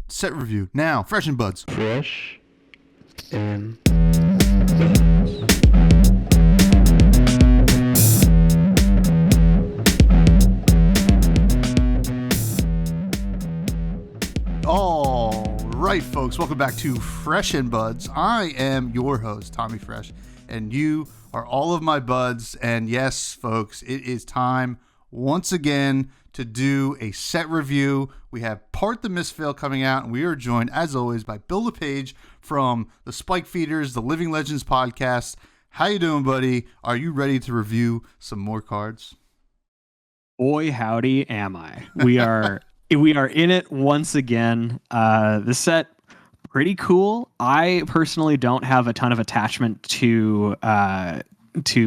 set review now. Fresh and Buds. Fresh and All right, folks, welcome back to Fresh and Buds. I am your host, Tommy Fresh, and you are all of my buds. And yes, folks, it is time once again to do a set review. We have Part the Mistveil coming out, and we are joined, as always, by Bill Lapage from the Spike Feeders, the Living Legends podcast. How you doing, buddy? Are you ready to review some more cards? Boy, howdy, am I. We are in it once again. The set, pretty cool. I personally don't have a ton of attachment to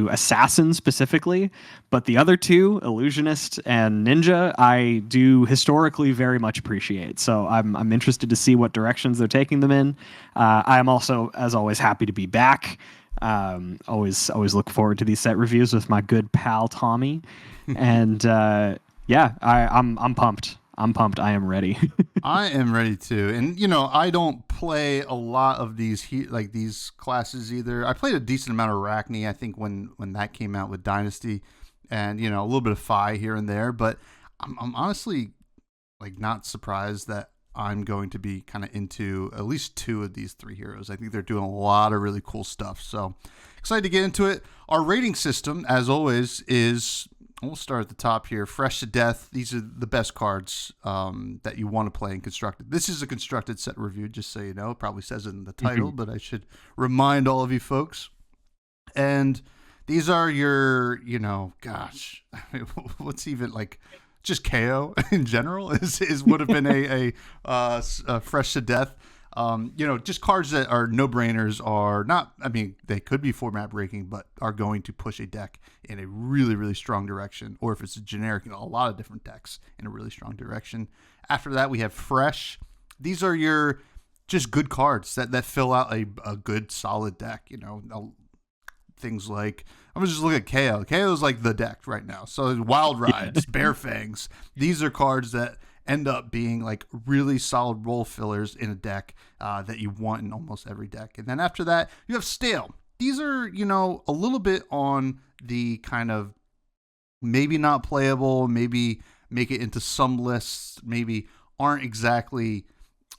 Assassin specifically, but the other two, Illusionist and Ninja, I do historically very much appreciate. So I'm interested to see what directions they're taking them in. I'm also, as always, happy to be back. Always look forward to these set reviews with my good pal Tommy, and I'm pumped. I'm pumped. I am ready. I am ready too. And, you know, I don't play a lot of these these classes either. I played a decent amount of Arachne, I think, when that came out with Dynasty, and, you know, a little bit of Phi here and there. But I'm honestly not surprised that I'm going to be kind of into at least two of these three heroes. I think they're doing a lot of really cool stuff. So excited to get into it. Our rating system, as always, is... We'll start at the top here. Fresh to Death. These are the best cards that you want to play in Constructed. This is a Constructed set review, just so you know. It probably says it in the title, but I should remind all of you folks. And these are your, gosh, what's even just KO in general is would have been a Fresh to Death. Just cards that are no-brainers are not, they could be format breaking, but are going to push a deck in a really, really strong direction. Or if it's a generic, a lot of different decks in a really strong direction. After that, we have Fresh. These are your just good cards that fill out a good, solid deck. Things like, I'm just look at KO. KO is like the deck right now. So Wild Rides, Bear Fangs. These are cards that end up being really solid role fillers in a deck that you want in almost every deck. And then after that, you have Stale. These are, a little bit on the kind of maybe not playable, maybe make it into some lists, maybe aren't exactly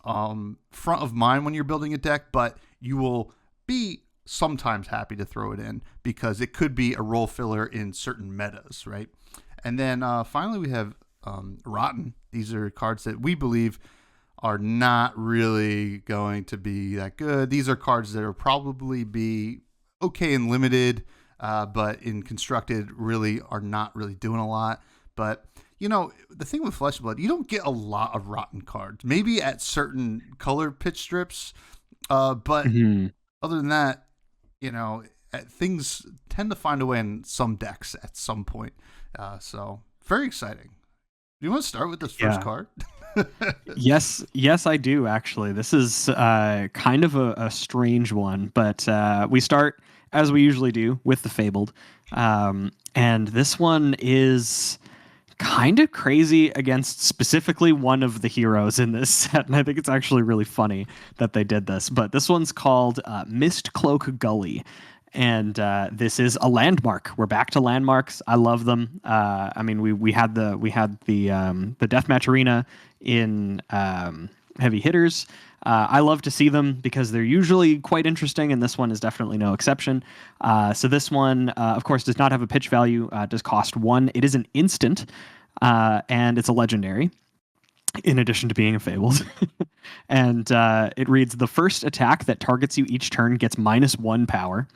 front of mind when you're building a deck, but you will be sometimes happy to throw it in because it could be a role filler in certain metas, right? And then finally we have Rotten. These are cards that we believe are not really going to be that good. These are cards that will probably be okay in Limited, but in Constructed really are not really doing a lot. But, the thing with Flesh and Blood, you don't get a lot of Rotten cards. Maybe at certain color pitch strips, but other than that, things tend to find a way in some decks at some point. So very exciting. Do you want to start with this first card? Yes, I do, actually. This is kind of a strange one, but we start, as we usually do, with the Fabled. And this one is kind of crazy against specifically one of the heroes in this set, and I think it's actually really funny that they did this. But this one's called Mistcloak Gully. And this is a landmark. We're back to landmarks. I love them. We had the deathmatch arena in heavy hitters. I love to see them because they're usually quite interesting, and this one is definitely no exception. So this one, of course, does not have a pitch value. Does cost 1. It is an instant, and it's a legendary, in addition to being a Fabled. And it reads, the first attack that targets you each turn gets -1 power.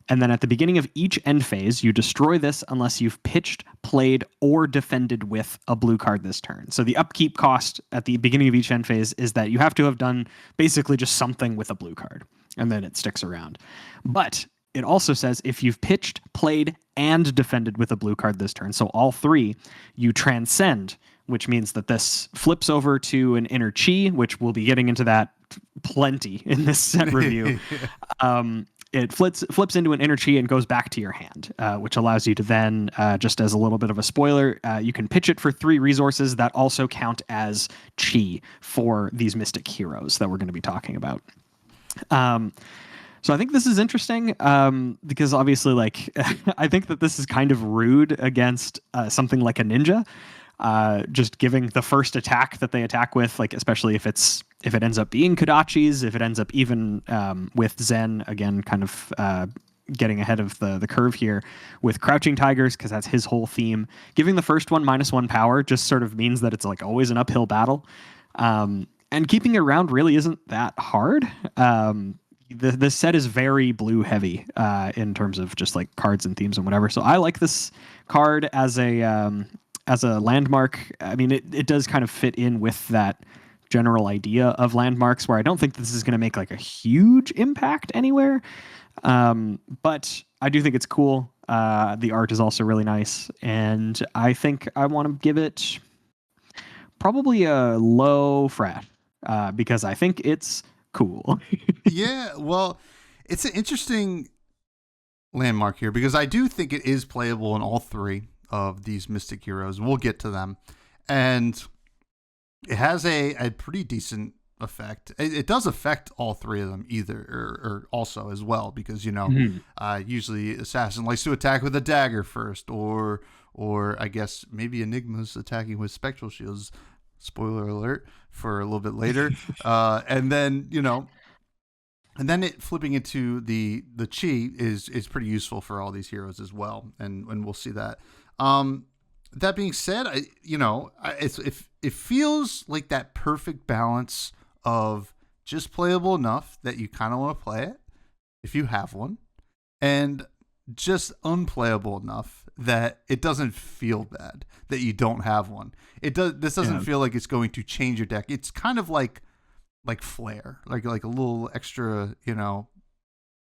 And then at the beginning of each end phase, you destroy this unless you've pitched, played, or defended with a blue card this turn. So the upkeep cost at the beginning of each end phase is that you have to have done basically just something with a blue card, and then it sticks around. But it also says if you've pitched, played, and defended with a blue card this turn, so all three, you transcend, which means that this flips over to an inner chi, which we'll be getting into that plenty in this set review. it flips into an inner chi and goes back to your hand, which allows you to then, just as a little bit of a spoiler, you can pitch it for 3 resources that also count as chi for these mystic heroes that we're going to be talking about. So I think this is interesting, because obviously, like, I think that this is kind of rude against something like a ninja. Just giving the first attack that they attack with, like, especially if it ends up being Kodachi's, if it ends up even with Zen, again, kind of getting ahead of the curve here with Crouching Tigers, because that's his whole theme. Giving the first one -1 power just sort of means that it's like always an uphill battle. And keeping it around really isn't that hard. The set is very blue heavy in terms of just like cards and themes and whatever. So I like this card as a landmark. I mean, it does kind of fit in with that general idea of landmarks, where I don't think this is going to make like a huge impact anywhere. But I do think it's cool. The art is also really nice, and I think I want to give it probably a low fresh, because I think it's cool. Yeah, well, it's an interesting landmark here because I do think it is playable in all 3 of these mystic heroes. We'll get to them. And it has a pretty decent effect. It does affect all 3 of them either, or also as well, because, usually Assassin likes to attack with a dagger first, or I guess maybe Enigma's attacking with spectral shields. Spoiler alert for a little bit later. And then, and then it flipping into the chi is pretty useful for all these heroes as well, and we'll see that. That being said, it feels like that perfect balance of just playable enough that you kind of want to play it if you have one, and just unplayable enough that it doesn't feel bad that you don't have one. This doesn't feel like it's going to change your deck. It's kind of like flair, like a little extra,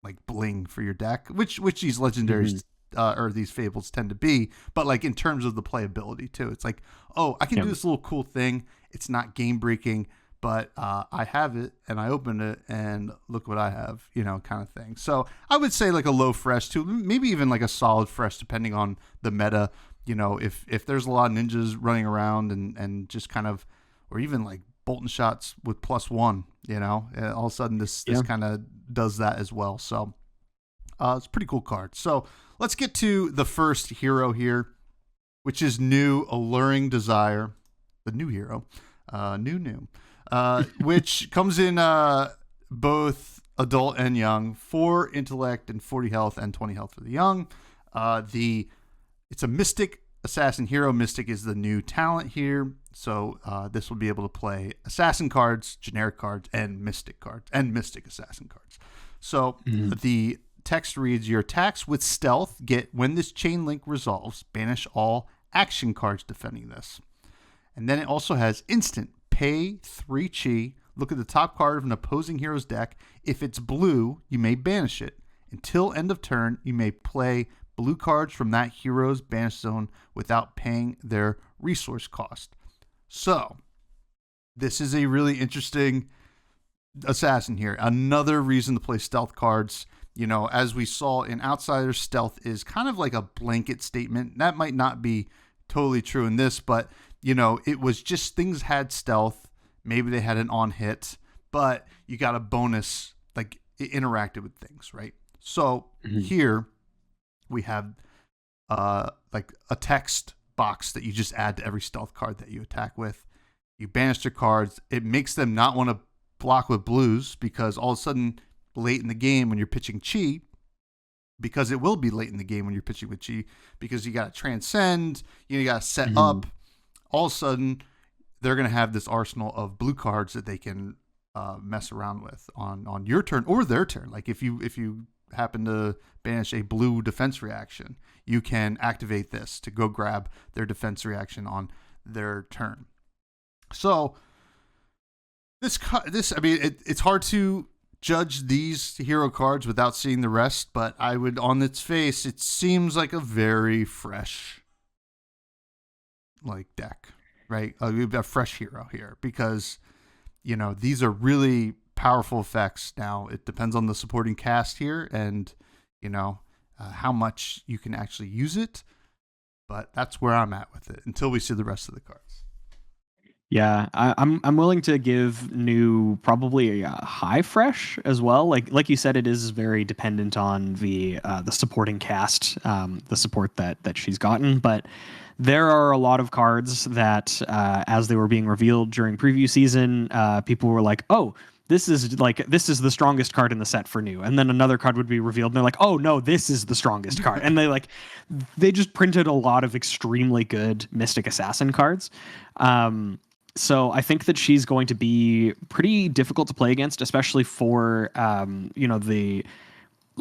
like bling for your deck, which these legendaries or these fables tend to be. But like in terms of the playability too, it's like, oh, I can do this little cool thing. It's not game breaking, but I have it and I open it and look what I have, kind of thing. So I would say like a low fresh too, maybe even like a solid fresh, depending on the meta. If there's a lot of ninjas running around and just kind of, or even like Bolton shots with +1, and all of a sudden this kind of does that as well. So it's a pretty cool card. So let's get to the first hero here, which is New Alluring Desire, the new hero, which comes in both adult and young, 4 intellect and 40 health and 20 health for the young. It's a mystic assassin hero. Mystic is the new talent here. So this will be able to play assassin cards, generic cards, and mystic cards, and mystic assassin cards. So the text reads, your attacks with stealth get, when this chain link resolves, banish all action cards defending this. And then it also has instant, pay 3 chi, look at the top card of an opposing hero's deck. If it's blue, you may banish it. Until end of turn, you may play blue cards from that hero's banish zone without paying their resource cost. So, this is a really interesting assassin here. Another reason to play stealth cards. As we saw in Outsiders, stealth is kind of like a blanket statement. That might not be totally true in this, but, it was just things had stealth. Maybe they had an on hit, but you got a bonus, like it interacted with things, right? So here we have like a text box that you just add to every stealth card that you attack with. You banish their cards. It makes them not want to block with blues, because all of a sudden late in the game when you're pitching chi, because it will be late in the game when you're pitching with chi, because you got to transcend, you got to set up. All of a sudden they're going to have this arsenal of blue cards that they can mess around with on your turn or their turn. Like if you happen to banish a blue defense reaction, you can activate this to go grab their defense reaction on their turn. So it's hard to judge these hero cards without seeing the rest, but I would, on its face, it seems like a very fresh deck, right? A fresh hero here, because these are really powerful effects. Now it depends on the supporting cast here, and how much you can actually use it. But that's where I'm at with it until we see the rest of the cards. Yeah, I'm willing to give new probably a high fresh as well. Like you said, it is very dependent on the supporting cast, the support that she's gotten. But there are a lot of cards that, as they were being revealed during preview season, people were like, "Oh, this is the strongest card in the set for new," and then another card would be revealed, and they're like, "Oh no, this is the strongest card," and they just printed a lot of extremely good Mystic Assassin cards. So I think that she's going to be pretty difficult to play against, especially for the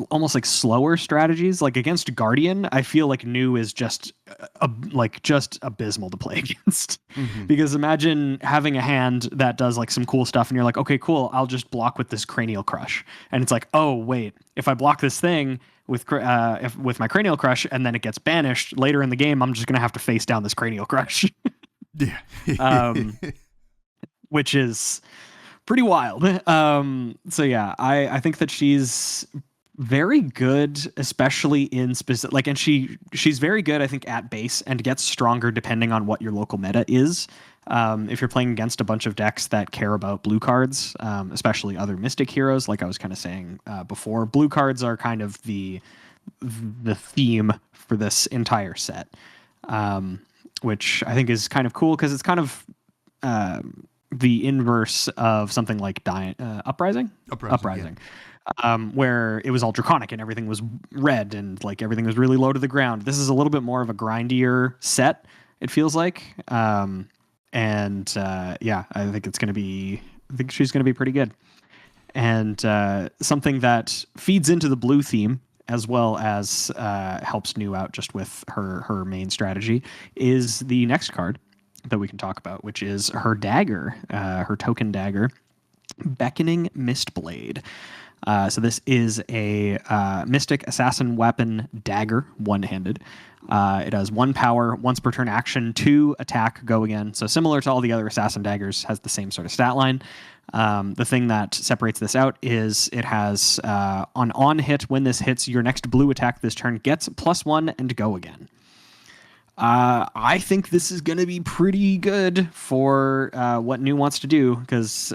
almost like slower strategies. Like against Guardian, I feel like new is just abysmal to play against. Because imagine having a hand that does like some cool stuff, and you're like, okay, cool, I'll just block with this Cranial Crush, and it's like, oh wait, if I block this thing with my Cranial Crush and then it gets banished later in the game, I'm just gonna have to face down this Cranial Crush. Yeah. Which is pretty wild. So yeah, I think that she's very good, especially in specific, and she's very good, I think, at base, and gets stronger depending on what your local meta is. If you're playing against a bunch of decks that care about blue cards, especially other Mystic heroes, like I was kind of saying before, blue cards are kind of the theme for this entire set. Which I think is kind of cool because it's kind of the inverse of something like Uprising. Yeah. Where it was all draconic and everything was red and like everything was really low to the ground. This is a little bit more of a grindier set, it feels like. Yeah, I think she's going to be pretty good. And something that feeds into the blue theme, as well as helps New out just with her main strategy, is the next card that we can talk about, which is her dagger, her token dagger, Beckoning Mistblade. So this is a Mystic Assassin weapon dagger, one-handed. It has 1 power, once per turn action, 2 attack, go again. So similar to all the other Assassin daggers, has the same sort of stat line. The thing that separates this out is it has on hit, when this hits, your next blue attack this turn gets +1 and go again. I think this is going to be pretty good for what New wants to do, because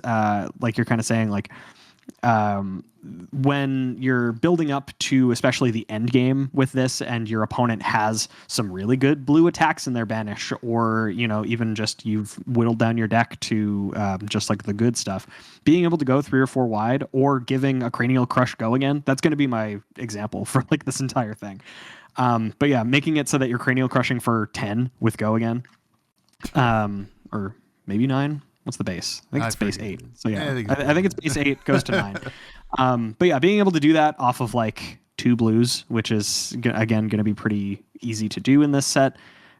like you're kind of saying, like when you're building up to especially the end game with this, and your opponent has some really good blue attacks in their banish, or even just you've whittled down your deck to just like the good stuff, being able to go 3 or 4 wide, or giving a Cranial Crush go again, that's going to be my example for like this entire thing. But yeah, making it so that you're Cranial Crushing for 10 with go again, or maybe 9. What's the base? I think it's base 8. So yeah, I think it's base 8 goes to 9. But yeah, being able to do that off of like 2 blues, which is again going to be pretty easy to do in this set,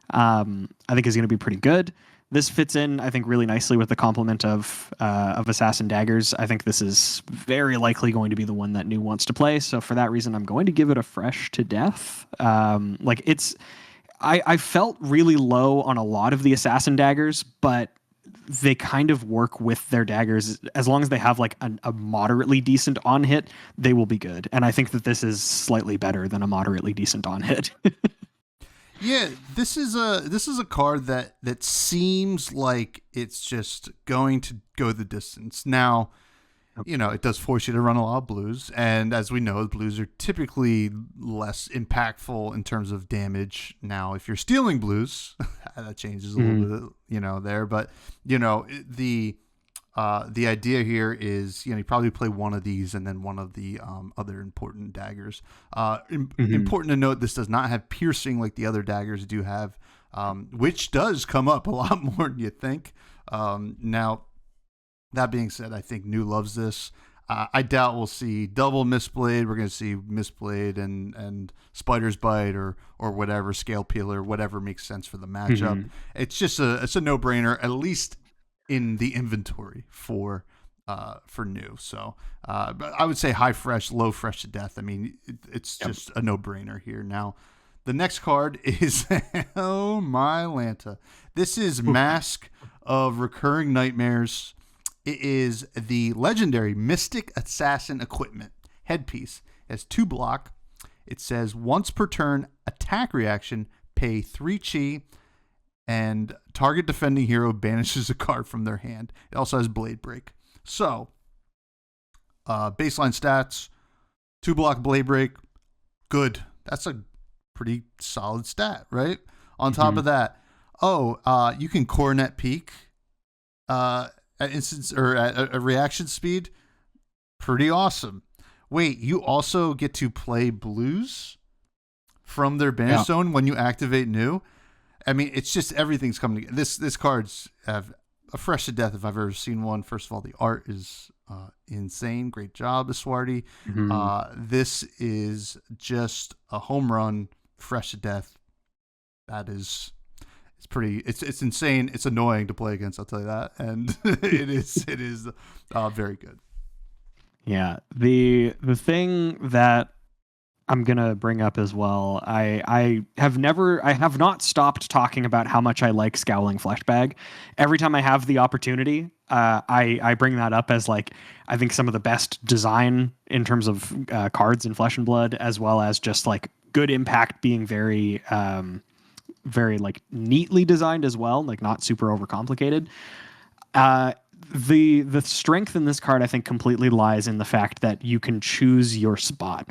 I think is going to be pretty good. This fits in, I think, really nicely with the complement of Assassin daggers. I think this is very likely going to be the one that New wants to play. So for that reason, I'm going to give it a fresh to death. I felt really low on a lot of the Assassin daggers, but they kind of work with their daggers. As long as they have like a moderately decent on hit, they will be good. And I think that this is slightly better than a moderately decent on hit. Yeah, this is a card that seems like it's just going to go the distance. Now, it does force you to run a lot of blues, and as we know, blues are typically less impactful in terms of damage. Now, if you're stealing blues, that changes a little bit, there. But the idea here is, you probably play one of these and then one of the other important daggers. Important to note, this does not have piercing like the other daggers do have, which does come up a lot more than you think. Now, that being said, I think New loves this. I doubt we'll see double Mistblade. We're going to see Mistblade and Spider's Bite or whatever, Scale Peeler, whatever makes sense for the matchup. It's just it's a no-brainer, at least in the inventory for New. So but I would say high fresh, low fresh to death. I mean, it's just a no-brainer here. Now, the next card is oh my Lanta. This is Mask of Recurring Nightmares. It is the legendary Mystic Assassin Equipment headpiece. It has 2 block. It says once per turn, attack reaction, pay 3 chi, and target defending hero banishes a card from their hand. It also has Blade Break. So, baseline stats, 2 block Blade Break, good. That's a pretty solid stat, right? On top of that, you can Coronet Peak at instance or at a reaction speed. Pretty awesome. Wait, you also get to play blues from their banish zone when you activate new. I mean, it's just everything's coming together. This card's have a fresh to death if I've ever seen one. First of all, the art is insane. Great job, Aswarty. This is just a home run, fresh to death. That is, it's insane. It's annoying to play against, I'll tell you that. And it is very good. Yeah, the thing that I'm gonna bring up as well. I have not stopped talking about how much I like Scowling Fleshbag. Every time I have the opportunity, I bring that up as like I think some of the best design in terms of cards in Flesh and Blood, as well as just like good impact, being very very like neatly designed as well, like not super overcomplicated. The strength in this card, I think, completely lies in the fact that you can choose your spot.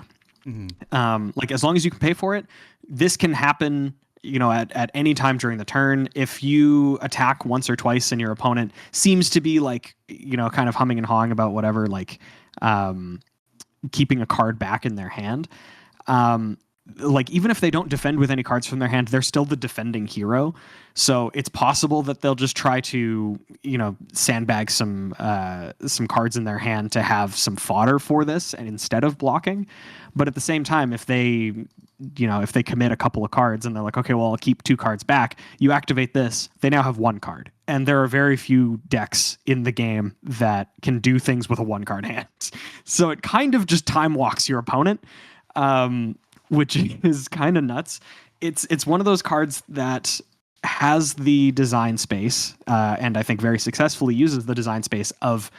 Like as long as you can pay for it, this can happen, at any time during the turn. If you attack once or twice and your opponent seems to be like, kind of humming and hawing about whatever, like keeping a card back in their hand, like even if they don't defend with any cards from their hand, they're still the defending hero. So it's possible that they'll just try to, sandbag some cards in their hand to have some fodder for this, and instead of blocking. But at the same time, if they commit a couple of cards and they're like, okay, well, I'll keep 2 cards back, you activate this, they now have 1 card. And there are very few decks in the game that can do things with a 1-card hand. So it kind of just time walks your opponent. Which is kind of nuts. It's one of those cards that has the design space, and I think very successfully uses the design space of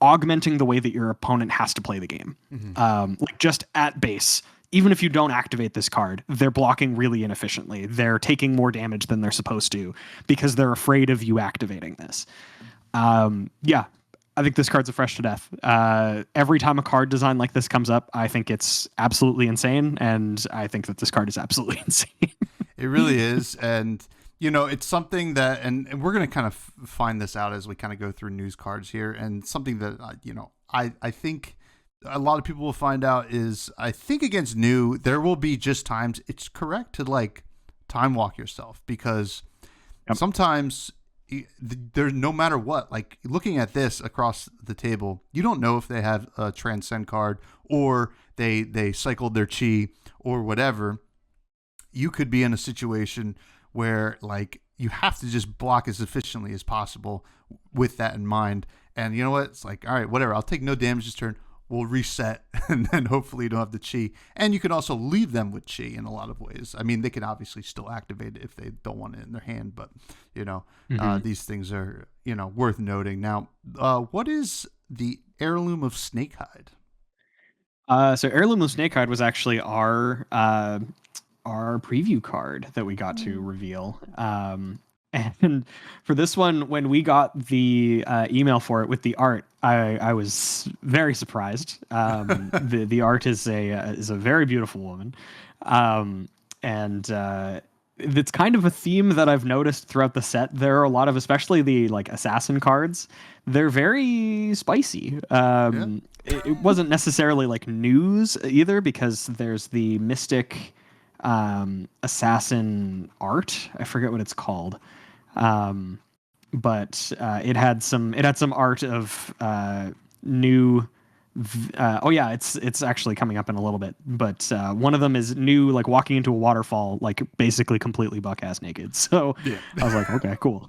augmenting the way that your opponent has to play the game. Like just at base, even if you don't activate this card, they're blocking really inefficiently. They're taking more damage than they're supposed to because they're afraid of you activating this. I think this card's a fresh to death. Every time a card design like this comes up, I think it's absolutely insane, and I think that this card is absolutely insane. It really is, and it's something that, and we're going to kind of find this out as we kind of go through news cards here, and something that I think a lot of people will find out is, I think against new, there will be just times it's correct to like time walk yourself, because sometimes there's, no matter what, like looking at this across the table, you don't know if they have a transcend card or they cycled their chi or whatever. You could be in a situation where like you have to just block as efficiently as possible with that in mind. And you know what? It's like, all right, whatever. I'll take no damage this turn. We'll reset, and then hopefully you don't have the chi. And you can also leave them with chi in a lot of ways. I mean, they can obviously still activate it if they don't want it in their hand, but these things are worth noting. Now, what is the Heirloom of Snakehide? So Heirloom of Snakehide was actually our preview card that we got to reveal. And for this one, when we got the email for it with the art, I was very surprised. The art is a very beautiful woman, and it's kind of a theme that I've noticed throughout the set. There are a lot of, especially the like assassin cards, they're very spicy. It wasn't necessarily like news either, because there's the mystic assassin art. I forget what it's called. But it had some art of new. It's actually coming up in a little bit. But one of them is new, like walking into a waterfall, like basically completely buck-ass naked. So yeah. I was like, okay, cool.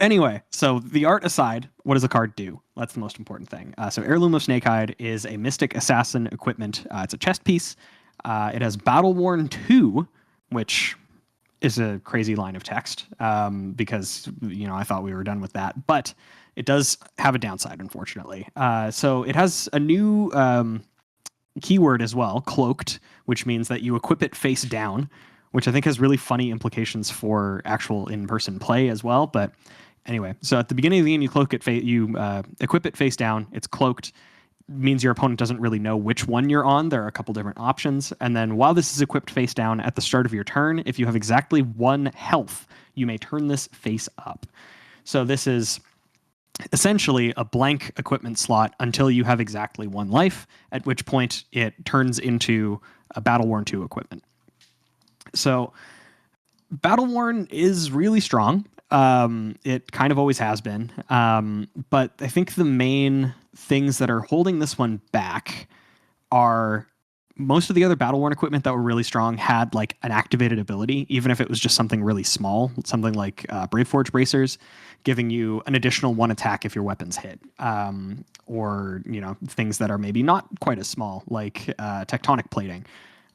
Anyway, so the art aside, what does the card do? That's the most important thing. So Heirloom of Snakehide is a Mystic Assassin equipment. It's a chest piece. It has Battle Worn 2, which is a crazy line of text because I thought we were done with that, but it does have a downside, unfortunately. So it has a new keyword as well, cloaked, which means that you equip it face down, which I think has really funny implications for actual in-person play as well. But anyway, so at the beginning of the game, you equip it face down. It's cloaked. Means your opponent doesn't really know which one you're on. There are a couple different options. And then while this is equipped face down at the start of your turn, if you have exactly 1 health, you may turn this face up. So this is essentially a blank equipment slot until you have exactly 1 life, at which point it turns into a Battle-Worn 2 equipment. So Battle-Worn is really strong. It kind of always has been. But I think the main things that are holding this one back are most of the other Battle-Worn equipment that were really strong had like an activated ability, even if it was just something really small, something like Braveforge Bracers, giving you an additional 1 attack if your weapons hit, or things that are maybe not quite as small, like Tectonic Plating.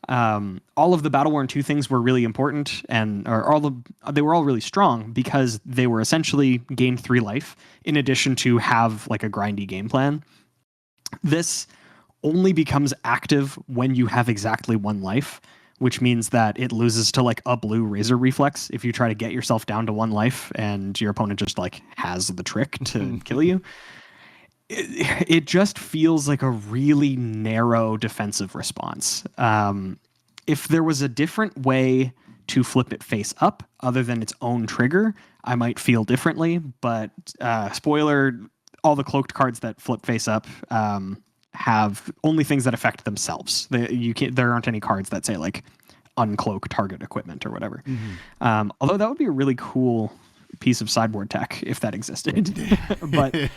All of the Battle-Worn 2 things were really important, and they were all really strong because they were essentially gained 3 life in addition to have like a grindy game plan. This only becomes active when you have exactly 1 life, which means that it loses to like a blue razor reflex if you try to get yourself down to 1 life and your opponent just like has the trick to kill you. It just feels like a really narrow defensive response. If there was a different way to flip it face up other than its own trigger, I might feel differently. But spoiler, all the cloaked cards that flip face up have only things that affect themselves. There aren't any cards that say like uncloak target equipment or whatever. Mm-hmm. Although that would be a really cool piece of sideboard tech if that existed. But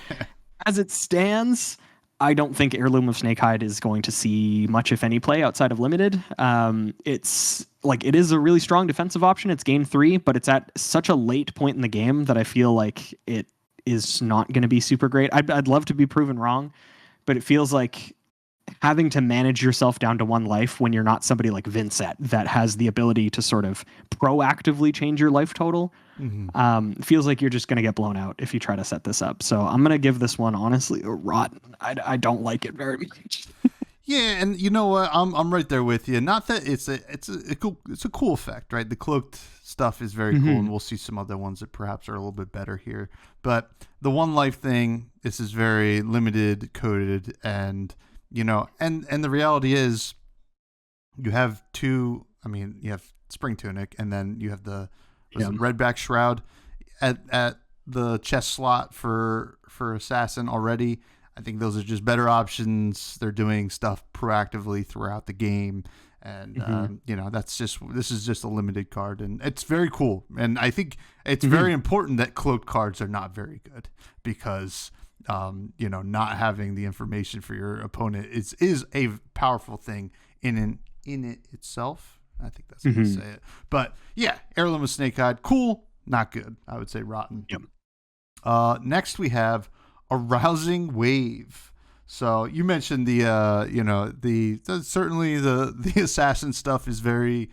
as it stands, I don't think Heirloom of Snakehide is going to see much, if any, play outside of Limited. It's like it is a really strong defensive option. It's game 3, but it's at such a late point in the game that I feel like it is not going to be super great. I'd love to be proven wrong, but it feels like having to manage yourself down to 1 life when you're not somebody like Vincent that has the ability to sort of proactively change your life total. Mm-hmm. Feels like you're just going to get blown out if you try to set this up. So I'm going to give this one, honestly, a rotten. I don't like it very much. Yeah, and you know what? I'm right there with you. Not that it's a cool effect, right? The cloaked stuff is very cool, and we'll see some other ones that perhaps are a little bit better here. But the 1 life thing, this is very limited coded, and and the reality is, you have 2. I mean, you have Spring Tunic, and then you have the Redback Shroud at the chest slot for Assassin already. I think those are just better options. They're doing stuff proactively throughout the game, and this is just a limited card, and it's very cool. And I think it's very important that cloaked cards are not very good because not having the information for your opponent is a powerful thing in it itself. I think that's how you say it. But yeah, Heirloom of Snakehide, cool, not good. I would say rotten. Yep. Next we have Arousing Wave. So you mentioned certainly the assassin stuff is very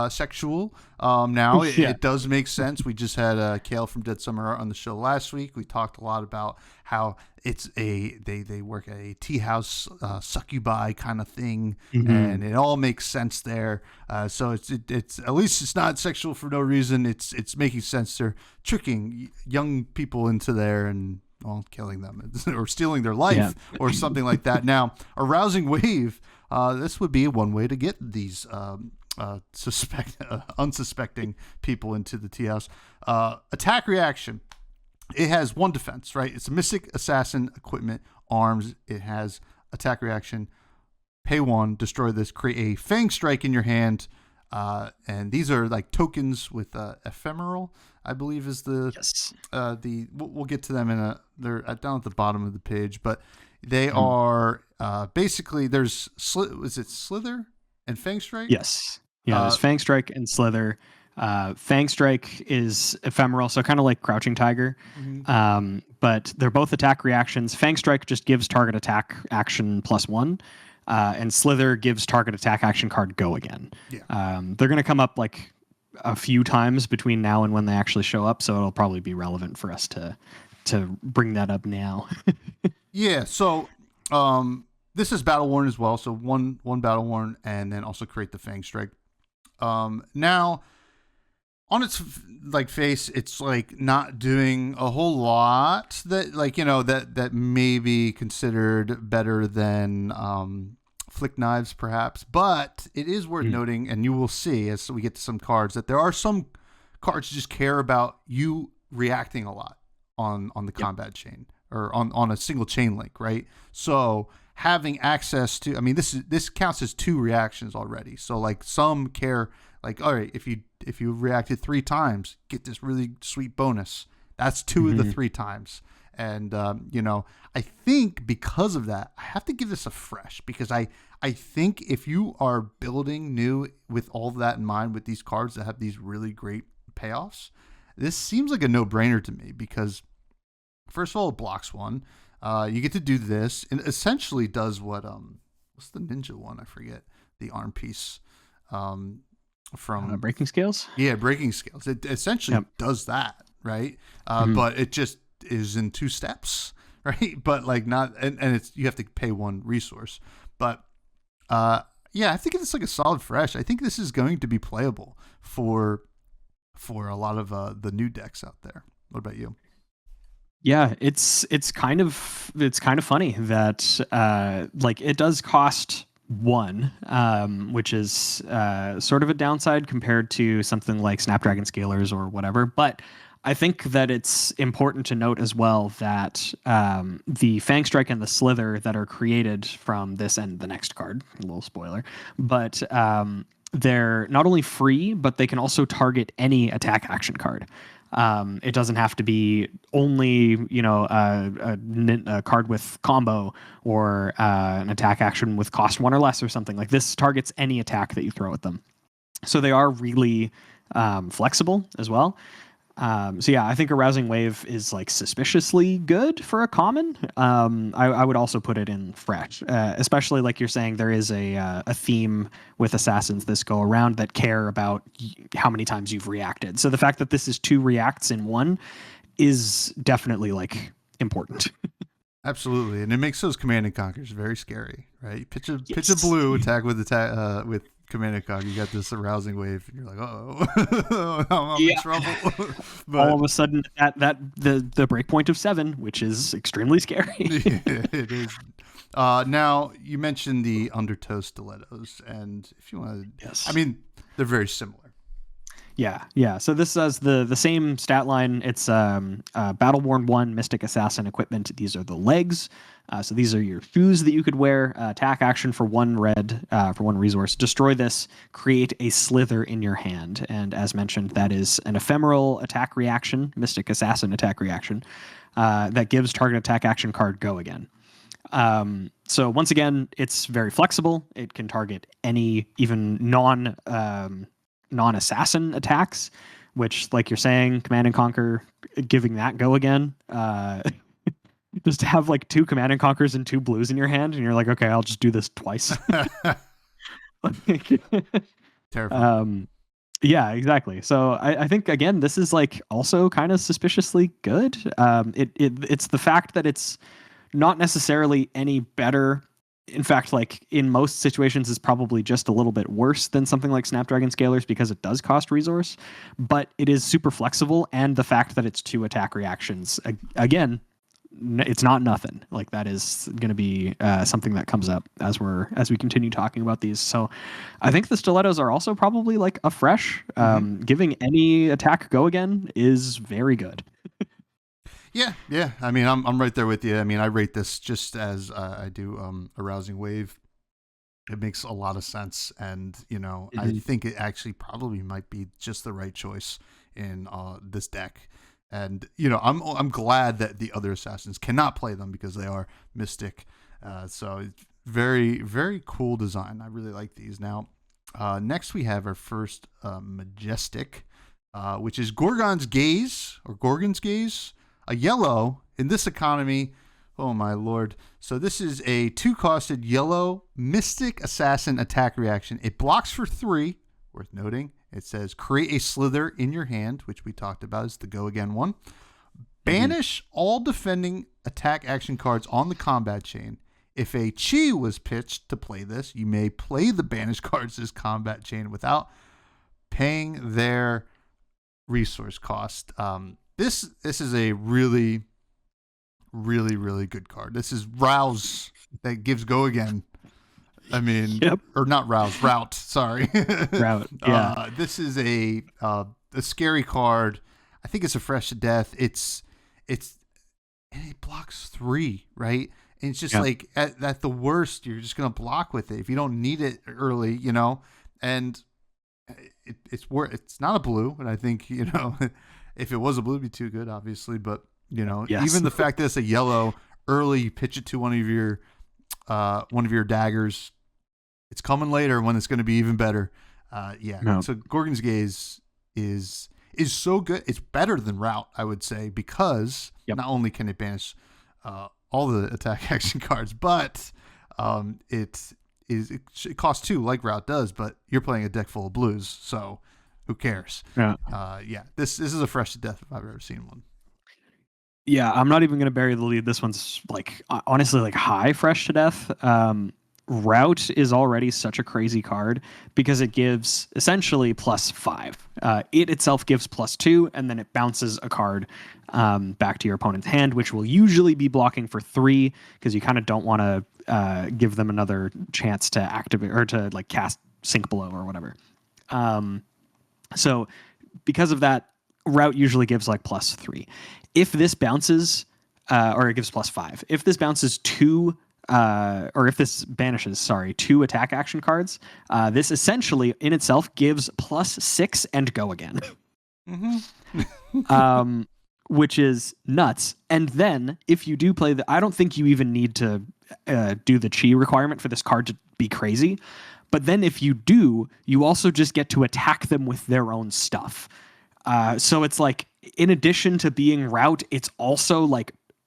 sexual. Now it does make sense. We just had Kale from Dead Summer on the show last week. We talked a lot about how it's they work at a tea house succubi kind of thing, and it all makes sense there. So it's at least it's not sexual for no reason. It's making sense. They're tricking young people into there and killing them or stealing their life or something like that. Now, Arousing Wave, this would be one way to get these unsuspecting people into the tea house. Attack reaction. It has 1 defense, right? It's a Mystic Assassin equipment, arms. It has attack reaction. Pay 1, destroy this, create a Fang Strike in your hand. And these are like tokens with ephemeral, I believe is the we'll get to them they're down at the bottom of the page, but they are basically there's is it Slither and Fang Strike? Yes. Yeah, there's Fang Strike and Slither. Fang Strike is ephemeral, so kind of like Crouching Tiger. But they're both attack reactions. Fang Strike just gives target attack action +1. And Slither gives target attack action card go again. Yeah. They're going to come up like a few times between now and when they actually show up, so it'll probably be relevant for us to bring that up now. Yeah. So this is battle worn as well. So one battle worn, and then also create the Fang Strike. Now on its like face, it's like not doing a whole lot that like that may be considered better than Flick Knives perhaps, but it is worth noting, and you will see as we get to some cards, that there are some cards that just care about you reacting a lot on the combat chain or on a single chain link, right? So having access to, I mean, this counts as 2 reactions already. So like some care, like, all right, if you reacted 3 times, get this really sweet bonus. That's 2 of the 3 times. And I think because of that, I have to give this a fresh, because I think if you are building new with all of that in mind, with these cards that have these really great payoffs, this seems like a no-brainer to me, because first of all, it blocks 1. You get to do this, and essentially does what what's the ninja one? I forget, the arm piece from Breaking Scales. Yeah, Breaking Scales. It essentially does that, right? But it just is in 2 steps, right? But like not, and it's, you have to pay 1 resource. But yeah, I think it's like a solid fresh. I think this is going to be playable for a lot of the new decks out there. What about you? Yeah, it's kind of funny that like it does cost 1, which is sort of a downside compared to something like Snapdragon Scalers or whatever. But I think that it's important to note as well that the Fang Strike and the Slither that are created from this and the next card, a little spoiler, but they're not only free, but they can also target any attack action card. It doesn't have to be only, a card with combo or an attack action with cost 1 or less or something. Like, this targets any attack that you throw at them. So they are really flexible as well. So yeah, I think Arousing Wave is like suspiciously good for a common. I would also put it in fresh, especially like you're saying, there is a theme with assassins this go around that care about how many times you've reacted. So the fact that this is 2 reacts in 1 is definitely like important. Absolutely, and it makes those Command and Conquers very scary, right? Pitch a blue, attack with Command and Conquer. You got this Arousing Wave, and you're like, oh, I'm in trouble. But all of a sudden, that the breakpoint of 7, which is extremely scary. Yeah, it is. Now you mentioned the Undertow Stilettos, and if you want to, I mean, they're very similar. Yeah. So this has the same stat line. It's Battle Worn 1 Mystic Assassin equipment. These are the legs. So these are your shoes that you could wear. Attack action for 1 red, for 1 resource. Destroy this. Create a Slither in your hand. And as mentioned, that is an ephemeral attack reaction, Mystic Assassin attack reaction, that gives target attack action card go again. So once again, it's very flexible. It can target any, even non-assassin attacks, which, like you're saying, Command and Conquer, giving that go again. Just to have like 2 Command and Conquers and 2 blues in your hand, and you're like, okay, I'll just do this twice. Terrifying. Yeah, exactly. So I think, again, this is like also kind of suspiciously good. It's the fact that it's not necessarily any better. In fact, like in most situations, is probably just a little bit worse than something like Snapdragon Scalers, because it does cost resource, but it is super flexible. And the fact that it's 2 attack reactions, again, it's not nothing. Like, that is going to be something that comes up as we continue talking about these. So I think the Stilettos are also probably like a fresh. Giving any attack go again is very good. Yeah. I mean, I'm right there with you. I mean, I rate this just as I do Arousing Wave. It makes a lot of sense, and I think it actually probably might be just the right choice in this deck. And I'm glad that the other assassins cannot play them, because they are mystic. So it's very, very cool design. I really like these. Now, next we have our first Majestic, which is Gorgon's Gaze, a yellow in this economy. Oh my lord. So this is a 2-costed yellow Mystic Assassin attack reaction. It blocks for 3, worth noting, It says create a slither in your hand, which we talked about is the go again one. Banish all defending attack action cards on the combat chain. If a chi was pitched to play this, you may play the banished cards as combat chain without paying their resource cost. This is a really, really, really good card. This is Rouse that gives go again. I mean, or not Rouse, Route. Sorry, Route. Yeah. This is a scary card. I think it's a fresh to death. And it blocks 3, right? And it's just like at the worst, you're just gonna block with it if you don't need it early, you know. And it's not a blue, and I think if it was a blue, it'd be too good, obviously. But even the fact that it's a yellow early, you pitch it to one of your daggers. It's coming later when it's going to be even better. So Gorgon's Gaze is so good. It's better than Route, I would say, because not only can it banish all the attack action cards, but it costs 2 like Route does, but you're playing a deck full of blues, so who cares? This is a fresh to death if I've ever seen one. Yeah, I'm not even going to bury the lead. This one's honestly high fresh to death. Route is already such a crazy card because it gives essentially +5. It itself gives +2, and then it bounces a card back to your opponent's hand, which will usually be blocking for 3 because you kind of don't want to give them another chance to activate or to cast Sink Below or whatever. So because of that, Route usually gives +3. If this bounces, or it gives +5. If this bounces 2. Or if this banishes, 2 attack action cards, this essentially in itself gives +6 and go again. Which is nuts. And then if you do play I don't think you even need to do the chi requirement for this card to be crazy. But then if you do, you also just get to attack them with their own stuff. So it's in addition to being Route, it's also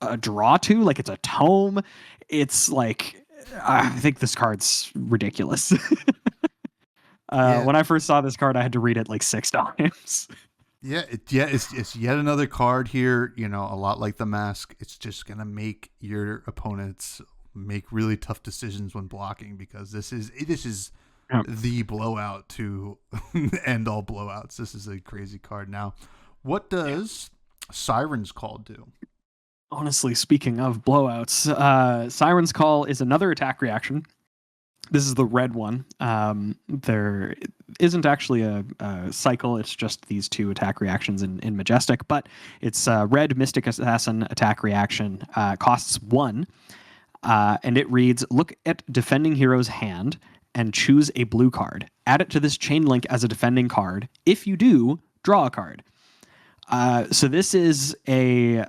a draw to, it's a tome. It's I think this card's ridiculous. When I first saw this card, I had to read it 6 times. It's yet another card here. A lot like the Mask. It's just gonna make your opponents make really tough decisions when blocking because this is the blowout to end all blowouts. This is a crazy card. Now, what does Siren's Call do? Honestly, speaking of blowouts, Siren's Call is another attack reaction. This is the red one. There isn't actually a cycle. It's just these 2 attack reactions in Majestic, but it's red Mystic Assassin attack reaction. Costs 1, and it reads, look at defending hero's hand and choose a blue card. Add it to this chain link as a defending card. If you do, draw a card. So this is a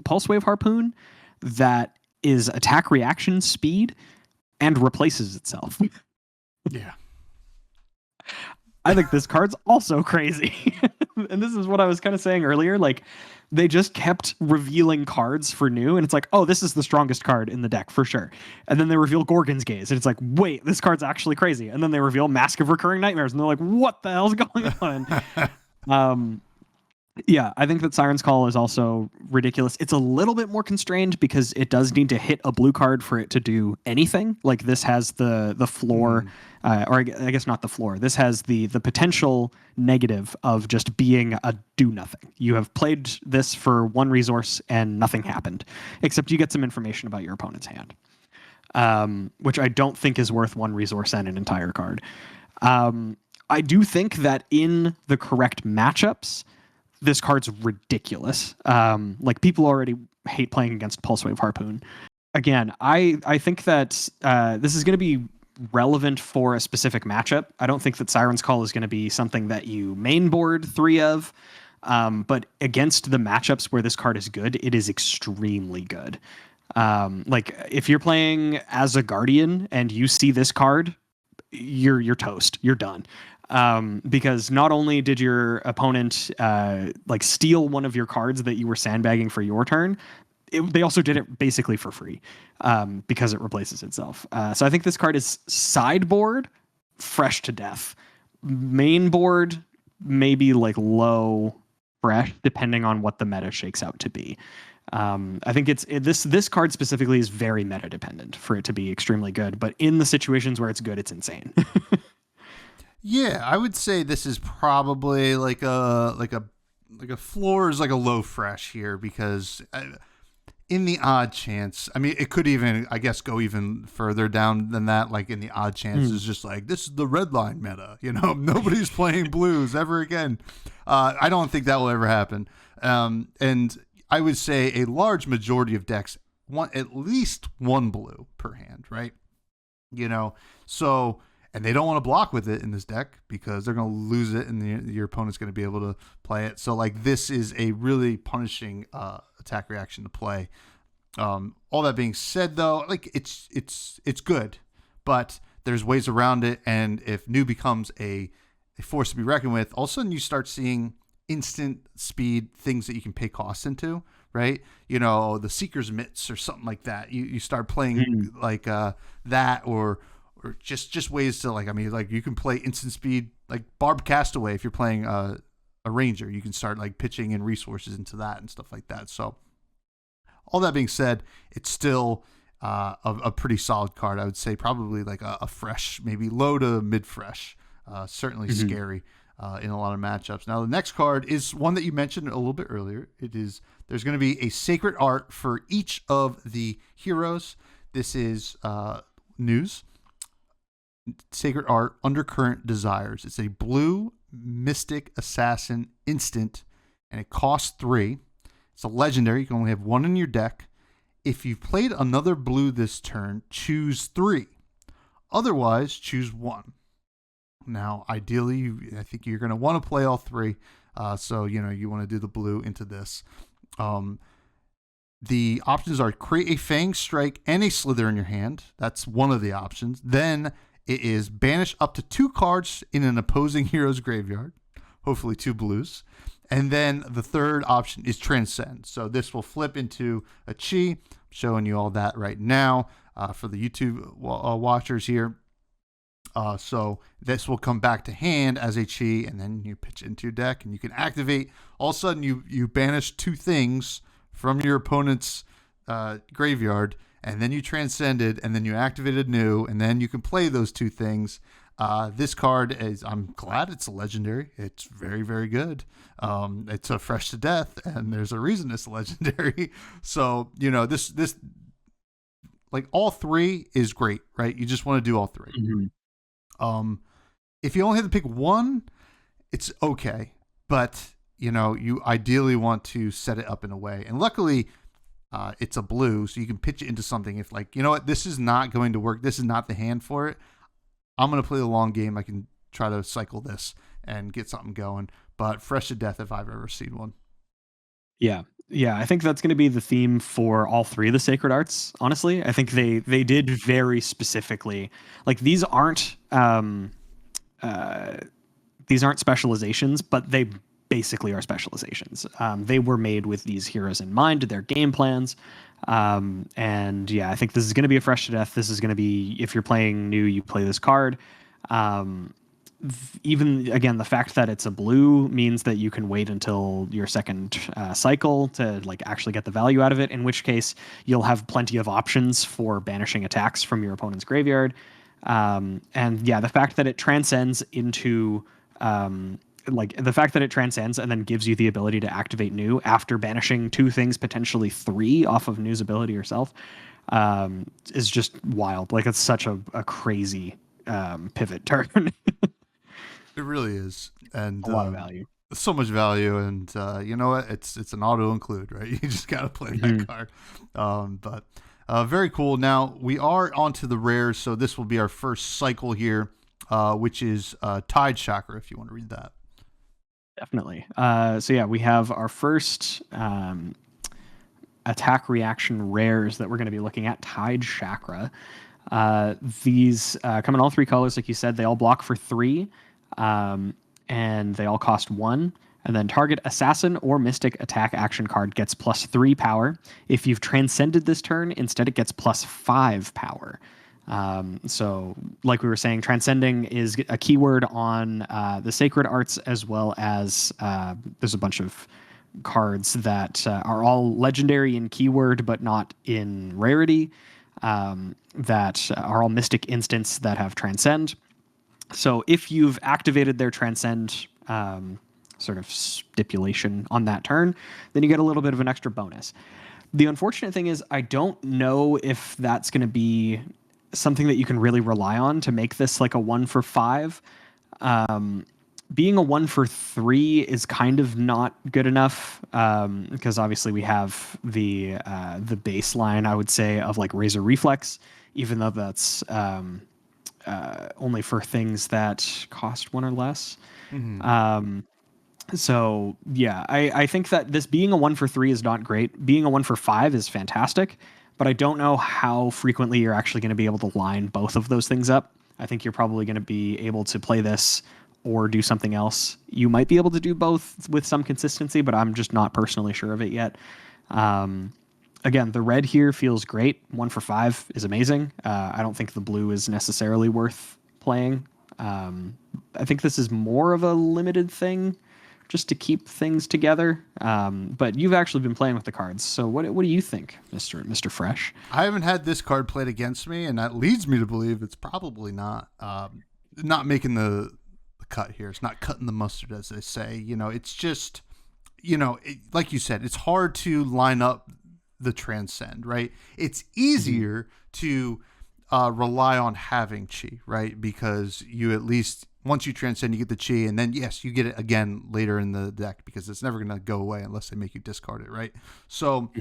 Pulse Wave Harpoon that is attack reaction speed and replaces itself. Yeah. I think this card's also crazy. And this is what I was kind of saying earlier. They just kept revealing cards for new, and it's oh, this is the strongest card in the deck for sure. And then they reveal Gorgon's Gaze, and it's wait, this card's actually crazy. And then they reveal Mask of Recurring Nightmares, and they're what the hell's going on? Yeah, I think that Siren's Call is also ridiculous. It's a little bit more constrained because it does need to hit a blue card for it to do anything. This has the floor, or I guess not the floor. This has the potential negative of just being a do nothing. You have played this for 1 resource and nothing happened, except you get some information about your opponent's hand, which I don't think is worth 1 resource and an entire card. I do think that in the correct matchups, this card's ridiculous. People already hate playing against Pulse Wave Harpoon. Again, I think that this is going to be relevant for a specific matchup. I don't think that Siren's Call is going to be something that you main board 3 of. But against the matchups where this card is good, it is extremely good. If you're playing as a Guardian and you see this card, you're toast. You're done. Because not only did your opponent steal one of your cards that you were sandbagging for your turn, they also did it basically for free because it replaces itself. So I think this card is sideboard fresh to death. main board, maybe like low fresh, depending on what the meta shakes out to be. I think this card specifically is very meta dependent for it to be extremely good, but in the situations where it's good, it's insane. Yeah, I would say this is probably like a floor is like a low fresh here because in the odd chance, I mean, it could even, I guess, go even further down than that. Like in the odd chance is just like, this is the red line meta, nobody's playing blues ever again. I don't think that will ever happen. And I would say a large majority of decks want at least one blue per hand, right? So, and they don't want to block with it in this deck because they're going to lose it and your opponent's going to be able to play it. So like this is a really punishing attack reaction to play. All that being said though, like it's good, but there's ways around it. And if new becomes a force to be reckoned with, all of a sudden you start seeing instant speed things that you can pay costs into, right? The Seeker's Mitts or something like that. You start playing like that or just ways to like you can play instant speed like Barb Castaway if you're playing a ranger. You can start like pitching in resources into that and stuff like that. So all that being said, it's still a pretty solid card. I would say probably like a fresh, maybe low to mid fresh. Certainly scary in a lot of matchups. Now the next card is one that you mentioned a little bit earlier. There's going to be a sacred art for each of the heroes. This is news. Sacred Art, Undercurrent Desires. It's a blue Mystic Assassin instant, and it costs 3. It's a legendary. You can only have 1 in your deck. If you've played another blue this turn, choose 3. Otherwise, choose 1. Now, ideally, I think you're going to want to play all 3. So, you want to do the blue into this. The options are create a Fang Strike and a Slither in your hand. That's one of the options. Then it is banish up to 2 cards in an opposing hero's graveyard, hopefully 2 blues. And then the third option is transcend. So this will flip into a chi. I'm showing you all that right now for the YouTube watchers here. So this will come back to hand as a chi, and then you pitch into your deck, and you can activate. All of a sudden, you banish 2 things from your opponent's graveyard, and then you transcended, and then you activated new, and then you can play those 2 things. This card is, I'm glad it's a legendary. It's very, very good. It's a fresh to death, and there's a reason it's legendary. So, this like all 3 is great, right? You just want to do all 3. If you only have to pick 1, it's okay. But, you ideally want to set it up in a way. And luckily, it's a blue, so you can pitch it into something. If like, this is not going to work. This is not the hand for it. I'm going to play the long game. I can try to cycle this and get something going. But fresh to death if I've ever seen one. Yeah. I think that's going to be the theme for all 3 of the sacred arts. Honestly, I think they did very specifically, like these aren't specializations, but they basically are specializations. They were made with these heroes in mind, their game plans. And yeah, I think this is going to be a fresh to death. This is going to be, if you're playing new, you play this card. Even again, the fact that it's a blue means that you can wait until your second cycle to like actually get the value out of it, in which case you'll have plenty of options for banishing attacks from your opponent's graveyard. And yeah, the fact that it transcends into the fact that it transcends and then gives you the ability to activate new after banishing 2 things, potentially 3 off of new's ability herself, is just wild. Like it's such a crazy pivot turn. It really is. And a lot of value. So much value, and you know what? It's an auto include, right? You just gotta play that card. But very cool. Now we are onto the rares, so this will be our first cycle here, which is Tide Chakra. If you want to read that, definitely. So yeah, we have our first attack reaction rares that we're going to be looking at. Tide Chakra. These come in all 3 colors, like you said. They all block for 3. And they all cost 1. And then target assassin or mystic attack action card gets +3 power. If you've transcended this turn, instead it gets +5 power. So, like we were saying, transcending is a keyword on the sacred arts, as well as there's a bunch of cards that are all legendary in keyword, but not in rarity. That are all mystic instants that have transcend. So, if you've activated their transcend sort of stipulation on that turn, then you get a little bit of an extra bonus. The unfortunate thing is, I don't know if that's going to be something that you can really rely on to make this like a 1 for 5. Being a 1 for 3 is kind of not good enough, because obviously we have the baseline, I would say, of like Razor Reflex, even though that's only for things that cost 1 or less. So yeah, I think that this being a 1 for 3 is not great. Being a 1 for 5 is fantastic, but I don't know how frequently you're actually going to be able to line both of those things up. I think you're probably going to be able to play this or do something else. You might be able to do both with some consistency, but I'm just not personally sure of it yet. Again, the red here feels great. 1 for 5 is amazing. I don't think the blue is necessarily worth playing. I think this is more of a limited thing, just to keep things together. But you've actually been playing with the cards. So what do you think, Mr. Fresh? I haven't had this card played against me, and that leads me to believe it's probably not making the cut here. It's not cutting the mustard, as they say. It's just, like you said, it's hard to line up the transcend, right? It's easier to rely on having chi, right? Because you at least, once you transcend, you get the chi, and then yes, you get it again later in the deck, because it's never going to go away unless they make you discard it, right? So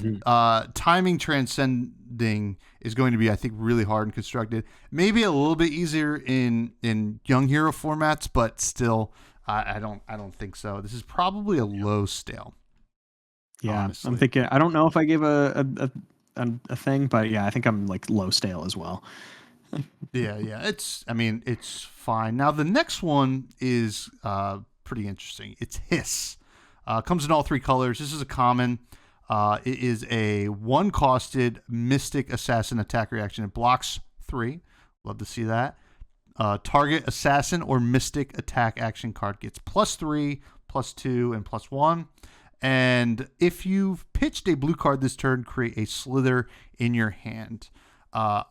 timing transcending is going to be, I think, really hard and constructed. Maybe a little bit easier in young hero formats, but still, I don't think so. This is probably a low stale. Yeah, honestly. I'm thinking. I don't know if I gave a thing, but yeah, I think I'm like low stale as well. Yeah. It's fine. Now the next one is pretty interesting. It's Hiss. Comes in all 3 colors. This is a common. It is a 1-costed Mystic Assassin attack reaction. It blocks 3. Love to see that. Target Assassin or Mystic attack action card gets +3, +2, and +1. And if you've pitched a blue card this turn, create a slither in your hand.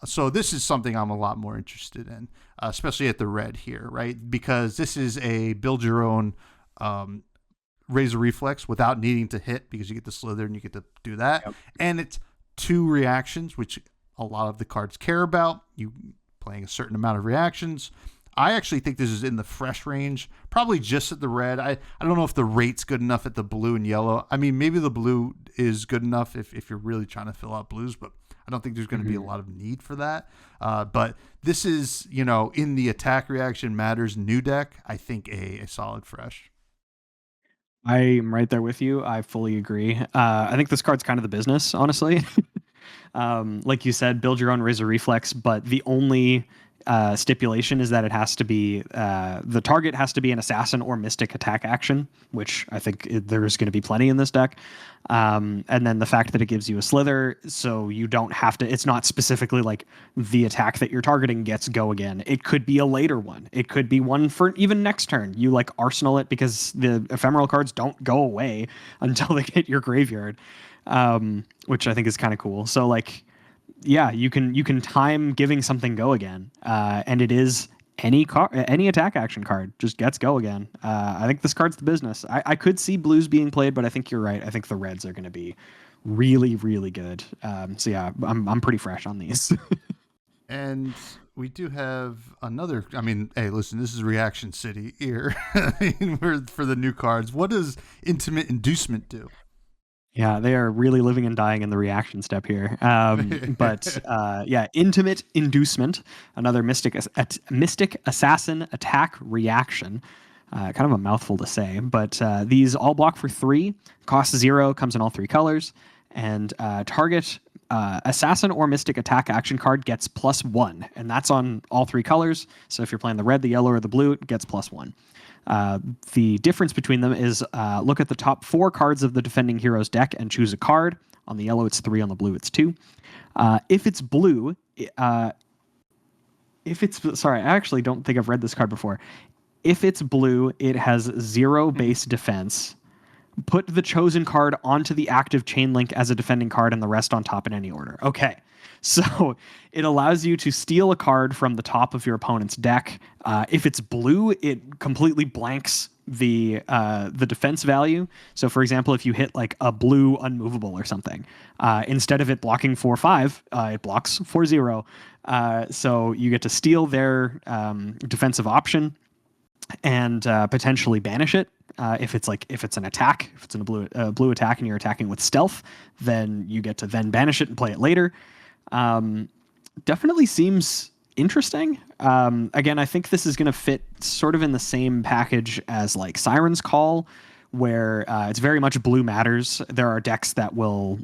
So this is something I'm a lot more interested in, especially at the red here, right? Because this is a build your own Razor Reflex without needing to hit, because you get the slither and you get to do that. Yep. And it's 2 reactions, which a lot of the cards care about. You playing a certain amount of reactions. I actually think this is in the fresh range, probably just at the red. I don't know if the rate's good enough at the blue and yellow. I mean, maybe the blue is good enough if you're really trying to fill out blues, but I don't think there's going to be a lot of need for that. But this is, in the attack reaction matters new deck, I think a solid fresh. I'm right there with you. I fully agree. I think this card's kind of the business, honestly. Like you said, build your own Razor Reflex, but the only stipulation is that it has to be the target has to be an assassin or mystic attack action, which I think there's going to be plenty in this deck. And then the fact that it gives you a slither, so you don't have to, it's not specifically like the attack that you're targeting gets go again. It could be a later one. It could be one for even next turn. You like arsenal it, because the ephemeral cards don't go away until they hit your graveyard, which I think is kind of cool. So like, yeah, you can time giving something go again, and it is any attack action card just gets go again. I think this card's the business. I could see blues being played, but I think you're right. I think the reds are going to be really, really good. So yeah, I'm pretty fresh on these. And we do have another. I mean, hey, listen, this is Reaction City here. We're for the new cards. What does Intimate Inducement do? Yeah, they are really living and dying in the reaction step here. But yeah, Intimate Inducement, another Mystic Assassin attack reaction. Kind of a mouthful to say, but these all block for 3, cost 0, comes in all 3 colors, and target assassin or mystic attack action card gets +1, and that's on all 3 colors. So if you're playing the red, the yellow, or the blue, it gets +1. The difference between them is look at the top 4 cards of the defending hero's deck and choose a card. On the yellow, it's 3. On the blue, it's 2. If it's blue, if it's sorry, I actually don't think I've read this card before. If it's blue, it has 0 base defense. Put the chosen card onto the active chain link as a defending card and the rest on top in any order. Okay. So it allows you to steal a card from the top of your opponent's deck. If it's blue, it completely blanks the defense value. So for example, if you hit like a blue unmovable or something, instead of it blocking 4/5, it blocks 4/0. So you get to steal their defensive option and potentially banish it. If it's an attack, if it's in a blue attack and you're attacking with stealth, then you get to then banish it and play it later. Definitely seems interesting. Again, I think this is going to fit sort of in the same package as like Siren's Call, where it's very much blue matters. There are decks that will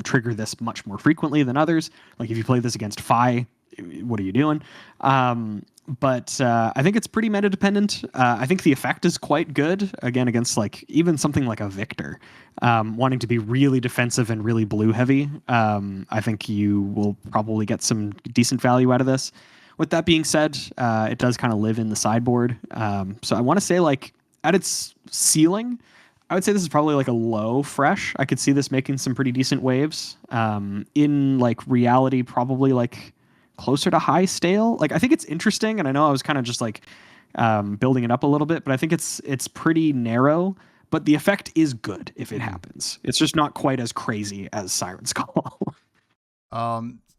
trigger this much more frequently than others. Like if you play this against Fi, what are you doing? But I think it's pretty meta dependent. I think the effect is quite good, again, against like even something like a Victor, wanting to be really defensive and really blue heavy. I think you will probably get some decent value out of this. With that being said, it does kind of live in the sideboard. So I want to say like at its ceiling, I would say this is probably like a low fresh. I could see this making some pretty decent waves. In like reality, probably like closer to high stale. Like I think it's interesting, and I know I was kind of just like building it up a little bit, but I think it's pretty narrow. But the effect is good if it happens. It's just not quite as crazy as Siren's Call.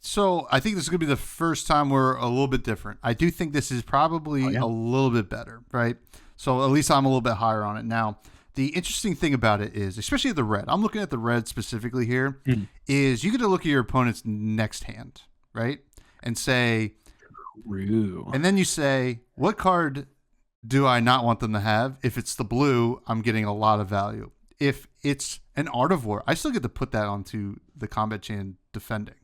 So I think this is going to be the first time we're a little bit different. I do think this is probably a little bit better, right? So at least I'm a little bit higher on it. Now, the interesting thing about it is, especially the red, I'm looking at the red specifically here, is you get to look at your opponent's next hand, right? And say, True. And then you say, what card do I not want them to have? If it's the blue, I'm getting a lot of value. If it's an Art of War, I still get to put that onto the combat chain defending.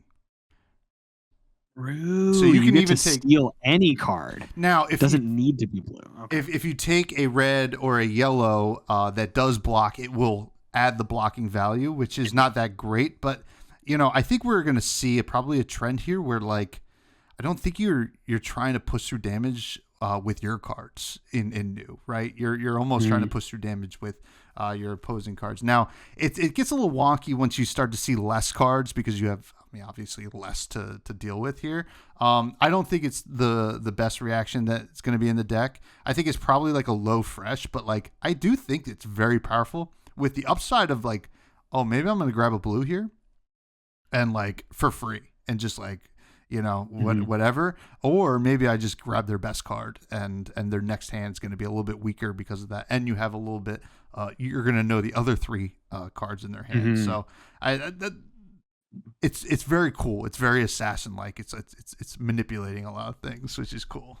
True. So you can get even to steal any card. Now, if it doesn't need to be blue. Okay. If you take a red or a yellow that does block, it will add the blocking value, which is not that great. But you know, I think we're going to see probably a trend here where like, I don't think you're trying to push through damage with your cards in new, right? You're almost trying to push through damage with your opposing cards. Now, it gets a little wonky once you start to see less cards because you have, I mean, obviously less to deal with here. I don't think it's the best reaction that's going to be in the deck. I think it's probably like a low fresh, but like I do think it's very powerful with the upside of like, oh, maybe I'm going to grab a blue here and like for free and just like, you know, whatever. Or maybe I just grab their best card and their next hand is going to be a little bit weaker because of that. And you have a little bit, you're going to know the other three cards in their hand. So it's very cool. It's very assassin-like. It's manipulating a lot of things, which is cool.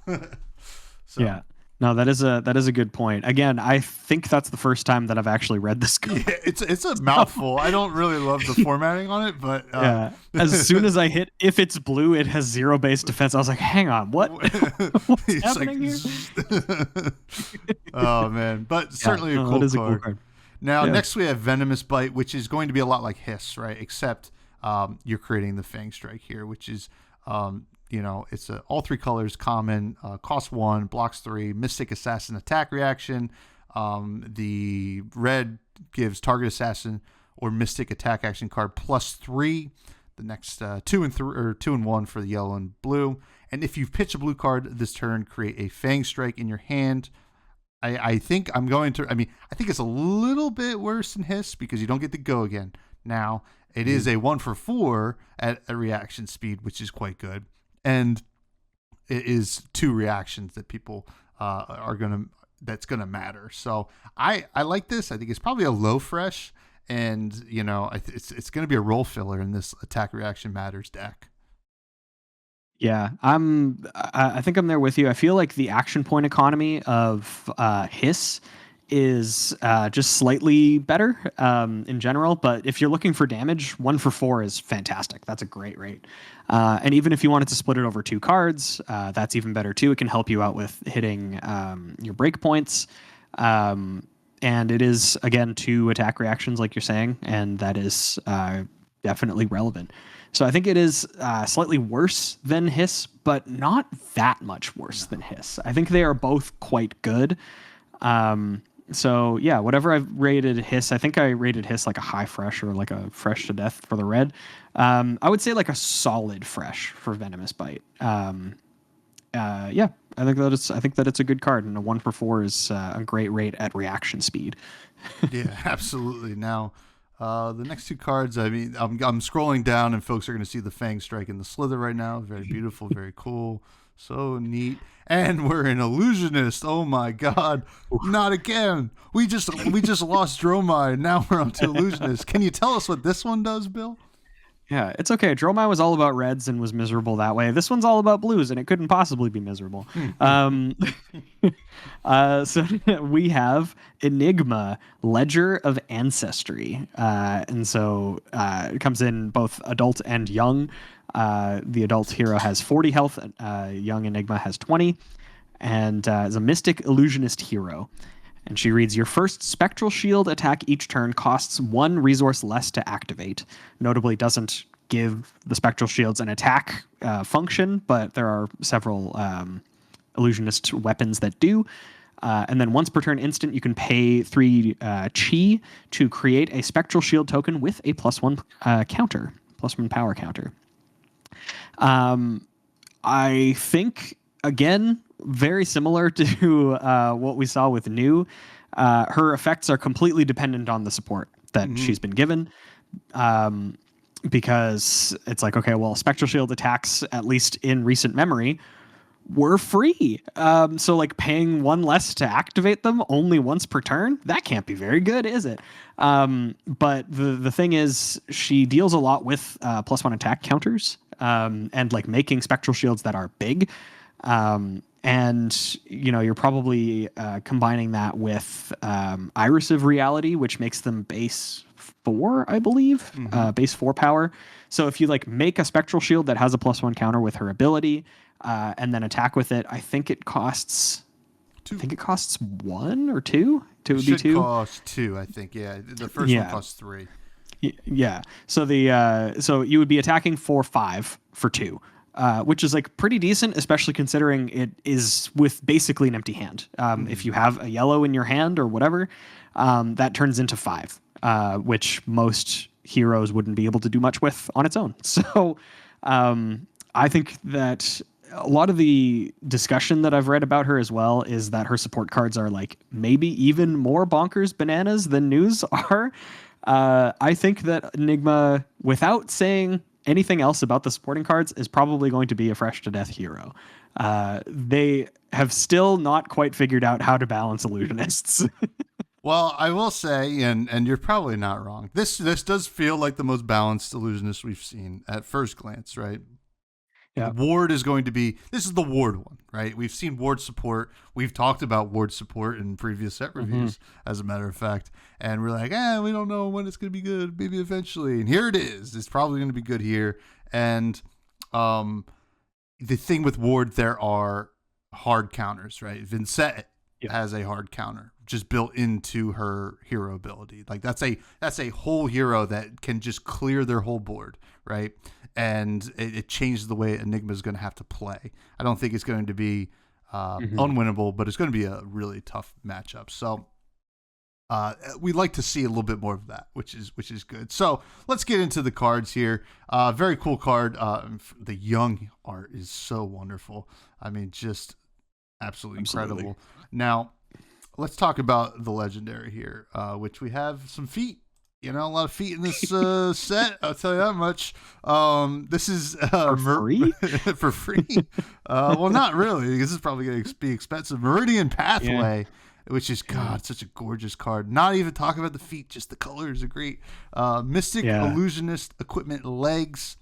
So. Yeah. No, that is a good point. Again, I think that's the first time that I've actually read this card. Yeah, it's a mouthful. I don't really love the formatting on it, but yeah. As soon as I hit, if it's blue, it has 0 base defense. I was like, hang on, what? What's happening here? Oh man, but certainly a cool card. Now next we have Venomous Bite, which is going to be a lot like Hiss, right? Except you're creating the Fang Strike here, which is you know, it's all 3 colors, common, cost 1, blocks 3, Mystic Assassin attack reaction. The red gives target assassin or Mystic attack action card +3. The next 2 and 1 for the yellow and blue. And if you pitch a blue card this turn, create a Fang Strike in your hand. I think I'm going to. I mean, I think it's a little bit worse than Hiss because you don't get to go again. Now it is a 1 for 4 at a reaction speed, which is quite good. And it is 2 reactions that people that's gonna matter. So I like this. I think it's probably a low fresh, and you know it's gonna be a role filler in this attack reaction matters deck. Yeah, I think I'm there with you. I feel like the action point economy of Hiss is just slightly better in general, but if you're looking for damage, 1 for 4 is fantastic. That's a great rate. And even if you wanted to split it over 2 cards, that's even better too. It can help you out with hitting your break points. And it is, again, 2 attack reactions like you're saying, and that is definitely relevant. So I think it is slightly worse than Hiss, but not that much worse than Hiss. I think they are both quite good. So yeah, whatever I've rated Hiss, I think I rated Hiss like a high fresh or like a fresh to death for the red. I would say like a solid fresh for Venomous Bite. Yeah, I think that it's a good card, and a 1 for 4 is a great rate at reaction speed. Yeah, absolutely. Now, the next two cards, I mean, I'm scrolling down, and folks are going to see the Fang Strike and the Slither right now. Very beautiful, very cool, so neat. And we're an Illusionist. Oh my God, not again! We just lost Dromai. Now we're on to Illusionist. Can you tell us what this one does, Bill? Yeah, it's okay. Dromai was all about reds and was miserable that way. This one's all about blues, and it couldn't possibly be miserable. So we have Enigma, Ledger of Ancestry. And so it comes in both adult and young. The adult hero has 40 health, young Enigma has 20, and is a mystic illusionist hero. And she reads, your first spectral shield attack each turn costs 1 resource less to activate. Notably doesn't give the spectral shields an attack function, but there are several illusionist weapons that do. And then once per turn instant, you can pay 3 chi to create a spectral shield token with a +1 counter, +1 power counter. I think, again, very similar to what we saw with New. Her effects are completely dependent on the support that she's been given. Because it's like, okay, well, Spectral Shield attacks, at least in recent memory, were free. So like paying 1 less to activate them only once per turn, that can't be very good, is it? But the thing is, she deals a lot with +1 attack counters, and like making Spectral Shields that are big. And, you know, you're probably combining that with Iris of Reality, which makes them base 4, I believe, base 4 power. So if you like make a Spectral Shield that has a +1 counter with her ability, and then attack with it, I think it costs 2. I think it costs 1 or 2. It would be 2. Cost 2, I think. Yeah, the first one costs 3. Yeah. So so you would be attacking for 5 for 2. Which is like pretty decent, especially considering it is with basically an empty hand. If you have a yellow in your hand or whatever, that turns into 5, which most heroes wouldn't be able to do much with on its own. So I think that a lot of the discussion that I've read about her as well is that her support cards are like maybe even more bonkers bananas than News are. I think that Enigma, without saying anything else about the supporting cards, is probably going to be a fresh to death hero. They have still not quite figured out how to balance illusionists. Well, I will say, and you're probably not wrong, this does feel like the most balanced illusionist we've seen at first glance, right? Yeah. Ward is going to be, this is the Ward one, right? We've seen Ward support. We've talked about Ward support in previous set reviews, as a matter of fact. And we're like, we don't know when it's going to be good. Maybe eventually. And here it is. It's probably going to be good here. And the thing with Ward, there are hard counters, right? Vincent has a hard counter just built into her hero ability. Like that's a whole hero that can just clear their whole board, right? And it changes the way Enigma is going to have to play. I don't think it's going to be unwinnable, but it's going to be a really tough matchup. So we'd like to see a little bit more of that, which is good. So let's get into the cards here. Very cool card. The young art is so wonderful. I mean, just absolutely incredible. Now, let's talk about the legendary here, which we have some feet. You know, a lot of feet in this set. I'll tell you that much. This is for free. For free. Well, not really, because this is probably going to be expensive. Meridian Pathway, which is such a gorgeous card. Not even talking about the feet, just the colors are great. Mystic Illusionist Equipment Legs.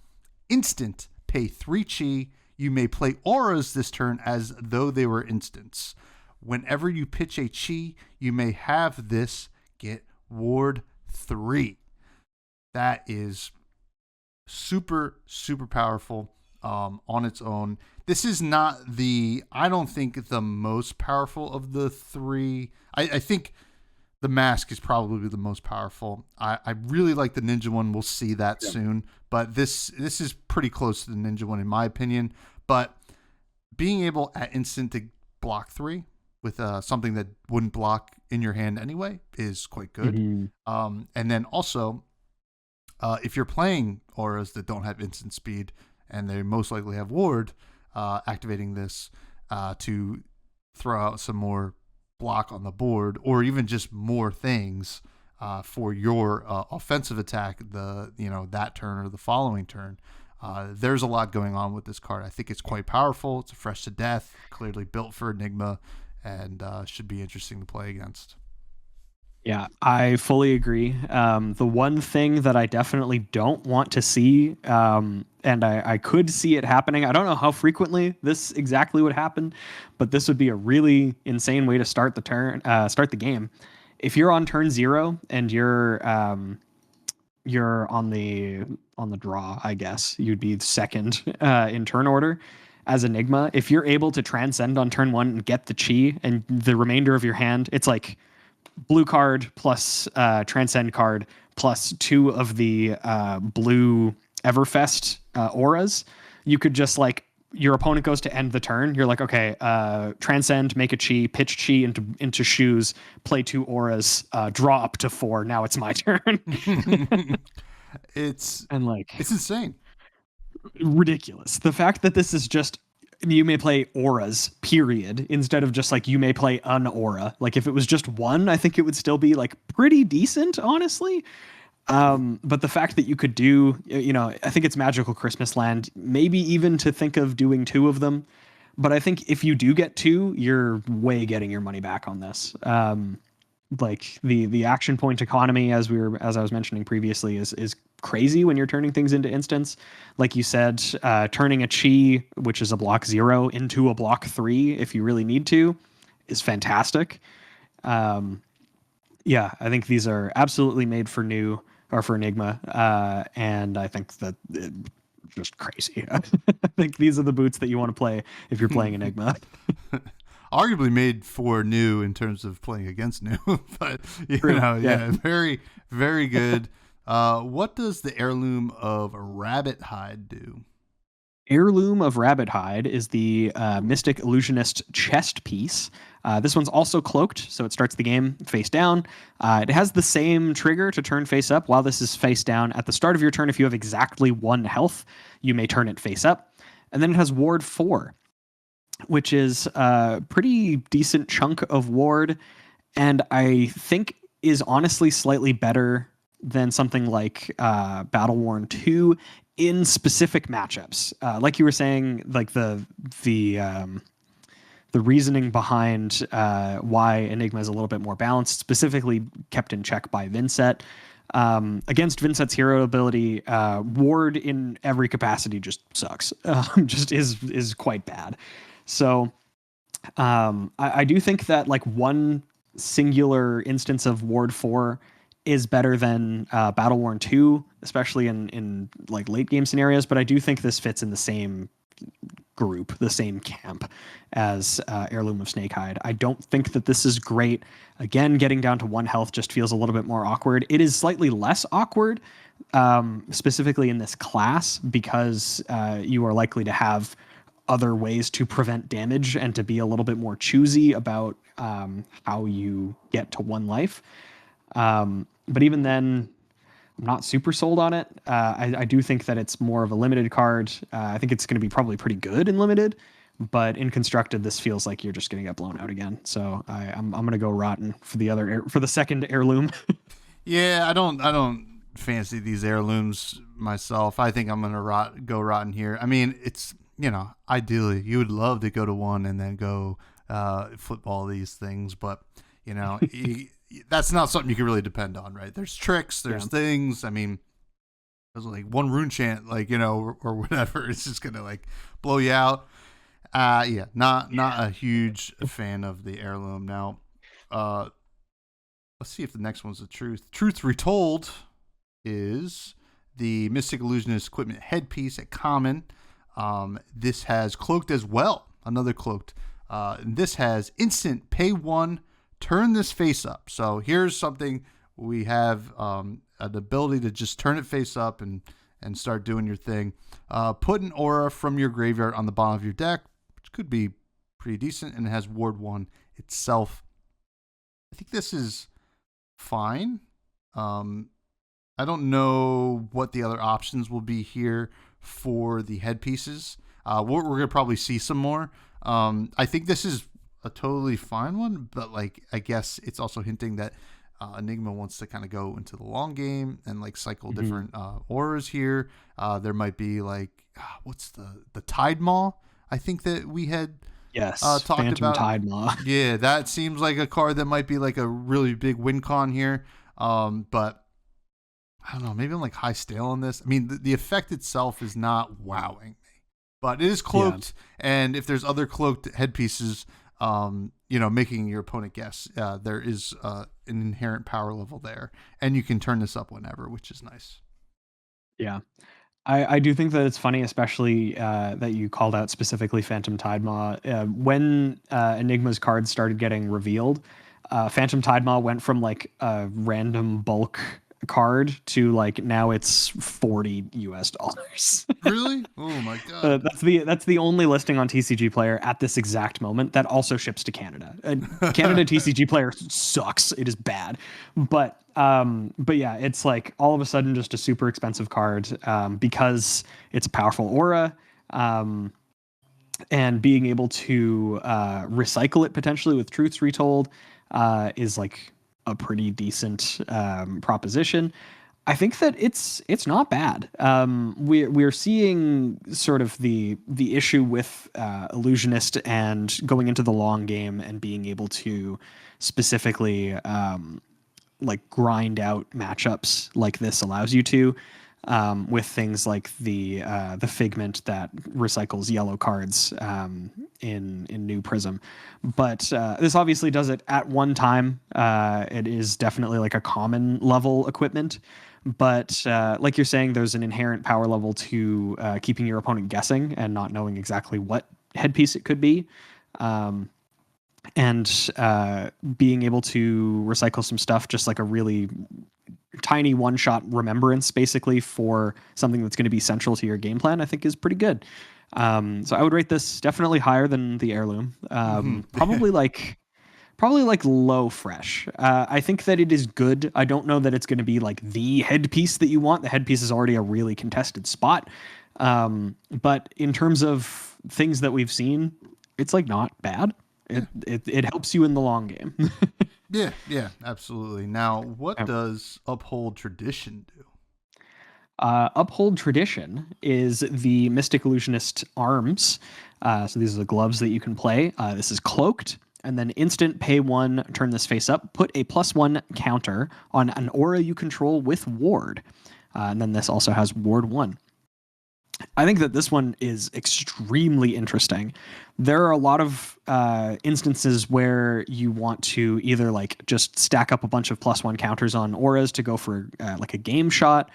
Instant. Pay 3 chi. You may play auras this turn as though they were instants. Whenever you pitch a chi, you may have this get Ward 3. That is super, super powerful on its own. This is not I don't think the most powerful of the 3. I think the mask is probably the most powerful. I really like the ninja one. We'll see that soon, but this is pretty close to the ninja one in my opinion. But being able at instant to block 3 with something that wouldn't block in your hand anyway is quite good. And then also, if you're playing auras that don't have instant speed and they most likely have ward, activating this to throw out some more block on the board, or even just more things for your offensive attack, that turn or the following turn. There's a lot going on with this card. I think it's quite powerful. It's a fresh to death, clearly built for Enigma, and should be interesting to play against. Yeah, I fully agree. The one thing that I definitely don't want to see, and I could see it happening, I don't know how frequently this exactly would happen, but this would be a really insane way to start the game. If you're on turn 0 and you're on the draw, I guess you'd be second in turn order as Enigma. If you're able to transcend on turn 1 and get the chi and the remainder of your hand, it's like blue card plus transcend card plus 2 of the blue Everfest auras. You could just like, your opponent goes to end the turn. You're like, okay, transcend, make a chi, pitch chi into shoes, play 2 auras, draw up to 4. Now it's my turn. It's insane. Ridiculous. The fact that this is just, you may play auras, period, instead of just like you may play an aura. Like if it was just one, I think it would still be like pretty decent, honestly. But the fact that you could do, I think it's Magical Christmas Land, maybe even to think of doing 2 of them. But I think if you do get 2, you're way getting your money back on this. Like the action point economy, as I was mentioning previously, is crazy when you're turning things into instants. Like you said, turning a chi, which is a block 0, into a block 3 if you really need to, is fantastic. Yeah, I think these are absolutely made for Enigma, and I think that just crazy. I think these are the boots that you want to play if you're playing Enigma. Arguably made for new in terms of playing against new, but very, very good. What does the Heirloom of Rabbit Hide do? Heirloom of Rabbit Hide is the Mystic Illusionist chest piece. This one's also cloaked, so it starts the game face down. It has the same trigger to turn face up. While this is face down, at the start of your turn, if you have exactly 1 health, you may turn it face up. And then it has Ward 4, which is a pretty decent chunk of ward, and I think is honestly slightly better than something like Battle Worn 2 in specific matchups. Like you were saying, like the reasoning behind why Enigma is a little bit more balanced, specifically kept in check by Vincent. Against Vincent's hero ability, ward in every capacity just sucks. Just is quite bad. So I do think that like one singular instance of Ward 4 is better than Battle Worn 2, especially in like late game scenarios, but I do think this fits in the same group, the same camp as Heirloom of Snakehide. I don't think that this is great. Again, getting down to 1 health just feels a little bit more awkward. It is slightly less awkward, specifically in this class, because you are likely to have other ways to prevent damage and to be a little bit more choosy about how you get to 1 life. But even then, I'm not super sold on it. I do think that it's more of a limited card. I think it's going to be probably pretty good in limited, but in constructed, this feels like you're just going to get blown out again. So I'm going to go rotten for the second heirloom. Yeah, I don't fancy these heirlooms myself. I think I'm going to go rotten here. I mean, it's, ideally you would love to go to 1 and then go football these things, but that's not something you can really depend on, right? There's tricks, there's things. I mean, there's like 1 rune chant, or whatever. It's just gonna like blow you out. Not a huge fan of the heirloom. Now, let's see if the next one's the truth. Truth Retold is the Mystic Illusionist Equipment headpiece at common. This has cloaked as well. Another cloaked. This has instant pay 1, turn this face up. So here's something we have an ability to just turn it face up and start doing your thing. Put an aura from your graveyard on the bottom of your deck, which could be pretty decent, and it has Ward 1 itself. I think this is fine. I don't know what the other options will be here for the headpieces. We're going to probably see some more. I think this is a totally fine one, but like I guess it's also hinting that Enigma wants to kind of go into the long game and like cycle different auras here. There might be like what's the Tide Maw? I think that we had talked Phantom about. Tide Maw. Yeah, that seems like a card that might be like a really big win con here. But I don't know. Maybe I'm like high stale on this. I mean, the effect itself is not wowing me, but it is cloaked, and if there's other cloaked headpieces, making your opponent guess, there is an inherent power level there, and you can turn this up whenever, which is nice. Yeah. I do think that it's funny, especially that you called out specifically Phantom Tide Maw. When Enigma's cards started getting revealed, Phantom Tide Maw went from like a random bulk card to like now it's $40. Really? Oh my god! That's the only listing on TCG Player at this exact moment that also ships to Canada. Canada TCG Player sucks. It is bad, but yeah, it's like all of a sudden just a super expensive card because it's a powerful aura. And being able to recycle it potentially with Truths Retold is like a pretty decent proposition. I think that it's not bad. We're seeing sort of the issue with Illusionist and going into the long game and being able to specifically like grind out matchups like this allows you to, with things like the Figment that recycles yellow cards in New Prism. But this obviously does it at one time. It is definitely like a common level equipment. But like you're saying, there's an inherent power level to keeping your opponent guessing and not knowing exactly what headpiece it could be. And being able to recycle some stuff, just like a really tiny one-shot remembrance, basically, for something that's going to be central to your game plan, I think is pretty good. So I would rate this definitely higher than the Heirloom. Probably like low fresh. I think that it is good. I don't know that it's going to be like the headpiece that you want. The headpiece is already a really contested spot. But in terms of things that we've seen, it's like not bad. It helps you in the long game. Yeah, absolutely. Now, what does Uphold Tradition do? Uphold Tradition is the Mystic Illusionist arms. So these are the gloves that you can play. This is cloaked. And then instant pay 1, turn this face up, put a +1 counter on an aura you control with Ward. And then this also has Ward 1. I think that this one is extremely interesting. There are a lot of instances where you want to either like just stack up a bunch of +1 counters on auras to go for like a game shot,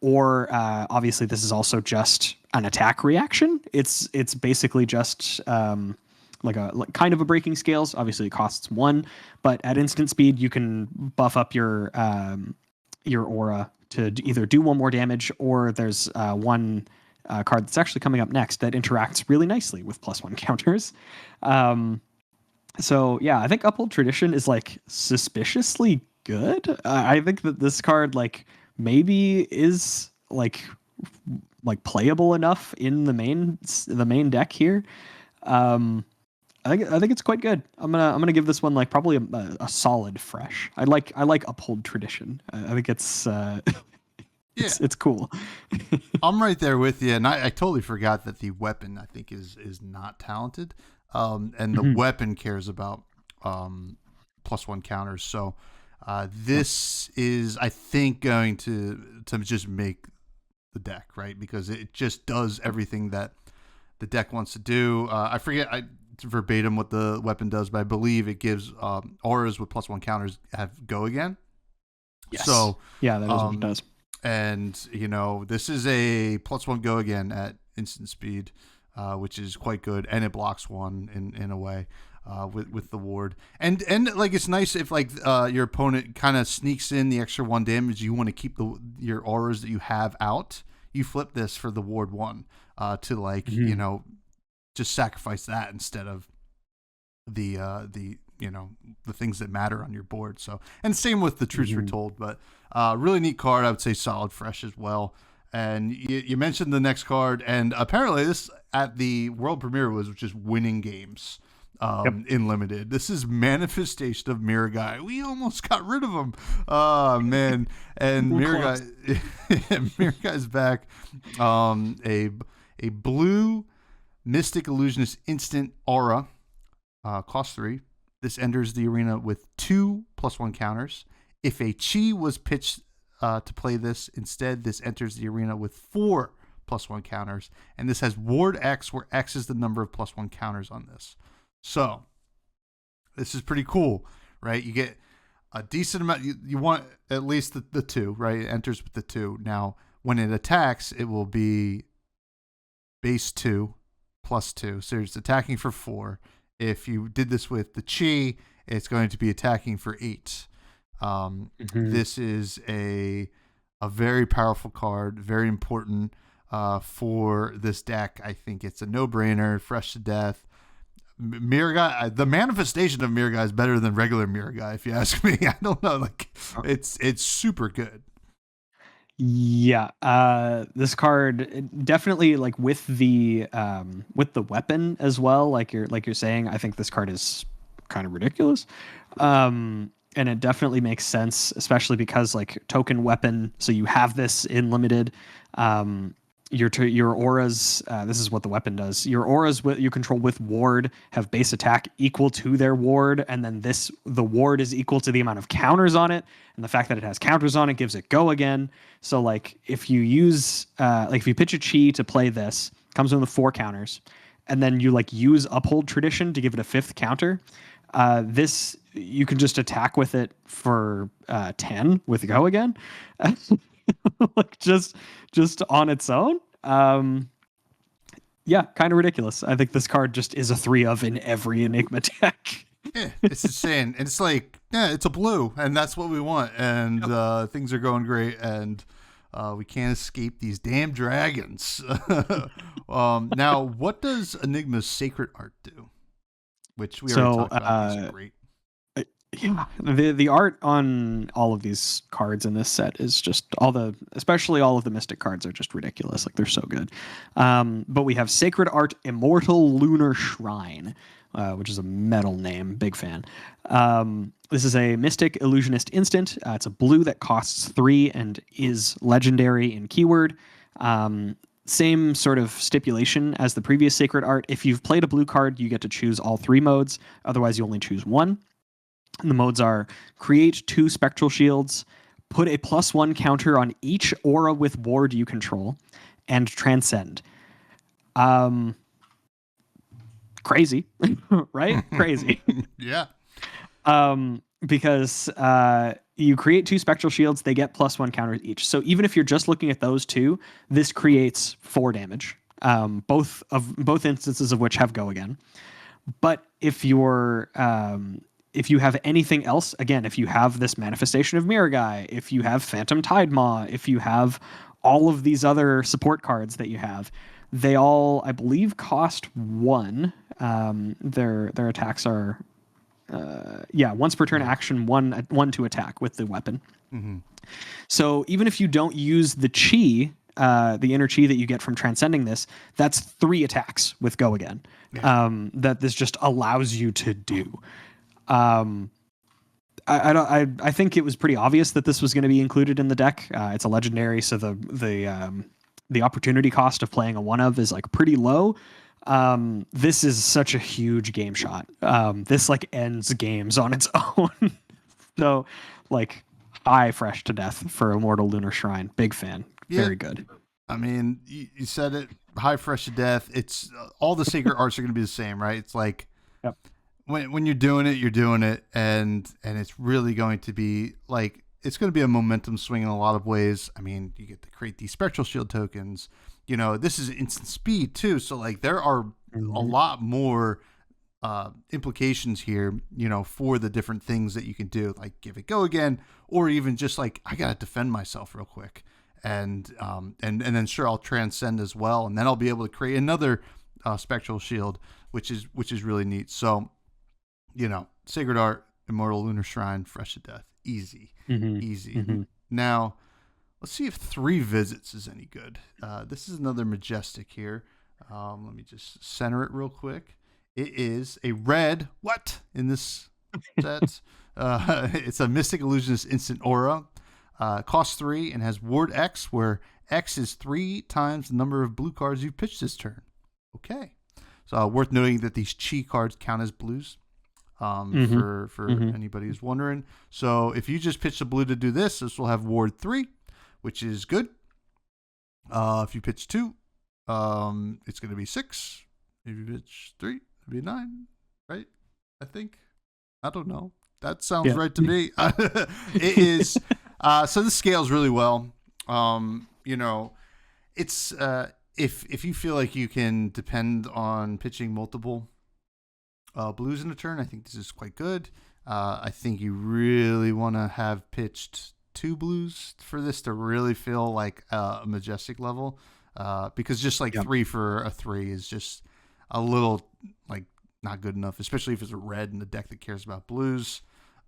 or obviously this is also just an attack reaction. It's basically just like kind of a breaking scales. Obviously it costs 1, but at instant speed you can buff up your aura to either do 1 more damage, or there's one card that's actually coming up next that interacts really nicely with +1 counters. So yeah, I think Uphold Tradition is like suspiciously good. I think that this card like maybe is like playable enough in the main deck here. I think it's quite good. I'm gonna give this one like probably a solid fresh. I like Uphold Tradition. I think it's it's cool. I'm right there with you, and I totally forgot that the weapon I think is not talented, and the weapon cares about +1 counters. So this is, I think, going to just make the deck, right, because it just does everything that the deck wants to do. I forget verbatim what the weapon does, but I believe it gives auras with +1 counters have go again. Yes. So yeah, that is what it does. And, this is a +1 go again at instant speed, which is quite good. And it blocks 1 in a way. with the ward. And like it's nice if like your opponent kind of sneaks in the extra 1 damage. You want to keep your auras that you have out. You flip this for the ward 1 to like just sacrifice that instead of the the things that matter on your board. So, and same with the Truths Were Told, but really neat card. I would say solid fresh as well. And you mentioned the next card, and apparently this at the world premiere was just winning games in limited. This is Manifestation of Mirror Guy. We almost got rid of him. Oh man. And Mirror Guy's back. A blue Mystic Illusionist instant aura, cost 3. This enters the arena with 2 +1 counters. If a chi was pitched to play this, instead, this enters the arena with 4 +1 counters. And this has Ward X, where X is the number of +1 counters on this. So, this is pretty cool, right? You get a decent amount. You want at least the 2, right? It enters with the 2. Now, when it attacks, it will be base 2 +2. So it's attacking for 4. If you did this with the Chi, it's going to be attacking for 8. This is a very powerful card, very important for this deck. I think it's a no-brainer, fresh to death. Mirror Guy, the manifestation of Mirror Guy is better than regular Mirror Guy, if you ask me. I don't know, like it's super good. Yeah, this card definitely, like with the weapon as well, like you're saying, I think this card is kind of ridiculous. And it definitely makes sense, especially because like token weapon, so you have this in limited. Your auras, this is what the weapon does. Your auras you control with ward have base attack equal to their ward, and then the ward is equal to the amount of counters on it, and the fact that it has counters on it gives it go again. So like if you use if you pitch a chi to play this, comes in with 4 counters, and then you like use Uphold Tradition to give it a 5th counter. This you can just attack with it for 10 with go again. Like just on its own. Yeah, kind of ridiculous. I think this card just is a 3 of in every Enigma deck. Yeah, it's insane. And it's like, yeah, it's a blue, and that's what we want. And things are going great, and we can't escape these damn dragons. Now, what does Enigma's Sacred Art do? Which we already talked about. These are great. Yeah, the art on all of these cards in this set is just especially all of the Mystic cards are just ridiculous. Like they're so good. But we have Sacred Art Immortal Lunar Shrine, which is a metal name. Big fan. This is a Mystic Illusionist instant. It's a blue that costs 3 and is legendary in keyword. Same sort of stipulation as the previous Sacred Art. If you've played a blue card, you get to choose all 3 modes. Otherwise, you only choose 1. And the modes are create 2 spectral shields, put a +1 counter on each aura with ward you control, and transcend. Crazy, right? Crazy. Yeah. Because you create 2 spectral shields, they get +1 counters each. So even if you're just looking at those 2, this creates 4 damage. Both instances of which have go again. But if you have anything else, again, if you have this Manifestation of Mirror Guy, if you have Phantom Tidemaw, if you have all of these other support cards that you have, they all, I believe, cost 1. Their attacks are, once per turn action, one to attack with the weapon. Mm-hmm. So even if you don't use the chi, the inner chi that you get from transcending this, that's 3 attacks with go again. Yeah. That this just allows you to do. I think it was pretty obvious that this was going to be included in the deck. It's a legendary, so the opportunity cost of playing a 1 of is like pretty low. This is such a huge game shot. This like ends games on its own. So like fresh to death for Immortal Lunar Shrine. Big fan. Yeah. Very good. I mean, you said it. High fresh to death. It's all the Sacred Arts are going to be the same, right? It's like. Yep. When you're doing it, and it's really going to be like it's going to be a momentum swing in a lot of ways. I mean, you get to create these spectral shield tokens. You know, this is instant speed too, so like there are a lot more implications here, for the different things that you can do, like give it go again, or even just like I gotta defend myself real quick, and then sure I'll transcend as well, and then I'll be able to create another spectral shield, which is really neat. So, Sacred Art, Immortal Lunar Shrine, Fresh to Death, easy. Now, let's see if 3 Visits is any good. This is another Majestic here. Let me just center it real quick. It is a red in this set. It's a Mystic Illusionist instant aura. Costs 3 and has Ward X, where X is 3 times the number of blue cards you've pitched this turn. Okay. So worth noting that these Chi cards count as blues. For anybody who's wondering. So if you just pitch a blue to do this will have Ward 3, which is good. If you pitch 2, it's going to be 6. If you pitch 3, it'll be 9, right? I think. I don't know. That sounds right to me. It is. So this scales really well. It's if you feel like you can depend on pitching multiple blues in a turn, I think this is quite good. I think you really want to have pitched 2 blues for this to really feel like a Majestic level, because just like 3 for a 3 is just a little like not good enough, especially if it's a red in the deck that cares about blues.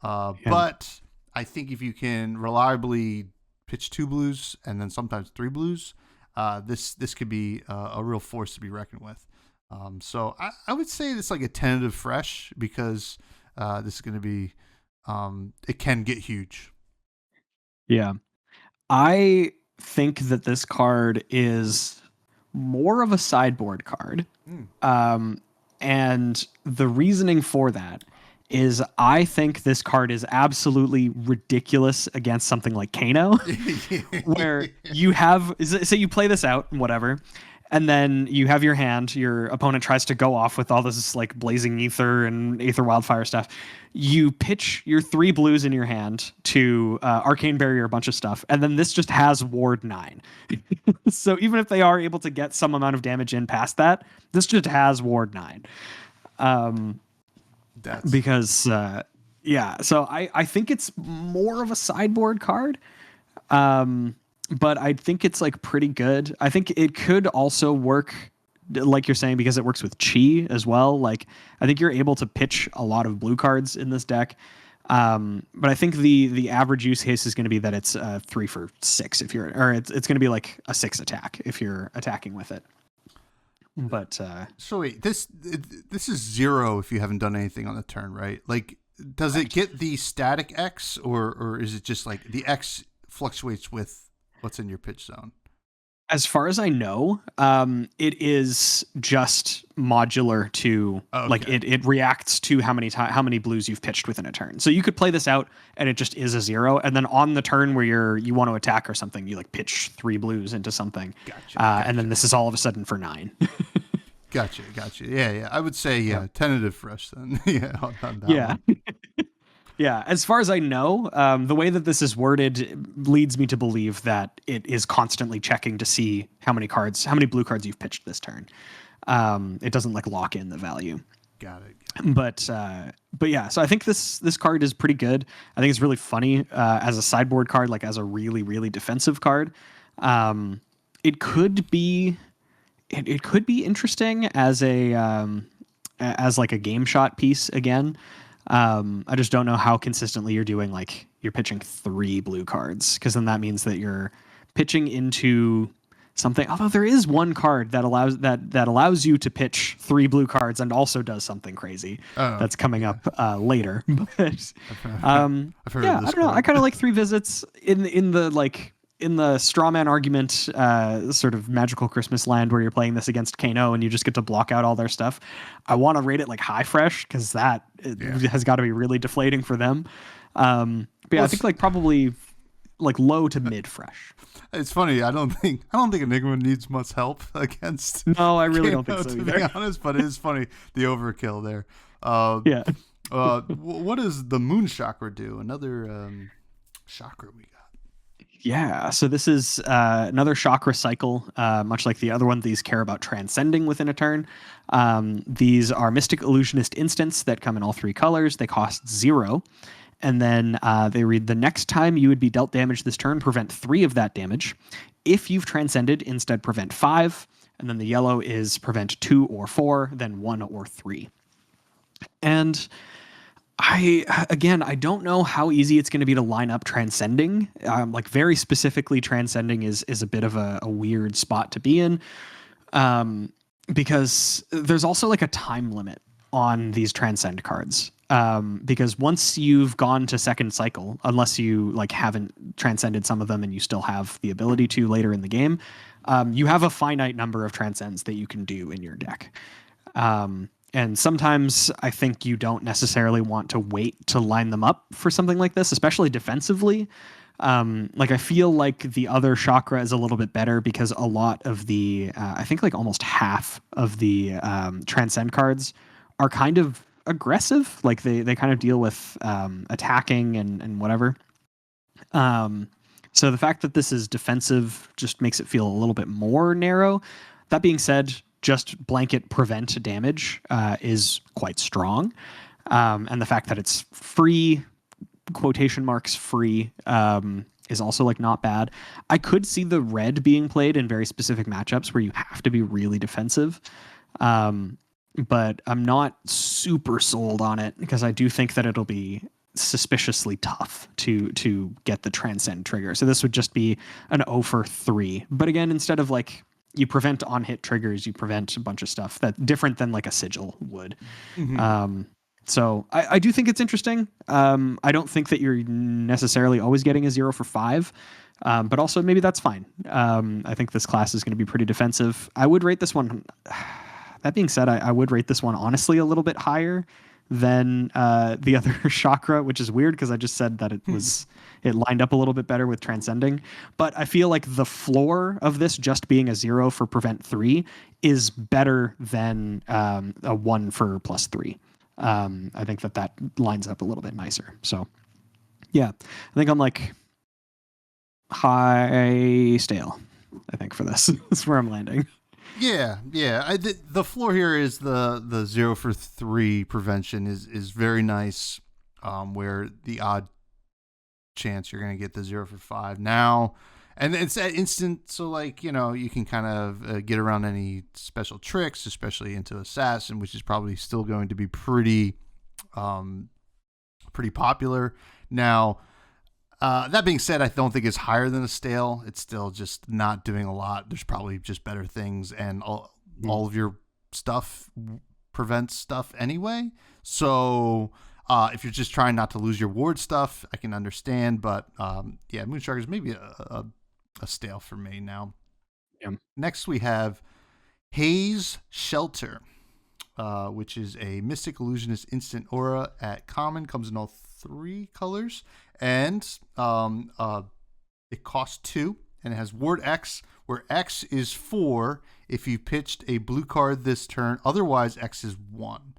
But I think if you can reliably pitch 2 blues and then sometimes 3 blues, this could be a real force to be reckoned with. So I would say it's like a tentative fresh, because this is going to be, it can get huge. Yeah. I think that this card is more of a sideboard card. And the reasoning for that is I think this card is absolutely ridiculous against something like Kano, where you have, say you play this out and whatever, and then you have your hand, your opponent tries to go off with all this like Blazing Ether and Aether Wildfire stuff. You pitch your 3 blues in your hand to Arcane Barrier, a bunch of stuff, and then this just has Ward 9. So even if they are able to get some amount of damage in past that, this just has Ward 9. Because so I think it's more of a sideboard card. But I think it's like pretty good. I think it could also work, like you're saying, because it works with Chi as well. Like I think you're able to pitch a lot of blue cards in this deck. But I think the average use case is going to be that it's 3 for 6 if you're, or it's going to be like a 6 attack if you're attacking with it. But so wait, this is 0 if you haven't done anything on the turn, right? Like, does it get the static X, or is it just like the X fluctuates with what's in your pitch zone? As far as I know, it is just modular to like it reacts to how many blues you've pitched within a turn. So you could play this out and it just is a 0, and then on the turn where you want to attack or something, you like pitch 3 blues into something. Gotcha. And then this is all of a sudden for 9. Gotcha. Yeah. I would say tentative fresh then. On that one. Yeah, as far as I know, the way that this is worded leads me to believe that it is constantly checking to see how many blue cards you've pitched this turn. It doesn't like lock in the value. Got it. But yeah, so I think this card is pretty good. I think it's really funny as a sideboard card, like as a really, really defensive card. It could be interesting as as like a game shot piece again. I just don't know how consistently you're doing, like you're pitching 3 blue cards, because then that means that you're pitching into something. Although there is one card that allows you to pitch 3 blue cards and also does something crazy that's coming up later. But I don't know. I kind of like 3 Visits in the straw man argument, sort of Magical Christmas Land, where you're playing this against Kano and you just get to block out all their stuff. I want to rate it like high fresh, because that has got to be really deflating for them. But yeah, I think like probably like low to mid fresh. It's funny. I don't think Enigma needs much help against. No, I really Kano, don't think so either. To be honest, but it is funny the overkill there. What does the Moon Chakra do? Another chakra we got. Yeah, so this is another chakra cycle, much like the other one. These care about transcending within a turn. These are Mystic Illusionist instants that come in all 3 colors. They cost 0. And then they read, the next time you would be dealt damage this turn, prevent 3 of that damage. If you've transcended, instead prevent 5. And then the yellow is prevent 2 or 4, then 1 or 3. And I don't know how easy it's going to be to line up transcending. Like very specifically, transcending is a bit of a weird spot to be in, because there's also like a time limit on these transcend cards. Because once you've gone to second cycle, unless you like haven't transcended some of them and you still have the ability to later in the game, you have a finite number of transcends that you can do in your deck. And sometimes I think you don't necessarily want to wait to line them up for something like this, especially defensively. Like I feel like the other chakra is a little bit better because a lot of the, I think like almost half of the transcend cards are kind of aggressive. Like they kind of deal with attacking and whatever. So the fact that this is defensive just makes it feel a little bit more narrow. That being said, just blanket prevent damage is quite strong. And the fact that it's free, quotation marks free, is also like not bad. I could see the red being played in very specific matchups where you have to be really defensive. But I'm not super sold on it because I do think that it'll be suspiciously tough to get the transcend trigger. So this would just be an 0 for 3. But again, instead of like you prevent on-hit triggers, you prevent a bunch of stuff that's different than like a sigil would. Mm-hmm. So I do think it's interesting. I don't think that you're necessarily always getting a 0 for 5, but also maybe that's fine. I think this class is going to be pretty defensive. I would rate this one. That being said, I would rate this one honestly a little bit higher than the other chakra, which is weird because I just said that it lined up a little bit better with transcending. But I feel like the floor of this just being a 0 for prevent 3 is better than a 1 for +3. I think that lines up a little bit nicer. So yeah, I think I'm like high stale, I think, for this. That's where I'm landing. Yeah. The floor here is the 0 for 3 prevention is very nice, where the odd chance you're going to get the 0 for 5 now. And it's that instant, so like, you know, you can kind of get around any special tricks, especially into Assassin, which is probably still going to be pretty popular. Now, that being said, I don't think it's higher than a stale. It's still just not doing a lot. There's probably just better things, and all of your stuff prevents stuff anyway. So if you're just trying not to lose your ward stuff, I can understand. But yeah, Moonshark is maybe a stale for me now. Yeah. Next, we have Haze Shelter, which is a Mystic Illusionist instant aura at common. Comes in all 3 colors. And it costs 2, and it has Ward X, where X is 4 if you pitched a blue card this turn. Otherwise, X is 1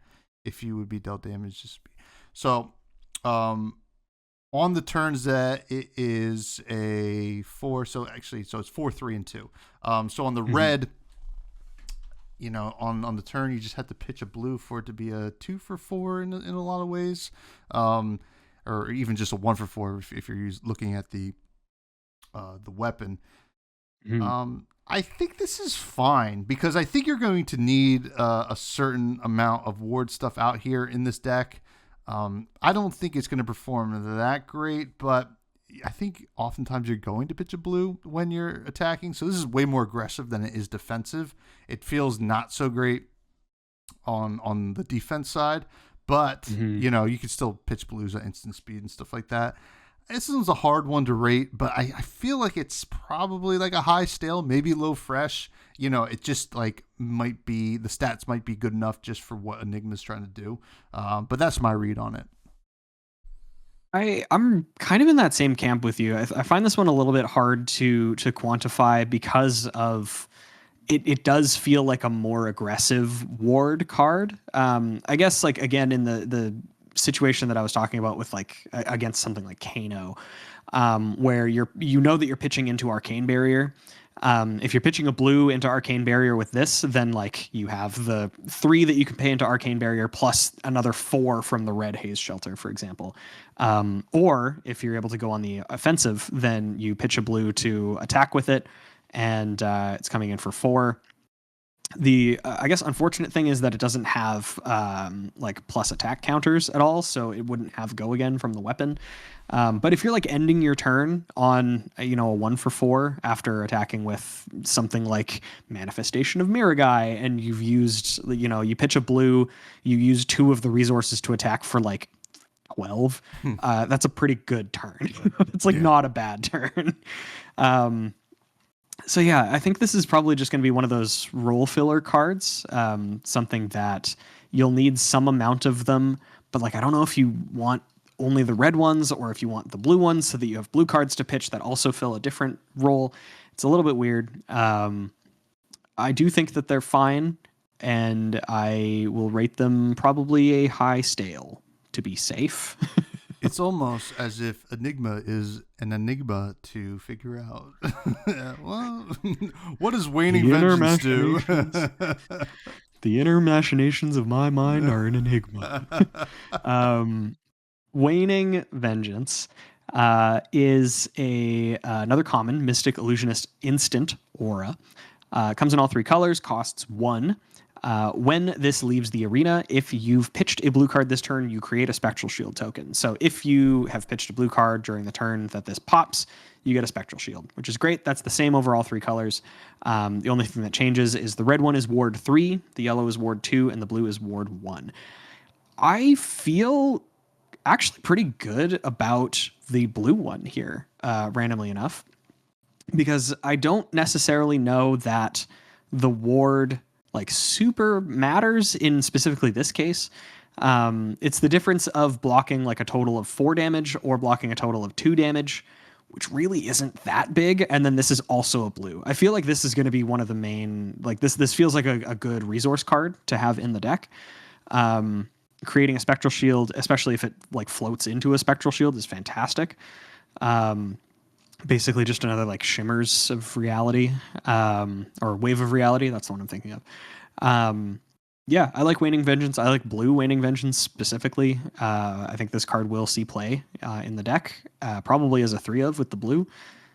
if you would be dealt damage. So, on the turns that it is a 4, so it's 4, 3, and 2. So on the red, you know, on the turn, you just have to pitch a blue for it to be a 2 for 4 in a lot of ways. Or even just a 1 for 4 if you're looking at the weapon. I think this is fine because I think you're going to need a certain amount of ward stuff out here in this deck. I don't think it's going to perform that great, but I think oftentimes you're going to pitch a blue when you're attacking. So this is way more aggressive than it is defensive. It feels not so great on the defense side. But, you know, you can still pitch blues at instant speed and stuff like that. This one's a hard one to rate, but I feel like it's probably like a high stale, maybe low fresh. You know, it just like might be, the stats might be good enough just for what Enigma's trying to do. But that's my read on it. I'm kind of in that same camp with you. I find this one a little bit hard to quantify because of it does feel like a more aggressive ward card. I guess like again in the situation that I was talking about with like against something like Kano, where you know that you're pitching into Arcane Barrier. If you're pitching a blue into Arcane Barrier with this, then like you have the 3 that you can pay into Arcane Barrier plus another 4 from the red Haze Shelter, for example. Or if you're able to go on the offensive, then you pitch a blue to attack with it, and it's coming in for 4. The I guess unfortunate thing is that it doesn't have like plus attack counters at all, so it wouldn't have go again from the weapon. But if you're like ending your turn on a 1 for 4 after attacking with something like Manifestation of Miragai, and you've used you pitch a blue, you use 2 of the resources to attack for like 12. That's a pretty good turn. It's like not a bad turn. So yeah, I think this is probably just going to be one of those role filler cards, something that you'll need some amount of them, but like I don't know if you want only the red ones or if you want the blue ones so that you have blue cards to pitch that also fill a different role. It's a little bit weird. I do think that they're fine, and I will rate them probably a high stale to be safe. It's almost as if Enigma is an enigma to figure out. Well, what does waning vengeance do? The inner machinations of my mind are an enigma. Waning Vengeance is another common Mystic Illusionist instant aura. Comes in all 3 colors, costs 1. When this leaves the arena, if you've pitched a blue card this turn, you create a Spectral Shield token. So if you have pitched a blue card during the turn that this pops, you get a Spectral Shield, which is great. That's the same over all 3 colors. The only thing that changes is the red one is Ward 3, the yellow is Ward 2, and the blue is Ward 1. I feel actually pretty good about the blue one here, randomly enough, because I don't necessarily know that the ward like super matters in specifically this case. It's the difference of blocking like a total of 4 damage or blocking a total of 2 damage, which really isn't that big. And then this is also a blue. I feel like this is going to be one of the main, like this feels like a good resource card to have in the deck. Creating a Spectral Shield, especially if it like floats into a Spectral Shield, is fantastic. Basically just another like Shimmers of Reality, or Wave of Reality. That's the one I'm thinking of. Yeah, I like Waning Vengeance. I like blue Waning Vengeance specifically. I think this card will see play in the deck, probably as a 3 of with the blue.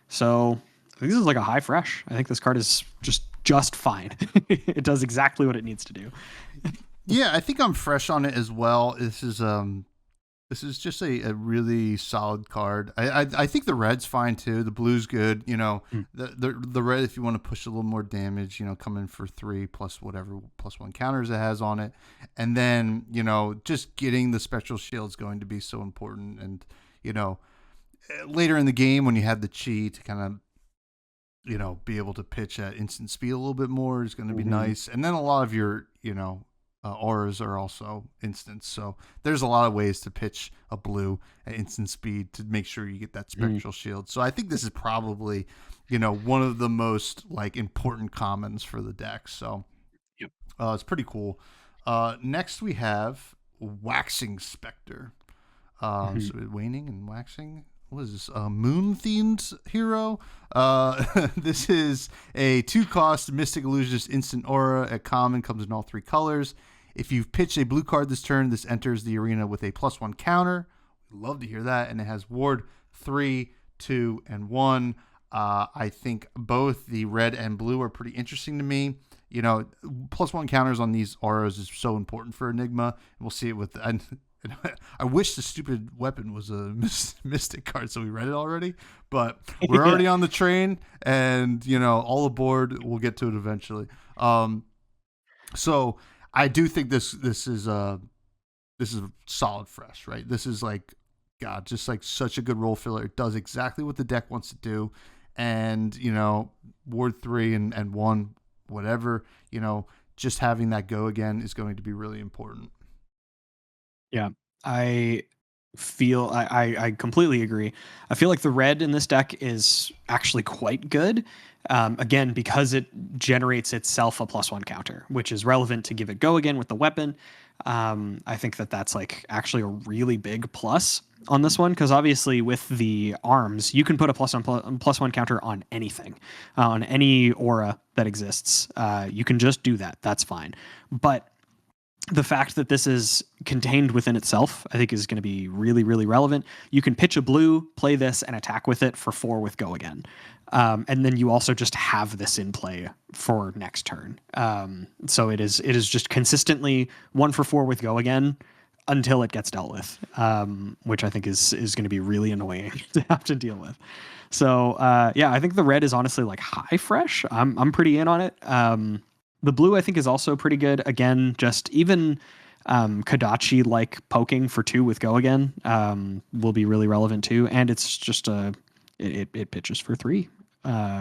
So I think this is like a high fresh. I think this card is just fine. It does exactly what it needs to do. Yeah, I think I'm fresh on it as well. This is just a really solid card. I think the red's fine too. The blue's good. The red, if you want to push a little more damage, come in for 3 plus whatever +1 counters it has on it, and then just getting the Spectral Shield's going to be so important. And later in the game when you have the chi to kind of be able to pitch at instant speed a little bit more is going to be nice. And then a lot of your auras are also instants, so there's a lot of ways to pitch a blue at instant speed to make sure you get that Spectral Shield. So I think this is probably one of the most like important commons for the deck. So it's pretty cool. Next we have Waxing Spectre. So waning and waxing. What is this? Moon themed hero. This is a 2-cost Mystic Illusionist instant aura. At common, comes in all 3 colors. If you've pitched a blue card this turn, this enters the arena with a +1 counter. Love to hear that. And it has Ward 3, 2, and 1. I think both the red and blue are pretty interesting to me. +1 counters on these auras is so important for Enigma. And we'll see it with I wish the stupid weapon was a mystic card, so we read it already. But we're already on the train, and all aboard. We'll get to it eventually. So I do think this is a solid fresh, right? This is like just like such a good role filler. It does exactly what the deck wants to do, and Ward 3 and 1, whatever. Just having that go again is going to be really important. Yeah, I feel I completely agree. I feel like the red in this deck is actually quite good. Again, because it generates itself a +1 counter, which is relevant to give it go again with the weapon. I think that that's like actually a really big plus on this one, because obviously with the arms, you can put a +1 counter on anything, on any aura that exists. You can just do that. That's fine. But the fact that this is contained within itself, I think, is going to be really, really relevant. You can pitch a blue, play this, and attack with it for 4 with go again. And then you also just have this in play for next turn. So it is just consistently 1 for 4 with go again until it gets dealt with, which I think is going to be really annoying to have to deal with. So yeah, I think the red is honestly like high fresh. I'm pretty in on it. The blue, I think, is also pretty good. Again, just even Kodachi like poking for 2 with go again will be really relevant too. And it's just it pitches for 3,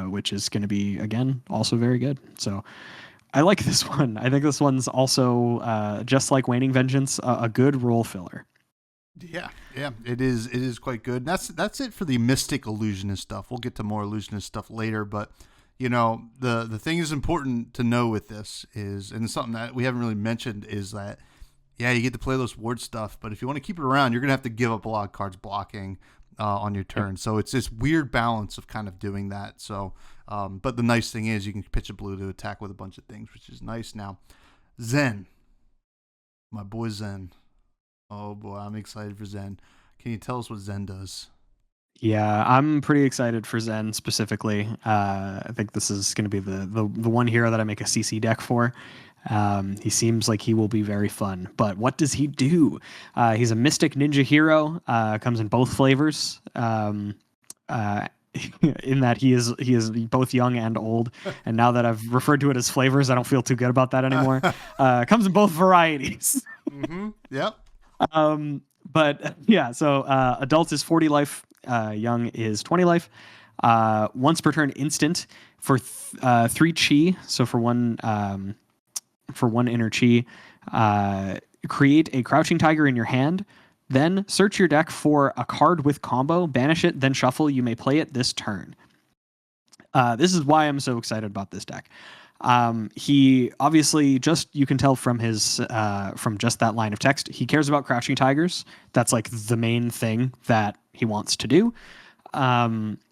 which is going to be, again, also very good. So I like this one. I think this one's also just like Waning Vengeance, a good role filler. Yeah, it is. It is quite good. That's it for the Mystic Illusionist stuff. We'll get to more Illusionist stuff later, but you know, the thing is important to know with this is, and something that we haven't really mentioned, is that, yeah, you get to play those ward stuff, but if you want to keep it around, you're going to have to give up a lot of cards blocking on your turn. So it's this weird balance of kind of doing that. So, but the nice thing is you can pitch a blue to attack with a bunch of things, which is nice. Now, Zen, my boy Zen. Oh boy, I'm excited for Zen. Can you tell us what Zen does? Yeah, I'm pretty excited for Zen specifically. I think this is going to be the one hero that I make a CC deck for. He seems like he will be very fun. But what does he do? He's a Mystic Ninja hero. Comes in both flavors. In that he is both young and old. And now that I've referred to it as flavors, I don't feel too good about that anymore. Comes in both varieties. Mm-hmm. Yep. But yeah, so adult is 40 life. Young is 20 life. Once per turn instant for 3 chi. So for one inner chi, create a Crouching Tiger in your hand. Then search your deck for a card with combo, banish it, then shuffle. You may play it this turn. This is why I'm so excited about this deck. He obviously, just you can tell from his from just that line of text, he cares about Crouching Tigers. That's like the main thing that he wants to do.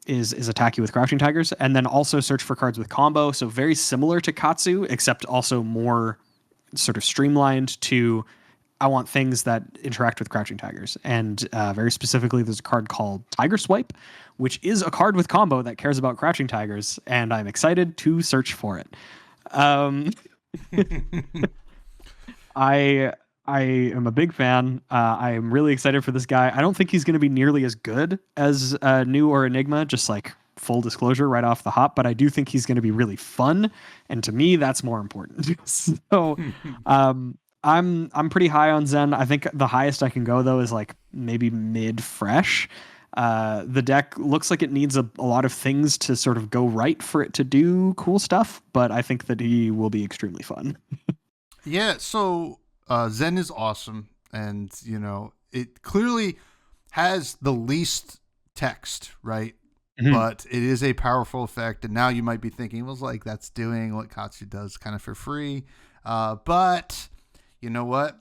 Is attack you with Crouching Tigers, and then also search for cards with combo. So very similar to Katsu, except also more sort of streamlined to, I want things that interact with Crouching Tigers. And very specifically, there's a card called Tiger Swipe, which is a card with combo that cares about Crouching Tigers, and I'm excited to search for it. I am a big fan. I am really excited for this guy. I don't think he's going to be nearly as good as New or Enigma, just like full disclosure right off the hop, but I do think he's going to be really fun, and to me that's more important. So I'm pretty high on Zen. I think the highest I can go though is like maybe mid fresh. The deck looks like it needs a lot of things to sort of go right for it to do cool stuff, but I think that he will be extremely fun. Yeah, so Zen is awesome, and you know, it clearly has the least text, right? Mm-hmm. But it is a powerful effect, and now you might be thinking, well, like, that's doing what Katsu does kind of for free. But you know what?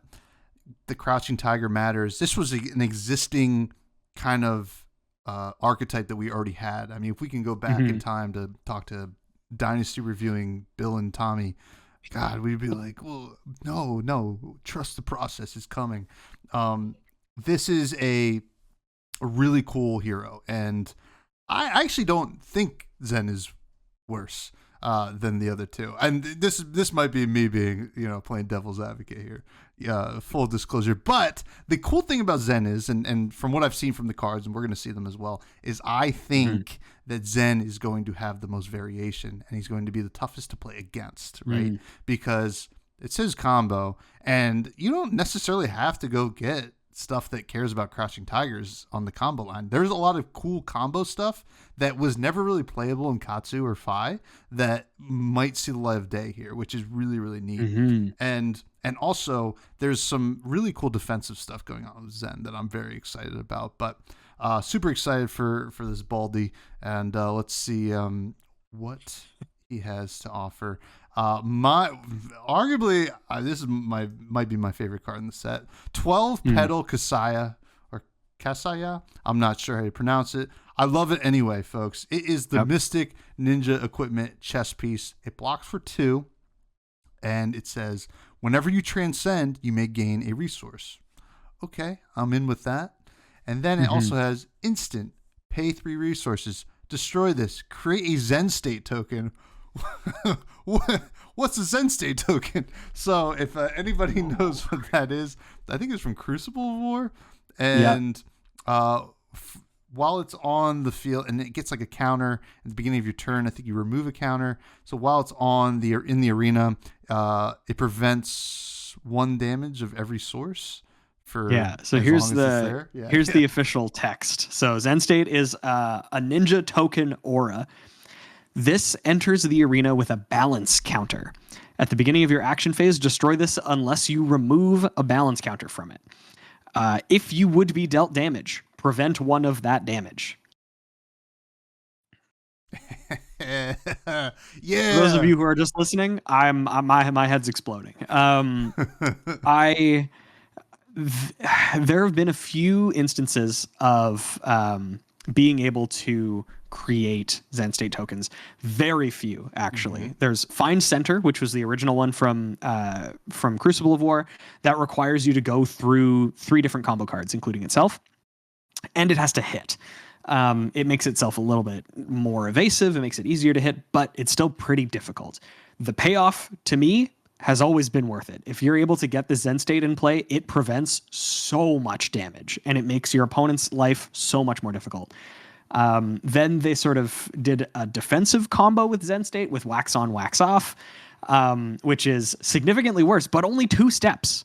The Crouching Tiger matters. This was an existing kind of archetype that we already had. I mean, if we can go back in time to talk to Dynasty reviewing Bill and Tommy, God, we'd be like, well, no, trust the process is coming. This is a really cool hero, and I actually don't think Zen is worse than the other two. And this might be me being, playing devil's advocate here. Full disclosure. But the cool thing about Zen is, and from what I've seen from the cards, and we're going to see them as well, is I think that Zen is going to have the most variation, and he's going to be the toughest to play against, right? Because it says combo, and you don't necessarily have to go get stuff that cares about Crouching Tigers on the combo line. There's a lot of cool combo stuff that was never really playable in Katsu or Phi that might see the light of day here, which is really, really neat. And also there's some really cool defensive stuff going on with Zen that I'm very excited about, but super excited for this Baldy. And let's see, what he has to offer. My arguably this is might be my favorite card in the set. 12 Petal Kasaya or Kasaya. I'm not sure how you pronounce it. I love it anyway, folks. It is the Mystic Ninja Equipment chess piece. It blocks for 2, and it says, whenever you transcend, you may gain a resource. Okay, I'm in with that. And then it also has instant, pay 3 resources, destroy this, create a Zen State token. What's a Zen State token? So if anybody knows what that is, I think it's from Crucible of War. And while it's on the field, and it gets like a counter at the beginning of your turn, I think you remove a counter. So while it's in the arena, it prevents 1 damage of every source. So here's the official text. So Zen State is a ninja token aura. This enters the arena with a balance counter. At the beginning of your action phase, destroy this unless you remove a balance counter from it. If you would be dealt damage, prevent 1 of that damage. Yeah. For those of you who are just listening, my head's exploding. There have been a few instances of being able to create Zen State tokens. Very few, actually. There's Find Center, which was the original one from Crucible of War, that requires you to go through 3 different combo cards, including itself, and it has to hit. It makes itself a little bit more evasive. It makes it easier to hit, but it's still pretty difficult. The payoff, to me, has always been worth it. If you're able to get the Zen State in play, it prevents so much damage, and it makes your opponent's life so much more difficult. Then they sort of did a defensive combo with Zen State with Wax On, Wax Off, which is significantly worse, but only 2 steps.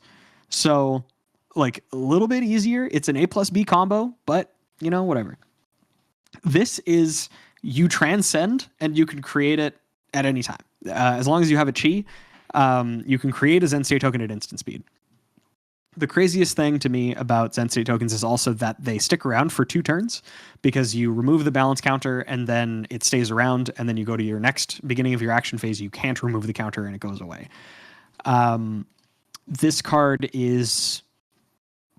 So, like, a little bit easier. It's an A+B combo, but, whatever. This is, you transcend, and you can create it at any time. As long as you have a chi, you can create a Zen State token at instant speed. The craziest thing to me about Zen State tokens is also that they stick around for 2 turns, because you remove the balance counter and then it stays around, and then you go to your next beginning of your action phase, you can't remove the counter and it goes away. This card is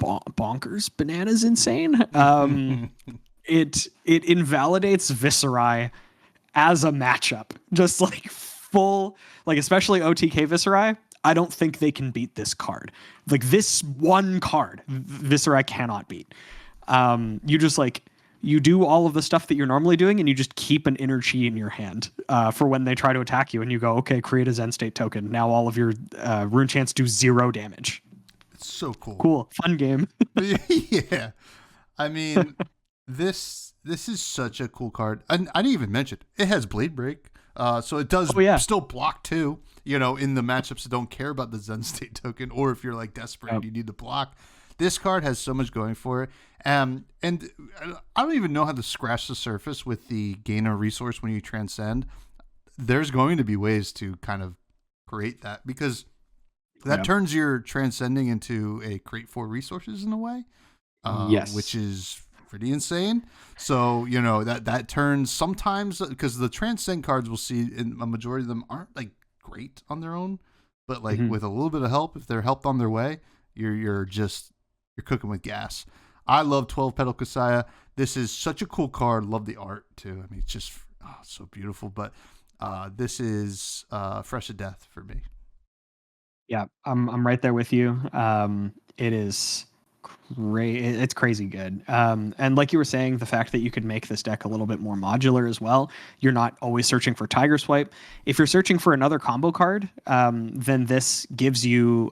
bonkers, bananas, insane. It invalidates Viserai as a matchup, just like full, like especially OTK Viserai. I don't think they can beat this card. Like this one card, Viserai cannot beat. You just you do all of the stuff that you're normally doing, and you just keep an inner chi in your hand for when they try to attack you, and you go, okay, create a Zen State token. Now all of your rune chants do 0 damage. It's so cool. Cool. Fun game. Yeah. I mean, this is such a cool card. I didn't even mention it has Blade Break. So it does still block 2, in the matchups that don't care about the Zen State token, or if you're like desperate, you need to block. This card has so much going for it. And I don't even know how to scratch the surface with the gain a resource when you transcend. There's going to be ways to kind of create that, because that turns your transcending into a create 4 resources in a way, which is pretty insane. So, that turns sometimes, because the transcend cards we'll see in a majority of them aren't like great on their own, but like with a little bit of help, if they're helped on their way, you're cooking with gas. I love 12 Petal Kasaya. This is such a cool card. Love the art too. I mean, it's just so beautiful. But this is fresh to death for me. Yeah, I'm right there with you. It is it's crazy good. And like you were saying, the fact that you could make this deck a little bit more modular as well. You're not always searching for Tiger Swipe. If you're searching for another combo card, then this gives you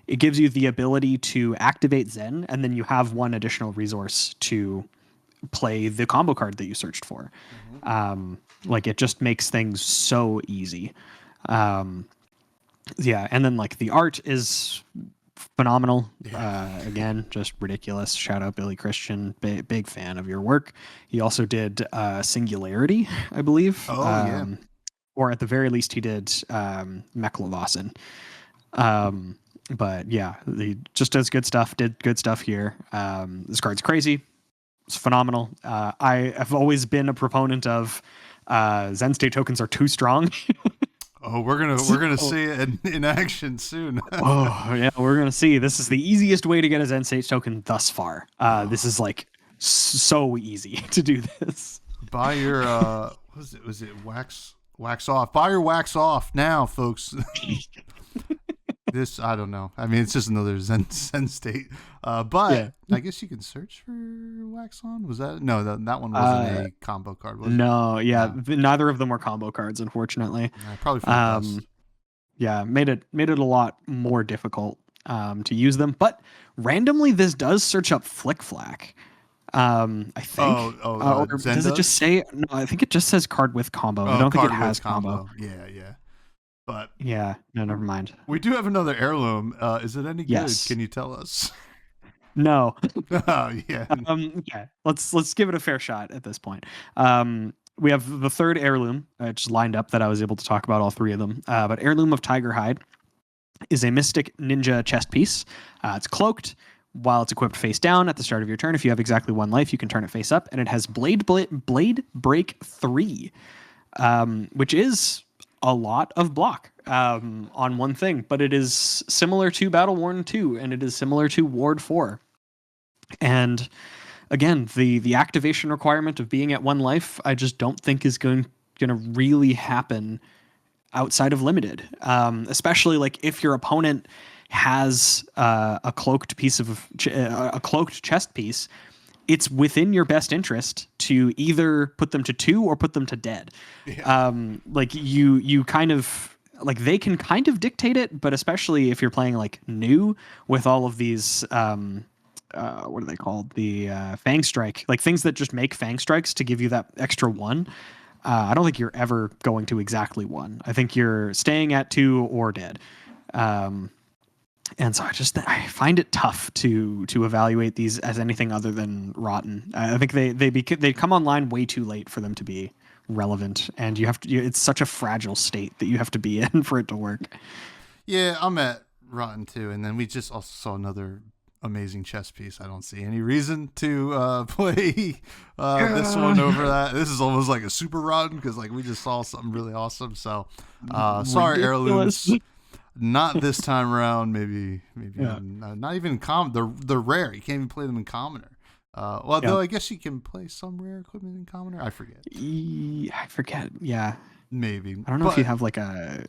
it gives you the ability to activate Zen, and then you have 1 additional resource to play the combo card that you searched for. It just makes things so easy. And then the art is phenomenal. Again, just ridiculous. Shout out Billy Christian, big fan of your work. He also did Singularity, I believe. Or at the very least, he did Mekhlavasen. But yeah, he just does good stuff. Did good stuff here. This card's crazy. It's phenomenal. I have always been a proponent of Zen State tokens are too strong. Oh, we're gonna see it in action soon. Oh yeah, we're gonna see. This is the easiest way to get a Zen State token thus far. This is like so easy to do this. Buy your was it wax off? Buy your wax off now, folks. This I don't know. I mean, it's just another Zen State. But yeah. I guess you can search for wax on. Was that no? That one wasn't a combo card. Was no, it? Yeah, neither of them were combo cards, unfortunately. Probably for the best. Yeah, made it a lot more difficult to use them. But randomly, this does search up Flick Flack. I think. Does it just say? No, I think it just says card with combo. I don't think it has combo. Yeah. But yeah, no, never mind. We do have another heirloom. Is it any good? Yes. Can you tell us? No. Oh yeah. Okay. Let's give it a fair shot at this point. We have the third heirloom just lined up that I was able to talk about all three of them. But Heirloom of Tiger Hide is a Mystic Ninja chest piece. It's cloaked. While it's equipped face down at the start of your turn, if you have exactly one life, you can turn it face up, and it has Blade Break 3, which is a lot of block on one thing, but it is similar to Battle Worn 2, and it is similar to Ward 4. And again, the activation requirement of being at one life, I just don't think is going to really happen outside of limited, especially like if your opponent has a cloaked chest piece. It's within your best interest to either put them to 2 or put them to dead. Yeah. Like you kind of like they can kind of dictate it, but especially if you're playing like new with all of these what are they called? The Fang Strike, like things that just make Fang Strikes to give you that extra 1. I don't think you're ever going to exactly 1. I think you're staying at 2 or dead. And so I find it tough to evaluate these as anything other than rotten. I think they come online way too late for them to be relevant, and it's such a fragile state that you have to be in for it to work. Yeah, I'm at rotten too, and then we just also saw another amazing chess piece. I don't see any reason to play this one over that. This is almost like a super rotten because like we just saw something really awesome. So sorry, heirlooms. Not this time around. Maybe. Yeah. Not even in common. They're rare. You can't even play them in commoner. Though I guess you can play some rare equipment in commoner. I forget. I forget. Yeah. Maybe. I don't know if you have like a.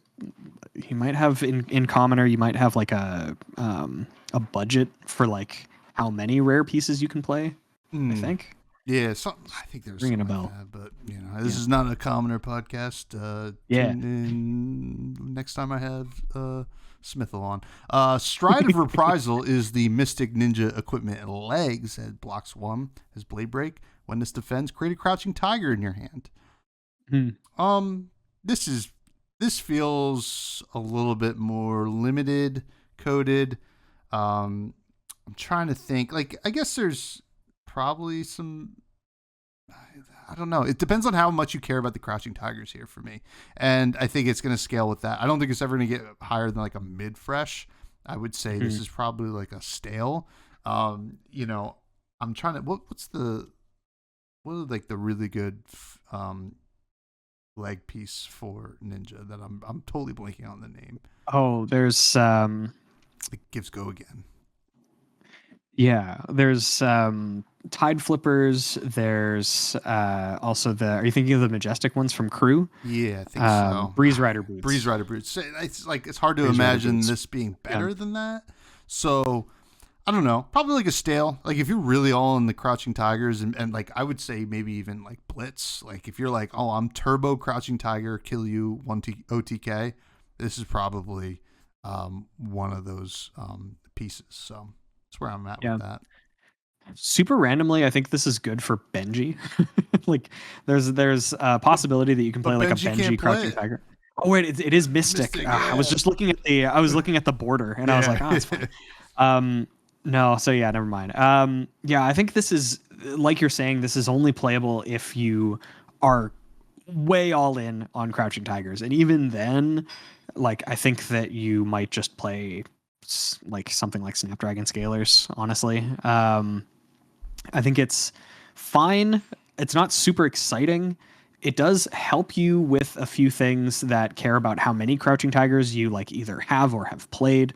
You might have in commoner. You might have like a budget for like how many rare pieces you can play. I think. Yeah, I think there's ringing a bell, like that, but this is not a commoner podcast. Tune in next time I have Smithville on. Stride of Reprisal is the Mystic Ninja equipment legs. It blocks 1, has Blade Break. When this defends, create a Crouching Tiger in your hand. This feels a little bit more limited coded. I'm trying to think. Like I guess there's probably some, I don't know. It depends on how much you care about the Crouching Tigers here for me. And I think it's going to scale with that. I don't think it's ever going to get higher than like a mid-fresh. I would say this is probably like a stale. I'm trying to, what are like the really good leg piece for Ninja that I'm totally blanking on the name. Oh, there's it gives go again. Yeah, there's Tide Flippers. There's also are you thinking of the Majestic ones from Crew? Yeah, I think so. Breeze Rider Boots. Breeze Rider Boots. It's like it's hard to imagine this being better than that. So I don't know. Probably like a stale. Like if you're really all in the Crouching Tigers and like I would say maybe even like Blitz. Like if you're like, oh, I'm Turbo Crouching Tiger, kill you 1 OTK. This is probably one of those pieces. So that's where I'm at with that. Super randomly, I think this is good for Benji. Like there's a possibility that you can play like a Benji Crouching Tiger. Oh wait, it is Mystic. I was just looking at the border and I was like, oh, it's fine. No, so yeah, never mind. I think this is, like you're saying, this is only playable if you are way all in on Crouching Tigers, and even then, like I think that you might just play like something like Snapdragon Scalers. Honestly, I think it's fine. It's not super exciting. it does help you with a few things that care about how many Crouching Tigers you like either have or have played.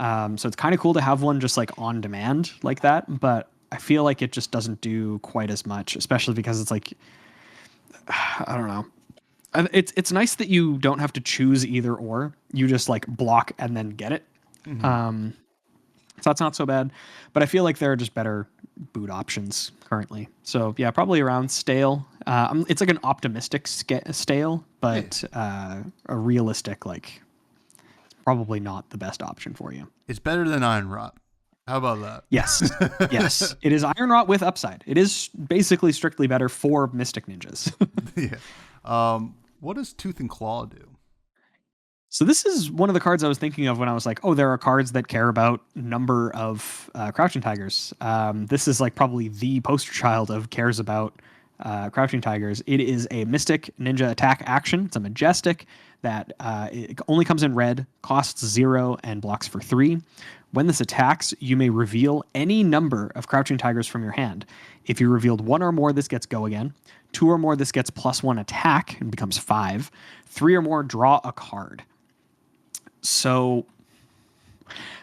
So it's kind of cool to have one just like on demand like that, but I feel like it just doesn't do quite as much, especially because it's like, I don't know. It's nice that you don't have to choose either or. You just like block and then get it. Mm-hmm. So that's not so bad, but I feel like there are just better boot options currently. So yeah, probably around stale. It's like an optimistic stale, but a realistic like probably not the best option for you. It's better than Iron Rot. How about that? Yes, yes, it is Iron Rot with upside. It is basically strictly better for Mystic Ninjas. Yeah. What does Tooth and Claw do? So this is one of the cards I was thinking of when I was like, oh, there are cards that care about number of Crouching Tigers. This is like probably the poster child of cares about Crouching Tigers. It is a Mystic Ninja attack action. It's a Majestic that it only comes in red, costs 0, and blocks for 3. When this attacks, you may reveal any number of Crouching Tigers from your hand. If you revealed 1 or more, this gets go again. 2 or more, this gets +1 attack and becomes 5. 3 or more, draw a card. So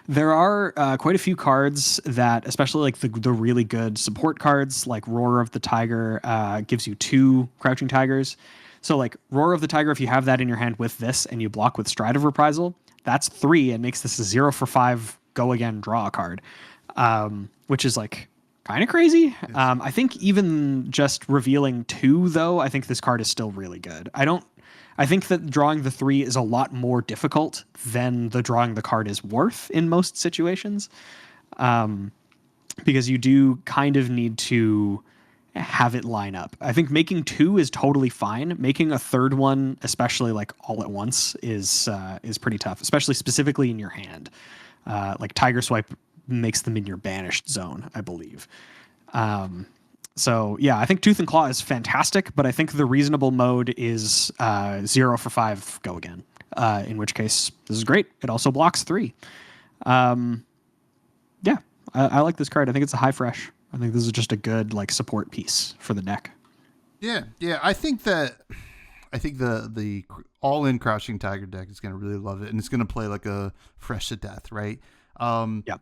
there are quite a few cards that, especially like the really good support cards, like Roar of the Tiger gives you 2 Crouching Tigers. So like Roar of the Tiger, if you have that in your hand with this and you block with Stride of Reprisal, that's 3 and makes this a 0 for 5, go again, draw a card, which is like kind of crazy. I think even just revealing 2, though, I think this card is still really good. I think that drawing the 3 is a lot more difficult than the drawing the card is worth in most situations, because you do kind of need to have it line up. I think making 2 is totally fine. Making a third one, especially like all at once, is pretty tough, especially specifically in your hand. Like Tiger Swipe makes them in your banished zone, I believe. So yeah, I think Tooth and Claw is fantastic, but I think the reasonable mode is 0 for 5, go again. In which case, this is great. It also blocks 3. Yeah, I like this card. I think it's a high fresh. I think this is just a good like support piece for the deck. Yeah. I think the all-in Crouching Tiger deck is going to really love it, and it's going to play like a Fresh to Death, right? Yeah.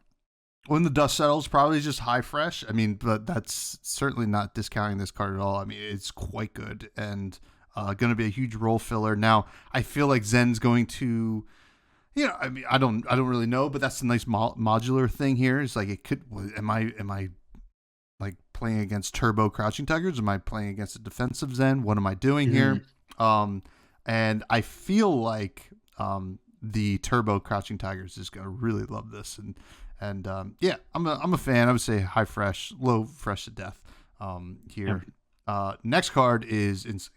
When the dust settles, probably just high fresh. I mean, but that's certainly not discounting this card at all. I mean, it's quite good and going to be a huge role filler. Now, I feel like Zen's going to, I mean, I don't really know, but that's a nice modular thing here. It's like it could. Am I like playing against Turbo Crouching Tigers? Am I playing against a defensive Zen? What am I doing here? And I feel like the Turbo Crouching Tigers is going to really love this and yeah, I'm a fan. I would say high fresh, low fresh to death here. Yep. Next card is insane.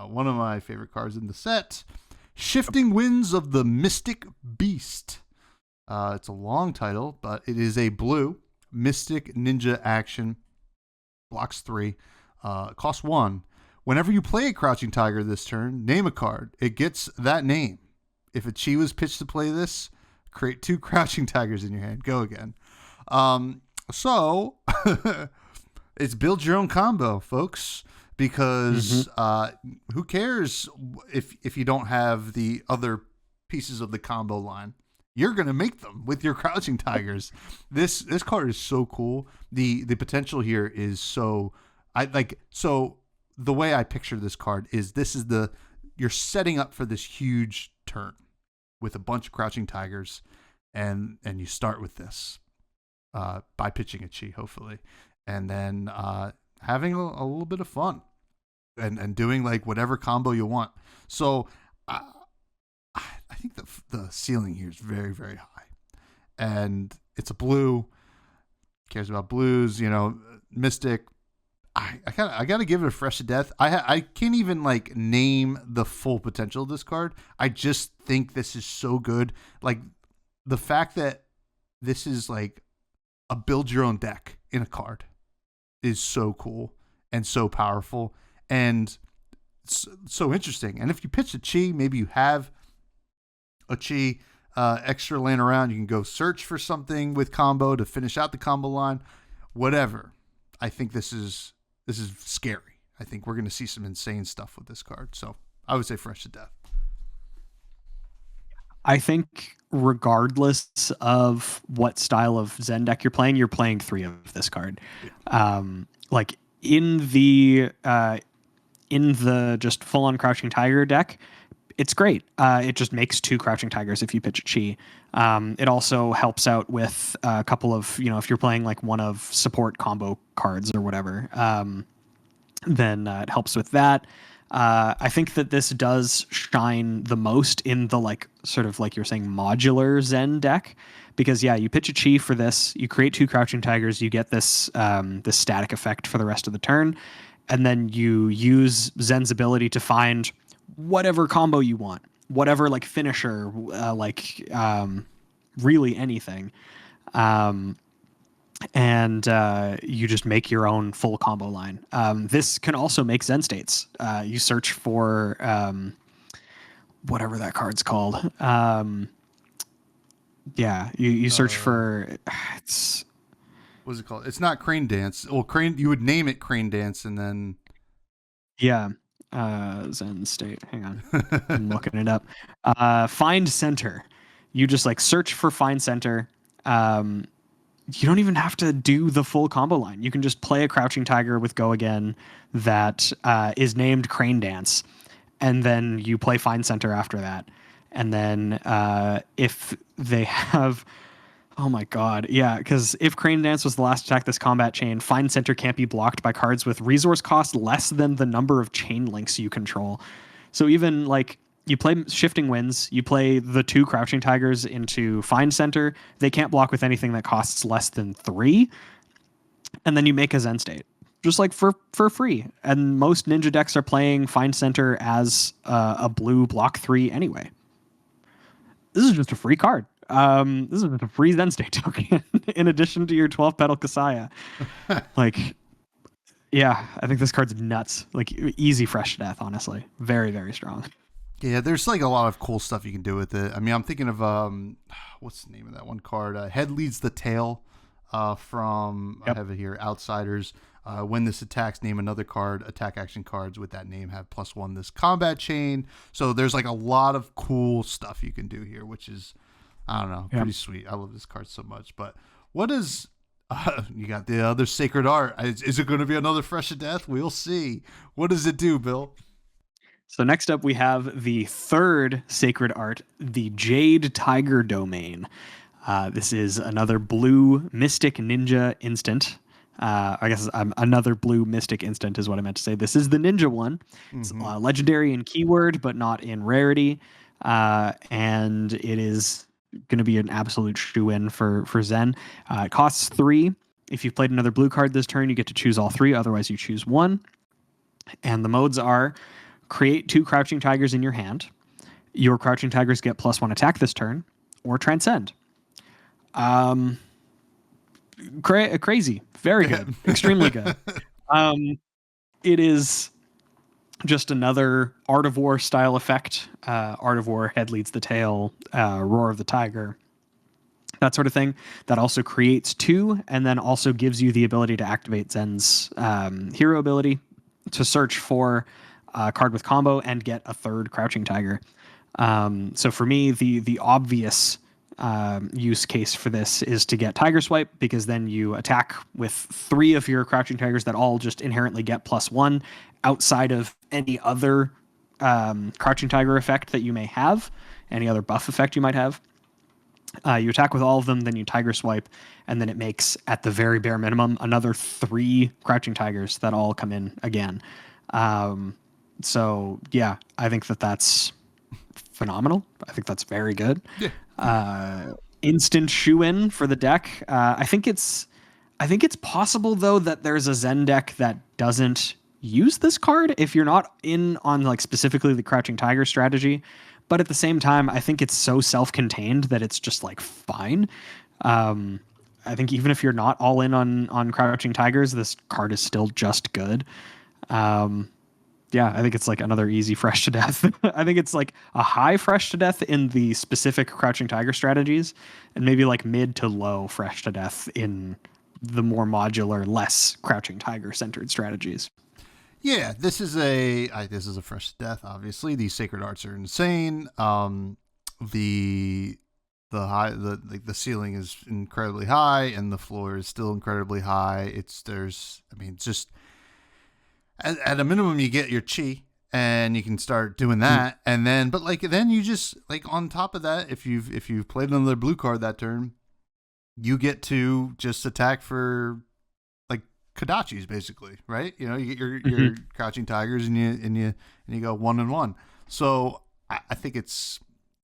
One of my favorite cards in the set, Shifting Winds of the Mystic Beast. It's a long title, but it is a blue Mystic Ninja action. Blocks 3, costs 1. Whenever you play a Crouching Tiger this turn, name a card. It gets that name. If a Chi was pitched to play this, create 2 Crouching Tigers in your hand. Go again. So it's build your own combo, folks, because who cares if you don't have the other pieces of the combo line? You're going to make them with your Crouching Tigers. This card is so cool. The potential here is so the way I picture this card is you're setting up for this huge turn with a bunch of Crouching Tigers, and you start with this by pitching a Chi, hopefully, and then having a little bit of fun and doing like whatever combo you want. So I think the ceiling here is very, very high, and it's a blue. Cares about blues, Mystic. I got to give it a fresh to death. I can't even like name the full potential of this card. I just think this is so good. Like the fact that this is like a build your own deck in a card is so cool and so powerful and so interesting. And if you pitch a Chi, maybe you have a Chi extra laying around. You can go search for something with combo to finish out the combo line. Whatever. I think this is scary. I think we're going to see some insane stuff with this card. So I would say Fresh to Death. I think regardless of what style of Zen deck you're playing 3 of this card. Like in the just full on Crouching Tiger deck, it's great. It just makes 2 Crouching Tigers if you pitch a chi. It also helps out with a couple of, if you're playing like one of support combo cards or whatever, then it helps with that. I think that this does shine the most in the like sort of like you're saying modular Zen deck, because you pitch a chi for this, you create 2 Crouching Tigers, you get this this static effect for the rest of the turn, and then you use Zen's ability to find whatever combo you want, whatever like finisher, really anything. And you just make your own full combo line. This can also make Zen states. You search for whatever that card's called. You search for it's. What's it called? It's not Crane Dance. Well, Crane. You would name it Crane Dance, and then. Yeah. Zen state. Hang on. I'm looking it up. Find center. You just like search for find center. You don't even have to do the full combo line. You can just play a Crouching Tiger with Go Again that is named Crane Dance, and then you play Find Center after that. And then if they have... Oh my god, yeah, because if Crane Dance was the last attack this combat chain, Find Center can't be blocked by cards with resource cost less than the number of chain links you control. So even like... You play Shifting Winds, you play the 2 Crouching Tigers into Find Center. They can't block with anything that costs less than 3. And then you make a Zen state, just like for free. And most Ninja decks are playing Find Center as a blue block 3 anyway. This is just a free card. This is just a free Zen state token in addition to your 12-petal Kasaya. Like, yeah, I think this card's nuts. Like, easy Fresh to Death, honestly. Very, very strong. Yeah, there's like a lot of cool stuff you can do with it. I mean, I'm thinking of what's the name of that one card? Head Leads the Tail from I have it here, Outsiders. When this attacks, name another card. Attack action cards with that name have +1 this combat chain. So there's like a lot of cool stuff you can do here, which is, I don't know, pretty sweet. I love this card so much. But what is you got the other Sacred Art? Is it going to be another Fresh to Death? We'll see. What does it do, Bill? So next up, we have the 3rd Sacred Art, the Jade Tiger Domain. This is another blue Mystic Ninja instant. I guess another blue Mystic instant is what I meant to say. This is the Ninja one. It's legendary in keyword, but not in rarity. And it is going to be an absolute shoe-in for Zen. It costs 3. If you've played another blue card this turn, you get to choose all 3. Otherwise, you choose 1. And the modes are... Create 2 Crouching Tigers in your hand. Your Crouching Tigers get +1 attack this turn, or Transcend. Crazy. Very good. Extremely good. It is just another Art of War style effect. Art of War, Head Leads the Tail, Roar of the Tiger, that sort of thing. That also creates 2, and then also gives you the ability to activate Zen's hero ability to search for a card with combo and get a 3rd Crouching Tiger. So for me, the obvious use case for this is to get Tiger Swipe, because then you attack with 3 of your Crouching Tigers that all just inherently get +1 outside of any other Crouching Tiger effect that you may have, any other buff effect you might have. You attack with all of them, then you Tiger Swipe, and then it makes, at the very bare minimum, another 3 Crouching Tigers that all come in again. So yeah, I think that's phenomenal. I think that's very good. Yeah. Instant shoe-in for the deck. I think it's possible though that there's a Zen deck that doesn't use this card if you're not in on like specifically the Crouching Tiger strategy. But at the same time, I think it's so self-contained that it's just like fine. I think even if you're not all in on Crouching Tigers, this card is still just good. Yeah, I think it's like another easy Fresh to Death. I think it's like a high Fresh to Death in the specific Crouching Tiger strategies, and maybe like mid to low Fresh to Death in the more modular, less Crouching Tiger centered strategies. Yeah, this is a fresh death. Obviously, these sacred arts are insane. The the ceiling is incredibly high, and the floor is still incredibly high. It's just at a minimum you get your chi, and you can start doing that, and then you just like on top of that, if you've played another blue card that turn, you get to just attack for like Kodachis, basically, right? You know, you get your crouching tigers, and you go 1-1. So I think it's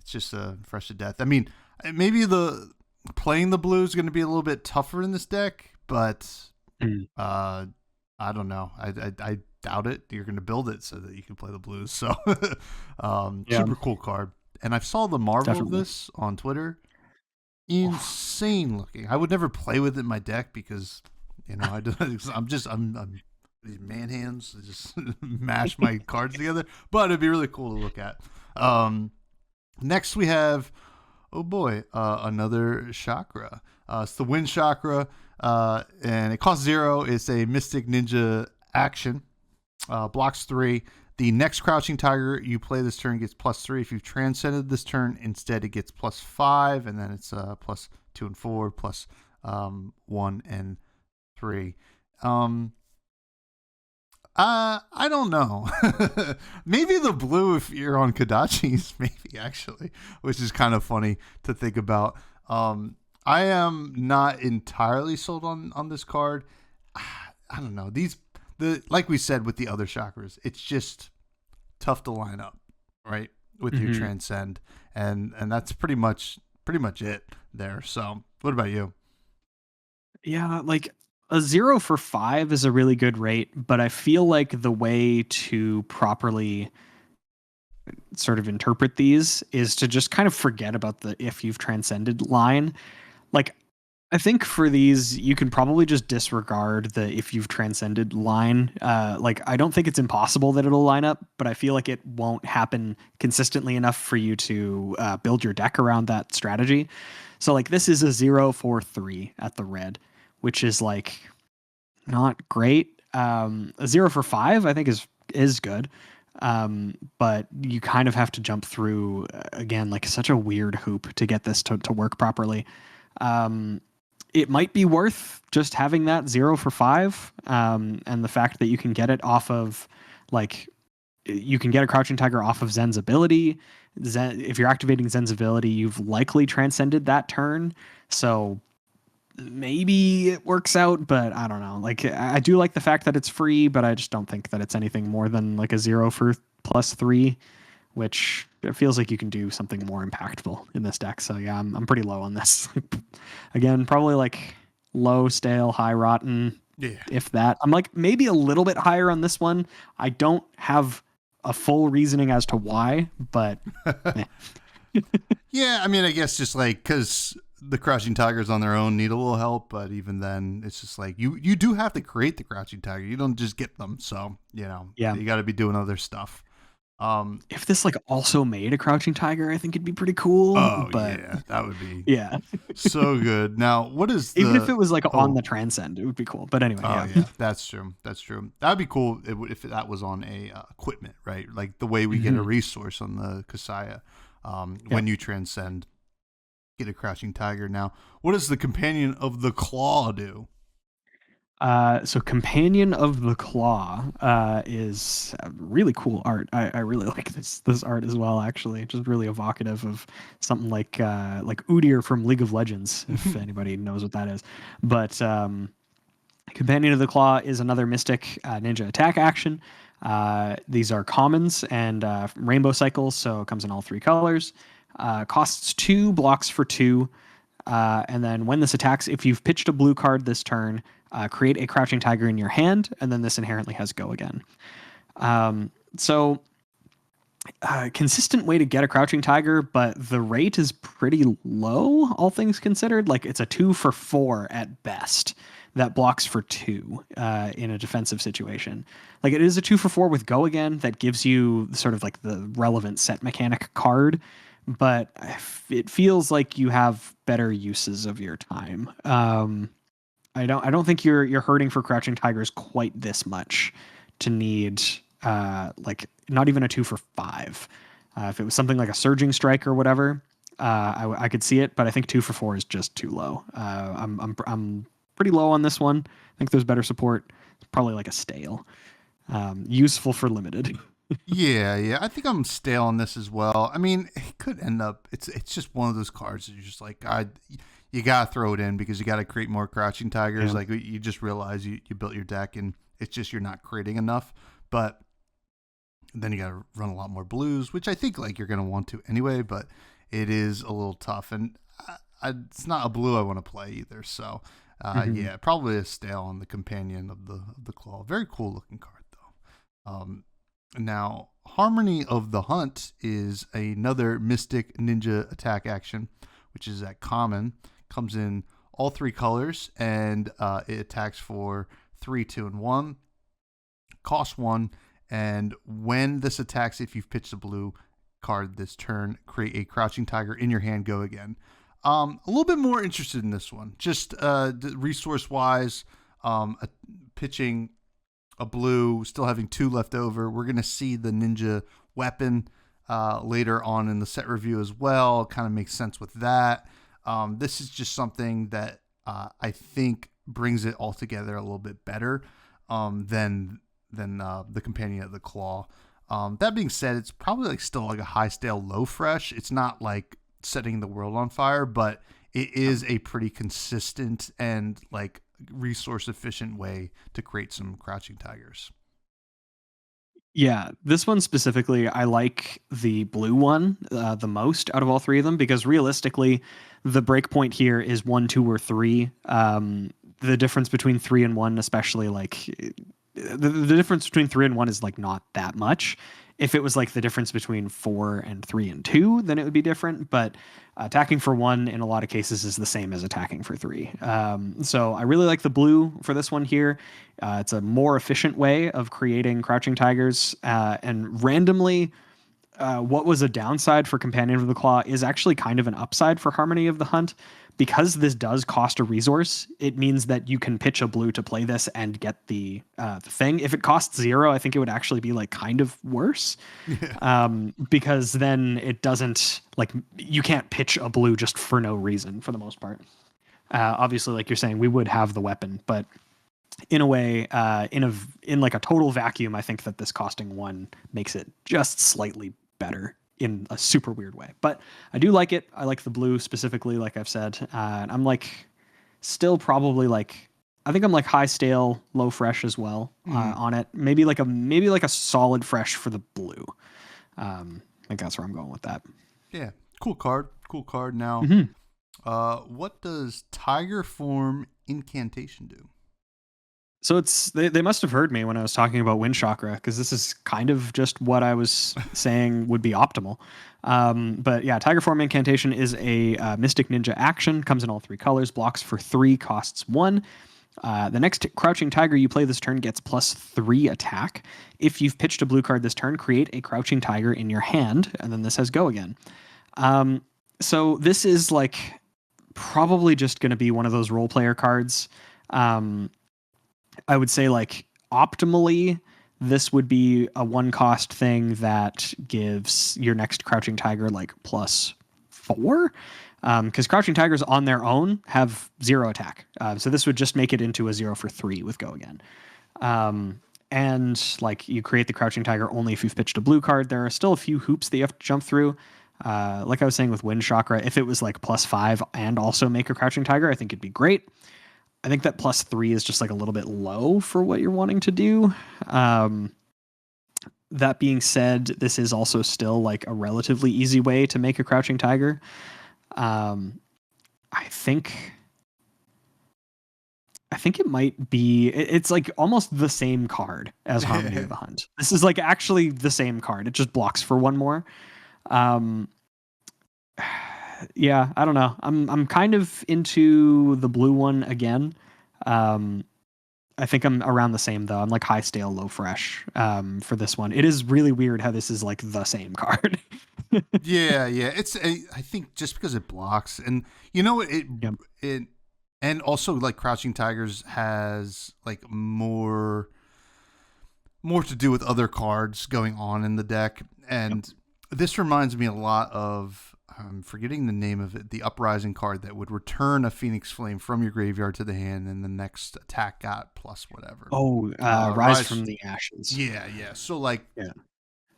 just a fresh to death. I mean, maybe the playing the blue is going to be a little bit tougher in this deck, but I don't know. I doubt it. You're going to build it so that you can play the blues. So super cool card. And I saw the Marvel of this on Twitter. Insane looking. I would never play with it in my deck because, you know, I'm these man hands just mash my cards together. But it'd be really cool to look at. Next we have, another chakra. It's the Wind Chakra, and it costs 0. It's a Mystic Ninja action. Blocks 3. The next Crouching Tiger you play this turn gets +3. If you've transcended this turn, instead it gets +5, and then it's +2 and 4, +1 and 3. I don't know. Maybe the blue if you're on Kodachis, maybe actually, which is kind of funny to think about. I am not entirely sold on this card. I don't know. Like we said with the other chakras, it's just tough to line up, right? With your transcend, and that's pretty much it there. So, what about you? Yeah, like a 0 for 5 is a really good rate, but I feel like the way to properly sort of interpret these is to just kind of forget about the if you've transcended line. Like, I think for these, you can probably just disregard the if you've transcended line. Like, I don't think it's impossible that it'll line up, but I feel like it won't happen consistently enough for you to build your deck around that strategy. So, like, this is a 0 for 3 at the red, which is like not great. A 0 for 5, I think, is good. But you kind of have to jump through again, like such a weird hoop to get this to work properly. It might be worth just having that 0 for 5, and the fact that you can get it off of, like, you can get a Crouching Tiger off of Zen's ability. If you're activating Zen's ability, you've likely transcended that turn, so maybe it works out, but I don't know. Like, I do like the fact that it's free, but I just don't think that it's anything more than like a 0 for +3, which it feels like you can do something more impactful in this deck. So yeah, I'm pretty low on this. Again, probably like low stale, high rotten, if that. I'm like maybe a little bit higher on this one. I don't have a full reasoning as to why, but Yeah, I mean, I guess just like because the Crouching Tigers on their own need a little help, but even then, it's just like you do have to create the Crouching Tiger. You don't just get them, so you got to be doing other stuff. If this like also made a Crouching Tiger, I think it'd be pretty cool. Oh, but yeah, that would be so good. Now, what is even if it was like on the Transcend, it would be cool. But anyway, yeah, that's true. That'd be cool if that was on a equipment, right? Like the way we get a resource on the Kasaya when you transcend, get a Crouching Tiger. Now, what does the Companion of the Claw do? So Companion of the Claw is really cool art. I really like this art as well, actually. Just really evocative of something like Udyr from League of Legends, if anybody knows what that is. But Companion of the Claw is another Mystic Ninja attack action. These are commons and rainbow cycles, so it comes in all 3 colors. Costs 2, blocks for 2. And then when this attacks, if you've pitched a blue card this turn, create a Crouching Tiger in your hand, and then this inherently has go again. So consistent way to get a Crouching Tiger, but the rate is pretty low, all things considered. Like, it's a 2 for 4 at best that blocks for 2 in a defensive situation. Like, it is a 2 for 4 with go again that gives you sort of like the relevant set mechanic card, but it feels like you have better uses of your time. I don't think you're hurting for Crouching Tigers quite this much to need like not even a 2 for 5. If it was something like a surging strike or whatever, I could see it, but I think 2 for 4 is just too low. I'm pretty low on this one. I think there's better support. It's probably like a stale. Useful for limited. Yeah. I think I'm stale on this as well. I mean, it could end up. It's just one of those cards that you're just like, you gotta throw it in because you gotta create more Crouching Tigers. Yeah. Like you just realize you built your deck and it's just you're not creating enough. But then you gotta run a lot more blues, which I think like you're gonna want to anyway. But it is a little tough, and it's not a blue I want to play either. So yeah, probably a stale on the companion of the claw. Very cool looking card though. Now, Harmony of the Hunt is another Mystic Ninja attack action, which is at common. Comes in all 3 colors, and it attacks for 3, 2, and 1. Costs 1, and when this attacks, if you've pitched a blue card this turn, create a Crouching Tiger in your hand, go again. A little bit more interested in this one. Just resource-wise, pitching a blue, still having 2 left over. We're going to see the ninja weapon later on in the set review as well. Kind of makes sense with that. This is just something that I think brings it all together a little bit better than the companion of the claw. That being said, it's probably like still like a high stale, low fresh. It's not like setting the world on fire, but it is a pretty consistent and like resource efficient way to create some Crouching Tigers. Yeah, this one specifically, I like the blue one the most out of all 3 of them, because realistically, the breakpoint here is 1, 2, or 3. The difference between 3 and 1, especially like the difference between 3 and 1 is like not that much. If it was like the difference between 4 and 3 and 2, then it would be different. But attacking for 1 in a lot of cases is the same as attacking for 3. So I really like the blue for this one here. It's a more efficient way of creating Crouching Tigers. And randomly, what was a downside for Companion of the Claw is actually kind of an upside for Harmony of the Hunt. Because this does cost a resource, it means that you can pitch a blue to play this and get the thing. If it costs 0, I think it would actually be like kind of worse. Yeah. Because then it doesn't, like, you can't pitch a blue just for no reason for the most part. Obviously, like you're saying, we would have the weapon, but in a way, in like a total vacuum, I think that this costing 1 makes it just slightly better in a super weird way. But I do like it. I like the blue specifically, like I've said. And I'm like still probably like, I think I'm like high stale, low fresh as well on it. Maybe like a solid fresh for the blue. I think that's where I'm going with that. Yeah, cool card. Now, what does Tiger Form Incantation do? So it's they must have heard me when I was talking about Wind Chakra, because this is kind of just what I was saying would be optimal. But yeah, Tiger Form Incantation is a Mystic Ninja action, comes in all 3 colors, blocks for 3, costs 1. The next Crouching Tiger you play this turn gets +3 attack. If you've pitched a blue card this turn, create a Crouching Tiger in your hand, and then this has go again. So this is like probably just going to be one of those role player cards. I would say like optimally, this would be a 1-cost thing that gives your next Crouching Tiger like +4. Because Crouching Tigers on their own have 0 attack. So this would just make it into a 0 for 3 with go again. And like you create the Crouching Tiger only if you've pitched a blue card. There are still a few hoops that you have to jump through. Like I was saying with Wind Chakra, if it was like +5 and also make a Crouching Tiger, I think it'd be great. I think that +3 is just like a little bit low for what you're wanting to do. That being said, this is also still like a relatively easy way to make a Crouching Tiger. I think it might be, it's like almost the same card as Harmony of the Hunt. This is like actually the same card. It just blocks for 1 more. Yeah, I don't know. I'm kind of into the blue one again. I think I'm around the same though. I'm like high stale, low fresh for this one. It is really weird how this is like the same card. Yeah. It's I think just because it blocks, and you know it and also like Crouching Tigers has like more more to do with other cards going on in the deck. And this reminds me a lot of, I'm forgetting the name of it, the Uprising card that would return a Phoenix Flame from your graveyard to the hand, and the next attack got plus whatever. Oh, Rise from the Ashes. Yeah, yeah. So like, Yeah.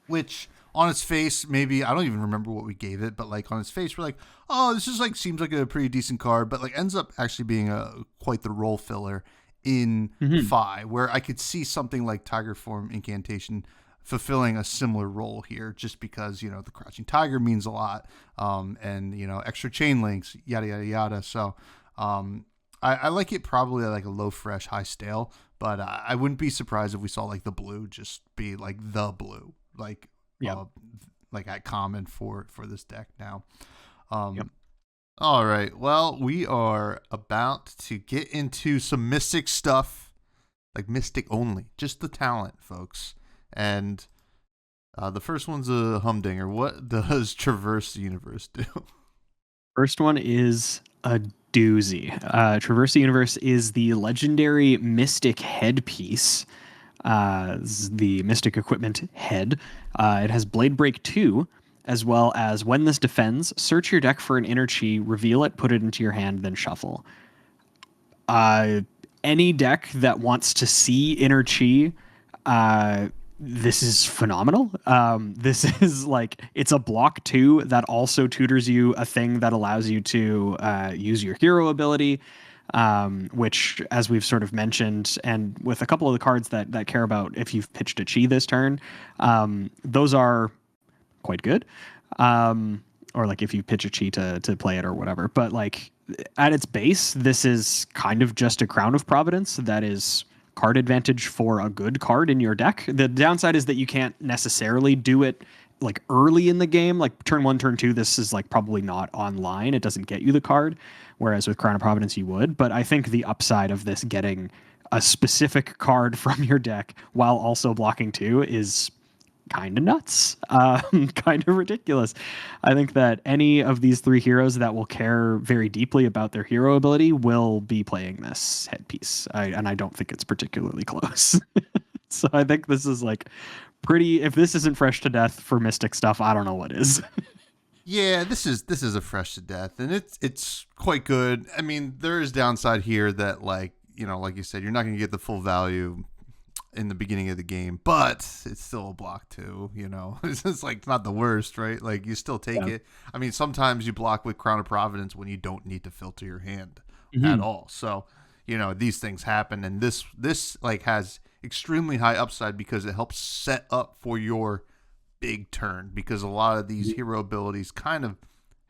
which on its face, maybe I don't even remember what we gave it, but like on its face, we're like, oh, this is like seems like a pretty decent card, but like ends up actually being quite the role filler in Fi, where I could see something like Tiger Form Incantation fulfilling a similar role here, just because, you know, the Crouching Tiger means a lot, and, you know, extra chain links, yada, yada, yada. So I like it probably like a low fresh, high stale, but I wouldn't be surprised if we saw like the blue just be like the blue, like, like at common for this deck now. All right. Well, we are about to get into some Mystic stuff, like Mystic only, just the talent, folks. And the first one's a humdinger. What does Traverse the Universe do? First one is a doozy. Traverse the Universe is the legendary Mystic headpiece. The Mystic equipment head. It has Blade Break 2, as well as when this defends, search your deck for an inner chi, reveal it, put it into your hand, then shuffle. Any deck that wants to see inner chi, this is phenomenal. This is like, it's a block 2 that also tutors you a thing that allows you to use your hero ability, which, as we've sort of mentioned, and with a couple of the cards that care about if you've pitched a chi this turn, those are quite good. Or like if you pitch a chi to play it or whatever. But like at its base, this is kind of just a Crown of Providence that is card advantage for a good card in your deck. The downside is that you can't necessarily do it like early in the game, like turn 1, turn 2. This is like probably not online. It doesn't get you the card, whereas with Crown of Providence you would. But I think the upside of this getting a specific card from your deck while also blocking 2 is kind of nuts, kind of ridiculous. I think that any of these 3 heroes that will care very deeply about their hero ability will be playing this headpiece. And I don't think it's particularly close. So I think this is like pretty, if this isn't fresh to death for Mystic stuff, I don't know what is. Yeah, this is a fresh to death, and it's quite good. I mean, there is downside here that, like, you know, like you said, you're not going to get the full value in the beginning of the game, but it's still a block 2, you know. It's like not the worst, right? Like you still take it. I mean, sometimes you block with Crown of Providence when you don't need to filter your hand at all. So, you know, these things happen, and this like has extremely high upside because it helps set up for your big turn, because a lot of these hero abilities kind of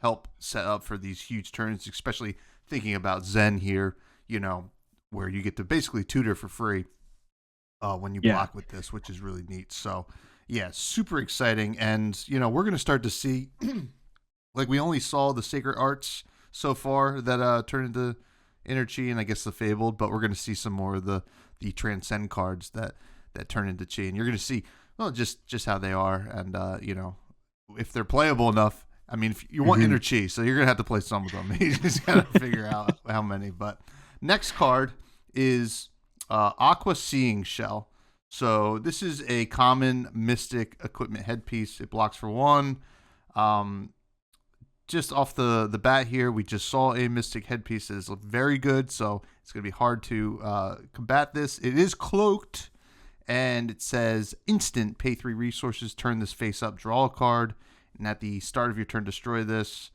help set up for these huge turns, especially thinking about Zen here, you know, where you get to basically tutor for free when you block with this, which is really neat. So yeah, super exciting. And, you know, we're going to start to see, like we only saw the Sacred Arts so far that turn into Inner Chi and I guess the Fabled, but we're going to see some more of the Transcend cards that turn into Chi. And you're going to see, well, just how they are. And, you know, if they're playable enough, I mean, if you want Inner Chi, so you're going to have to play some of them. You just got to figure out how many. But next card is Aqua Seeing Shell. So this is a common Mystic equipment headpiece. It blocks for 1. Just off the bat here, we just saw a Mystic headpiece that is very good, so it's going to be hard to combat this. It is cloaked, and it says instant, pay 3 resources, turn this face up, draw a card, and at the start of your turn, destroy this.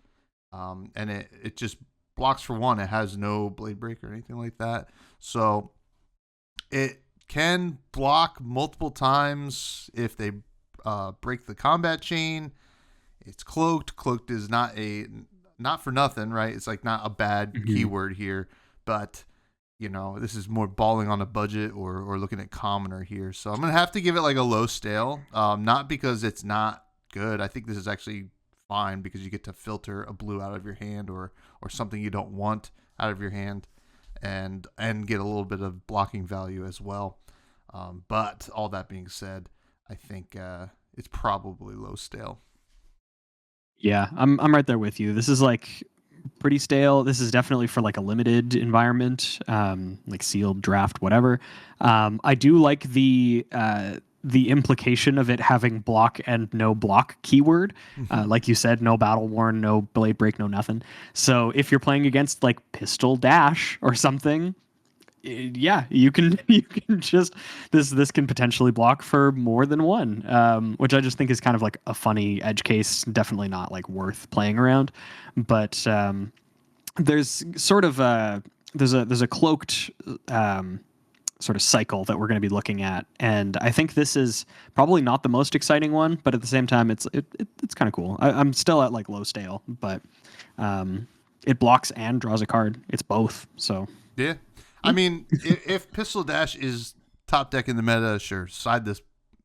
And it just blocks for 1. It has no Blade Break or anything like that. So it can block multiple times if they break the combat chain. It's cloaked. Cloaked is not for nothing, right? It's like not a bad keyword here, but you know, this is more balling on a budget or looking at commoner here. So I'm gonna have to give it like a low stale. Not because it's not good. I think this is actually fine because you get to filter a blue out of your hand or something you don't want out of your hand, and get a little bit of blocking value as well. But all that being said, I think it's probably low stale. Yeah, I'm right there with you. This is like pretty stale. This is definitely for like a limited environment, like sealed, draft, whatever. I do like the implication of it having block and no block keyword. Like you said, no battle worn, no blade break, no nothing. So if you're playing against like pistol dash or something, yeah, you can you can just this can potentially block for more than one, which I just think is kind of like a funny edge case. Definitely not like worth playing around, but there's sort of there's a cloaked sort of cycle that we're going to be looking at, and I think this is probably not the most exciting one, but at the same time, it's kind of cool. I'm still at like low stale, but it blocks and draws a card. It's both, so Yeah. I mean, if Pistol Dash is top deck in the meta, sure,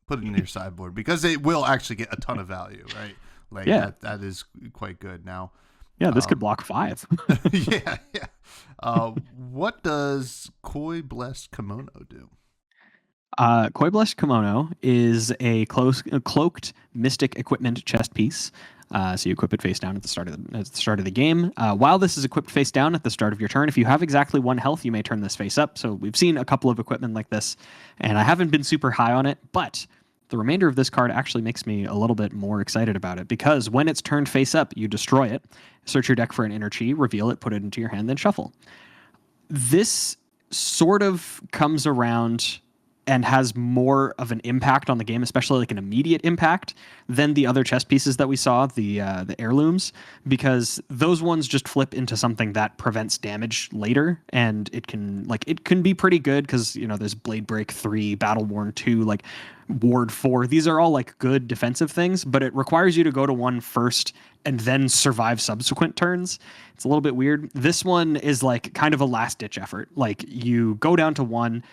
put it in your sideboard because it will actually get a ton of value, right? Like that is quite good. Now, yeah, this could block 5. yeah. What does Koi Blessed Kimono do? Koi Blessed Kimono is a cloaked mystic equipment chest piece. So you equip it face down at the start of the game. While this is equipped face down at the start of your turn, if you have exactly 1 health, you may turn this face up. So we've seen a couple of equipment like this, and I haven't been super high on it, but the remainder of this card actually makes me a little bit more excited about it because when it's turned face up, you destroy it, search your deck for an inner chi, reveal it, put it into your hand, then shuffle. This sort of comes around and has more of an impact on the game, especially like an immediate impact, than the other chess pieces that we saw, the heirlooms, because those ones just flip into something that prevents damage later, and it can be pretty good because there's Blade Break 3, Battle Worn 2, like Ward 4. These are all like good defensive things, but it requires you to go to 1 first and then survive subsequent turns. It's a little bit weird. This one is like kind of a last ditch effort. Like you go down to 1,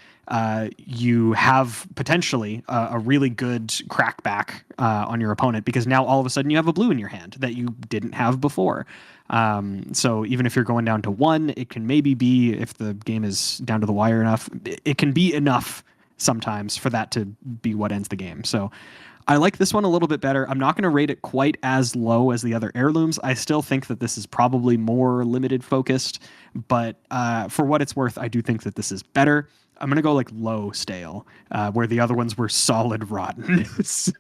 you have potentially a really good crackback on your opponent because now all of a sudden you have a blue in your hand that you didn't have before. So even if you're going down to 1, it can maybe be, if the game is down to the wire enough, it can be enough sometimes for that to be what ends the game. So I like this one a little bit better. I'm not going to rate it quite as low as the other heirlooms. I still think that this is probably more limited focused, but for what it's worth, I do think that this is better. I'm going to go like low stale, where the other ones were solid rotten. So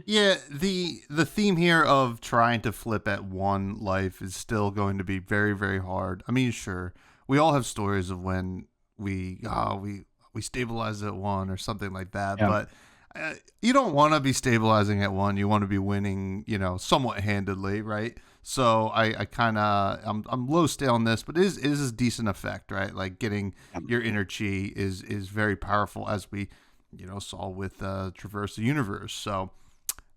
yeah. The theme here of trying to flip at 1 life is still going to be very, very hard. I mean, sure, we all have stories of when we stabilized at 1 or something like that, but you don't want to be stabilizing at 1. You want to be winning, somewhat handedly, right? So I'm low stale on this, but it is a decent effect, right? Like getting your inner chi is very powerful, as we saw with Traverse the Universe. So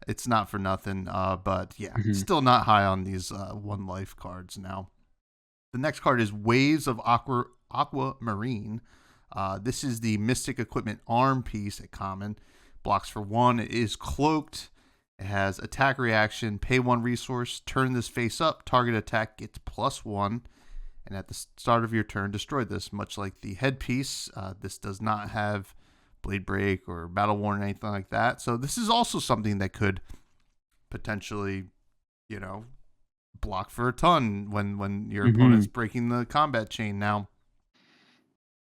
it's not for nothing, but yeah, still not high on these 1 life cards. Now the next card is Waves of Aquamarine. This is the Mystic Equipment arm piece at common. Blocks for 1. It is cloaked. It has attack reaction, pay 1 resource, turn this face up, target attack gets +1, and at the start of your turn, destroy this. Much like the headpiece, this does not have Blade Break or Battle Worn or anything like that. So this is also something that could potentially, block for a ton when your opponent's breaking the combat chain. Now,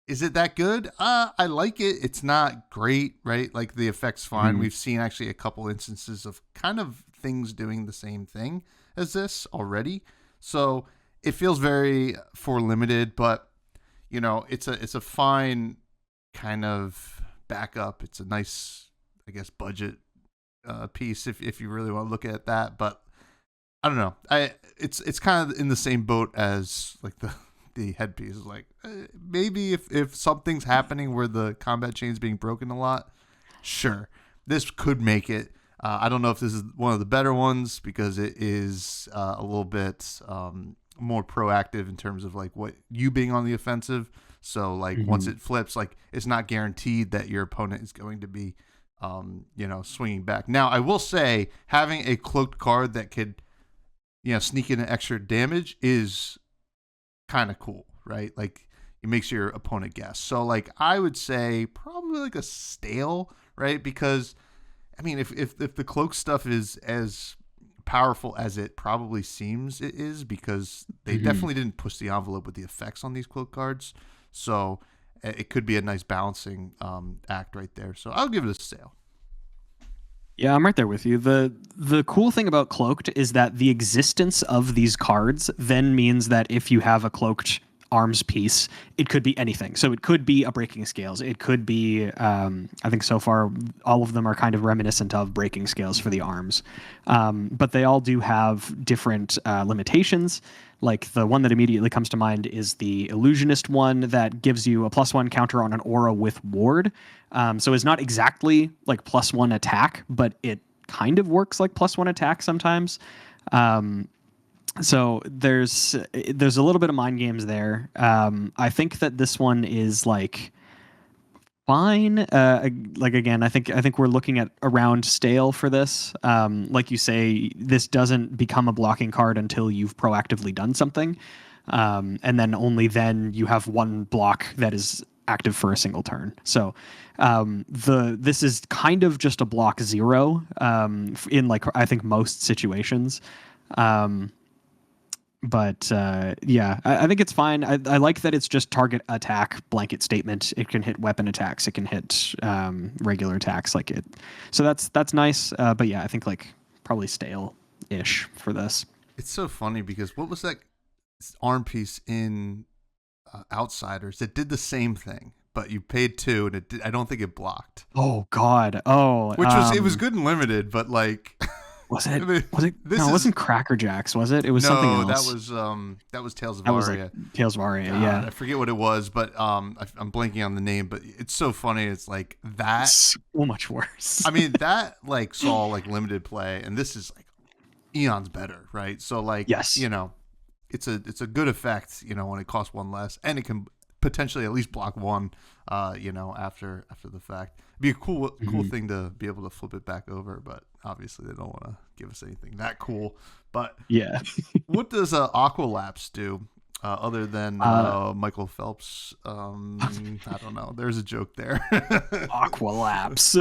is it that good? I like it. It's not great, right? Like the effect's fine. We've seen actually a couple instances of kind of things doing the same thing as this already. So it feels very for limited, but it's a fine kind of backup. It's a nice, I guess, budget piece if you really want to look at that. But I don't know. It's kind of in the same boat as like the headpiece. Is like maybe if something's happening where the combat chain's being broken a lot, sure, this could make it. I don't know if this is one of the better ones because it is a little bit more proactive in terms of like what you being on the offensive. So like once it flips, like it's not guaranteed that your opponent is going to be swinging back. Now I will say having a cloaked card that could sneak in an extra damage is kind of cool, right? Like it makes your opponent guess. So like I would say probably like a stale, right? Because I mean if the cloak stuff is as powerful as it probably seems it is, because they definitely didn't push the envelope with the effects on these cloak cards. So it could be a nice balancing act right there. So I'll give it a sail. Yeah, I'm right there with you. The cool thing about Cloaked is that the existence of these cards then means that if you have a Cloaked arms piece, it could be anything. So it could be a Breaking Scales. It could be, I think so far, all of them are kind of reminiscent of Breaking Scales for the arms. But they all do have different limitations. Like the one that immediately comes to mind is the Illusionist one that gives you a +1 counter on an aura with Ward. So it's not exactly like +1 attack, but it kind of works like +1 attack sometimes. So there's a little bit of mind games there. I think that this one is like fine. Like again, I think we're looking at around stale for this. Like you say, this doesn't become a blocking card until you've proactively done something, and then only then you have one block that is active for a single turn. So this is kind of just a block 0 in like I think most situations. But yeah, I think it's fine. I like that it's just target attack blanket statement. It can hit weapon attacks. It can hit regular attacks. Like it. So that's nice. But yeah, I think like probably stale-ish for this. It's so funny because what was that arm piece in Outsiders? It did the same thing, but you paid 2, and I don't think it blocked. Oh God. Oh, which it was good and limited, but like. Was it? Was it? No, it wasn't Cracker Jacks, was it? It was something else. No, that was Tales of That Aria. was like Tales of Aria. God, yeah, I forget what it was, but I'm blanking on the name. But it's so funny. It's like that. So much worse. I mean, that like saw like limited play, and this is like eons better, right? So like, yes, it's a good effect, when it costs 1 less, and it can potentially at least block 1, after the fact. It'd be a cool thing to be able to flip it back over, but obviously they don't want to give us anything that cool. But yeah, what does Aqualapse do other than Michael Phelps? I don't know. There's a joke there. Aqualapse.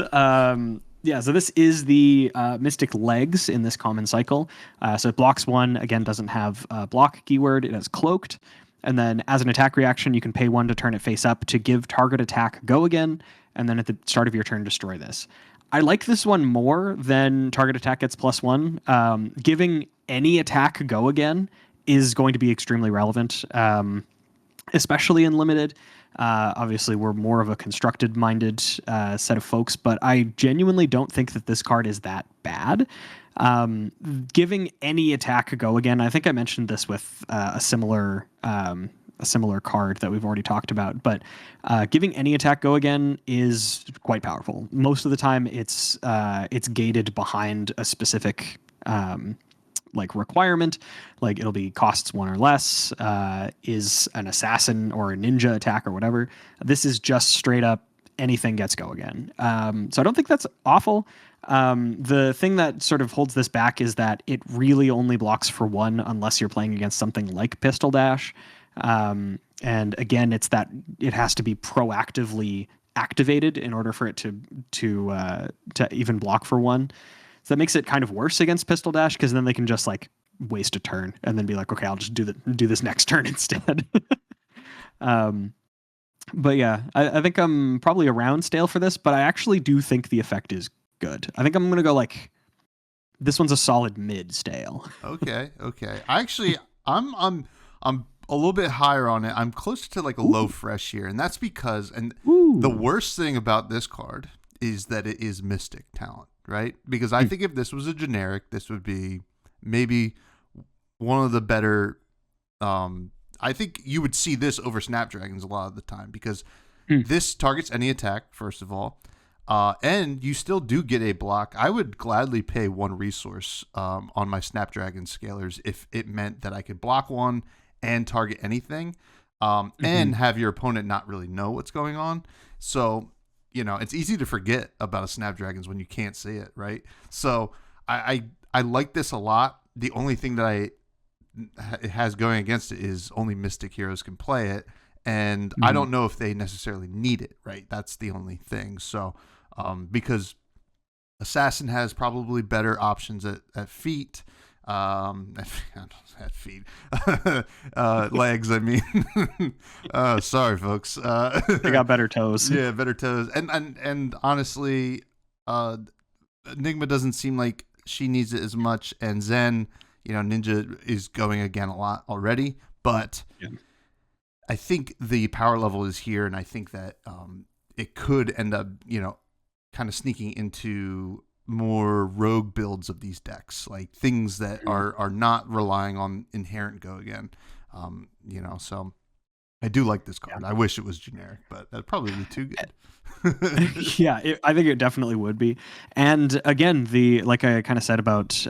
Yeah, so this is the Mystic Legs in this common cycle. So it blocks 1, again, doesn't have a block keyword. It has Cloaked. And then as an attack reaction, you can pay 1 to turn it face up to give target attack go again. And then at the start of your turn, destroy this. I like this one more than target attack gets +1. Giving any attack go again is going to be extremely relevant, especially in limited. Obviously, we're more of a constructed-minded set of folks, but I genuinely don't think that this card is that bad. Giving any attack go again, I think I mentioned this with a similar card that we've already talked about, but giving any attack go again is quite powerful. Most of the time, it's gated behind a specific like requirement, like it'll be costs 1 or less, is an assassin or a ninja attack or whatever. This is just straight up anything gets go again. So I don't think that's awful. The thing that sort of holds this back is that it really only blocks for 1 unless you're playing against something like Pistol Dash. And again, it's that it has to be proactively activated in order for it to even block for 1. So that makes it kind of worse against Pistol Dash, because then they can just like waste a turn and then be like, okay, I'll just do this next turn instead. But yeah, I think I'm probably around stale for this, but I actually do think the effect is good. I think I'm gonna go like this one's a solid mid stale. Okay. I'm a little bit higher on it. I'm closer to like a low fresh here, and that's because the worst thing about this card is that it is Mystic talent, right? Because I think if this was a generic, this would be maybe one of the better. I think you would see this over Snapdragons a lot of the time, because this targets any attack, first of all, and you still do get a block. I would gladly pay 1 resource on my Snapdragon scalers if it meant that I could block 1 and target anything, and have your opponent not really know what's going on. So, it's easy to forget about a Snapdragons when you can't see it, right? So I like this a lot. The only thing that it has going against it is only Mystic heroes can play it, and I don't know if they necessarily need it, right? That's the only thing. So because Assassin has probably better options at feet. At feet, legs. I mean, sorry, folks. They got better toes. Yeah, better toes. And honestly, Enigma doesn't seem like she needs it as much. And Zen, Ninja is going again a lot already. But I think the power level is here, and I think that it could end up, kind of sneaking into more rogue builds of these decks, like things that are not relying on inherent go again. So I do like this card. I wish it was generic, but that'd probably be too good. I think it definitely would be. And again, like I kind of said about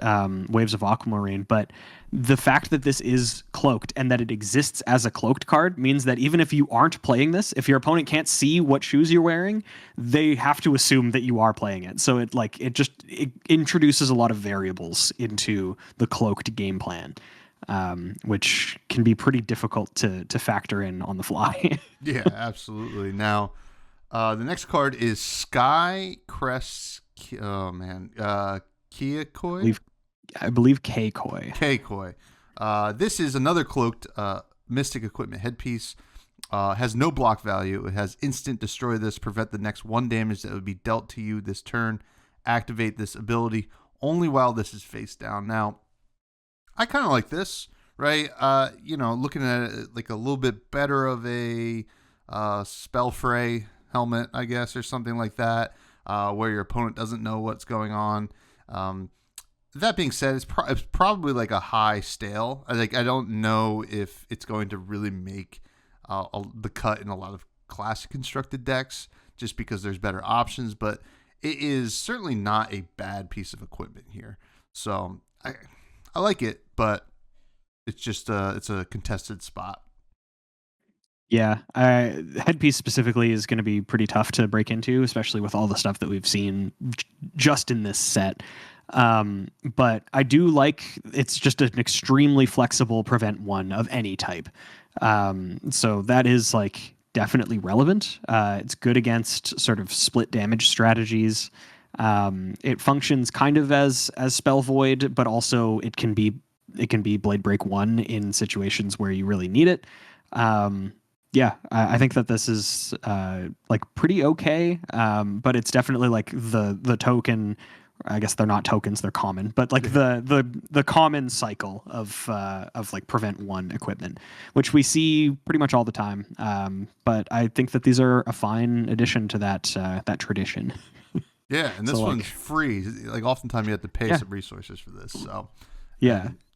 Waves of Aquamarine, but the fact that this is cloaked and that it exists as a cloaked card means that even if you aren't playing this, if your opponent can't see what shoes you're wearing, they have to assume that you are playing it. So it introduces a lot of variables into the cloaked game plan, which can be pretty difficult to factor in on the fly. Yeah, absolutely. Now, the next card is Sky Crest. Oh man, Kiyokoi. I believe Keikoi. Keikoi. This is another cloaked Mystic Equipment headpiece. Has no block value. It has instant destroy this, prevent the next 1 damage that would be dealt to you this turn. Activate this ability only while this is face down. Now, I kind of like this, right? Looking at it like a little bit better of a Spellfray helmet, I guess, or something like that, where your opponent doesn't know what's going on. That being said, it's probably like a high stale. I don't know if it's going to really make the cut in a lot of classic constructed decks, just because there's better options. But it is certainly not a bad piece of equipment here. So I like it, but it's just it's a contested spot. Yeah, headpiece specifically is going to be pretty tough to break into, especially with all the stuff that we've seen just in this set. But I do like it's just an extremely flexible prevent 1 of any type. So that is like definitely relevant. It's good against sort of split damage strategies. It functions kind of as Spell Void, but also it can be Blade Break 1 in situations where you really need it. I think that this is like pretty okay, but it's definitely like the token. I guess they're not tokens; they're common, but like the common cycle of like prevent 1 equipment, which we see pretty much all the time. But I think that these are a fine addition to that tradition. Yeah, and this one's free. Like oftentimes you have to pay some resources for this. So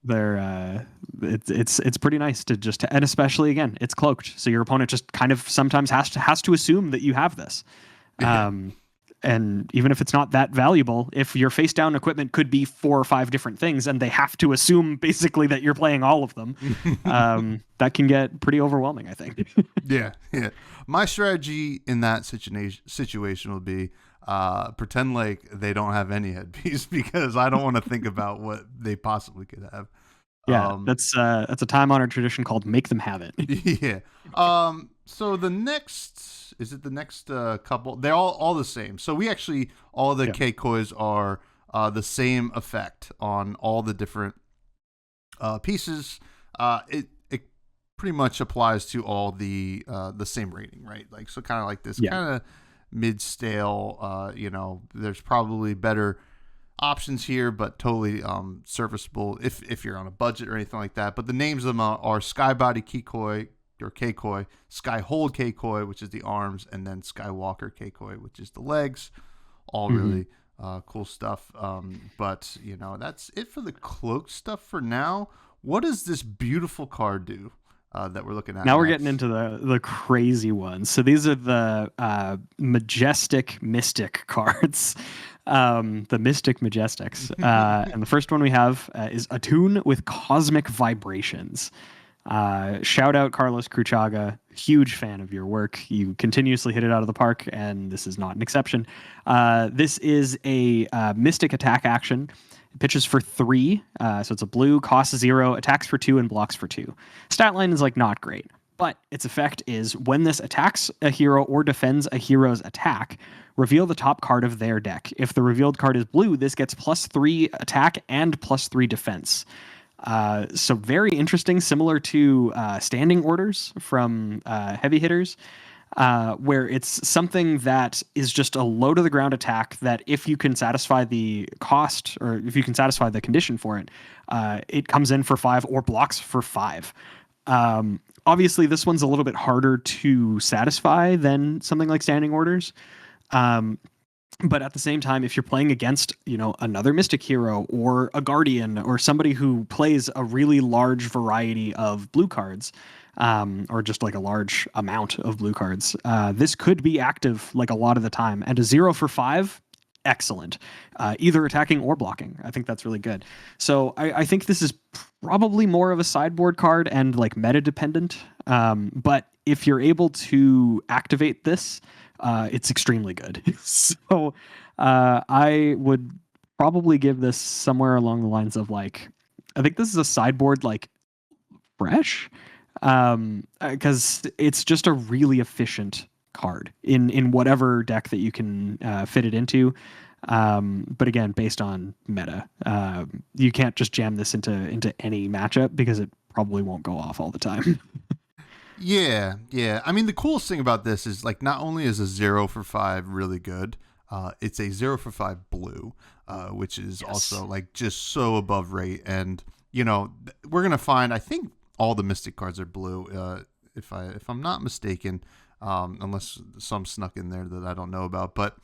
they're it's pretty nice to and especially again, it's cloaked, so your opponent just kind of sometimes has to assume that you have this. And even if it's not that valuable, if your face down equipment could be 4 or 5 different things and they have to assume basically that you're playing all of them, that can get pretty overwhelming, I think. Yeah. My strategy in that situation would be pretend like they don't have any headpiece, because I don't want to think about what they possibly could have. Yeah, that's a time-honored tradition called make them have it. Yeah. So the next couple? They're all the same. So we actually all the Keikois are the same effect on all the different pieces. It pretty much applies to all the same rating, right? Like, so kind of like this kind of mid stale. There's probably better options here, but totally serviceable if you're on a budget or anything like that. But the names of them are Skybody Keikoi or Keikoi, Skyhold Keikoi, which is the arms, and then Skywalker Keikoi, which is the legs. All really cool stuff. But that's it for the cloak stuff for now. What does this beautiful card do that we're looking at now? We're next? Getting into the crazy ones. So these are the majestic mystic cards. The Mystic Majestics. And the first one we have is Attune with Cosmic Vibrations. Shout out Carlos Cruchaga, huge fan of your work. You continuously hit it out of the park, and this is not an exception. This is a Mystic attack action. It pitches for 3, so it's a blue, costs 0, attacks for 2, and blocks for 2. Stat line is like not great, But its effect is when this attacks a hero or defends a hero's attack, reveal the top card of their deck. If the revealed card is blue, this gets +3 attack and +3 defense. So very interesting, similar to standing orders from heavy hitters, where it's something that is just a low to the ground attack that if you can satisfy the cost or if you can satisfy the condition for it, it comes in for 5 or blocks for 5. Obviously, this one's a little bit harder to satisfy than something like standing orders. But at the same time, if you're playing against, another Mystic hero or a Guardian or somebody who plays a really large variety of blue cards, or just like a large amount of blue cards, this could be active like a lot of the time. And a 0 for 5, excellent. Either attacking or blocking. I think that's really good. So I think this is probably more of a sideboard card and like meta dependent. But if you're able to activate this, it's extremely good. So I would probably give this somewhere along the lines of like, I think this is a sideboard like fresh, because it's just a really efficient card in whatever deck that you can fit it into. But again, based on meta, you can't just jam this into any matchup because it probably won't go off all the time. Yeah. I mean, the coolest thing about this is like not only is a 0 for 5 really good, it's a 0 for 5 blue, which is also like just so above rate. And we're gonna find, I think all the Mystic cards are blue, if I'm not mistaken, unless some snuck in there that I don't know about. But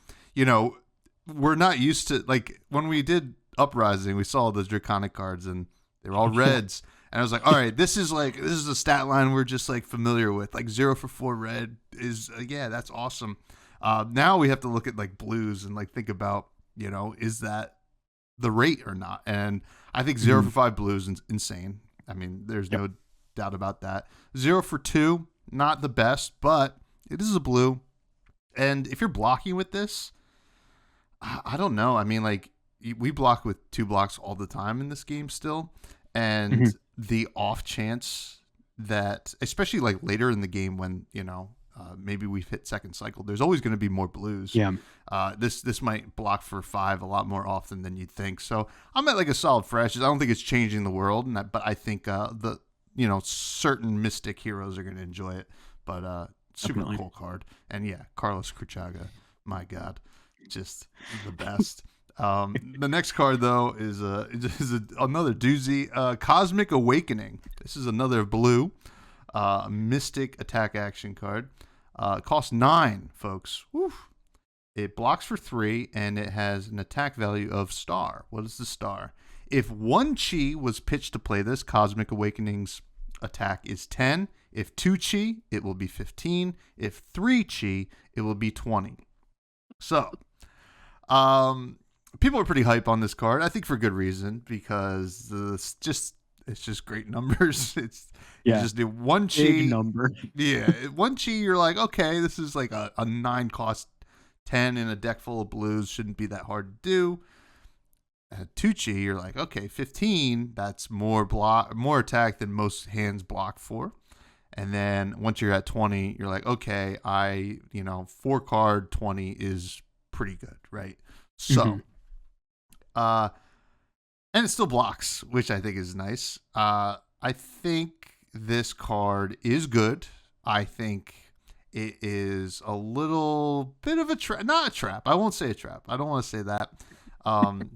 we're not used to, like, when we did Uprising, we saw those Draconic cards and they were all reds. And I was like, all right, this is a stat line we're just like familiar with. Like 0 for 4 red is, that's awesome. Now we have to look at like blues and like think about, is that the rate or not? And I think 0 for 5 blue is insane. I mean, there's no doubt about that. 0 for 2, not the best, but it is a blue. And if you're blocking with this, I don't know. I mean, like, we block with 2 blocks all the time in this game still. And the off chance that, especially like later in the game when, maybe we've hit second cycle, there's always going to be more blues. Yeah. This might block for 5 a lot more often than you'd think. So I'm at like a solid fresh. I don't think it's changing the world, but I think the certain Mystic heroes are going to enjoy it. But super Definitely. cool card. And yeah, Carlos Cruchaga, my God, just the best. The next card though is another doozy, Cosmic Awakening. This is another blue Mystic attack action card. It costs 9, folks. Woo. It blocks for 3 and it has an attack value of star. What is the star? If 1 chi was pitched to play this, Cosmic Awakening's attack is 10. If 2 chi, it will be 15. If 3 chi, it will be 20. So, people are pretty hype on this card. I think for good reason, because it's just great numbers. It's you just do 1 chi. Big number. Yeah, 1 chi. You're like, okay, this is like a 9 cost 10 in a deck full of blues. Shouldn't be that hard to do. 2 chi. You're like, okay, 15. That's more attack than most hands block for. And then once you're at 20, you're like, okay, 4 card 20 is pretty good, right? So. And it still blocks, which I think is nice. I think this card is good. I think it is a little bit of a trap. Not a trap. I won't say a trap. I don't want to say that,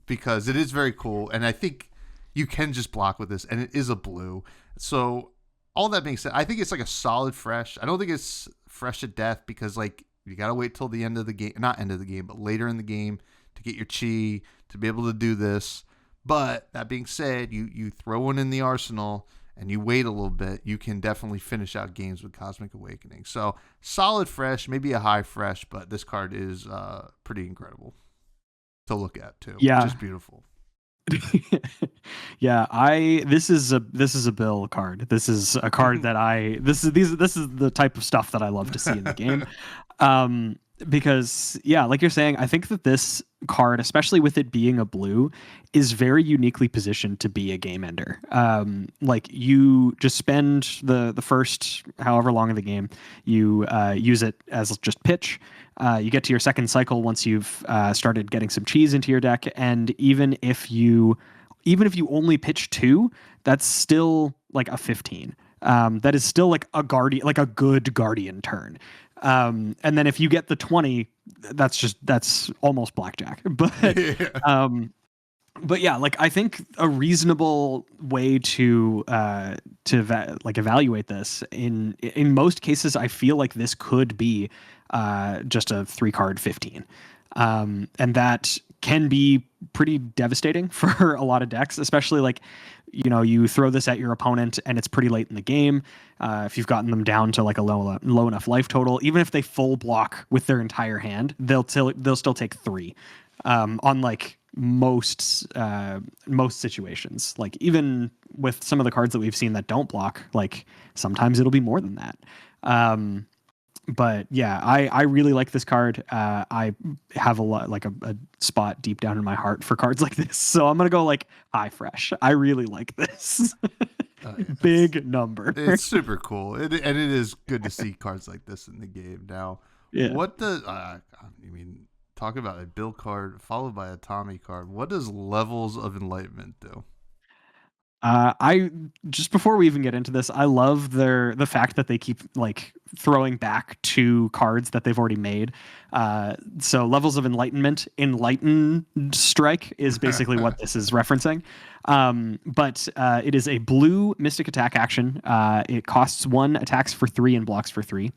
because it is very cool. And I think you can just block with this, and it is a blue. So all that being said, I think it's like a solid fresh. I don't think it's fresh to death because like you got to wait till the end of the game. Not end of the game, but later in the game to get your chi, to be able to do this. But that being said, you throw one in the arsenal and you wait a little bit, you can definitely finish out games with Cosmic Awakening. So solid fresh, maybe a high fresh, but this card is pretty incredible to look at too. Yeah. Just beautiful. Yeah, this is a Bill card. This is a card that this is the type of stuff that I love to see in the game. Because yeah, like you're saying, I think that this card, especially with it being a blue, is very uniquely positioned to be a game ender. Like you just spend the first however long of the game, you use it as just pitch. You get to your second cycle once you've started getting some cheese into your deck, and even if you only pitch two, that's still like a 15. That is still like a guardian, like a good guardian turn. And then if you get the 20, that's almost blackjack. Yeah. But yeah, like I think a reasonable way to like evaluate this in most cases, I feel like this could be just a 3-card 15, and that can be pretty devastating for a lot of decks, especially like you throw this at your opponent and it's pretty late in the game. If you've gotten them down to like a low enough life total, even if they full block with their entire hand, they'll still take 3 on like most situations. Like even with some of the cards that we've seen that don't block, like sometimes it'll be more than that. But yeah, I really like this card. I have a lot, like a spot deep down in my heart for cards like this. So I'm gonna go like high fresh. I really like this. Oh, yeah, Big number. it's super cool, and it is good to see cards like this in the game. Now, Yeah. what does talk about a Bill card followed by a Tommy card? What does Levels of Enlightenment do? I just before we even get into this, I love the fact that they keep like throwing back to cards that they've already made. So Levels of Enlightenment, Enlighten Strike is basically what this is referencing. But it is a blue Mystic attack action. It costs 1, attacks for 3, and blocks for 3.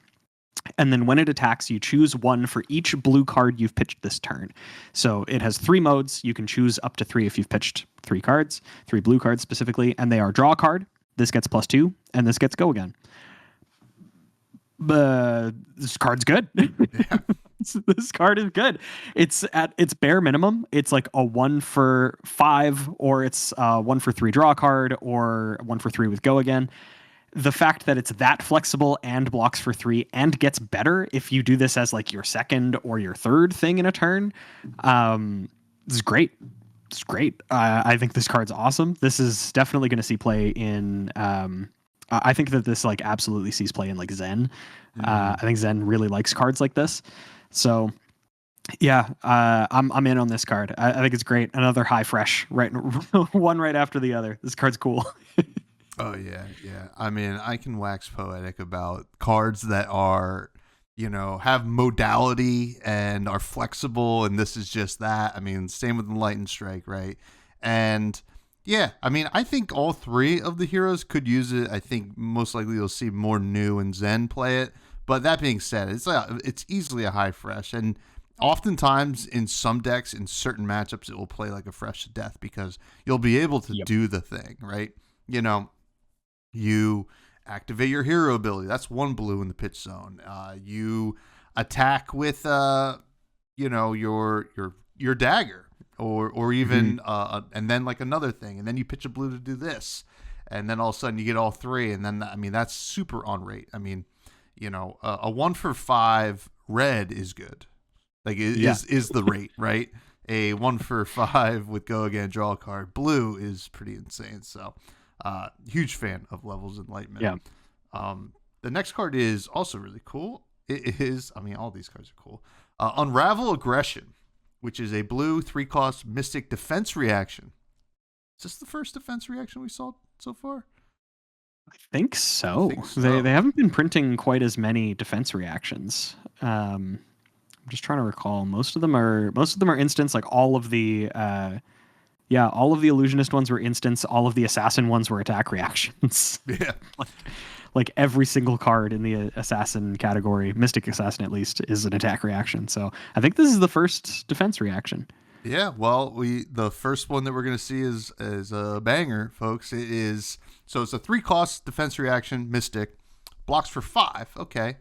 And then when it attacks, you choose 1 for each blue card you've pitched this turn. So it has 3 modes. You can choose up to 3 if you've pitched 3 cards, 3 blue cards specifically, and they are draw a card. This gets +2, and this gets go again. This card's good. Yeah. This card is good. It's at its bare minimum. It's like a 1 for 5, or it's 1 for 3 draw a card, or 1 for 3 with go again. The fact that it's that flexible and blocks for 3 and gets better if you do this as like your second or your third thing in a turn, this is great. It's great. I think this card's awesome. This is definitely going to see play in. I think that this like absolutely sees play in like Zen. I think Zen really likes cards like this. So yeah, I'm in on this card. I think it's great. Another high fresh, right? One right after the other. This card's cool. Oh yeah, yeah. I mean, I can wax poetic about cards that are, have modality and are flexible, and this is just that. I mean, same with Enlightened Strike, right? And yeah, I mean, I think all 3 of the heroes could use it. I think most likely you'll see more new and Zen play it. But that being said, it's easily a high fresh, and oftentimes in some decks, in certain matchups, it will play like a fresh to death because you'll be able to do the thing, right? You activate your hero ability. That's 1 blue in the pitch zone. You attack with your dagger, or even and then like another thing, and then you pitch a blue to do this, and then all of a sudden you get all 3, and then that's super on rate. I mean, a 1 for 5 red is good. Like is the rate, right? A 1 for 5 with go again, draw a card. Blue is pretty insane. So. Huge fan of Levels of Enlightenment. Yeah. The next card is also really cool. It is, all these cards are cool. Unravel Aggression, which is a blue 3-cost Mystic defense reaction. Is this the first defense reaction we saw so far? I think so. They haven't been printing quite as many defense reactions. I'm just trying to recall. Most of them are instants. Like all of the all of the illusionist ones were instants. All of the assassin ones were attack reactions. Yeah. like every single card in the assassin category, Mystic Assassin at least, is an attack reaction. So I think this is the first defense reaction. Yeah, well, the first one that we're going to see is a banger, folks. It's a 3-cost defense reaction, Mystic, blocks for 5. Okay.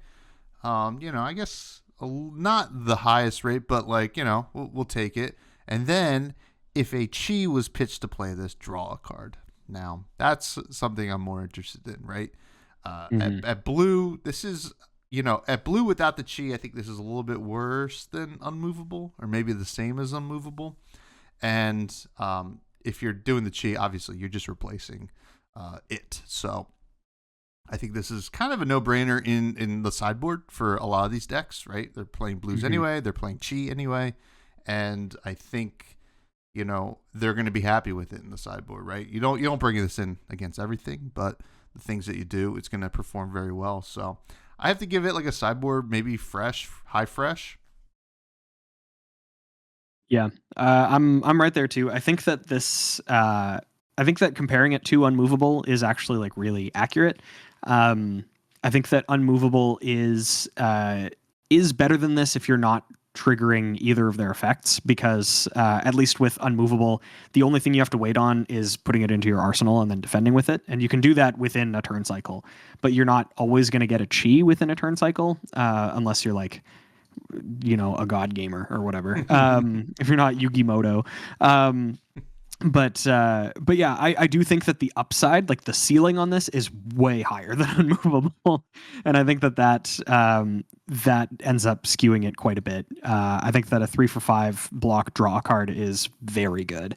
I guess not the highest rate, but we'll take it. And then if a chi was pitched to play this, draw a card. Now, that's something I'm more interested in, right? At blue, this is at blue without the chi, I think this is a little bit worse than unmovable, or maybe the same as unmovable. And if you're doing the chi, obviously you're just replacing it. So I think this is kind of a no-brainer in the sideboard for a lot of these decks, right? They're playing blues anyway. They're playing chi anyway. And I think, they're going to be happy with it in the sideboard, right? You don't bring this in against everything, but the things that you do, it's going to perform very well. So I have to give it like a sideboard, maybe fresh, high fresh. Yeah, I'm right there too. I think that comparing it to Unmovable is actually like really accurate. I think that Unmovable is better than this if you're not triggering either of their effects, because at least with Unmovable, the only thing you have to wait on is putting it into your arsenal and then defending with it, and you can do that within a turn cycle. But you're not always going to get a chi within a turn cycle unless you're like, a god gamer or whatever. If you're not Yugi Moto. But yeah, I do think that the upside, like the ceiling on this, is way higher than Unmovable, and I think that ends up skewing it quite a bit. I think that a 3-for-5 block draw card is very good,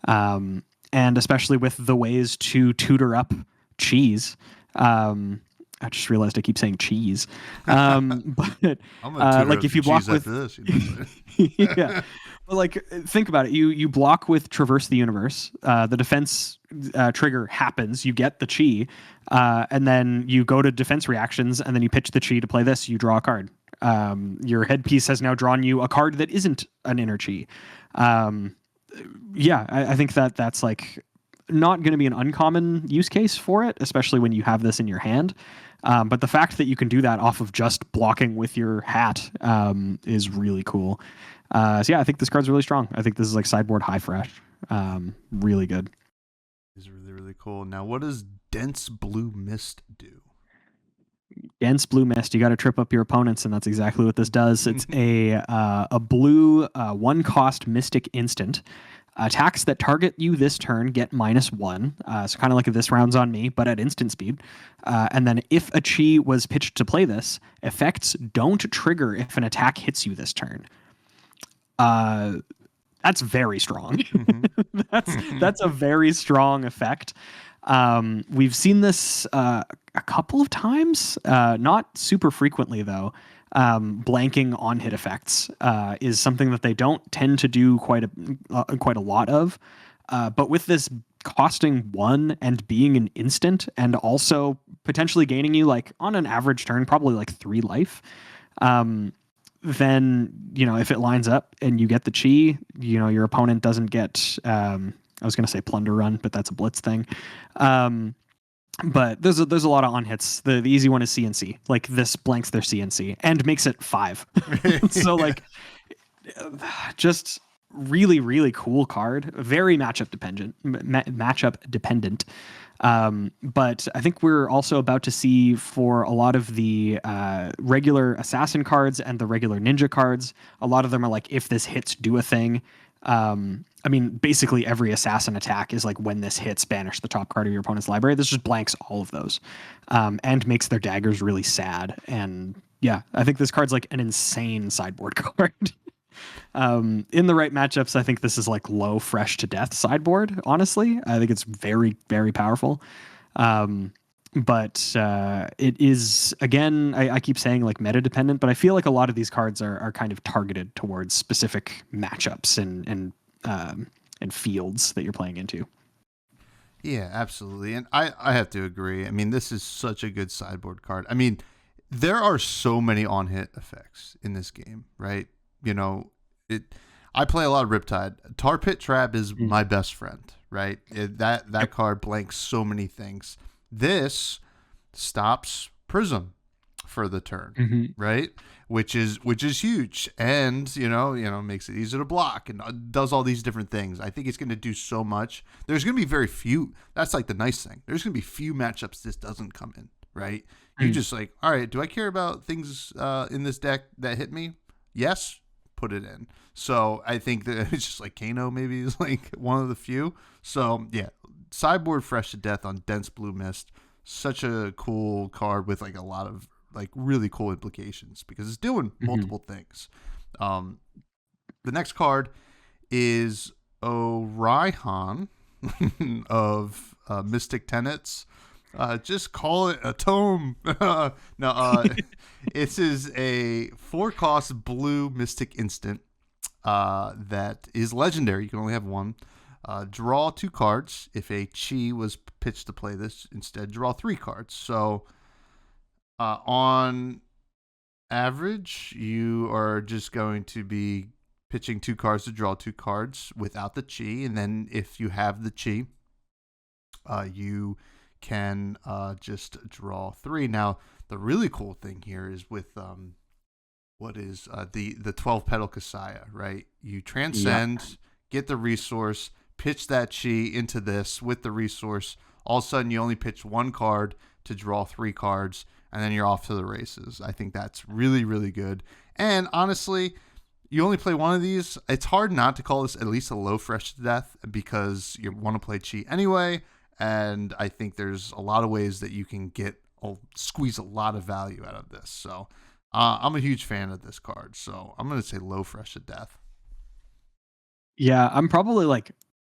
and especially with the ways to tutor up cheese. I just realized I keep saying cheese. But I'm gonna like if you block with this, yeah. But like, think about it. You block with Traverse the Universe. The defense trigger happens. You get the chi, and then you go to defense reactions, and then you pitch the chi to play this. You draw a card. Your headpiece has now drawn you a card that isn't an inner chi. Yeah, I think that's like not going to be an uncommon use case for it, especially when you have this in your hand. But the fact that you can do that off of just blocking with your hat is really cool. So yeah, I think this card's really strong. I think this is like sideboard high fresh. Really good. It's really, really cool. Now, what does Dense Blue Mist do? Dense Blue Mist, you got to trip up your opponents, and that's exactly what this does. It's a blue 1-cost Mystic instant. Attacks that target you this turn get -1. So kind of like if this round's on me, but at instant speed. And then if a chi was pitched to play this, effects don't trigger if an attack hits you this turn. That's very strong. That's a very strong effect. We've seen this a couple of times, not super frequently though. Blanking on hit effects is something that they don't tend to do quite a lot of. But with this costing 1 and being an instant, and also potentially gaining you like on an average turn probably like 3 life, then if it lines up and you get the chi, your opponent doesn't get I was going to say plunder run, but that's a blitz thing. But there's a lot of on hits. The easy one is CNC. Like this blanks their CNC and makes it 5. So like just really, really cool card. Very matchup dependent. But I think we're also about to see for a lot of the regular assassin cards and the regular ninja cards, a lot of them are like, if this hits, do a thing. I mean, basically every assassin attack is like, when this hits, banish the top card of your opponent's library. This just blanks all of those, and makes their daggers really sad. And yeah, I think this card's like an insane sideboard card. In the right matchups, I think this is like low fresh to death sideboard. Honestly, I think it's very, very powerful. But it is, again, I keep saying like meta dependent, but I feel like a lot of these cards are kind of targeted towards specific matchups and fields that you're playing into. Yeah, absolutely. And I have to agree. I mean, this is such a good sideboard card. I mean, there are so many on-hit effects in this game, right? I play a lot of Riptide. Tar Pit Trap is my best friend, right? That card blanks so many things. This stops Prism for the turn, right? Which is huge, and makes it easier to block and does all these different things. I think it's going to do so much. There's going to be very few. That's like the nice thing. There's going to be few matchups this doesn't come in, right? You just like, all right, do I care about things in this deck that hit me? Yes, put it in. So I think that it's just like Kano maybe is like one of the few. So yeah, sideboard fresh to death on Dense Blue Mist. Such a cool card with like a lot of like really cool implications because it's doing multiple things. The next card is Orion of Mystic Tenets. Just call it a tome. No, it is a 4-cost blue Mystic instant that is legendary. You can only have one. Draw 2 cards. If a chi was pitched to play this, instead draw 3 cards. So on average, you are just going to be pitching 2 cards to draw 2 cards without the chi, and then if you have the chi, you can just draw 3. Now, the really cool thing here is with what is the 12 petal Kasaya, right? You transcend, get the resource, pitch that chi into this with the resource. All of a sudden, you only pitch 1 card to draw 3 cards, and then you're off to the races. I think that's really, really good. And honestly, you only play 1 of these. It's hard not to call this at least a low fresh to death because you want to play chi anyway. And I think there's a lot of ways that you can squeeze a lot of value out of this. So I'm a huge fan of this card. So I'm going to say low fresh to death. Yeah, I'm probably like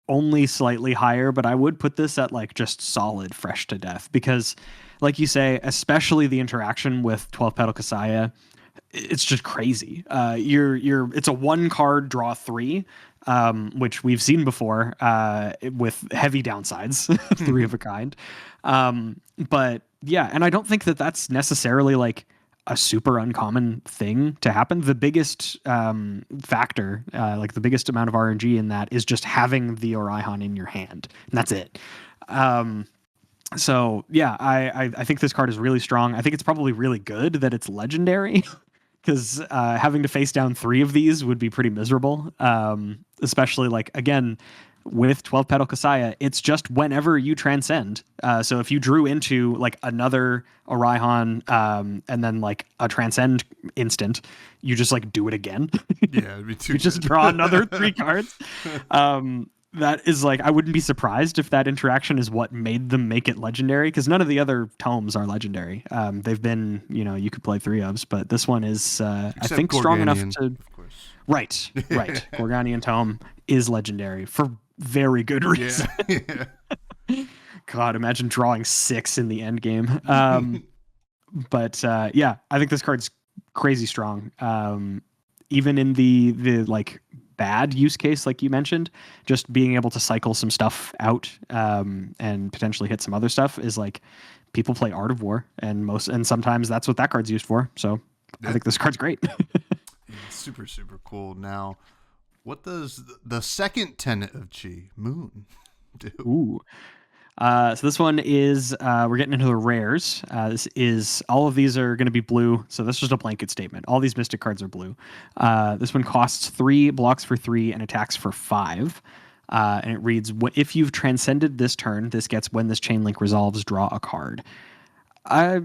only slightly higher, but I would put this at like just solid fresh to death because, like you say, especially the interaction with 12 petal Kasaya, it's just crazy. It's a 1 card draw 3, which we've seen before with heavy downsides, 3 of a kind. But yeah, and I don't think that that's necessarily like a super uncommon thing to happen. The biggest factor, like the biggest amount of RNG in that is just having the Orion in your hand, and that's it. So yeah, I think this card is really strong. I think it's probably really good that it's legendary because having to face down 3 of these would be pretty miserable. Especially like, again, with 12 petal Kasaya, it's just whenever you transcend. So if you drew into like another Orion and then like a transcend instant, you just like do it again. Yeah, it'd be too You just draw another 3 cards. That is like, I wouldn't be surprised if that interaction is what made them make it legendary, because none of the other tomes are legendary. They've been, you could play 3 ofs, but this one is, I think, strong enough to. Of course. Right. Gorganian tome is legendary for very good reason. Yeah. God, imagine drawing 6 in the end game. But yeah, I think this card's crazy strong. Even in the like bad use case, like you mentioned, just being able to cycle some stuff out and potentially hit some other stuff is like, people play Art of War, and sometimes that's what that card's used for. So I think this card's great. Super, super cool. Now, what does the second tenet of Chi, Moon, do? Ooh. So this one is, we're getting into the rares. All of these are going to be blue. So this is just a blanket statement. All these Mystic cards are blue. This one costs 3, blocks for 3, and attacks for 5. And it reads, if you've transcended this turn, this gets when this chain link resolves, draw a card. I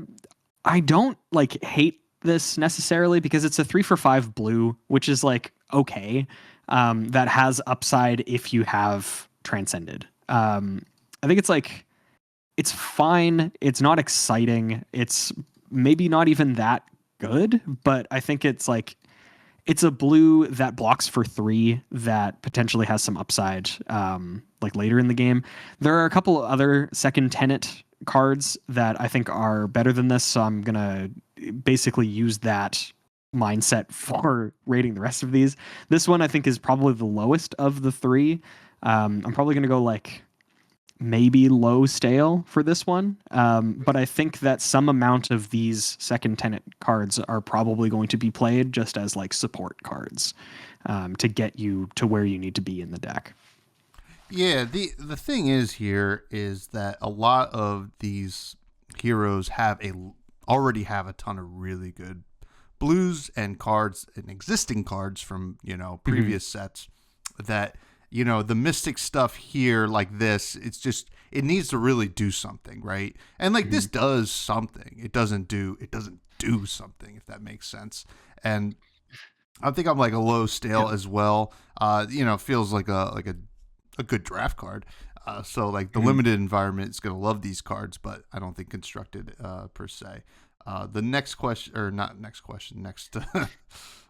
don't like hate this necessarily because it's a 3 for 5 blue, which is like, okay. That has upside if you have transcended. I think it's fine. It's not exciting. It's maybe not even that good, but I think it's a blue that blocks for 3 that potentially has some upside, like later in the game. There are a couple other second tenet cards that I think are better than this, so I'm gonna basically use that mindset for rating the rest of these. This one I think is probably the lowest of the 3. I'm probably gonna go like maybe low stale for this one. But I think that some amount of these second tenet cards are probably going to be played just as like support cards to get you to where you need to be in the deck. Yeah, the thing is here is that a lot of these heroes already have a ton of really good blues and cards and existing cards from, previous sets that, the Mystic stuff here like this, it needs to really do something, right? And like this does something. It doesn't do something, if that makes sense. And I think I'm like a low stale as well. Feels like a good draft card. So like the limited environment is going to love these cards, but I don't think constructed per se. The next question, or not next question, next.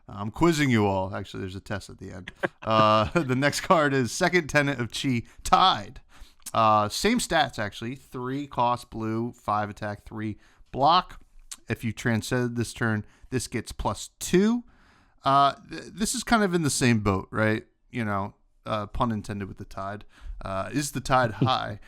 I'm quizzing you all. Actually, there's a test at the end. The next card is Second Tenant of Chi, Tide. Same stats, actually. 3 cost blue, 5 attack, 3 block. If you transcend this turn, this gets +2. This is kind of in the same boat, right? Pun intended with the tide. Is the tide high?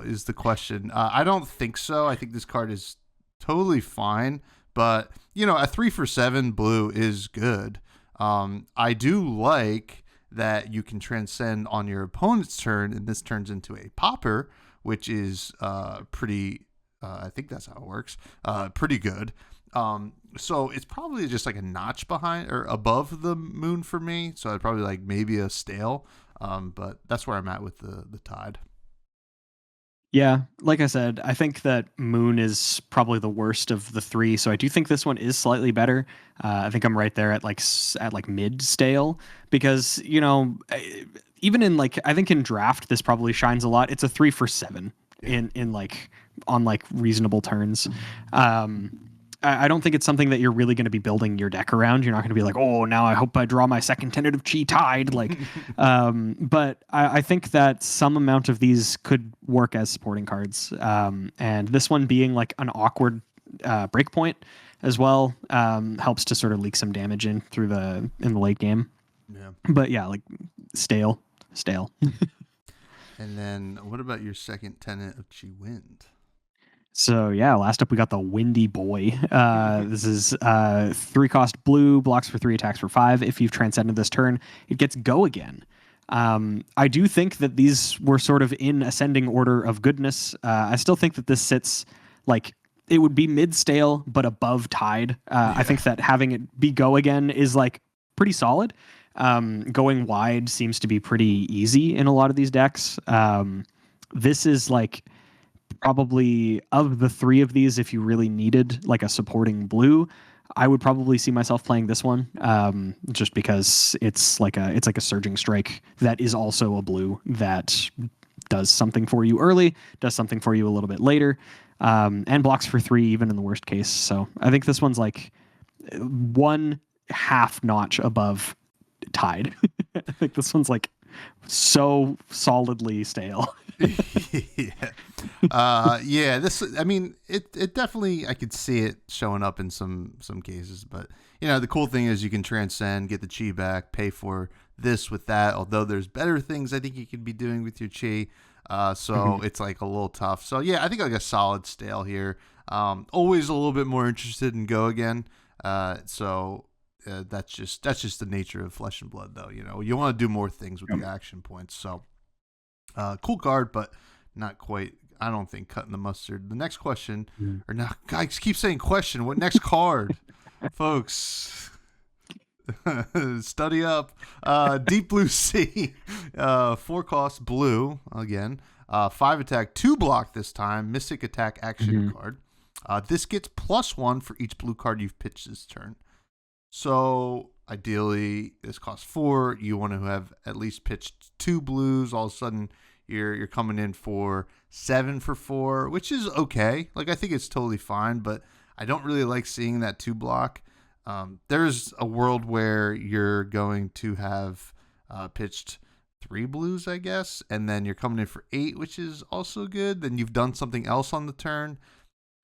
Is the question. I don't think so. I think this card is totally fine. But, a 3 for 7 blue is good. I do like that you can transcend on your opponent's turn, and this turns into a popper, which is pretty, I think that's how it works, pretty good. So it's probably just like a notch behind or above the moon for me. So I'd probably like maybe a stale, but that's where I'm at with the tide. Yeah, like I said, I think that Moon is probably the worst of the 3, so I do think this one is slightly better. I think I'm right there at like mid stale because even in I think in draft this probably shines a lot. It's a 3 for 7 in like on like reasonable turns. I don't think it's something that you're really going to be building your deck around. You're not going to be like, oh, now I hope I draw my Second Tenant of Chi Tide. But I think that some amount of these could work as supporting cards. And this one being like an awkward breakpoint as well helps to sort of leak some damage in the late game. Yeah. But yeah, like stale. And then what about your Second Tenant of Chi Wind? So yeah, last up we got the Windy Boy. This is 3 cost blue, blocks for 3, attacks for 5. If you've transcended this turn, it gets go again. I do think that these were sort of in ascending order of goodness. I still think that this sits like it would be mid stale but above tide. I think that having it be go again is like pretty solid. Going wide seems to be pretty easy in a lot of these decks. This is like probably of the 3 of these, if you really needed like a supporting blue, I would probably see myself playing this one, just because it's like a surging strike that is also a blue that does something for you early, does something for you a little bit later, and blocks for 3 even in the worst case. So I think this one's like 1/2 notch above tide. I think this one's like so solidly stale. It definitely, I could see it showing up in some cases, but the cool thing is you can transcend, get the chi back, pay for this with that, although there's better things I think you could be doing with your chi, so it's like a little tough. So yeah, I think like a solid stale here. Always a little bit more interested in go again, that's just the nature of Flesh and Blood, though. You want to do more things with the action points. So, cool card, but not quite. I don't think cutting the mustard. The next question, or not? Guys, keep saying question. What next card, folks? Study up. Deep Blue Sea, 4 cost blue again. 5 attack, 2 block this time. Mystic attack action card. This gets +1 for each blue card you've pitched this turn. So ideally, this costs 4. You want to have at least pitched 2 blues. All of a sudden, you're coming in for 7 for 4, which is okay. Like I think it's totally fine, but I don't really like seeing that 2 block. There's a world where you're going to have pitched 3 blues, I guess, and then you're coming in for 8, which is also good. Then you've done something else on the turn.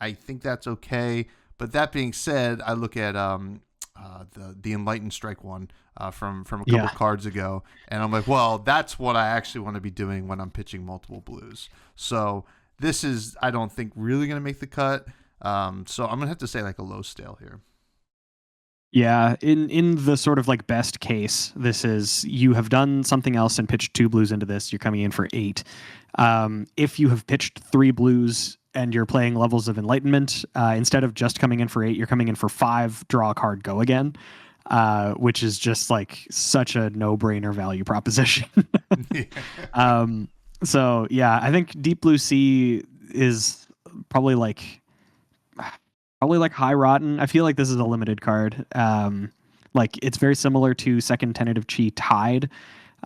I think that's okay. But that being said, I look at the Enlightened Strike one from a couple cards ago, and I'm like, well, that's what I actually want to be doing when I'm pitching multiple blues. So this is, I don't think, really going to make the cut. So I'm going to have to say like a low stale here. Yeah, in the sort of like best case, this is you have done something else and pitched 2 blues into this, you're coming in for 8. If you have pitched 3 blues and you're playing Levels of Enlightenment, instead of just coming in for 8, you're coming in for 5, draw a card, go again, which is just like such a no-brainer value proposition. So yeah, I think Deep Blue Sea is probably like high rotten. I feel like this is a limited card. Like it's very similar to Second Tenant of Chi Tide.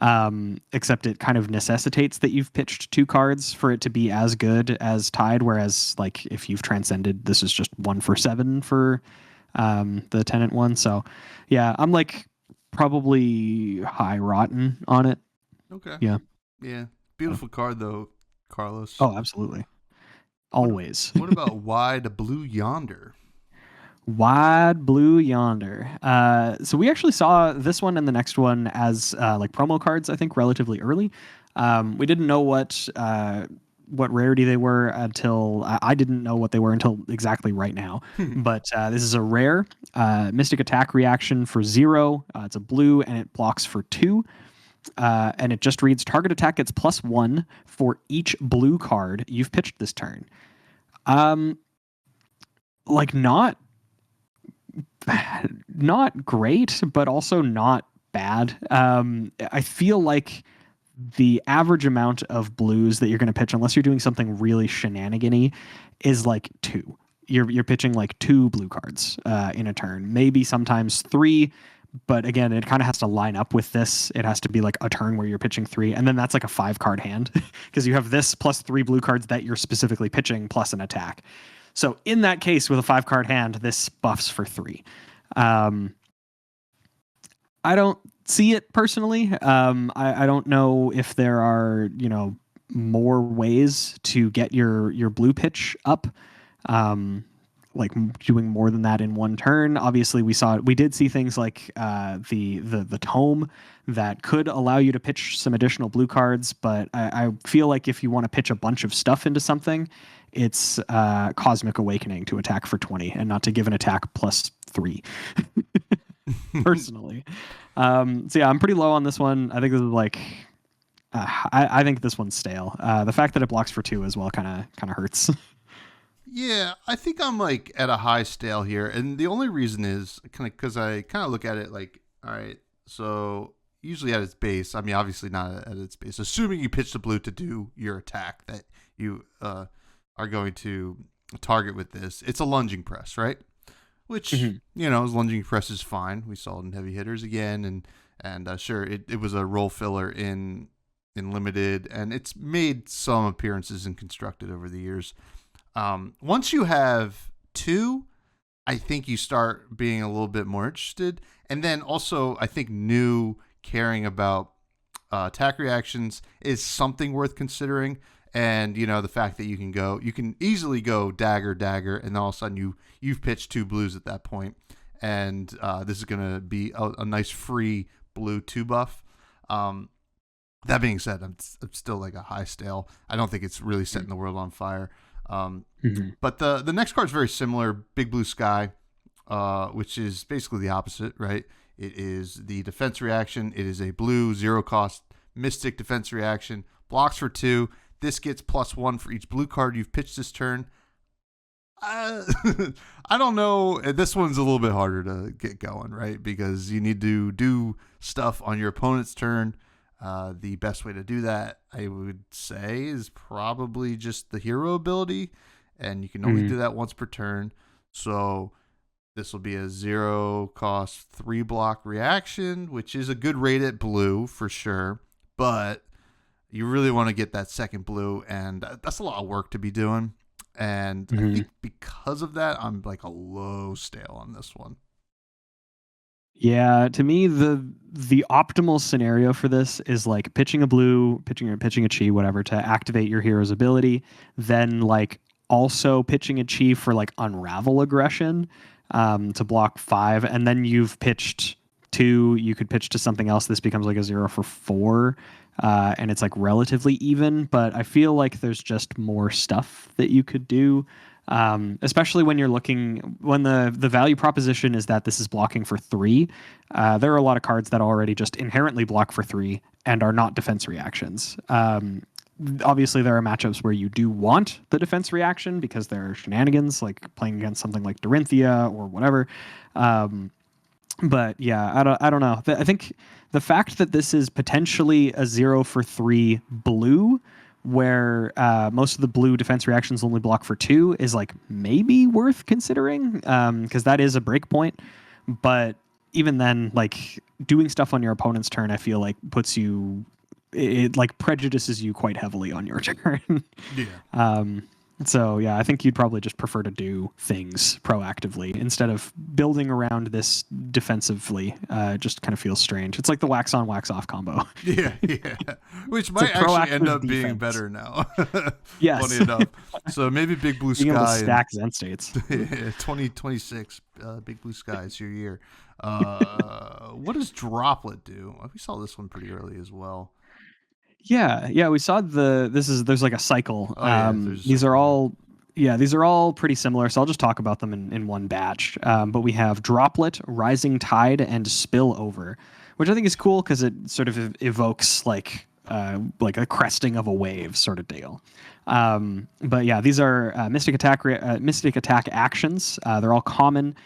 except it kind of necessitates that you've pitched 2 cards for it to be as good as tied, whereas like if you've transcended, this is just 1 for 7 for the Tenant one. So yeah, I'm like probably high rotten on it. Okay. Yeah. Yeah. Beautiful card though, Carlos. Oh, absolutely. Always. What about Wide Blue Yonder? Wide Blue Yonder. So we actually saw this one and the next one as like promo cards, I think, relatively early. We didn't know what rarity they were until I didn't know what they were until exactly right now. But this is a rare Mystic Attack reaction for 0. It's a blue and it blocks for 2. And it just reads target attack gets +1 for each blue card you've pitched this turn. Like not great, but also not bad. I feel like the average amount of blues that you're going to pitch, unless you're doing something really shenanigan-y, is like 2. You're pitching like 2 blue cards in a turn, maybe sometimes 3. But again, it kind of has to line up with this. It has to be like a turn where you're pitching 3, and then that's like a 5-card hand because you have this plus 3 blue cards that you're specifically pitching plus an attack. So in that case, with a 5-card hand, this buffs for 3. I don't see it personally. I don't know if there are more ways to get your blue pitch up. Like doing more than that in one turn. Obviously, we did see things like the tome that could allow you to pitch some additional blue cards, but I feel like if you want to pitch a bunch of stuff into something, it's Cosmic Awakening to attack for 20 and not to give an attack +3. Personally. So yeah, I'm pretty low on this one. I think this is like I think this one's stale. The fact that it blocks for 2 as well kind of hurts. Yeah, I think I'm like at a high stale here, and the only reason is kind of because I kind of look at it like, all right, so usually at its base, I mean, obviously not at its base, assuming you pitch the blue to do your attack that you are going to target with this, it's a lunging press, right? Which lunging press is fine. We saw it in heavy hitters again, and sure, it was a role filler in limited, and it's made some appearances in constructed over the years. Once you have 2, I think you start being a little bit more interested. And then also, I think new caring about attack reactions is something worth considering. And, the fact that you can easily go dagger, and then all of a sudden you've pitched 2 blues at that point. And this is going to be a nice free blue 2 buff. That being said, I'm still like a high stale. I don't think it's really setting the world on fire. But the next card is very similar, Big Blue Sky, which is basically the opposite, right? It is the defense reaction. It is a blue 0-cost Mystic defense reaction, blocks for 2. This gets +1 for each blue card you've pitched this turn. I don't know. This one's a little bit harder to get going, right? Because you need to do stuff on your opponent's turn. The best way to do that, I would say, is probably just the hero ability, and you can only do that once per turn. So this will be a 0-cost 3-block reaction, which is a good rate at blue for sure, but you really want to get that second blue, and that's a lot of work to be doing. And I think because of that, I'm like a low stale on this one. Yeah, to me, the optimal scenario for this is like pitching a blue, pitching a chi, whatever, to activate your hero's ability, then like also pitching a chi for like Unravel Aggression to block 5, and then you've pitched 2, you could pitch to something else. This becomes like a 0 for 4, and it's like relatively even, but I feel like there's just more stuff that you could do. Especially when the value proposition is that this is blocking for 3. There are a lot of cards that already just inherently block for 3 and are not defense reactions. Obviously, there are matchups where you do want the defense reaction because there are shenanigans, like playing against something like Dorinthia or whatever. But yeah, I don't know. I think the fact that this is potentially a 0 for 3 blue, where most of the blue defense reactions only block for 2, is like maybe worth considering, because that is a breakpoint. But even then, like doing stuff on your opponent's turn, I feel like puts you, it like prejudices you quite heavily on your turn. Yeah. So yeah, I think you'd probably just prefer to do things proactively instead of building around this defensively. Just kind of feels strange. It's like the wax on, wax off combo. Yeah, which might actually end up being better now. Yes. Funny enough. So maybe Big Blue Being able to Sky. stack Zen states. 2026, Big Blue Sky is your year. What does Droplet do? We saw this one pretty early as well. Yeah, we saw there's like a cycle. These are all pretty similar, so I'll just talk about them in one batch. But we have Droplet, Rising Tide, and Spillover, which I think is cool because it sort of evokes like a cresting of a wave sort of deal. But yeah, these are Mystic Attack actions. They're all common.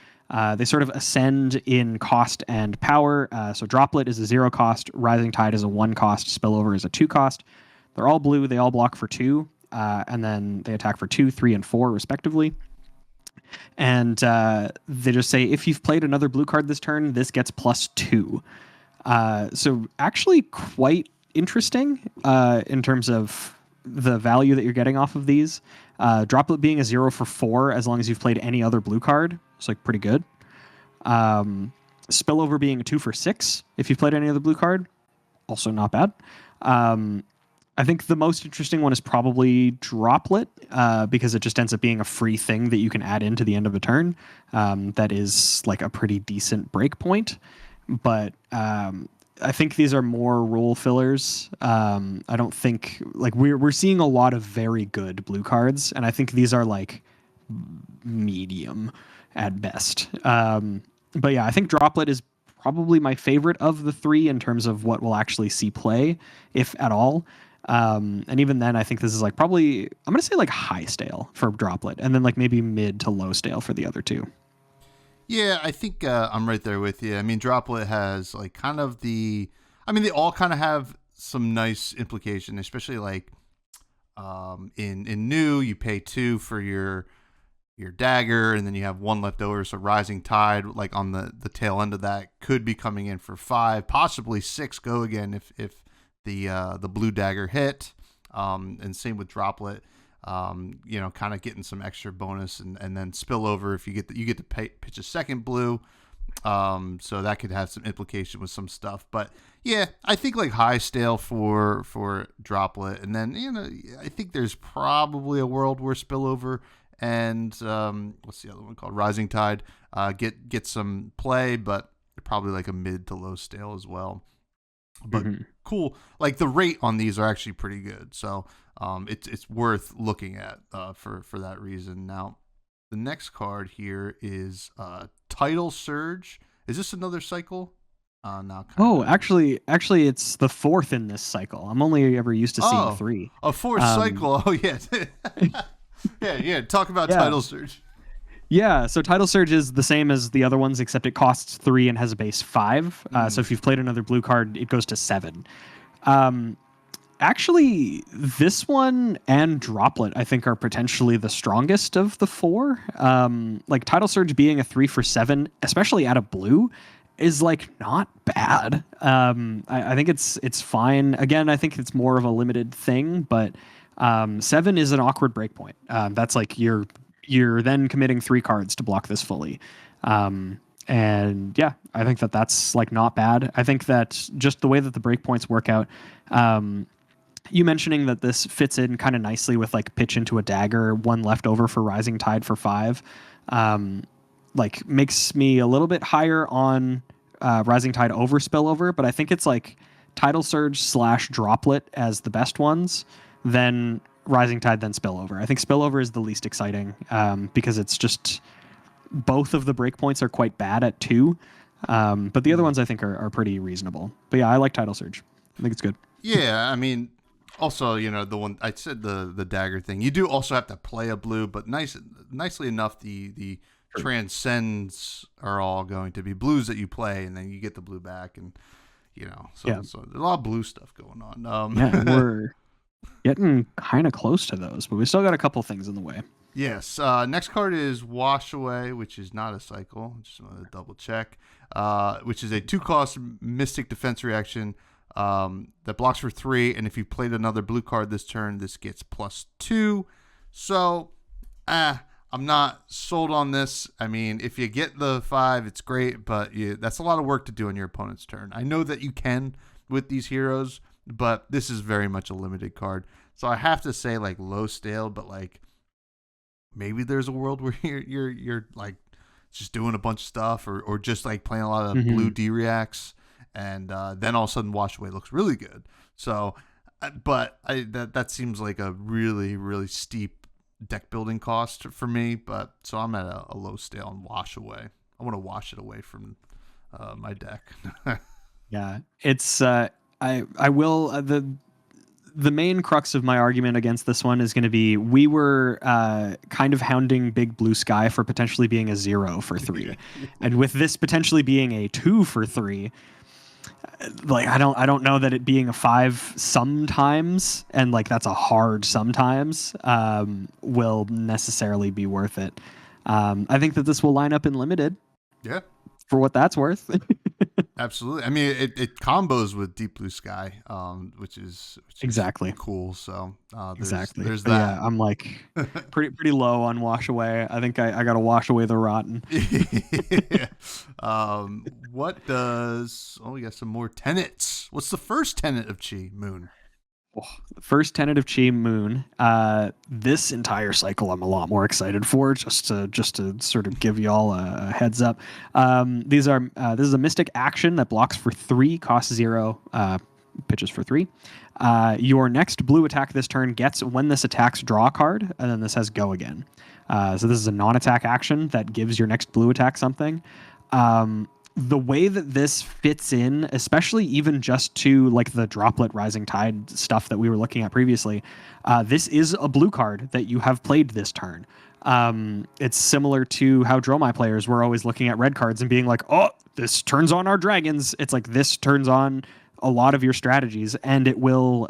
They sort of ascend in cost and power. So Droplet is a 0 cost, Rising Tide is a 1 cost, Spillover is a 2 cost. They're all blue. They all block for 2, and then they attack for 2, 3, and 4 respectively. And they just say if you've played another blue card this turn, this gets +2. So actually quite interesting in terms of the value that you're getting off of these. Droplet being a 0 for 4 as long as you've played any other blue card. It's like pretty good. Spillover being a 2 for 6 if you've played any other blue card. Also not bad. I think the most interesting one is probably Droplet because it just ends up being a free thing that you can add into the end of a turn. That is like a pretty decent breakpoint. But I think these are more rule fillers. I don't think like we're seeing a lot of very good blue cards, and I think these are like medium at best. But yeah, I think Droplet is probably my favorite of the 3 in terms of what we'll actually see play, if at all. And even then, I think this is like probably, I'm going to say like high stale for Droplet, and then like maybe mid to low stale for the other 2. Yeah, I think I'm right there with you. I mean, Droplet has like kind of they all kind of have some nice implication, especially like in new, you pay 2 for your dagger, and then you have 1 left over. So Rising Tide, like on the tail end of that, could be coming in for 5, possibly 6 go again if the blue dagger hit. And same with Droplet. Kind of getting some extra bonus, and then Spillover if you get to pitch a second blue. So that could have some implication with some stuff. But yeah, I think like high stale for Droplet, and then I think there's probably a world where Spillover and what's the other one called, Rising Tide, get some play, but probably like a mid to low stale as well. But cool, like the rate on these are actually pretty good, so it's worth looking at for that reason. Now, the next card here is Tidal Surge. Is this another cycle? Now. Actually, it's the 4th in this cycle. I'm only ever used to seeing 3. A 4th cycle. Oh yeah. Yeah. Talk about Tidal Surge. Yeah, so Tidal Surge is the same as the other ones, except it costs 3 and has a base 5. So if you've played another blue card, it goes to 7. Actually, this one and Droplet, I think, are potentially the strongest of the 4. Like Tidal Surge being a 3 for 7, especially out of blue, is like not bad. I think it's fine. Again, I think it's more of a limited thing, but 7 is an awkward breakpoint. That's like you're then committing 3 cards to block this fully. And yeah, I think that's like not bad. I think that just the way that the breakpoints work out, you mentioning that this fits in kind of nicely with like pitch into a dagger, 1 left over for Rising Tide for 5, like makes me a little bit higher on Rising Tide over Spillover, but I think it's like Tidal Surge / Droplet as the best ones, then Rising Tide, then Spillover. I think Spillover is the least exciting because it's just both of the breakpoints are quite bad at 2, but the other ones I think are pretty reasonable. But yeah, I like Tidal Surge. I think it's good. Yeah, I mean, also, the one I said, the dagger thing, you do also have to play a blue, but nicely enough, the transcends are all going to be blues that you play, and then you get the blue back, and so there's a lot of blue stuff going on. Yeah, we're getting kind of close to those, but we still got a couple things in the way. Yes. Next card is Wash Away, which is not a cycle. Just want to double check. Which is a 2-cost Mystic Defense reaction that blocks for 3, and if you played another blue card this turn, this gets +2. So, I'm not sold on this. I mean, if you get the 5, it's great, but that's a lot of work to do on your opponent's turn. I know that you can with these heroes, but this is very much a limited card. So I have to say, like, low stale, but like maybe there's a world where you're like just doing a bunch of stuff, or just like playing a lot of blue D reacts, and then all of a sudden Wash Away looks really good. So, but that seems like a really, really steep deck building cost for me. But so I'm at a low stale on Wash Away. I want to wash it away from my deck. Yeah, it's I will the main crux of my argument against this one is going to be we were kind of hounding Big Blue Sky for potentially being a 0 for 3, and with this potentially being a 2 for 3, like I don't know that it being a 5 sometimes, and like that's a hard sometimes, will necessarily be worth it. I think that this will line up in limited. Yeah. For what that's worth. Absolutely. I mean, it combos with Deep Blue Sky, which is exactly cool. So exactly. there's that. Yeah, I'm like pretty low on Wash Away. I think I got to wash away the rotten. What does? Oh, we got some more tenets. What's the first tenet of Chi Moon? The first tenet of Chi Moon. This entire cycle, I'm a lot more excited for. Just to sort of give y'all a heads up. This is a Mystic action that blocks for 3, costs 0, pitches for 3. Your next blue attack this turn gets, when this attacks, draw a card, and then this has go again. So this is a non-attack action that gives your next blue attack something. The way that this fits in, especially even just to like the Droplet Rising Tide stuff that we were looking at previously, this is a blue card that you have played this turn. It's similar to how Dromai players were always looking at red cards and being like, oh, this turns on our dragons. It's like this turns on a lot of your strategies, and it will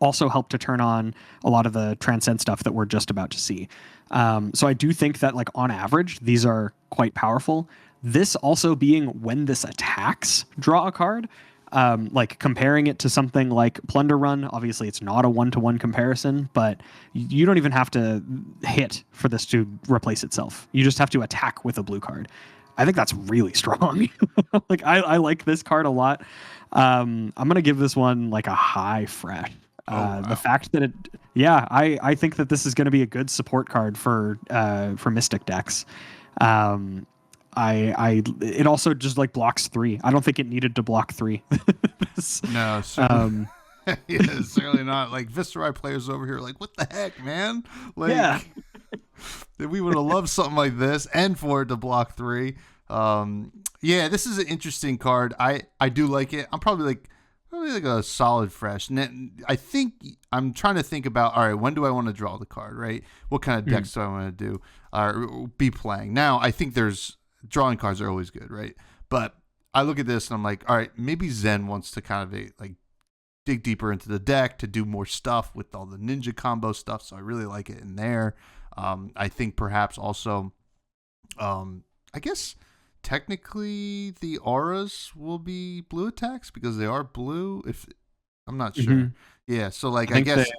also help to turn on a lot of the Transcend stuff that we're just about to see. So I do think that, like, on average, these are quite powerful. This also being when this attacks, draw a card. Like comparing it to something like Plunder Run, obviously it's not a 1-to-1 comparison, but you don't even have to hit for this to replace itself. You just have to attack with a blue card. I think that's really strong. Like I like this card a lot. I'm gonna give this one like a high fresh. Wow. The fact that I think that this is going to be a good support card for Mystic decks. It also just like blocks 3. I don't think it needed to block 3. No, certainly, yeah, certainly not. Like Viscerai players over here, are like, what the heck, man? Like, yeah, we would have loved something like this, and for it to block 3. Yeah, this is an interesting card. I do like it. I'm probably like a solid fresh. And I think I'm trying to think about, all right, when do I want to draw the card, right? What kind of decks do I want to do or be playing? Now, I think drawing cards are always good, right? But I look at this and I'm like, all right, maybe Zen wants to kind of like dig deeper into the deck to do more stuff with all the ninja combo stuff. So I really like it in there. I think perhaps also, I guess technically the auras will be blue attacks because they are blue. If I'm not sure. Yeah. So like, I guess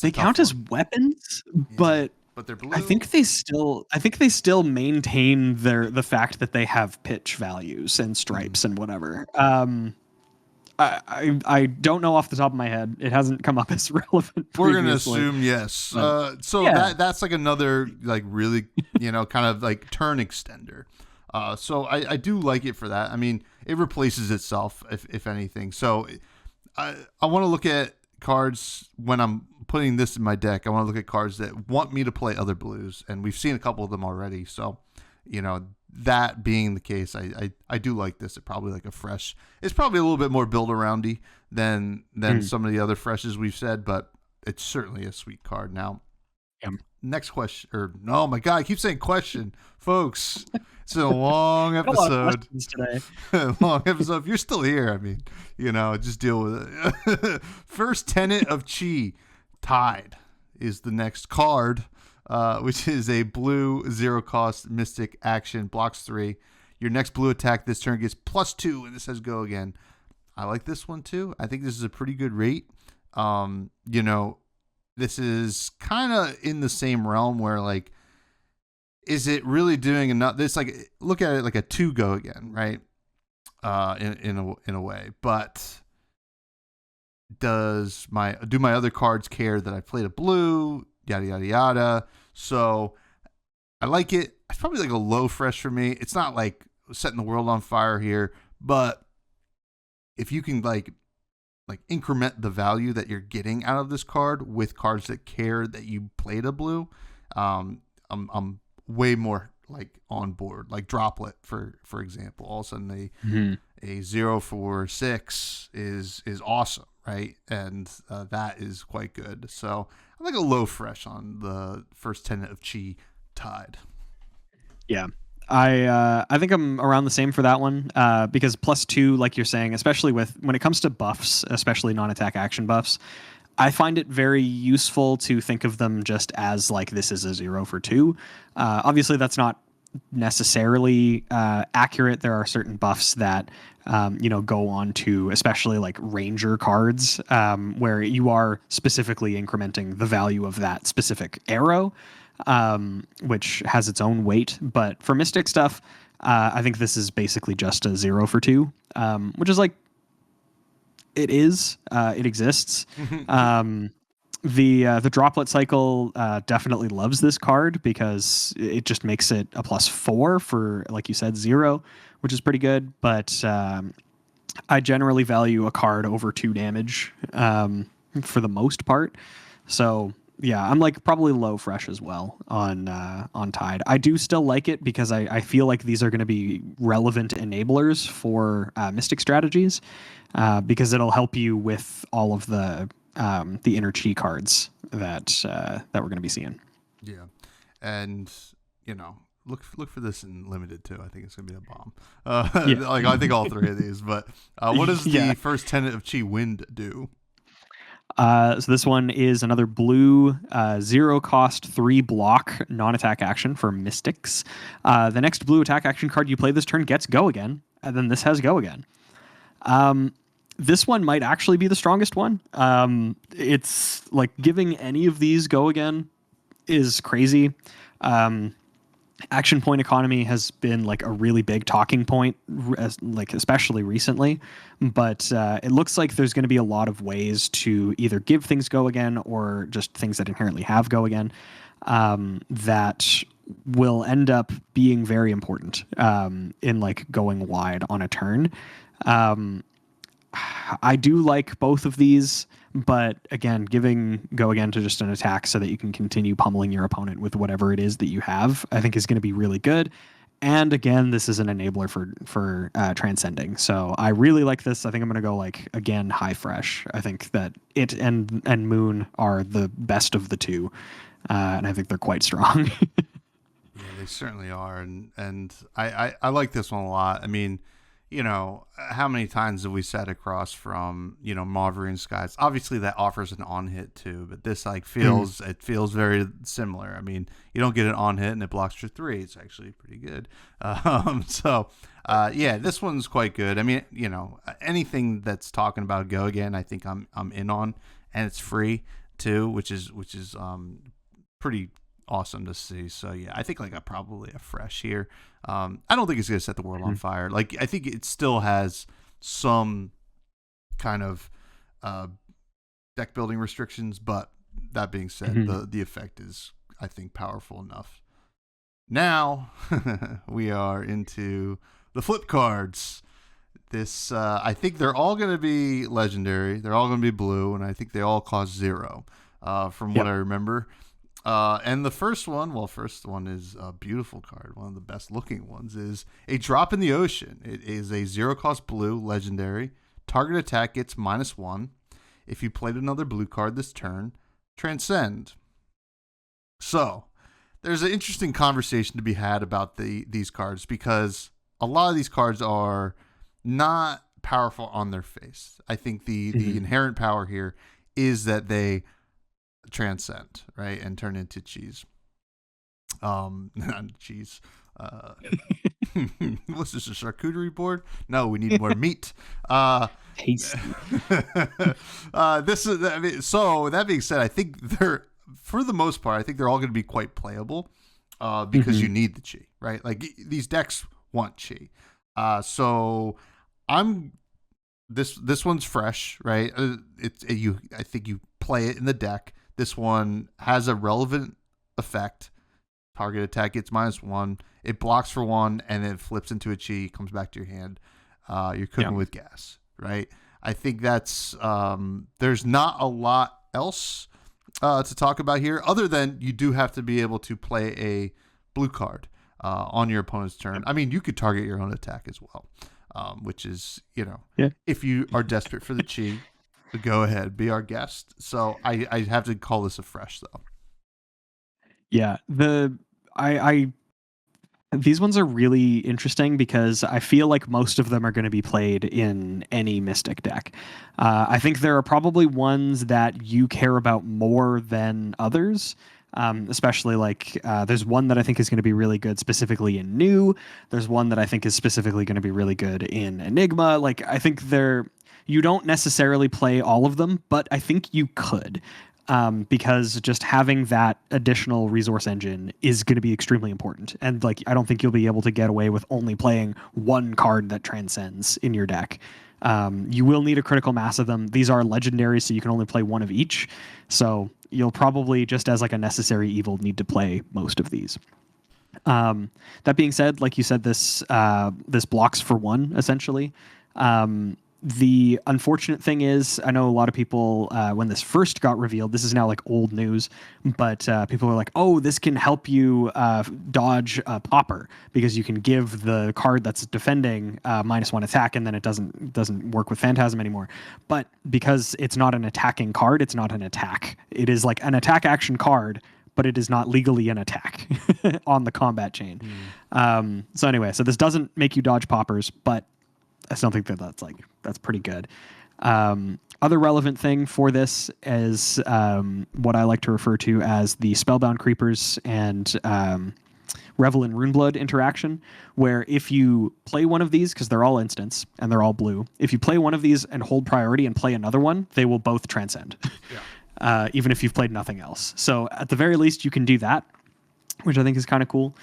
they count as weapons, but they're blue. I think they still maintain the fact that they have pitch values and stripes and whatever. I don't know off the top of my head. It hasn't come up as relevant previously. We're gonna assume yes. So that's like another like really kind of like turn extender. So I do like it for that. I mean, it replaces itself if anything. So I want to look at cards when I'm putting this in my deck. I want to look at cards that want me to play other blues, and we've seen a couple of them already. So, that being the case, I do like this. It's probably like a fresh. It's probably a little bit more build aroundy than some of the other freshes we've said, but it's certainly a sweet card. Now, next question, oh my god, I keep saying question, folks. It's a long episode. Today. Long episode. If you're still here, I mean, just deal with it. First tenet of Chi, Tide. is the next card, which is a blue 0 cost Mystic action, blocks 3. Your next blue attack this turn gets +2, and it says go again. I like this one too. I think this is a pretty good rate. This is kind of in the same realm where, like, is it really doing enough? This, like, look at it like a 2 go again, right? In a way, but do my other cards care that I played a blue? Yada yada yada. So I like it. It's probably like a low fresh for me. It's not like setting the world on fire here, but if you can like increment the value that you're getting out of this card with cards that care that you played a blue, I'm way more like on board. Like Droplet, for example. All of a sudden a 0 for 6 is awesome, right? And that is quite good. So I like a low fresh on the first Tenet of Chi Tide. Yeah. I think I'm around the same for that one, because +2, like you're saying, especially when it comes to buffs, especially non-attack action buffs, I find it very useful to think of them just as like this is a 0 for 2. Obviously, that's not necessarily accurate. There are certain buffs that go on to, especially like ranger cards, where you are specifically incrementing the value of that specific arrow, which has its own weight. But for Mystic stuff, I think this is basically just a 0 for 2, which is like, it exists. The Droplet cycle definitely loves this card because it just makes it a +4 for, like you said, 0, which is pretty good. But I generally value a card over 2 damage for the most part. So yeah, I'm like probably low fresh as well on Tide. I do still like it because I feel like these are going to be relevant enablers for Mystic strategies, because it'll help you with all of the inner chi cards that we're going to be seeing. Yeah, and look for this in limited too. I think it's gonna be a bomb. Like I think all 3 of these. But what does the first Tenet of Chi Wind do? So this one is another blue 0 cost 3 block non-attack action for Mystics. The next blue attack action card you play this turn gets go again, and then this has go again. This one might actually be the strongest one. It's like giving any of these go again is crazy. Action point economy has been like a really big talking point, like especially recently. But it looks like there's going to be a lot of ways to either give things go again or just things that inherently have go again, that will end up being very important in like going wide on a turn. I do like both of these, but again, giving go again to just an attack so that you can continue pummeling your opponent with whatever it is that you have, I think is going to be really good. And again, this is an enabler for transcending. So I really like this. I think I'm going to go like, again, high fresh. I think that it and Moon are the best of the two. And I think they're quite strong. Yeah, they certainly are. And I like this one a lot. I mean, how many times have we sat across from, Mauvrion Skies? Obviously that offers an on hit too, but this like it feels very similar. I mean, you don't get an on hit and it blocks for 3. It's actually pretty good. This one's quite good. I mean, anything that's talking about go again, I think I'm in on, and it's free too, which is pretty awesome to see. So yeah, I think like probably a fresh here. I don't think it's gonna set the world on fire. Like I think it still has some kind of deck building restrictions, but that being said, the effect is, I think, powerful enough. Now we are into the flip cards. This I think they're all going to be legendary. They're all going to be blue, and I think they all cost 0 from what I remember. And the first one is a beautiful card. One of the best looking ones is a Drop in the Ocean. It is a 0 cost blue legendary. Target attack gets -1. If you played another blue card this turn, transcend. So there's an interesting conversation to be had about these cards, because a lot of these cards are not powerful on their face. I think the inherent power here is that they transcend, right, and turn into cheese. Not cheese. What's this, a charcuterie board? No, we need more meat. Tasty. This is, I mean, so that being said, I think they're, for the most part, I think they're all going to be quite playable, because you need the chi, right? Like these decks want chi. So this one's fresh, right? I think you play it in the deck. This one has a relevant effect. Target attack gets -1. It blocks for 1, and then it flips into a chi, comes back to your hand. You're cooking with gas, right? I think that's there's not a lot else to talk about here, other than you do have to be able to play a blue card on your opponent's turn. I mean, you could target your own attack as well, which is, if you are desperate for the chi, go ahead, be our guest. So I have to call this a fresh, though. Yeah, these ones are really interesting because I feel like most of them are going to be played in any Mystic deck. I think there are probably ones that you care about more than others, especially like there's one that I think is going to be really good specifically in New. There's one that I think is specifically going to be really good in Enigma. Like, I think you don't necessarily play all of them, but I think you could. Because just having that additional resource engine is going to be extremely important. And like, I don't think you'll be able to get away with only playing one card that transcends in your deck. You will need a critical mass of them. These are legendaries, so you can only play one of each. So you'll probably, just as like a necessary evil, need to play most of these. That being said, like you said, this blocks for 1, essentially. The unfortunate thing is, I know a lot of people, when this first got revealed, this is now like old news, but people are like, oh, this can help you dodge a popper, because you can give the card that's defending -1 attack, and then it doesn't work with Phantasm anymore. But because it's not an attacking card, it's not an attack. It is like an attack action card, but it is not legally an attack on the combat chain. So anyway, so this doesn't make you dodge poppers, but I still think that's pretty good. Other relevant thing for this is what I like to refer to as the Spellbound Creepers and Revel in Runeblood interaction, where if you play one of these, because they're all instants and they're all blue, if you play one of these and hold priority and play another one, they will both transcend, even if you've played nothing else. So at the very least, you can do that, which I think is kind of cool.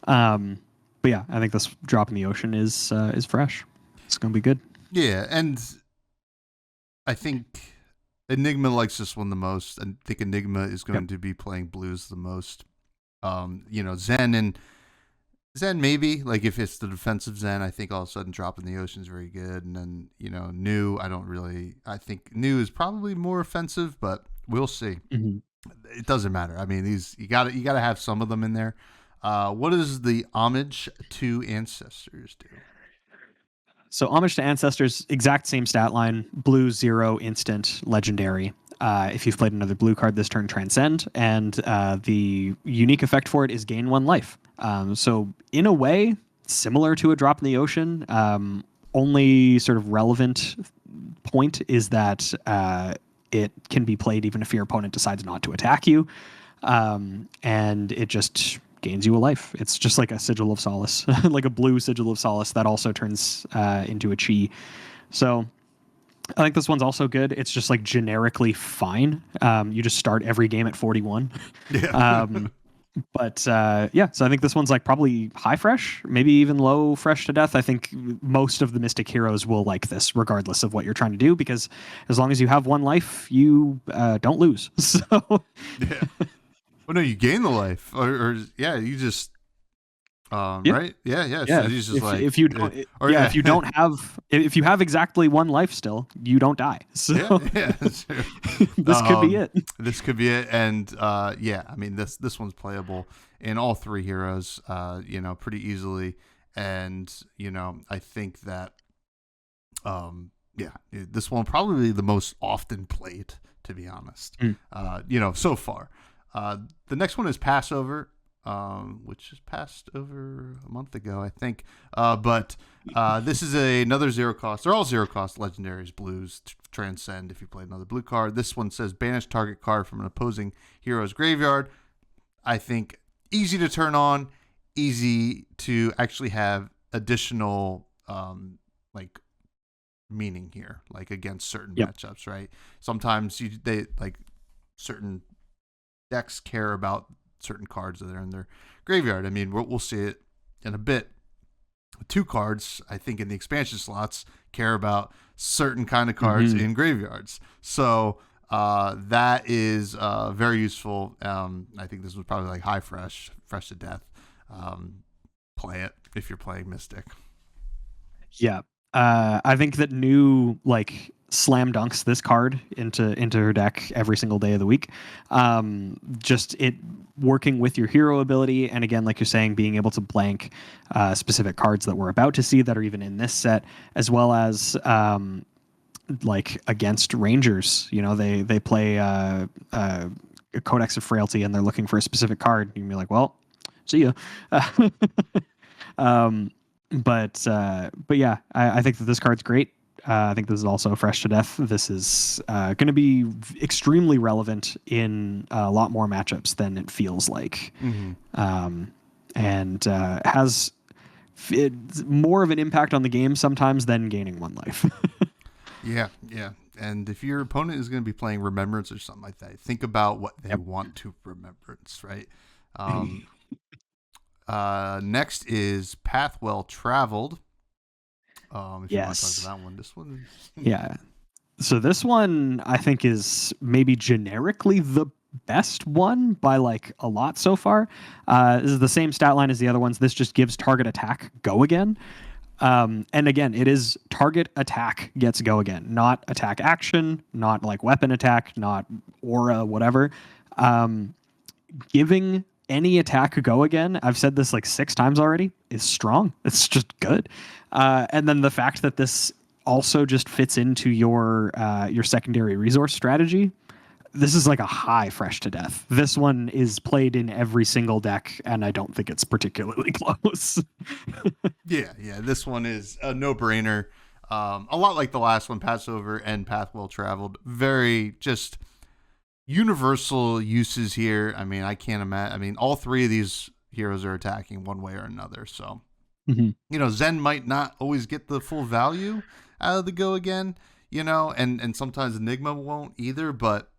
But yeah, I think this drop in the ocean is fresh. It's going to be good. Yeah, and I think Enigma likes this one the most. I think Enigma is going to be playing blues the most. Zen maybe, like if it's the defensive Zen, I think all of a sudden Drop in the Ocean is very good. And then, New, I think New is probably more offensive, but we'll see. Mm-hmm. It doesn't matter. I mean, these you got to have some of them in there. What does the Homage to Ancestors do? So Homage to Ancestors, exact same stat line, blue, 0, instant, legendary. If you've played another blue card this turn, transcend, and the unique effect for it is gain 1 life. So in a way, similar to a Drop in the Ocean, only sort of relevant point is that it can be played even if your opponent decides not to attack you, and it just gains you a life. It's just like a Sigil of Solace, like a blue Sigil of Solace that also turns into a chi. So I think this one's also good. It's just like generically fine. You just start every game at 41. Yeah. So I think this one's like probably high fresh, maybe even low fresh to death. I think most of the Mystic heroes will like this, regardless of what you're trying to do, because as long as you have 1 life, you don't lose. So yeah. Well, no, you gain the life, or you just, right? Yeah. So he's just if you don't, if you don't have, if you have exactly 1 life still, you don't die. So that's true. This could be it. This could be it, and I mean this one's playable in all 3 heroes, pretty easily, and I think that, this one probably the most often played, to be honest, so far. The next one is Passover. which just passed over a month ago, I think. But this is another zero cost. They're all zero cost legendaries, blues, transcend if you play another blue card. This one says banish target card from an opposing hero's graveyard. I think easy to turn on, easy to actually have additional like meaning here, like against certain matchups, right? Sometimes they like certain decks care about certain cards that are in their graveyard. I mean, we'll see it in a bit. 2 cards, I think, in the expansion slots care about certain kind of cards in graveyards. So that is very useful. I think this was probably like high fresh to death. Play it if you're playing Mystic. Yeah. I think that new like slam dunks this card into her deck every single day of the week. Just it working with your hero ability, and again, like you're saying, being able to blank specific cards that we're about to see that are even in this set, as well as like against Rangers. You know, they play a Codex of Frailty and they're looking for a specific card. You can be like, well, see ya. But yeah, I think that this card's great. I think this is also fresh to death. This is going to be extremely relevant in a lot more matchups than it feels like, and has more of an impact on the game sometimes than gaining 1 life. Yeah. And if your opponent is going to be playing Remembrance or something like that, think about what they want to Remembrance, right? Next is Path Well Traveled. If you want to talk about that one, this one. Yeah. So this one I think is maybe generically the best one by like a lot so far. This is the same stat line as the other ones. This just gives target attack go again. And again, it is target attack gets go again, not attack action, not like weapon attack, not aura, whatever. Giving any attack go again, I've said this like 6 times already, is strong. It's just good. And then the fact that this also just fits into your secondary resource strategy, this is like a high fresh to death. This one is played in every single deck, and I don't think it's particularly close. Yeah. This one is a no-brainer. A lot like the last one, Passover and Path Well Traveled. Very just universal uses here. I mean, I can't imagine. I mean, all 3 of these heroes are attacking one way or another. So, you know, Zen might not always get the full value out of the go again, you know, and sometimes Enigma won't either, but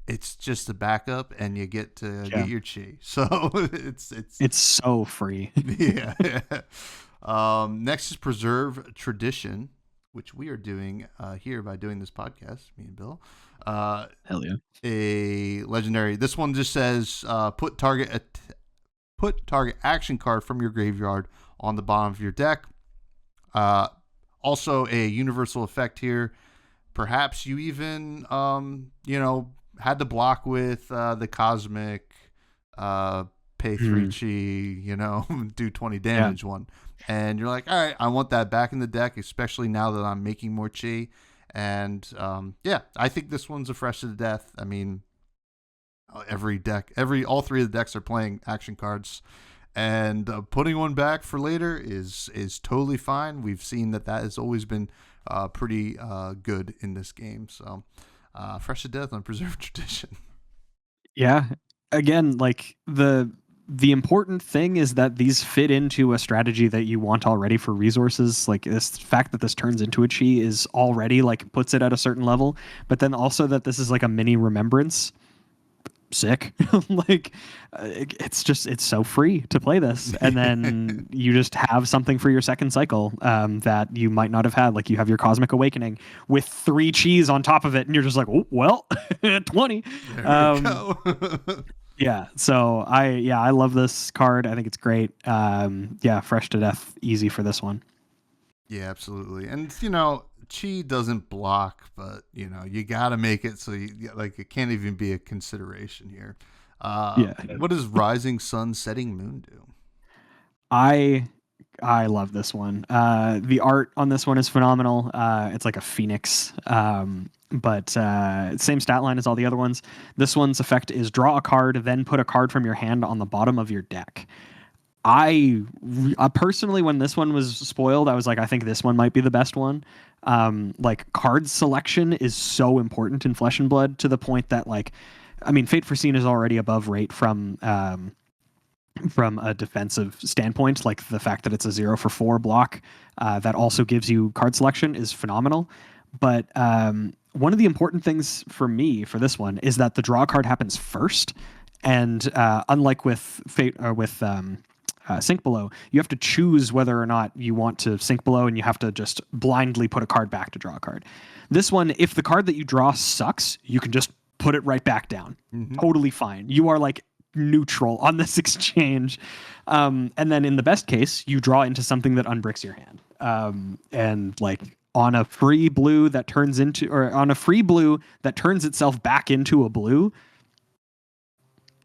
it's just a backup and you get to get your chi. So it's so free. Yeah. Next is Preserve Tradition, which we are doing here by doing this podcast, me and Bill. Hell yeah. A legendary. This one just says put target action card from your graveyard on the bottom of your deck. Also a universal effect here. Perhaps you even had to block with the Cosmic pay 3 chi, do 20 damage one. And you're like, all right, I want that back in the deck, especially now that I'm making more chi. And I think this one's a fresh to the death. I mean, all 3 of the decks are playing action cards, and putting one back for later is totally fine. We've seen that has always been pretty good in this game. So fresh to death on Preserved Tradition. Yeah. Again, like the important thing is that these fit into a strategy that you want already for resources. Like this fact that this turns into a chi is already like puts it at a certain level, but then also that this is like a mini Remembrance. Sick. Like it's so free to play this, and then you just have something for your second cycle that you might not have had. Like you have your Cosmic Awakening with 3 chis on top of it, and you're just like, oh well, 20. There we go. Yeah, so I love this card. I think it's great. Fresh to death, easy for this one. Yeah, absolutely. And chi doesn't block, but you got to make it so it can't even be a consideration here. What does Rising Sun Setting Moon do? I I love this one. The art on this one is phenomenal. It's like a phoenix, but same stat line as all the other ones. This one's effect is draw a card, then put a card from your hand on the bottom of your deck. I personally, when this one was spoiled, I was like, I think this one might be the best one. Like card selection is so important in Flesh and Blood to the point that like, I mean, Fate Foreseen is already above rate from a defensive standpoint. Like the fact that it's a 0-for-4 block that also gives you card selection is phenomenal. But one of the important things for me for this one is that the draw card happens first, and unlike with Fate or with Sink Below, you have to choose whether or not you want to Sink Below, and you have to just blindly put a card back to draw a card. This one, if the card that you draw sucks, you can just put it right back down. Mm-hmm. Totally fine. You are like neutral on this exchange. And then in the best case, you draw into something that unbricks your hand. And like on a free blue that turns itself back into a blue.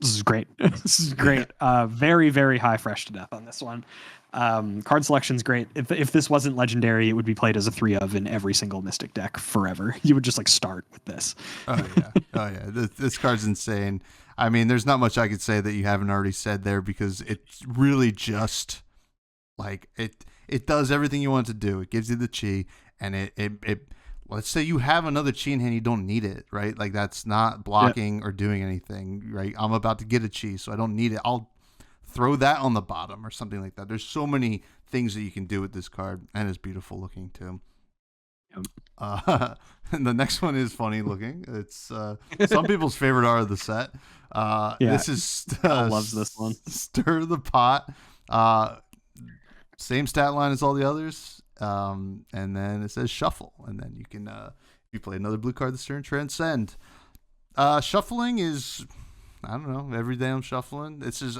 This is great. This is great. Very, very high fresh to death on this one. Card selection's great. If this wasn't legendary, it would be played as a 3-of in every single Mystic deck forever. You would just like start with this. Oh yeah. This card's insane. I mean, there's not much I could say that you haven't already said there, because it's really just like it does everything you want it to do. It gives you the chi, and it let's say you have another chi in hand, you don't need it, right? Like that's not blocking or doing anything, right? I'm about to get a chi, so I don't need it. I'll throw that on the bottom or something like that. There's so many things that you can do with this card, and it's beautiful looking too. And the next one is funny looking. It's some people's favorite art of the set. This is loves this one. Stir the Pot. Same stat line as all the others. And then it says shuffle, and then you can you play another blue card, the Stir and Transcend. Shuffling is, I don't know, every day I'm shuffling. It's just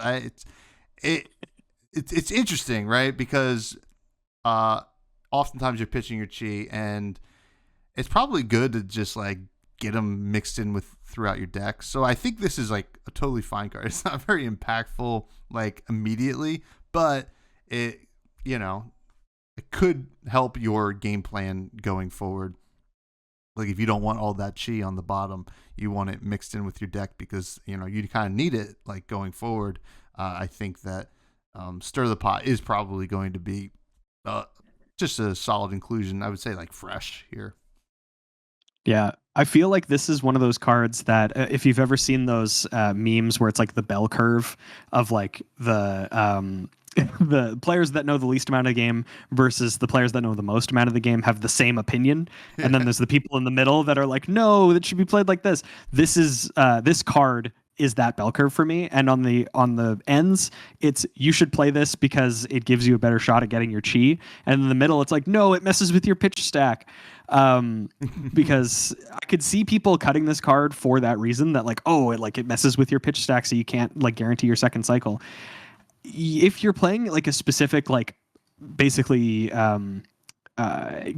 it's interesting, right? Because oftentimes you're pitching your chi, and it's probably good to just like get them mixed in with throughout your deck. So I think this is like a totally fine card. It's not very impactful like immediately, but it could help your game plan going forward. Like if you don't want all that chi on the bottom, you want it mixed in with your deck because you kind of need it like going forward. I think that Stir the Pot is probably going to be just a solid inclusion. I would say like fresh here. Yeah, I feel like this is one of those cards that if you've ever seen those memes where it's like the bell curve of like the players that know the least amount of the game versus the players that know the most amount of the game have the same opinion, and then there's the people in the middle that are like, no, it should be played like this. This card is that bell curve for me, and on the ends, it's you should play this because it gives you a better shot at getting your chi, and in the middle, it's like, no, it messes with your pitch stack. Because I could see people cutting this card for that reason, that like, oh, it messes with your pitch stack, so you can't like guarantee your second cycle. If you're playing like a specific like basically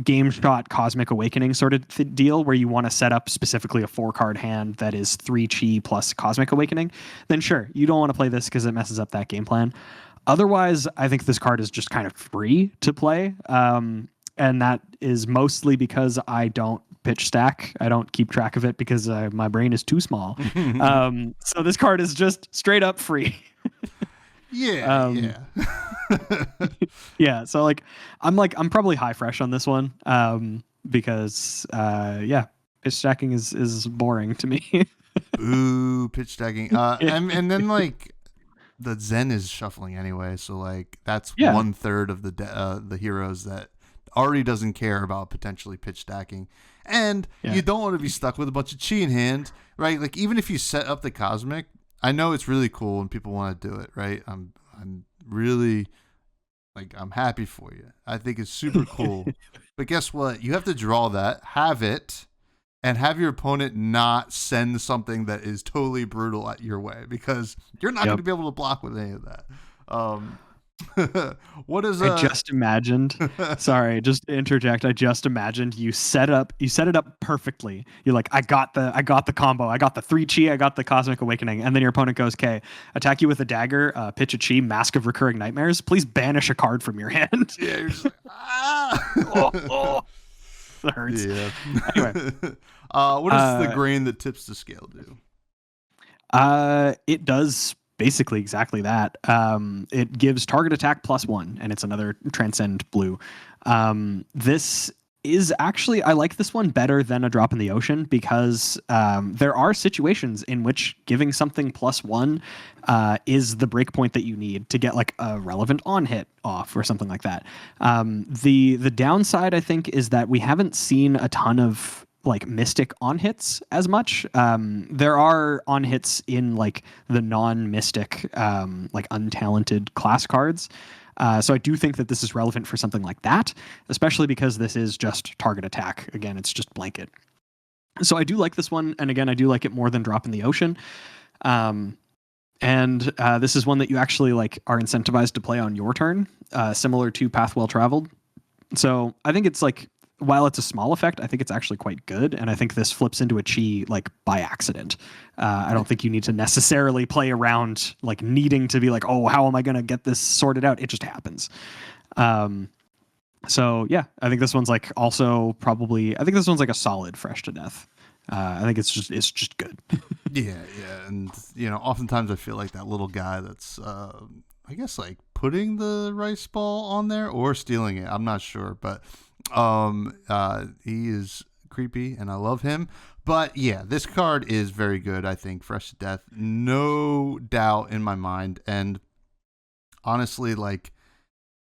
game shot Cosmic Awakening sort of deal where you want to set up specifically a 4-card hand that is 3 chi plus Cosmic Awakening, then sure, you don't want to play this because it messes up that game plan. Otherwise, I think this card is just kind of free to play. And that is mostly because I don't pitch stack. I don't keep track of it because my brain is too small. So this card is just straight up free. Yeah. Yeah. So I'm probably high fresh on this one. Because pitch stacking is boring to me. Ooh, pitch stacking. And then like the Zen is shuffling anyway, so like that's 1/3 of the heroes that already doesn't care about potentially pitch stacking, and you don't want to be stuck with a bunch of chi in hand, right? Like even if you set up the Cosmic, I know it's really cool and people want to do it, right? I'm really like, I'm happy for you. I think it's super cool. But guess what? You have to draw that, have it, and have your opponent not send something that is totally brutal at your way, because you're not going to be able to block with any of that. What is I just imagined. Sorry, just to interject. I just imagined you set it up perfectly. You're like, I got the combo. I got the 3 chi. I got the Cosmic Awakening. And then your opponent goes, "Okay, attack you with a dagger. Pitch a chi. Mask of Recurring Nightmares. Please banish a card from your hand." Yeah, you're just like, oh, that hurts. Yeah. Anyway, what does the grain that tips the scale do? It does basically exactly that. It gives target attack +1, and it's another Transcend blue. This is actually, I like this one better than a Drop in the Ocean because there are situations in which giving something +1 is the breakpoint that you need to get like a relevant on hit off or something like that. The downside, I think, is that we haven't seen a ton of like mystic on hits as much. There are on hits in like the non-mystic, like untalented class cards. So I do think that this is relevant for something like that, especially because this is just target attack. Again, it's just blanket. So I do like this one, and again, I do like it more than Drop in the Ocean. And this is one that you actually like are incentivized to play on your turn, similar to Path Well Traveled. So I think it's like, while it's a small effect, I think it's actually quite good, and I think this flips into a chi like by accident. I don't think you need to necessarily play around like needing to be like, oh, how am I going to get this sorted out? It just happens. So yeah, I think this one's like also probably. I think this one's like a solid fresh to death. I think it's just good. Yeah, and oftentimes I feel like that little guy that's, I guess like putting the rice ball on there or stealing it. I'm not sure, but. He is creepy and I love him, but yeah, this card is very good. I think fresh to death, no doubt in my mind. And honestly, like,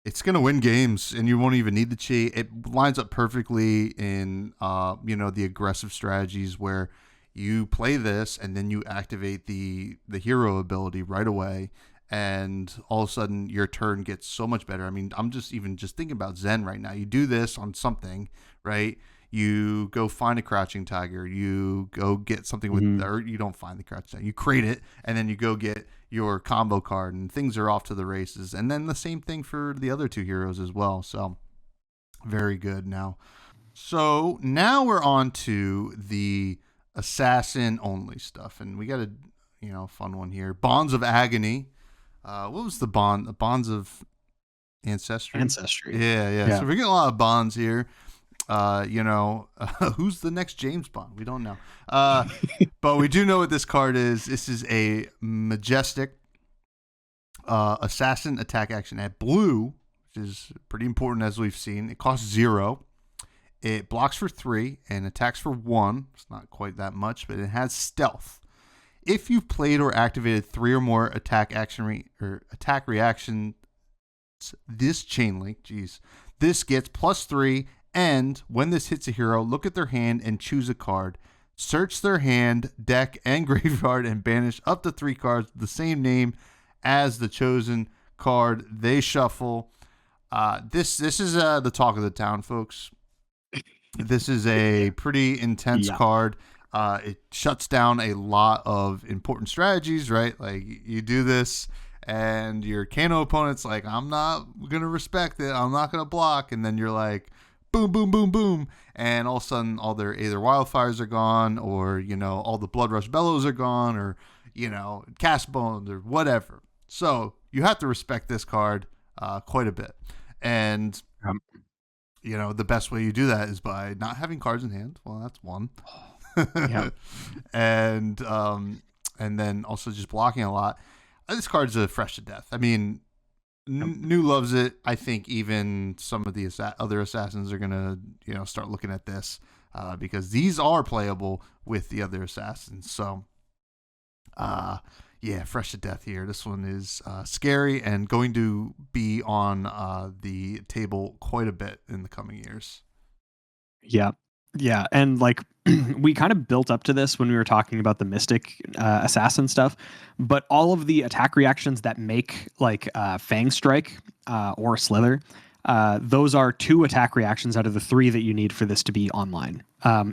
it's going to win games and you won't even need the chi. It lines up perfectly in, the aggressive strategies where you play this and then you activate the hero ability right away. And all of a sudden your turn gets so much better. I mean, I'm just thinking about Zen right now. You do this on something, right? You go find a Crouching Tiger. You go get something with, or you don't find the Crouching Tiger. You create it, and then you go get your combo card, and things are off to the races. And then the same thing for the other two heroes as well. So very good now. So now we're on to the assassin only stuff, and we got a fun one here. Bonds of Agony. What was the bond? The bonds of ancestry. Yeah. So we're getting a lot of bonds here. Who's the next James Bond? We don't know. But we do know what this card is. This is a majestic assassin attack action at blue, which is pretty important as we've seen. It costs 0. It blocks for 3 and attacks for 1. It's not quite that much, but it has stealth. If you've played or activated 3 or more attack reactions, this chain link, this gets +3. And when this hits a hero, look at their hand and choose a card. Search their hand, deck, and graveyard and banish up to 3 cards with the same name as the chosen card they shuffle. This is the talk of the town, folks. This is a pretty intense card. It shuts down a lot of important strategies, right? Like, you do this and your Kano opponent's like, I'm not going to respect it. I'm not going to block. And then you're like, boom, boom, boom, boom. And all of a sudden, all their either wildfires are gone or, all the Blood Rush Bellows are gone or, Cast Bones or whatever. So you have to respect this card quite a bit. And, the best way you do that is by not having cards in hand. Well, that's one. And then also just blocking a lot. This card's a fresh to death. I mean, New loves it. I think even some of the other assassins are gonna start looking at this because these are playable with the other assassins. So fresh to death here. This one is scary and going to be on the table quite a bit in the coming years. Yeah, and like we kind of built up to this when we were talking about the Mystic Assassin stuff, but all of the attack reactions that make like Fang Strike or Slither, those are 2 attack reactions out of the 3 that you need for this to be online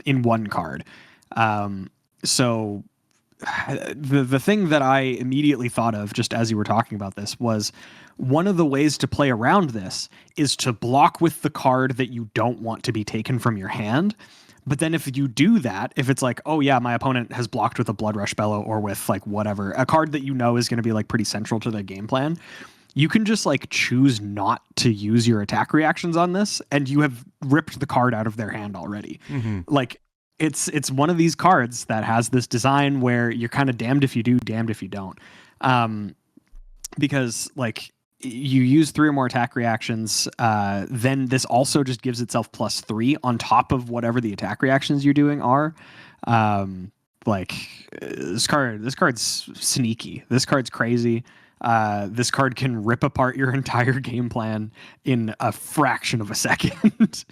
in one card. So the thing that I immediately thought of just as you were talking about this was one of the ways to play around this is to block with the card that you don't want to be taken from your hand. But then if you do that, if it's like, oh yeah, my opponent has blocked with a Blood Rush Bellow or with like whatever, a card that you know is going to be like pretty central to their game plan, you can just like choose not to use your attack reactions on this, and you have ripped the card out of their hand already. Like it's one of these cards that has this design where you're kind of damned if you do, damned if you don't. Because like you use 3 or more attack reactions, then this also just gives itself +3 on top of whatever the attack reactions you're doing are. Like this card's sneaky. This card's crazy. This card can rip apart your entire game plan in a fraction of a second.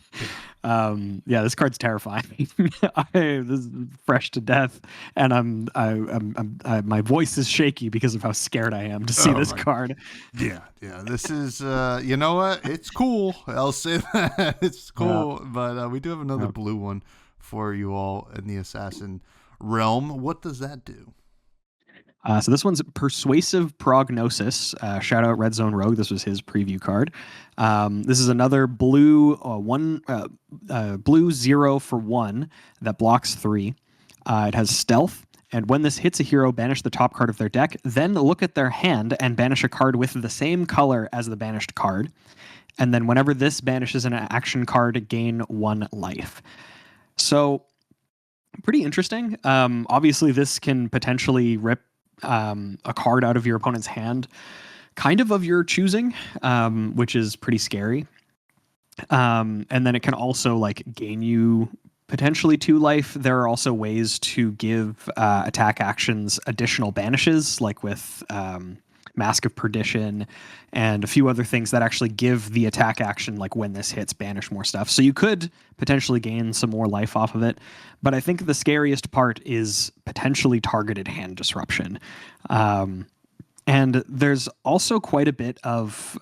Yeah, this card's terrifying. This is fresh to death, and my voice is shaky because of how scared I am to see this card. Yeah. This is, you know what? It's cool. I'll say that. It's cool. But we do have another blue one for you all in the Assassin realm. What does that do? So this one's Persuasive Prognosis. Shout out Red Zone Rogue. This was his preview card. This is another blue blue 0 for 1 that blocks 3. It has stealth, and when this hits a hero, banish the top card of their deck. Then look at their hand and banish a card with the same color as the banished card. And then whenever this banishes an action card, gain 1 life. So pretty interesting. Obviously, this can potentially rip a card out of your opponent's hand, kind of your choosing, which is pretty scary. And then it can also like gain you potentially 2 life. There are also ways to give attack actions additional banishes, like with Mask of Perdition and a few other things that actually give the attack action, like when this hits, banish more stuff. So you could potentially gain some more life off of it. But I think the scariest part is potentially targeted hand disruption. And there's also quite a bit of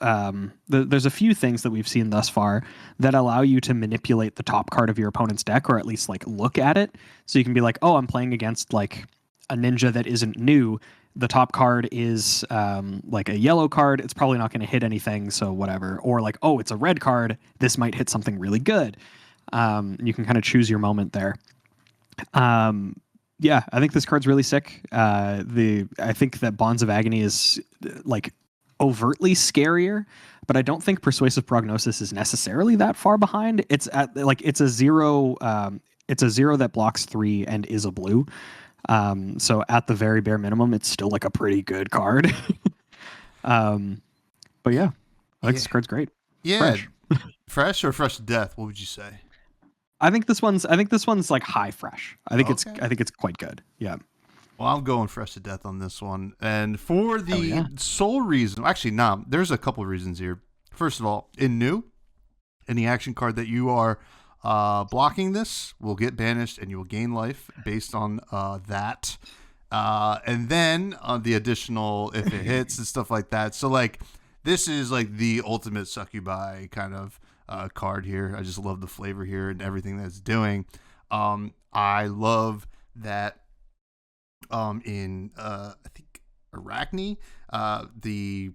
there's a few things that we've seen thus far that allow you to manipulate the top card of your opponent's deck, or at least like look at it. So you can be like, oh, I'm playing against like a ninja that isn't new. The top card is like a yellow card. It's probably not going to hit anything, so whatever. Or like, oh, it's a red card. This might hit something really good. You can kind of choose your moment there. Yeah, I think this card's really sick. I think that Bonds of Agony is like overtly scarier, but I don't think Persuasive Prognosis is necessarily that far behind. It's at like it's a 0. It's a 0 that blocks 3 and is a blue. So at the very bare minimum, it's still like a pretty good card. But yeah, I think this card's great. Yeah. Fresh or fresh to death? What would you say? I think this one's like high fresh. I think it's quite good. Yeah. Well, I'm going fresh to death on this one. And for the sole reason, actually, no, there's a couple of reasons here. First of all, in new, any action card that you are blocking this will get banished and you will gain life based on that. And then on the additional, if it hits and stuff like that. So like, this is like the ultimate succubi kind of card here. I just love the flavor here and everything that it's doing. I love that in I think Arachne, the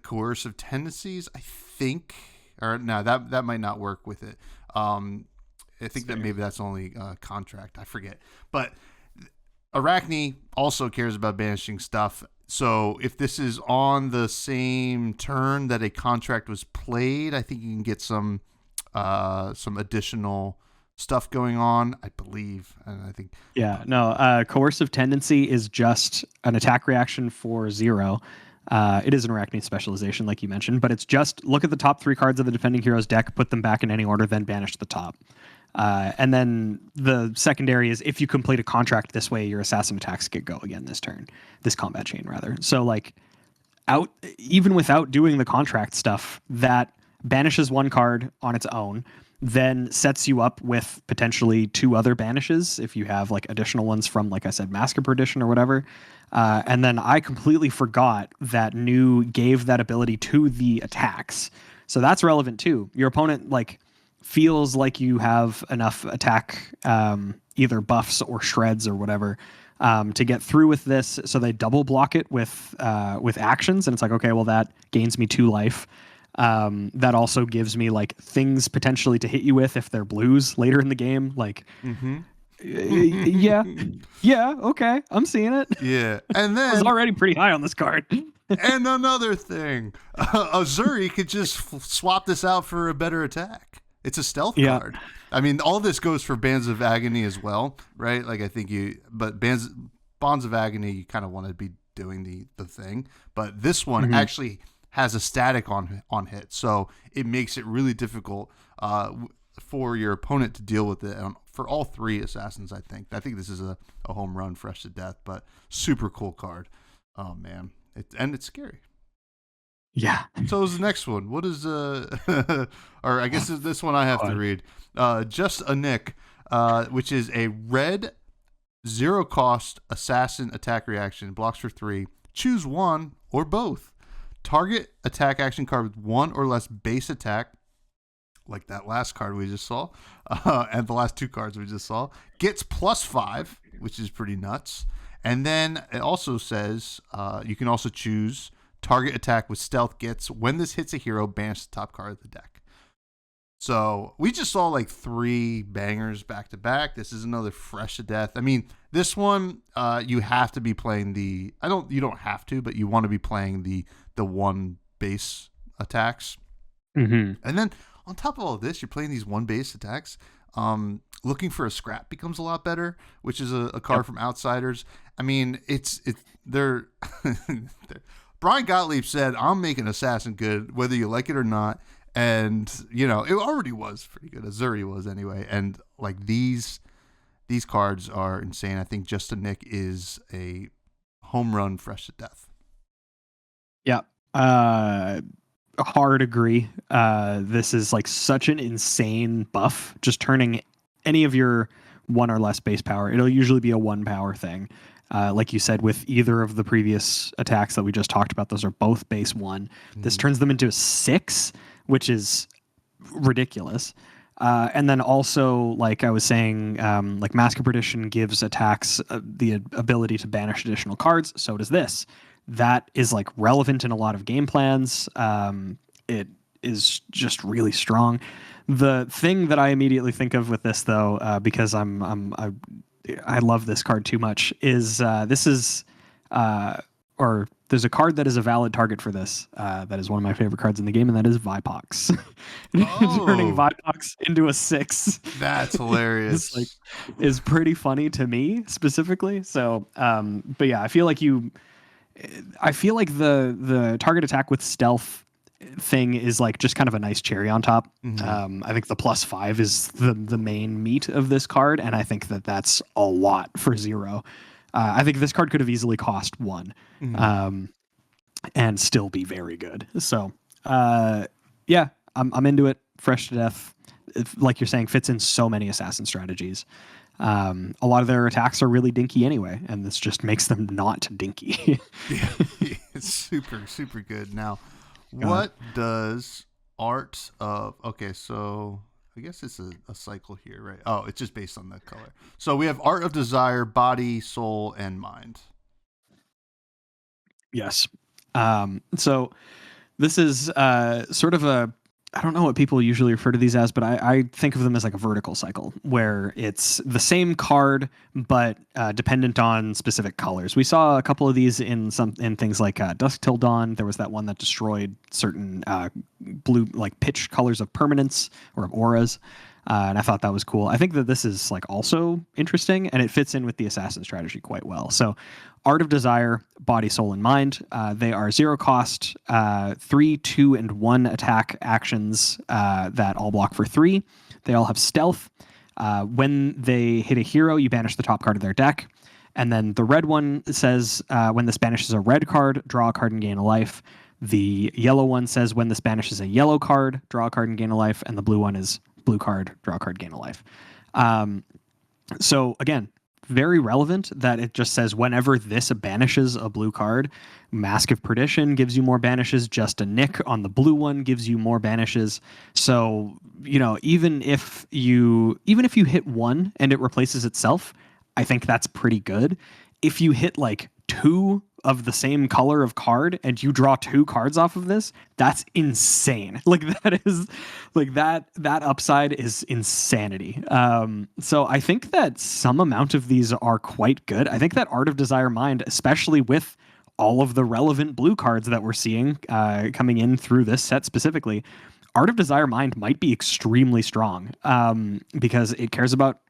coercive tendencies, I think, or no, that might not work with it. I think that maybe that's only contract. I forget. But Arachne also cares about banishing stuff. So if this is on the same turn that a contract was played, I think you can get some additional stuff going on, I believe. And I think coercive tendency is just an attack reaction for 0. It is an Arachne specialization, like you mentioned, but it's just look at the top 3 cards of the defending hero's deck, put them back in any order, then banish the top. And then the secondary is if you complete a contract this way, your assassin attacks get go again this combat chain rather. So like even without doing the contract stuff, that banishes 1 card on its own, then sets you up with potentially 2 other banishes if you have like additional ones from, like I said, Mask of Perdition or whatever. And then I completely forgot that new gave that ability to the attacks. So that's relevant too. Your opponent like feels like you have enough attack, either buffs or shreds or whatever, to get through with this. So they double block it with actions, and it's like, okay, well, that gains me 2 life. That also gives me like things potentially to hit you with if they're blues later in the game. Like, yeah, okay, I'm seeing it. Yeah, and I was then already pretty high on this card. and another thing, Azuri could just swap this out for a better attack. It's a stealth card. I mean, all this goes for Bands of Agony as well, right? Like I think but Bonds of Agony, you kind of want to be doing the thing, but this one actually has a static on hit, so it makes it really difficult for your opponent to deal with it. For all 3 assassins, I think this is a home run, fresh to death, but super cool card. Oh man, it's scary. Yeah. So is the next one. What is or I guess this one I have to read. Just a Nick, which is a red 0 cost assassin attack reaction, blocks for 3. Choose one or both. Target attack action card with 1 or less base attack, like that last card we just saw, and the last 2 cards we just saw, gets +5, which is pretty nuts. And then it also says you can also choose target attack with stealth gets. When this hits a hero, banish the top card of the deck. So we just saw like 3 bangers back to back. This is another fresh to death. I mean, this one you have to be playing you don't have to, but you want to be playing the 1 base attacks. And then on top of all of this, you're playing these 1 base attacks. Looking for a scrap becomes a lot better, which is a card from Outsiders. I mean, they're Brian Gottlieb said, "I'm making Assassin good, whether you like it or not." And it already was pretty good. Azuri was anyway. And like these cards are insane. I think Just a Nick is a home run, fresh to death. Yeah. Hard agree. This is like such an insane buff, just turning any of your 1 or less base power. It'll usually be a 1 power thing. Like you said, with either of the previous attacks that we just talked about, those are both base 1. This turns them into a 6, which is ridiculous. And then also, like I was saying, like Mask of Perdition gives attacks the ability to banish additional cards. So does this. That is like relevant in a lot of game plans. It is just really strong. The thing that I immediately think of with this, though, because I love this card too much, is there's a card that is a valid target for this. That is one of my favorite cards in the game, and that is Vipox. Turning Vipox into a 6. That's hilarious. is pretty funny to me specifically. So, but yeah, I feel like the target attack with stealth thing is like just kind of a nice cherry on top. I think the +5 is the main meat of this card, and I think that's a lot for 0. I think this card could have easily cost 1, and still be very good. So, yeah, I'm into it. Fresh to death, like you're saying, fits in so many assassin strategies. A lot of their attacks are really dinky anyway, and this just makes them not dinky. Yeah, it's super, super good. Now, what does Art of... Okay, so I guess it's a cycle here, right? Oh, it's just based on the color. So we have Art of Desire, Body, Soul, and Mind. Yes. So this is sort of I don't know what people usually refer to these as, but I think of them as like a vertical cycle where it's the same card, but dependent on specific colors. We saw a couple of these in things like Dusk Till Dawn. There was that one that destroyed certain blue, like pitch colors of permanence or of auras. And I thought that was cool. I think that this is like also interesting, and it fits in with the assassin strategy quite well. So Art of Desire, Body, Soul, and Mind. They are 0 cost, 3, 2, and 1 attack actions that all block for 3. They all have stealth. When they hit a hero, you banish the top card of their deck. And then the red one says when this banishes a red card, draw a card and gain a life. The yellow one says when this banishes a yellow card, draw a card and gain a life. And the blue one is blue card, draw a card, gain a life. So again, very relevant that it just says whenever this banishes a blue card, Mask of Perdition gives you more banishes. Just a Nick on the blue one gives you more banishes. So, even if you hit 1 and it replaces itself, I think that's pretty good. if you hit like 2 of the same color of card and you draw 2 cards off of this, that's insane. Like that is like that upside is insanity. So I think that some amount of these are quite good. I think that Art of Desire Mind, especially with all of the relevant blue cards that we're seeing coming in through this set specifically, Art of Desire Mind might be extremely strong because it cares about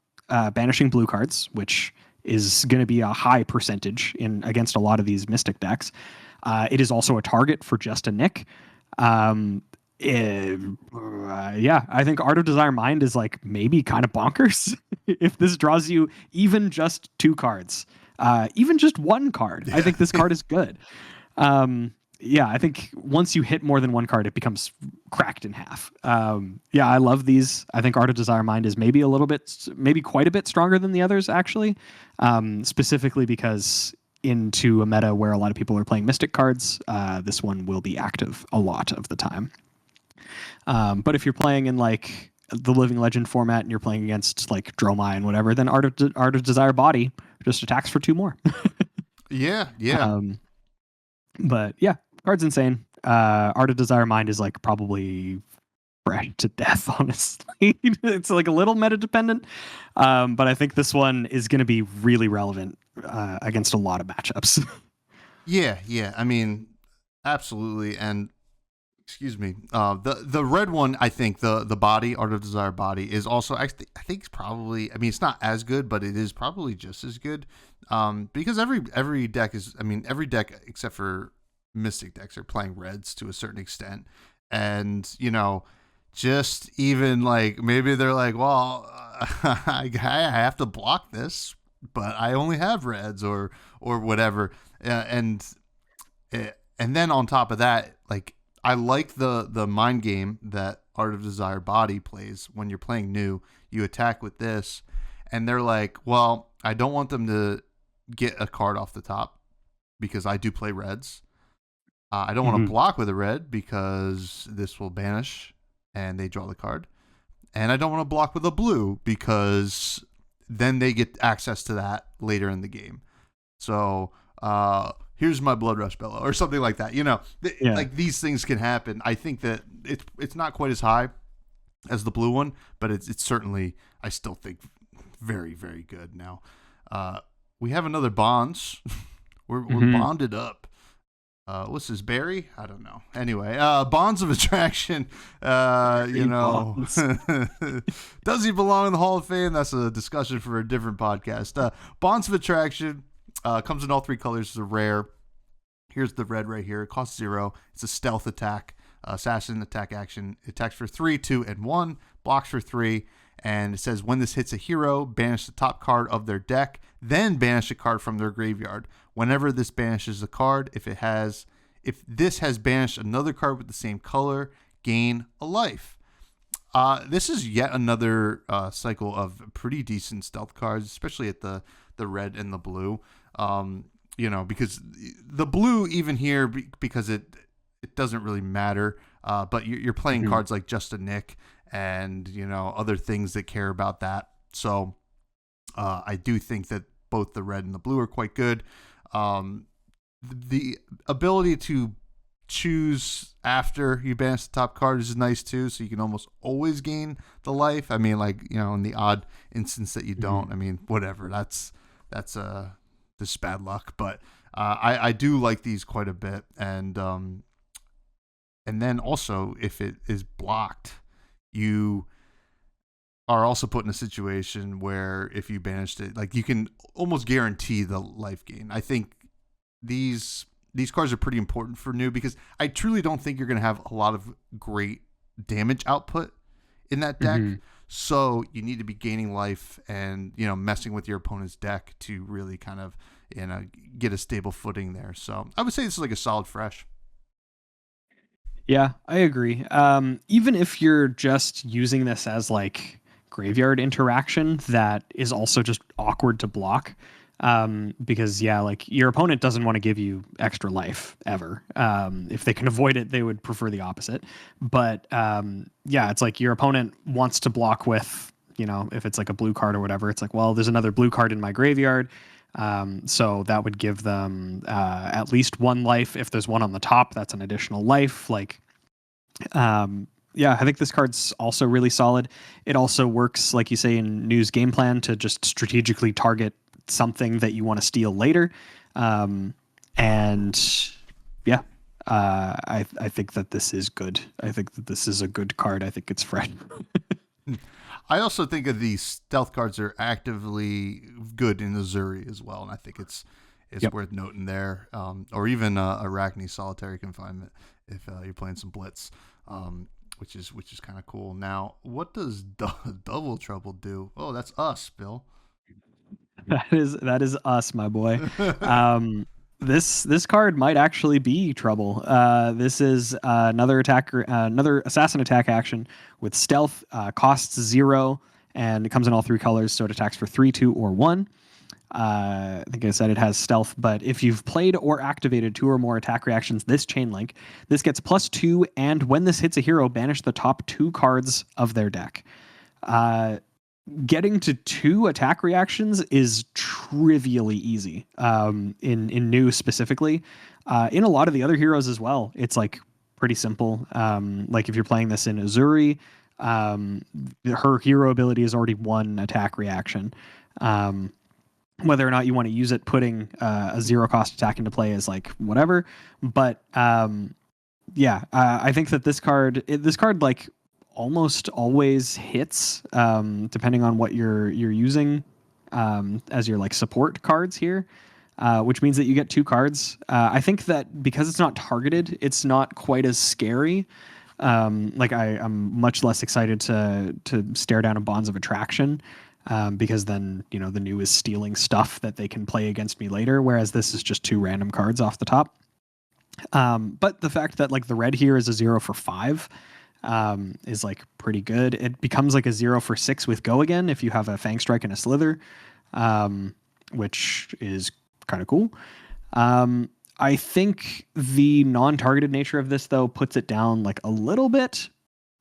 banishing blue cards, which is going to be a high percentage in against a lot of these Mystic decks. It is also a target for just a Nick. Yeah, I think Art of Desire Mind is like maybe kind of bonkers if this draws you even just 2 cards, even just 1 card. I think this card is good. Yeah, I think once you hit more than 1 card, it becomes cracked in half. Yeah, I love these. I think Art of Desire Mind is maybe quite a bit stronger than the others, actually, specifically because into a meta where a lot of people are playing Mystic cards, this one will be active a lot of the time. But if you're playing in like the Living Legend format and you're playing against like Dromai and whatever, then Art of Desire Body just attacks for 2 more. Yeah. But yeah, card's insane. Art of Desire Mind is like probably fresh to death, honestly. It's like a little meta dependent. But I think this one is going to be really relevant against a lot of matchups. Yeah. I mean, absolutely. And excuse me, the red one, I think the body, Art of Desire Body, is also I think it's probably, I mean, it's not as good, but it is probably just as good. Because every deck is, I mean, every deck except for Mystic decks are playing reds to a certain extent, and just even like maybe they're like, well, I have to block this, but I only have reds or whatever, and then on top of that, like I like the mind game that Art of Desire Body plays when you're playing new. You attack with this, and they're like, well, I don't want them to get a card off the top because I do play reds. I don't want to block with a red because this will banish and they draw the card. And I don't want to block with a blue because then they get access to that later in the game. So here's my Blood Rush Bellow or something like that. Like these things can happen. I think that it's not quite as high as the blue one, but it's certainly, I still think, very, very good. Now, we have another Bonds. We're bonded up. What's this, Barry? I don't know. Anyway, Bonds of Attraction. Does he belong in the Hall of Fame? That's a discussion for a different podcast. Bonds of Attraction comes in all 3 colors. It's a rare. Here's the red right here. It costs 0. It's a stealth attack. Assassin attack action. It attacks for 3, 2, and 1. Blocks for 3. And it says when this hits a hero, banish the top card of their deck, then banish a card from their graveyard. Whenever this banishes a card, if this has banished another card with the same color, gain a life. This is yet another cycle of pretty decent stealth cards, especially at the red and the blue. Because the blue even here, because it doesn't really matter. But you're playing cards like Just a Nick and other things that care about that. So I do think that both the red and the blue are quite good. The ability to choose after you banish the top card is nice too, so you can almost always gain the life. I mean, like in the odd instance that you don't, I mean, whatever. That's just bad luck. But I do like these quite a bit, and then also if it is blocked, you are also put in a situation where if you banished it, like you can almost guarantee the life gain. I think these cards are pretty important for new because I truly don't think you're going to have a lot of great damage output in that deck. So you need to be gaining life and, messing with your opponent's deck to really kind of, get a stable footing there. So I would say this is like a solid fresh. Yeah, I agree. Even if you're just using this as like graveyard interaction, that is also just awkward to block. Because like your opponent doesn't want to give you extra life ever. If they can avoid it, they would prefer the opposite. But it's like your opponent wants to block with, if it's like a blue card or whatever, it's like, well, there's another blue card in my graveyard. So that would give them at least one life. If there's one on the top, that's an additional life. Yeah, I think this card's also really solid. It also works, like you say, in News game plan to just strategically target something that you want to steal later. And yeah, I think that this is good. I think that this is a good card. I think it's fresh. I also think of these stealth cards are actively good in Azuri as well, and I think it's worth noting there, or even Arachne Solitary Confinement if you're playing some Blitz, which is kind of cool. Now, what does Double Trouble do? Oh, that's us, Bill. That is us, my boy. This card might actually be trouble. This is another assassin attack action with stealth, costs 0, and it comes in all 3 colors, so it attacks for 3, 2, or 1. I think I said it has stealth, but if you've played or activated 2 or more attack reactions this chain link, this gets +2, and when this hits a hero, banish the top 2 cards of their deck. Getting to 2 attack reactions is trivially easy in New specifically. In a lot of the other heroes as well, it's like pretty simple. Like if you're playing this in Azuri, her hero ability is already 1 attack reaction. Whether or not you want to use it, putting a 0 cost attack into play is like whatever. But yeah, I think that this card like almost always hits, depending on what you're using as your like support cards here, which means that you get 2 cards. I think that because it's not targeted, it's not quite as scary. Like I'm much less excited to stare down a Bonds of Attraction, because then the New is stealing stuff that they can play against me later, whereas this is just 2 random cards off the top. But the fact that like the red here is a 0 for 5 is like pretty good. It becomes like a 0 for 6 with Go Again if you have a Fang Strike and a Slither, which is kind of cool. I think the non-targeted nature of this though puts it down like a little bit,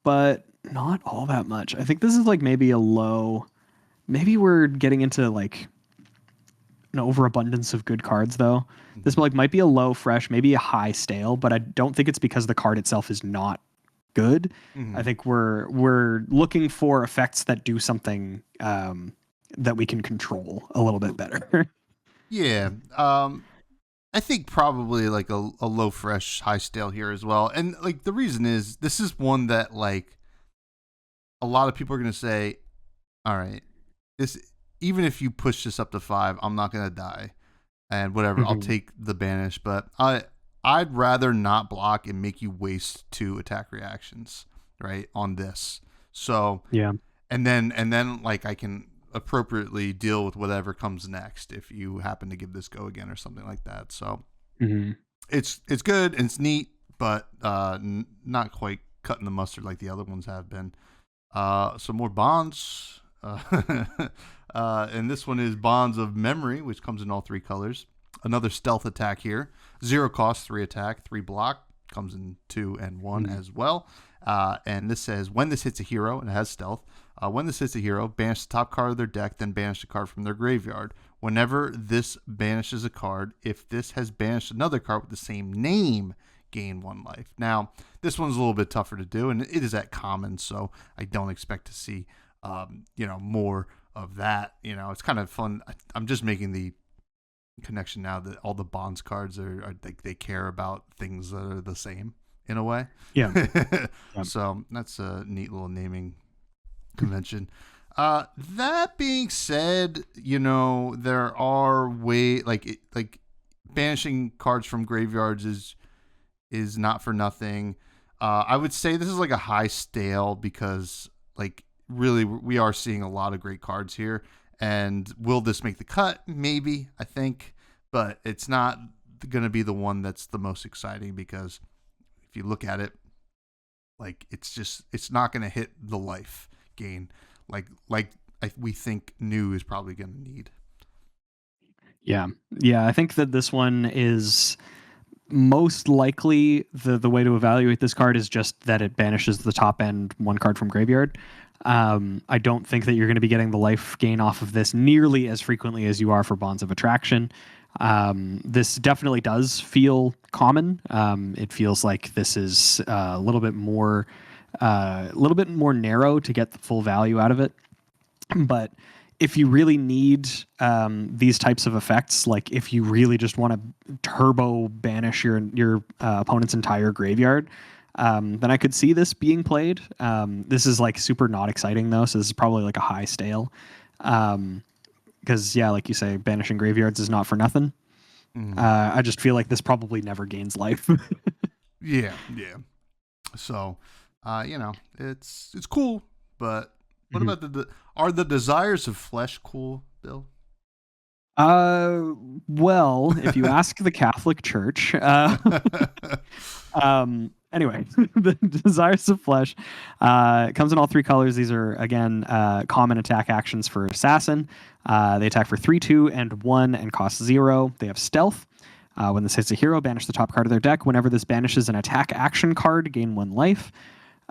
but not all that much. I think this is like maybe a low. Maybe we're getting into like an overabundance of good cards though. This like might be a low fresh, maybe a high stale, but I don't think it's because the card itself is not good. I think we're looking for effects that do something that we can control a little bit better. Yeah. I think probably like a low fresh, high stale here as well. And like the reason is this is one that like a lot of people are going to say, all right, this, even if you push this up to 5, I'm not going to die and whatever. I'll take the banish, but I'd rather not block and make you waste 2 attack reactions, right, on this. So yeah, and then like I can appropriately deal with whatever comes next if you happen to give this Go Again or something like that. So it's good and it's neat, but not quite cutting the mustard like the other ones have been. Some more bonds. And this one is Bonds of Memory, which comes in all 3 colors. Another stealth attack here. 0 cost, 3 attack, 3 block. Comes in 2 and 1 as well. And this says, when this hits a hero, and it has stealth, when this hits a hero, banish the top card of their deck, then banish a card from their graveyard. Whenever this banishes a card, if this has banished another card with the same name, gain 1 life. Now, this one's a little bit tougher to do, and it is at common, so I don't expect to see, more of that. It's kind of fun. I'm just making the connection now that all the bonds cards are they care about things that are the same in a way. Yeah. So that's a neat little naming convention. That being said, there are like banishing cards from graveyards is not for nothing. I would say this is like a high stale because like really we are seeing a lot of great cards here. And will this make the cut? Maybe, I think, but it's not going to be the one that's the most exciting because if you look at it, like it's not going to hit the life gain like we think New is probably going to need. Yeah, I think that this one is most likely the way to evaluate this card is just that it banishes the top end 1 card from graveyard. I don't think that you're going to be getting the life gain off of this nearly as frequently as you are for Bonds of Attraction. This definitely does feel common. It feels like this is a little bit more narrow to get the full value out of it. But if you really need these types of effects, like if you really just want to turbo banish your opponent's entire graveyard, then I could see this being played. This is like super not exciting though, so this is probably like a high stale. Because yeah, like you say, banishing graveyards is not for nothing. I just feel like this probably never gains life. Yeah. So, it's cool, but what about are the desires of flesh cool, Bill? Well, if you ask the Catholic Church, anyway, the Desires of Flesh comes in all three colors. These are, again, common attack actions for Assassin. They attack for 3, 2, and 1 and cost 0. They have Stealth. When this hits a hero, banish the top card of their deck. Whenever this banishes an attack action card, gain 1 life.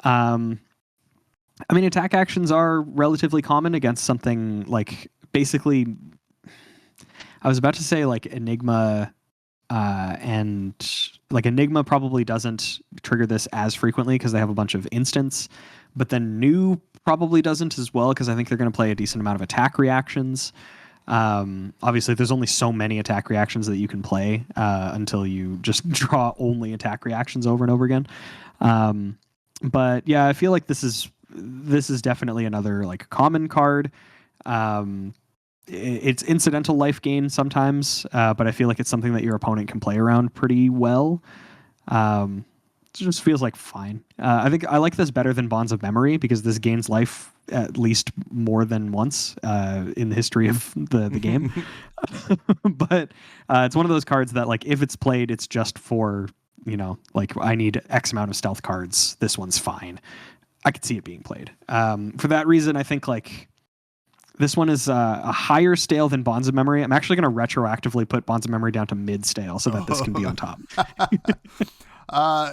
I mean, attack actions are relatively common against something like basically. I was about to say like Enigma, and like Enigma probably doesn't trigger this as frequently because they have a bunch of instants, but then New probably doesn't as well because I think they're going to play a decent amount of attack reactions. Obviously, there's only so many attack reactions that you can play until you just draw only attack reactions over and over again. But yeah, I feel like this is definitely another like common card. It's incidental life gain sometimes, but I feel like it's something that your opponent can play around pretty well. It just feels like fine. I think I like this better than Bonds of Memory because this gains life at least more than once in the history of the game. But it's one of those cards that like if it's played, it's just for, like I need X amount of stealth cards. This one's fine. I could see it being played. For that reason, I think like this one is a higher stale than Bonds of Memory. I'm actually going to retroactively put Bonds of Memory down to mid stale so that this can be on top.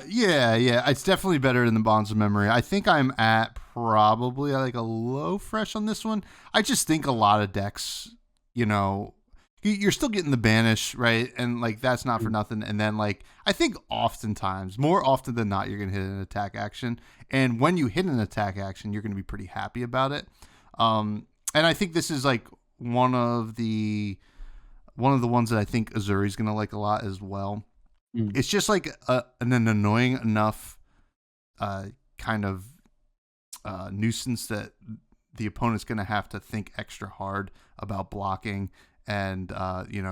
Yeah. It's definitely better than the Bonds of Memory. I think I'm at probably like a low fresh on this one. I just think a lot of decks, you're still getting the banish, right? And like that's not for nothing. And then like I think oftentimes, more often than not, you're gonna hit an attack action. And when you hit an attack action, you're gonna be pretty happy about it. And I think this is like one of the ones that I think Azuri's gonna like a lot as well. It's just like an annoying enough kind of nuisance that the opponent's gonna have to think extra hard about blocking and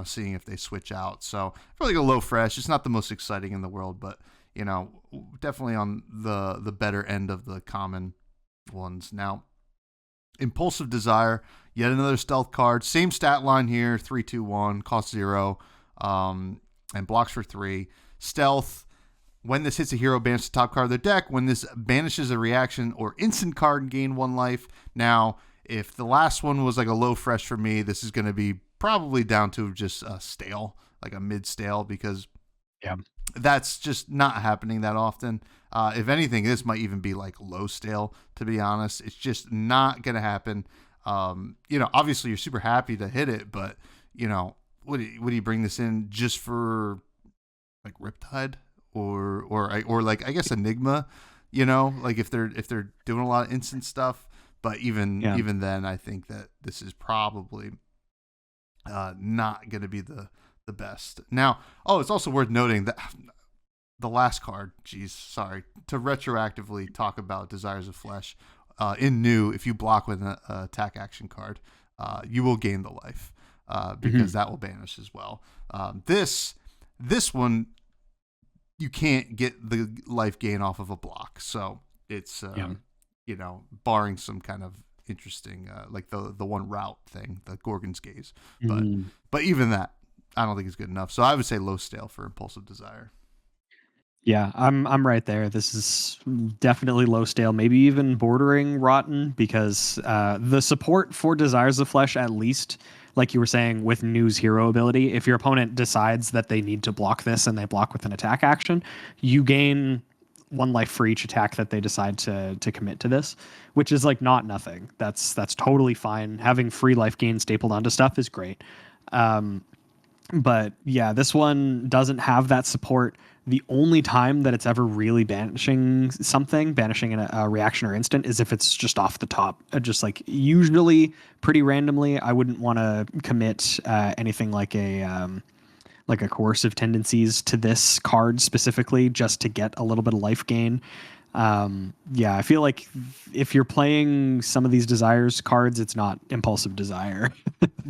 seeing if they switch out. So for like a low fresh, it's not the most exciting in the world, but definitely on the better end of the common ones. Now, Impulsive Desire, yet another stealth card, same stat line here, 3, 2, 1, cost 0, and blocks for 3. Stealth, when this hits a hero, banish the top card of their deck. When this banishes a reaction or instant card, gain 1 life. Now, if the last one was like a low fresh for me, this is going to be probably down to just a stale, like a mid stale, because that's just not happening that often. If anything, this might even be like low stale, to be honest. It's just not going to happen. Obviously you're super happy to hit it, but would you bring this in just for like Riptide or like, I guess Enigma, like if they're doing a lot of instant stuff, but even then I think that this is probably not going to be the best. Now, it's also worth noting that the last card, to retroactively talk about Desires of Flesh, in New, if you block with an attack action card, you will gain the life because that will banish as well. This one, you can't get the life gain off of a block, so it's barring some kind of interesting like the one route thing, the Gorgon's Gaze, but even that I don't think it's good enough. So I would say low stale for Impulsive Desire. Yeah, I'm right there. This is definitely low stale, maybe even bordering rotten, because the support for Desires of Flesh, at least, like you were saying, with New's hero ability, if your opponent decides that they need to block this and they block with an attack action, you gain one life for each attack that they decide to commit to this, which is like not nothing. That's totally fine. Having free life gain stapled onto stuff is great. But yeah, this one doesn't have that support. The only time that it's ever really banishing a reaction or instant is if it's just off the top. Just like usually pretty randomly. I wouldn't want to commit anything like a coercive tendencies to this card specifically just to get a little bit of life gain. I feel like if you're playing some of these desires cards, it's not impulsive desire.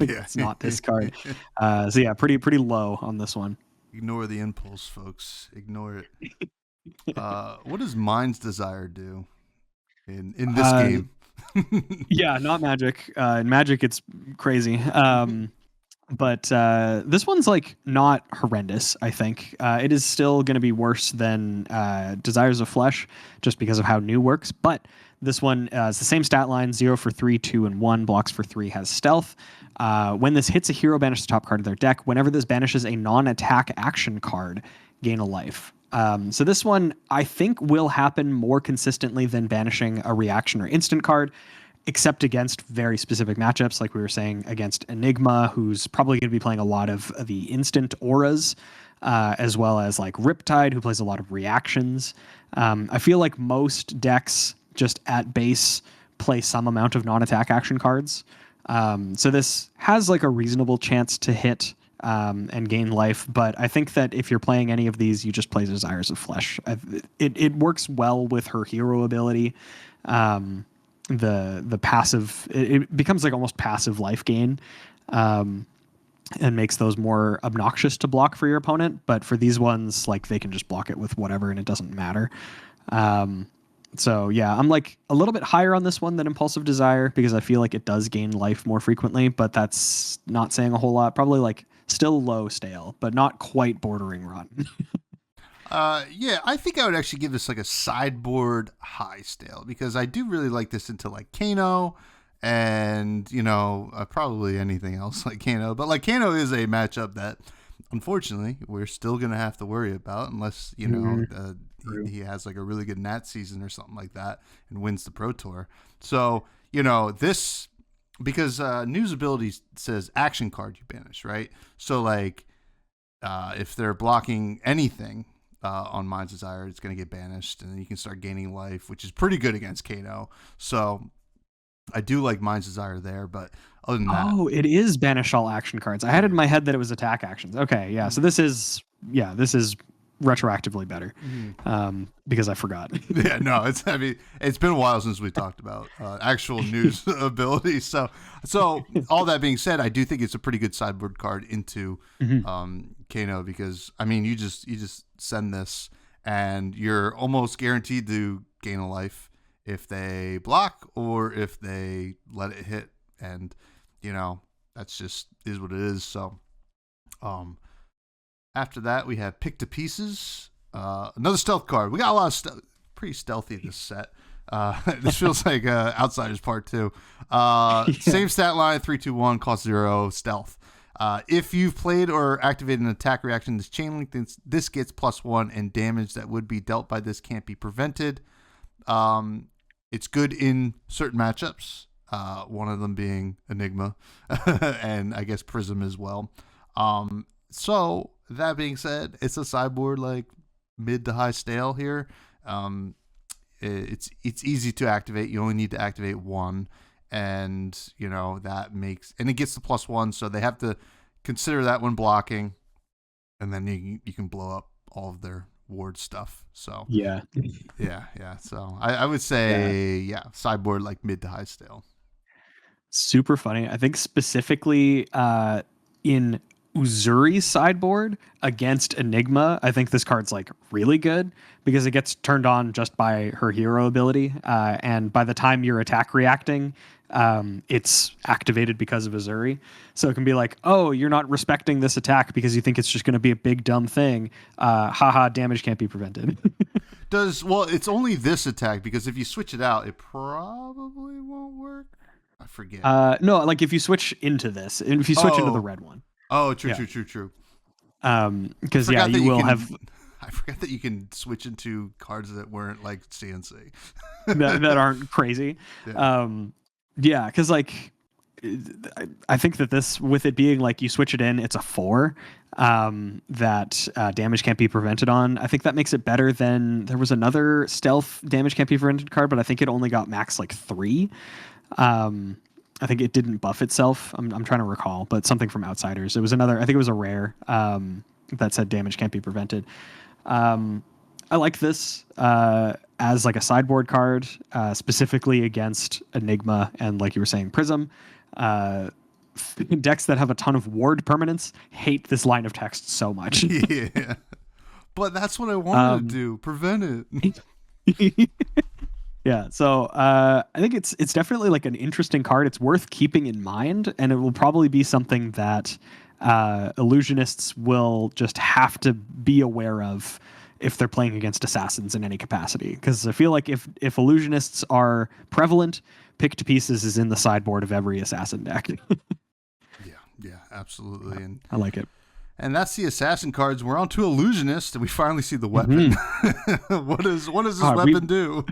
It's not this card. Pretty low on this one. Ignore the impulse, folks. Ignore it. What does Mind's Desire do in this game? Not Magic. In Magic, it's crazy. But this one's like not horrendous, I think. It is still going to be worse than Desires of Flesh just because of how new works. But this one is the same stat line, 0 for 3, 2, and 1, blocks for 3, has stealth. When this hits a hero, banish the top card of their deck. Whenever this banishes a non-attack action card, gain a life. So this one, I think, will happen more consistently than banishing a reaction or instant card, except against very specific matchups, like we were saying, against Enigma, who's probably going to be playing a lot of the instant auras, as well as like Riptide, who plays a lot of reactions. I feel like most decks just at base play some amount of non-attack action cards. So this has like a reasonable chance to hit and gain life, but I think that if you're playing any of these, you just play Desires of Flesh. It works well with her hero ability. The passive, it becomes like almost passive life gain, and makes those more obnoxious to block for your opponent. But for these ones, like they can just block it with whatever and it doesn't matter. So yeah, I'm like a little bit higher on this one than Impulsive Desire because I feel like it does gain life more frequently, but that's not saying a whole lot. Probably like still low stale, but not quite bordering rotten. I think I would actually give this like a sideboard high stale because I do really like this into like Kano and, probably anything else like Kano. But like Kano is a matchup that, unfortunately, we're still going to have to worry about unless, he has like a really good Nat season or something like that and wins the Pro Tour. So, this, because news ability says action card you banish, right? So like if they're blocking anything, on Mind's Desire, it's going to get banished, and then you can start gaining life, which is pretty good against Kano. So I do like Mind's Desire there, but other than that... Oh, it is banish all action cards. I had it in my head that it was attack actions. Okay, yeah. So this is retroactively better, because I forgot. Yeah, no, it's been a while since we talked about actual news ability. So all that being said, I do think it's a pretty good sideboard card into Kano because you just send this and you're almost guaranteed to gain a life if they block or if they let it hit, and that's just is what it is. So after that, we have Pick to Pieces, another stealth card. We got a lot of pretty stealthy this set. This feels like Outsiders Part 2. Same stat line, 3, 2, 1, cost 0, stealth. If you've played or activated an attack reaction, this chain link, this gets +1, and damage that would be dealt by this can't be prevented. It's good in certain matchups, one of them being Enigma, and I guess Prism as well. So that being said, it's a sideboard like mid to high stale here. It's easy to activate. You only need to activate one, and that makes, and it gets the +1, so they have to consider that when blocking, and then you can blow up all of their ward stuff. So yeah. So I would say sideboard like mid to high stale. Super funny. I think specifically in Uzuri's sideboard against Enigma, I think this card's like really good because it gets turned on just by her hero ability, and by the time you're attack reacting, it's activated because of Uzuri. So it can be like, oh, you're not respecting this attack because you think it's just going to be a big dumb thing. Haha, damage can't be prevented. It's only this attack, because if you switch it out, it probably won't work. I forget. No, like if you switch into this, if you switch into the red one. Oh, true. Because you will have. I forgot that you can switch into cards that weren't like CNC. that aren't crazy. Yeah. Yeah, because like I think that this, with it being like you switch it in, it's a 4 that damage can't be prevented on. I think that makes it better than there was another stealth damage can't be prevented card, but I think it only got max like 3. I think it didn't buff itself. I'm trying to recall, but something from Outsiders. It was another. I think it was a rare that said damage can't be prevented. I like this as like a sideboard card, specifically against Enigma and, like you were saying, Prism. Decks that have a ton of ward permanents hate this line of text so much. Yeah. But that's what I wanted to do. Prevent it. Yeah, so I think it's definitely like an interesting card. It's worth keeping in mind, and it will probably be something that illusionists will just have to be aware of if they're playing against assassins in any capacity. Because I feel like if illusionists are prevalent, Pick to Pieces is in the sideboard of every assassin deck. Yeah, absolutely. And I like it. And that's the assassin cards. We're on to illusionist, and we finally see the weapon. What does this weapon do?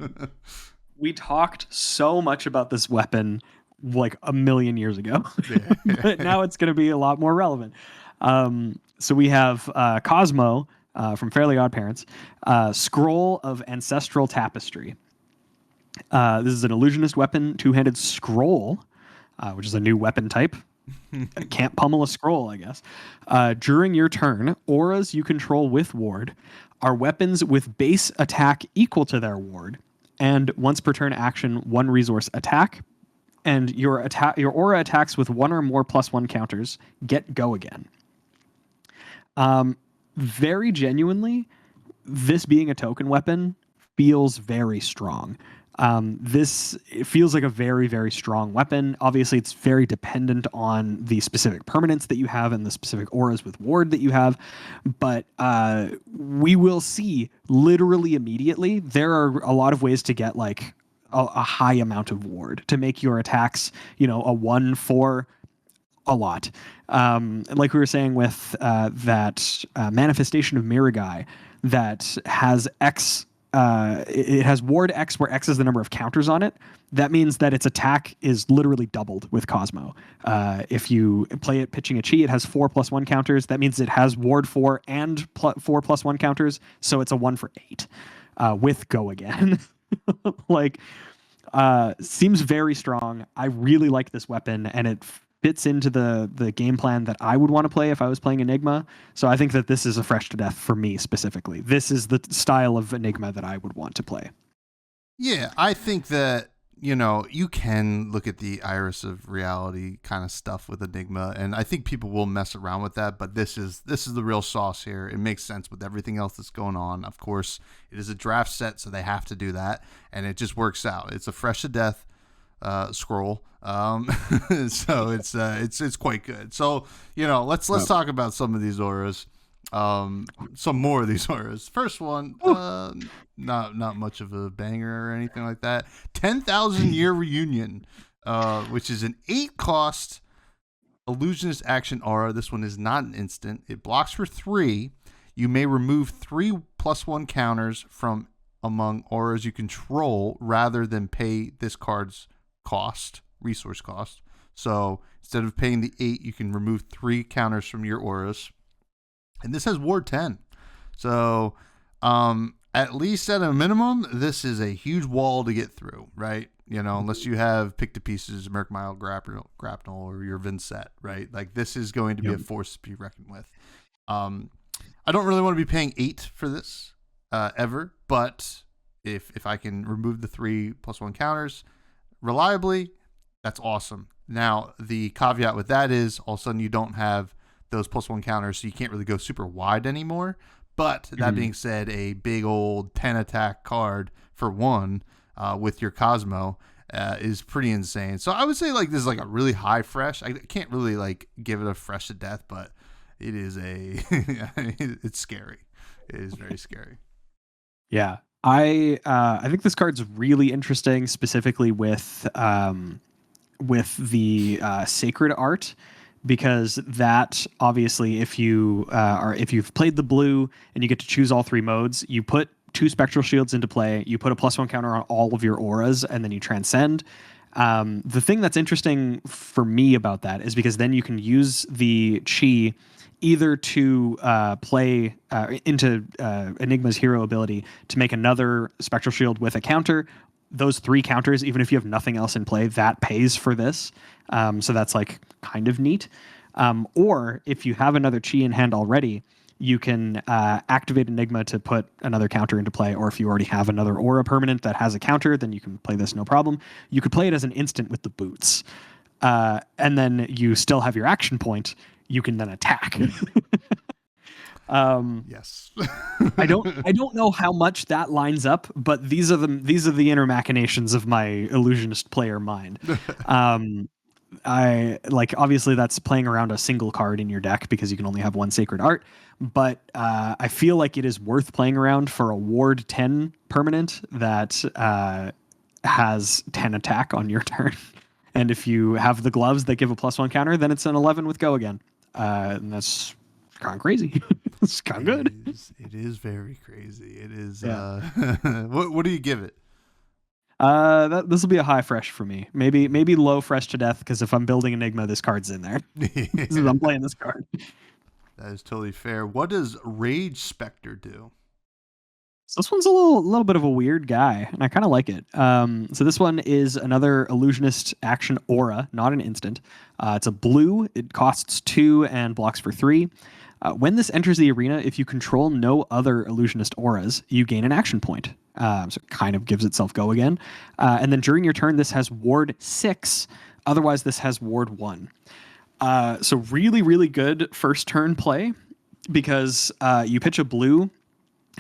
We talked so much about this weapon like a million years ago, but now it's going to be a lot more relevant. So we have Cosmo from Fairly Odd Parents, Scroll of Ancestral Tapestry. This is an illusionist weapon, 2-handed scroll, which is a new weapon type. Can't pummel a scroll, I guess. During your turn, auras you control with ward are weapons with base attack equal to their ward, and once per turn action, 1 resource attack, and your aura attacks with 1 or more +1 counters get go again. Very genuinely, this being a token weapon feels very strong. It feels like a very, very strong weapon. Obviously, it's very dependent on the specific permanents that you have and the specific auras with ward that you have. But we will see literally immediately, there are a lot of ways to get like a high amount of ward to make your attacks, a 1/4 a lot. Like we were saying with that manifestation of Miragai that has X. It has ward X, where X is the number of counters on it. That means that its attack is literally doubled with Cosmo. If you play it pitching a chi, it has 4 +1 counters. That means it has ward 4 and 4 +1 counters. So it's a 1 for 8 with go again. Seems very strong. I really like this weapon, and it fits into the game plan that I would want to play if I was playing Enigma. So I think that this is a fresh to death for me specifically. This is the style of Enigma that I would want to play. Yeah, I think that, you can look at the Iris of Reality kind of stuff with Enigma, and I think people will mess around with that, but this is the real sauce here. It makes sense with everything else that's going on. Of course, it is a draft set, so they have to do that, and it just works out. It's a fresh to death scroll. So it's quite good. So, let's talk about some of these auras. Some more of these auras. First one, not much of a banger or anything like that. 10,000 Year Reunion, which is an 8-cost illusionist action aura. This one is not an instant. It blocks for 3. You may remove 3 +1 counters from among auras you control rather than pay this card's resource cost. So instead of paying the 8, you can remove 3 counters from your auras. And this has ward 10. So at least at a minimum, this is a huge wall to get through, right? Unless you have Pick to Pieces, Merkmile, Grapnel, or your Vincent, right? Like, this is going to be a force to be reckoned with. I don't really want to be paying 8 for this ever, but if I can remove the 3 +1 counters reliably, that's awesome. Now, the caveat with that is all of a sudden you don't have those +1 counters, so you can't really go super wide anymore. But that being said, a big old 10 attack card for 1 with your Cosmo is pretty insane. So I would say this is a really high fresh. I can't really give it a fresh to death, but it is it's scary. It is very scary. Yeah. I think this card's really interesting, specifically with the sacred art, because that obviously, if you've played the blue and you get to choose all 3 modes, you put 2 spectral shields into play, you put a +1 counter on all of your auras, and then you transcend. The thing that's interesting for me about that is because then you can use the chi either to play into Enigma's hero ability to make another spectral shield with a counter. Those 3 counters, even if you have nothing else in play, that pays for this. So that's like kind of neat. Or if you have another chi in hand already, you can activate Enigma to put another counter into play. Or if you already have another aura permanent that has a counter, then you can play this no problem. You could play it as an instant with the boots. And then you still have your action point. You can then attack. Yes. I don't know how much that lines up, but these are the inner machinations of my illusionist player mind. I like, obviously that's playing around a single card in your deck because you can only have 1 sacred art, but I feel like it is worth playing around for a ward 10 permanent that has 10 attack on your turn. And if you have the gloves that give a +1 counter, then it's an 11 with go again. And that's kind of crazy. It's kind of good. It is very crazy. It is. Yeah. What do you give it? This will be a high fresh for me. Maybe low fresh to death, because if I'm building Enigma, this card's in there. I'm playing this card. That is totally fair. What does Rage Spectre do? So this one's a little bit of a weird guy, and I kind of like it. So this one is another illusionist action aura, not an instant. It's a blue. It costs 2 and blocks for 3. When this enters the arena, if you control no other illusionist auras, you gain an action point. So it kind of gives itself go again. And then during your turn, this has ward 6. Otherwise, this has ward 1. So really, really good first turn play, because you pitch a blue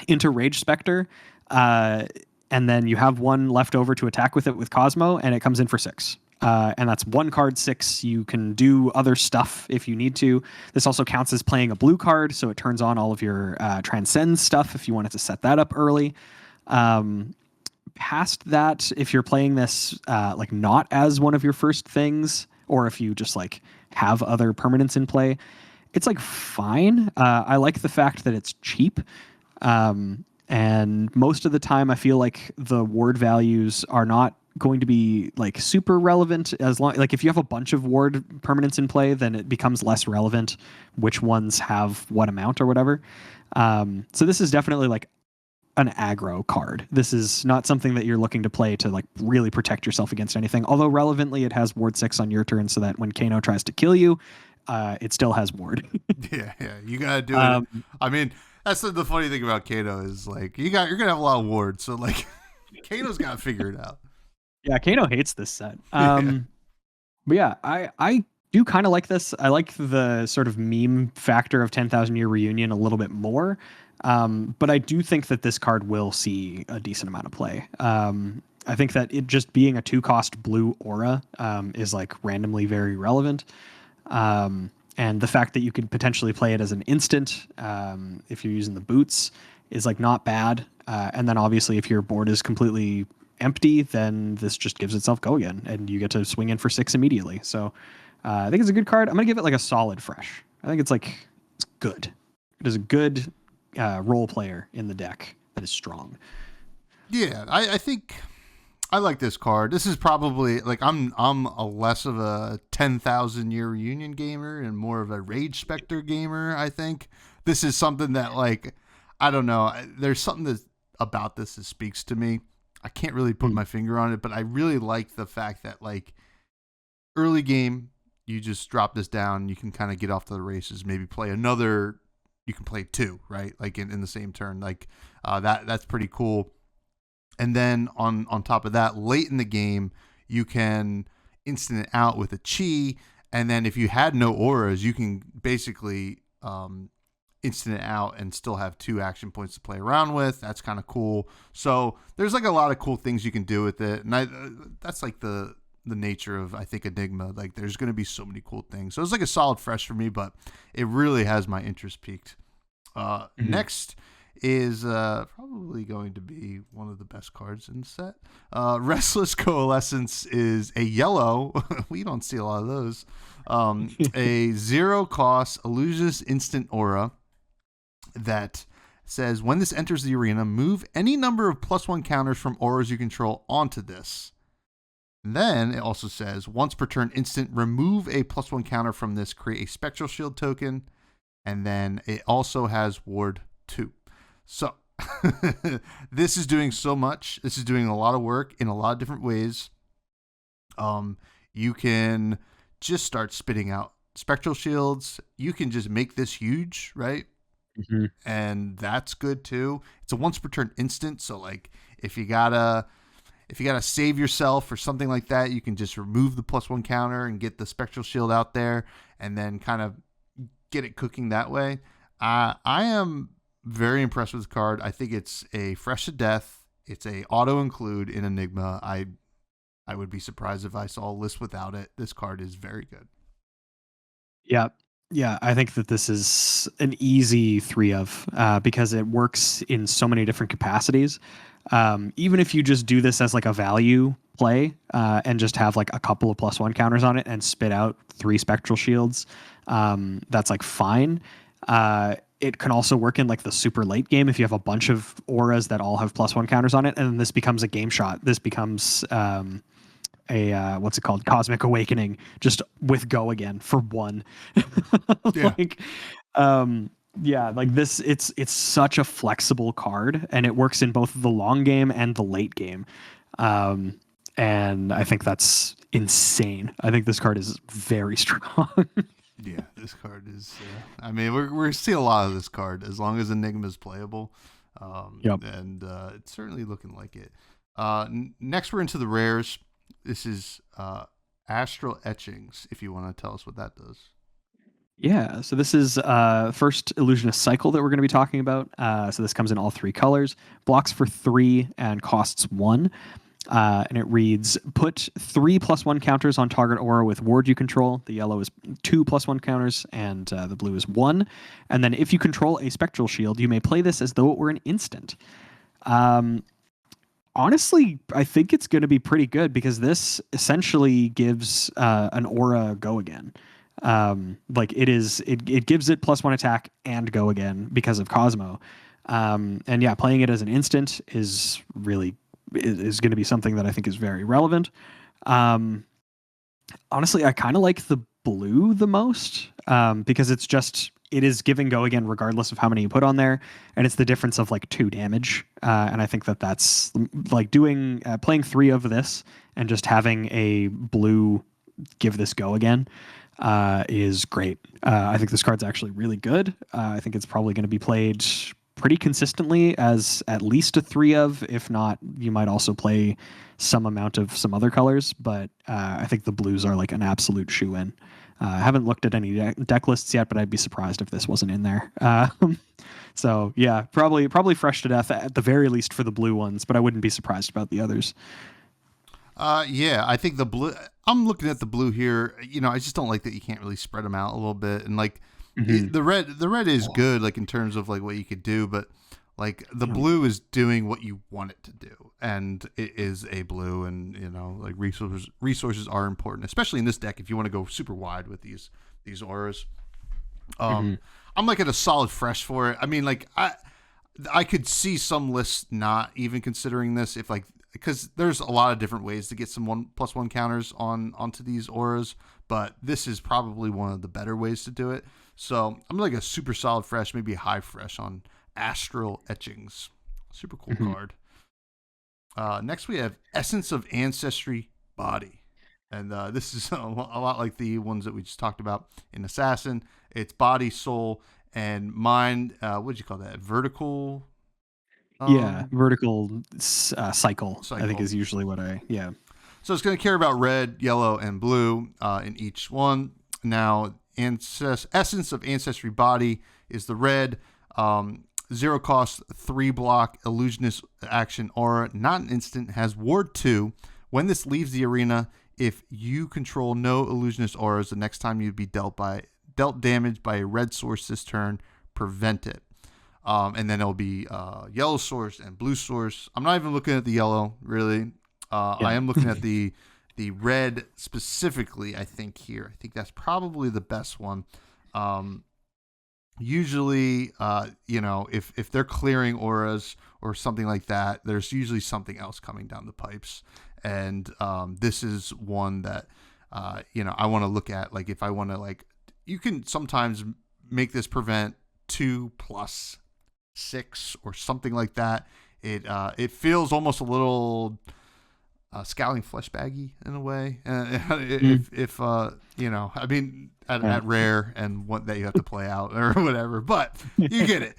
into Rage Spectre, and then you have 1 left over to attack with it with Cosmo, and it comes in for 6. And that's 1 card 6. You can do other stuff if you need to. This also counts as playing a blue card, so it turns on all of your transcend stuff if you wanted to set that up early. Past that, if you're playing this like not as one of your first things, or if you just like have other permanents in play, it's like fine. I like the fact that it's cheap. And most of the time I feel like the ward values are not going to be like super relevant, as long like if you have a bunch of ward permanents in play, then it becomes less relevant which ones have what amount or whatever. So this is definitely like an aggro card. This is not something that you're looking to play to like really protect yourself against anything, although relevantly it has ward 6 on your turn, so that when Kano tries to kill you, it still has ward. yeah, you gotta do it. I mean, that's the funny thing about Kano is like you're gonna have a lot of wards, so like Kano's gotta figure it out. Yeah, Kano hates this set. But yeah, I do kind of like this. I like the sort of meme factor of 10,000 Year Reunion a little bit more. But I do think that this card will see a decent amount of play. I think that it just being a 2-cost blue aura is like randomly very relevant. And the fact that you could potentially play it as an instant if you're using the boots is like not bad. And then obviously if your board is completely empty, then this just gives itself go again, and you get to swing in for 6 immediately. So I think it's a good card. I'm gonna give it like a solid fresh. I think it's good. It is a good role player in the deck that is strong. Yeah, I think I like this card. This is probably like I'm a less of a 10,000 Year Reunion gamer and more of a Rage Spectre gamer. I think this is something that like I don't know. There's something that about this that speaks to me. I can't really put my finger on it, but I really like the fact that like early game, you just drop this down, you can kind of get off to the races, maybe play another, you can play 2, right? Like in the same turn, like that's pretty cool. And then on top of that, late in the game, you can instant it out with a chi. And then if you had no auras, you can basically instant it out and still have 2 action points to play around with. That's kind of cool. So there's like a lot of cool things you can do with it. And that's like the nature of, I think, Enigma. Like there's going to be so many cool things. So it's like a solid fresh for me, but it really has my interest peaked. Next is probably going to be one of the best cards in the set. Restless Coalescence is a yellow. We don't see a lot of those. A 0-cost illusionist instant aura that says when this enters the arena, move any number of +1 counters from auras you control onto this. And then it also says once per turn instant, remove a +1 counter from this, create a spectral shield token, and then it also has ward 2. So this is doing so much. This is doing a lot of work in a lot of different ways. You can just start spitting out spectral shields. You can just make this huge, right? Mm-hmm. And that's good too. It's a once per turn instant, so like if you gotta save yourself or something like that, you can just remove the +1 counter and get the spectral shield out there, and then kind of get it cooking that way. I am very impressed with this card. I think it's a fresh to death. It's a auto include in Enigma. I would be surprised if I saw a list without it. This card is very good. Yeah. Yeah, I think that this is an easy 3 of because it works in so many different capacities. Even if you just do this as like a value play and just have like a couple of +1 counters on it and spit out 3 spectral shields, that's like fine. It can also work in like the super late game if you have a bunch of auras that all have +1 counters on it, and then this becomes a game shot. This becomes what's it called? Cosmic Awakening, just with go again for 1. Yeah. Like this, it's such a flexible card, and it works in both the long game and the late game. And I think that's insane. I think this card is very strong. Yeah, this card is. I mean, we're seeing a lot of this card as long as Enigma is playable. Yep. And it's certainly looking like it. Next, we're into the rares. This is Astral Etchings. If you want to tell us what that does. Yeah, so this is first Illusionist Cycle that we're going to be talking about. So this comes in all 3 colors, blocks for 3 and costs 1. And it reads, put 3 +1 counters on target aura with ward you control. The yellow is 2 +1 counters, and the blue is 1. And then if you control a spectral shield, you may play this as though it were an instant. Honestly, I think it's going to be pretty good because this essentially gives an aura go again. Like it gives it +1 attack and go again because of Cosmo. And yeah, playing it as an instant is going to be something that I think is very relevant. Honestly, I kind of like the blue the most because it is give and go again regardless of how many you put on there, and it's the difference of like 2 damage. And I think that's like playing 3 of this and just having a blue give this go again is great. I think this card's actually really good. I think it's probably going to be played pretty consistently as at least a 3 of, if not, you might also play some amount of some other colors, but I think the blues are like an absolute shoe-in. I haven't looked at any deck lists yet, but I'd be surprised if this wasn't in there. So yeah, probably fresh to death at the very least for the blue ones, but I wouldn't be surprised about the others. Yeah, I think the blue. I'm looking at the blue here. I just don't like that you can't really spread them out a little bit, and like the red is good, like in terms of like what you could do, but like the blue is doing what you want it to do, and it is a blue, and like resources are important, especially in this deck if you want to go super wide with these auras. I'm like at a solid fresh for it. I mean, like I could see some lists not even considering this if like. Because there's a lot of different ways to get some +1 counters onto these auras, but this is probably one of the better ways to do it. So I'm like a super solid fresh, maybe a high fresh on Astral Etchings. Super cool card. Next we have Essence of Ancestry Body. And this is a lot like the ones that we just talked about in Assassin. It's body, soul, and mind. What did you call that? Vertical... vertical cycle, I think is usually what So it's going to care about red, yellow, and blue in each one. Now, Essence of Ancestry Body is the red, 0 cost, 3 block, illusionist action aura, not an instant, has ward 2. When this leaves the arena, if you control no illusionist auras, the next time you'd be dealt damage by a red source this turn, prevent it. And then it'll be yellow source and blue source. I'm not even looking at the yellow, really. I am looking at the the red specifically, I think that's probably the best one. Usually, if they're clearing auras or something like that, there's usually something else coming down the pipes. And this is one that, I want to look at. Like, if I want to, like, you can sometimes make this prevent 2+6 or something like that. It feels almost a little scowling flesh baggy in a way. If at rare and what that you have to play out or whatever, but you get it.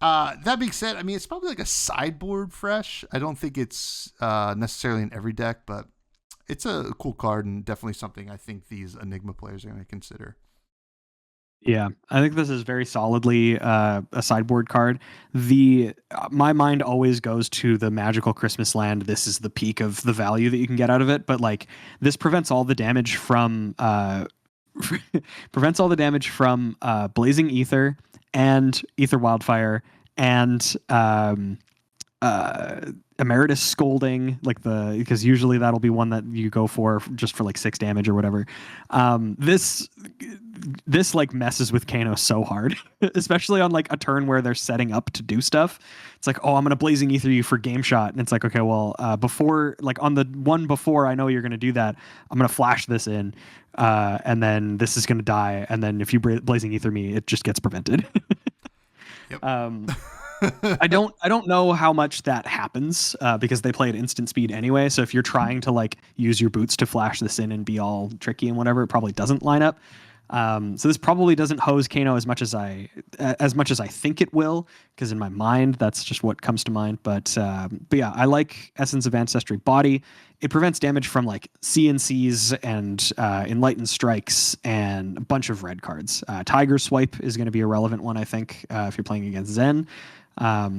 That being said, I mean, it's probably like a sideboard fresh. I don't think it's necessarily in every deck, but it's a cool card and definitely something I think these Enigma players are going to consider. Yeah, I think this is very solidly a sideboard card. My mind always goes to the magical Christmas land. This is the peak of the value that you can get out of it. But like, this prevents all the damage from Blazing Ether and Ether Wildfire and Emeritus Scolding, because usually that'll be one that you go for just for like 6 damage or whatever. This like messes with Kano so hard, especially on like a turn where they're setting up to do stuff. It's like, oh, I'm gonna Blazing Ether you for game shot, and it's like, okay, well, before, like on the one before I know you're gonna do that, I'm gonna flash this in, and then this is gonna die, and then if you Blazing Ether me, it just gets prevented. Yep. I don't know how much that happens because they play at instant speed anyway. So if you're trying to like use your boots to flash this in and be all tricky and whatever, it probably doesn't line up. So this probably doesn't hose Kano as much as I think it will, because in my mind that's just what comes to mind. But yeah, I like Essence of Ancestry Body. It prevents damage from like CNCs and Enlightened Strikes and a bunch of red cards. Tiger Swipe is going to be a relevant one, I think, if you're playing against Zen.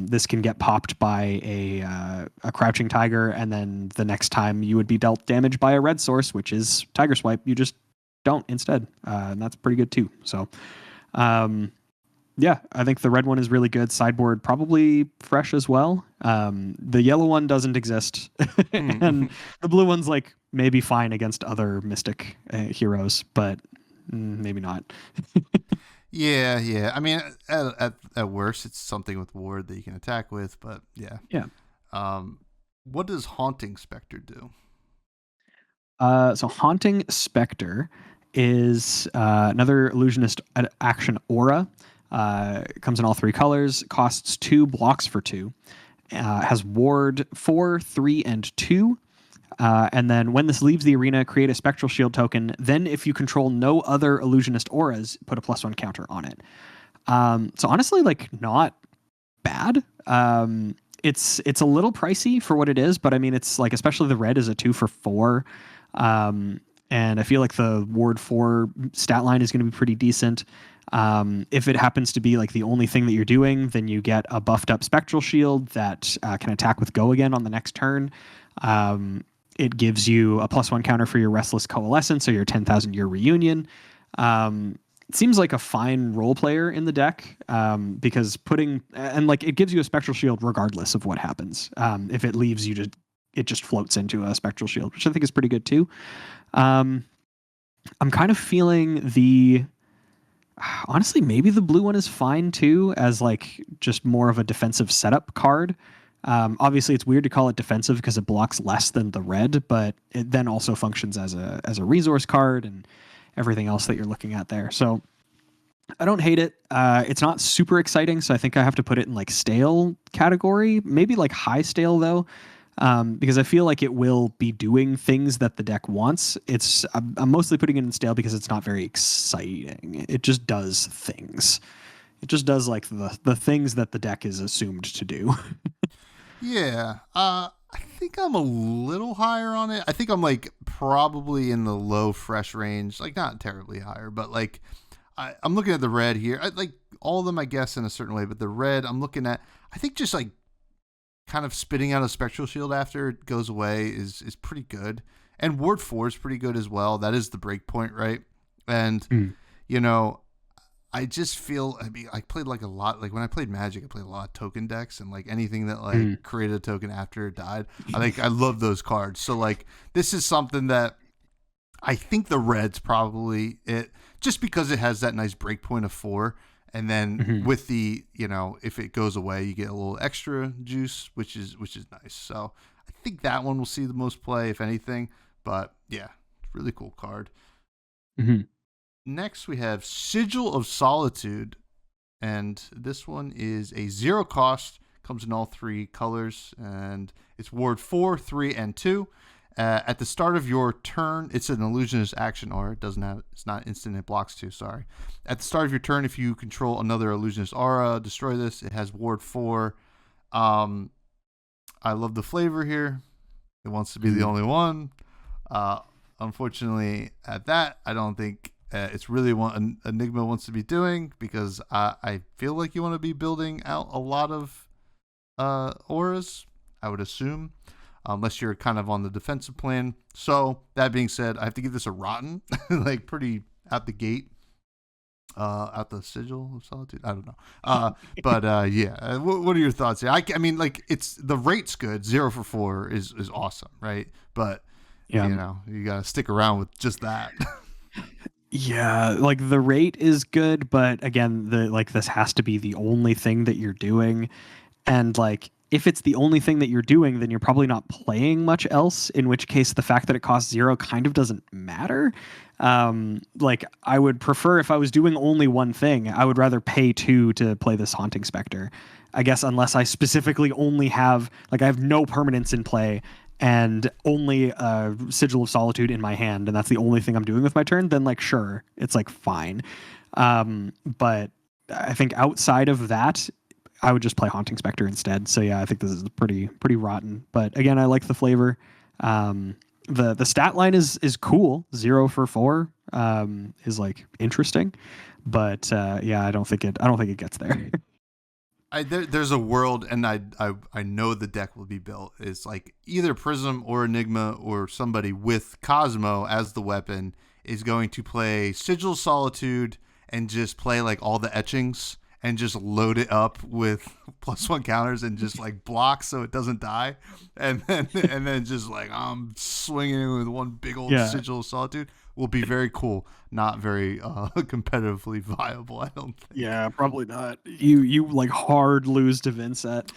This can get popped by a Crouching Tiger, and then the next time you would be dealt damage by a red source, which is Tiger Swipe, you just don't instead, and that's pretty good too. So yeah, I think the red one is really good. Sideboard probably fresh as well. The yellow one doesn't exist, and the blue one's like maybe fine against other Mystic heroes, but maybe not. Yeah. I mean, at worst, it's something with Ward that you can attack with, but yeah. What does Haunting Spectre do? So Haunting Spectre is another illusionist action aura. It comes in all 3 colors, costs 2, blocks for 2, has ward 4, 3, and 2. And then when this leaves the arena, create a Spectral Shield token. Then if you control no other illusionist auras, put a +1 counter on it. So honestly, like, not bad. It's a little pricey for what it is, but I mean, it's like, especially the red is a 2 for 4. And I feel like the ward 4 stat line is going to be pretty decent. If it happens to be like the only thing that you're doing, then you get a buffed up Spectral Shield that can attack with Go again on the next turn. It gives you a +1 counter for your Restless Coalescence or your 10,000 Year Reunion. It seems like a fine role player in the deck, because it gives you a Spectral Shield regardless of what happens. If it leaves you it just floats into a Spectral Shield, which I think is pretty good too. I'm kind of feeling honestly, maybe the blue one is fine too, as like just more of a defensive setup card. Obviously it's weird to call it defensive because it blocks less than the red, but it then also functions as a resource card and everything else that you're looking at there. So I don't hate it. It's not super exciting, so I think I have to put it in like stale category, maybe like high stale though. Because I feel like it will be doing things that the deck wants. I'm mostly putting it in stale because it's not very exciting. It just does things. It just does like the things that the deck is assumed to do. Yeah. I think I'm a little higher on it. I think I'm like probably in the low fresh range, like not terribly higher, but like I'm looking at the red here. I like all of them, I guess, in a certain way, but the red I'm looking at, I think just like kind of spitting out a Spectral Shield after it goes away is pretty good. And Ward 4 is pretty good as well. That is the break point, right? And, I just feel, I mean, I played like a lot, like when I played Magic, I played a lot of token decks, and like anything that like created a token after it died, I love those cards. So like this is something that I think the red's probably it, just because it has that nice breakpoint of 4. And then with the, if it goes away, you get a little extra juice, which is nice. So I think that one will see the most play, if anything. But yeah, really cool card. Next, we have Sigil of Solitude, and this one is a 0 cost, comes in all 3 colors, and it's ward 4, 3, and 2. At the start of your turn, it's an illusionist action, or it's not instant, it blocks 2, sorry. At the start of your turn, if you control another illusionist aura, destroy this. It has ward 4. I love the flavor here. It wants to be the only one. Unfortunately, at that, I don't think it's really what Enigma wants to be doing, because I feel like you want to be building out a lot of auras, I would assume, unless you're kind of on the defensive plan. So that being said, I have to give this a rotten, like pretty out the gate, out the Sigil of Solitude. I don't know, but yeah. What are your thoughts here? I mean, like it's the rate's good. 0 for 4 is awesome, right? But you gotta stick around with just that. Yeah, like the rate is good, but again, this has to be the only thing that you're doing. And like if it's the only thing that you're doing, then you're probably not playing much else, in which case the fact that it costs 0 kind of doesn't matter. Like I would prefer, if I was doing only one thing, I would rather pay 2 to play this Haunting Spectre. I guess unless I specifically only have, like I have no permanence in play and only Sigil of Solitude in my hand, and that's the only thing I'm doing with my turn, then like sure, it's like fine. But I think outside of that, I would just play Haunting Spectre instead. So yeah, I think this is pretty rotten. But again, I like the flavor. The stat line is cool. 0 for 4 is like interesting, but yeah, I don't think it gets there. There's a world, and I know the deck will be built. It's like either Prism or Enigma or somebody with Cosmo as the weapon is going to play Sigil Solitude and just play like all the etchings and just load it up with +1 counters and just like block so it doesn't die, and then just like I'm swinging it with one big old Sigil of Solitude. Will be very cool, not very competitively viable, I don't think. Yeah, probably not. You like hard lose to Vincent.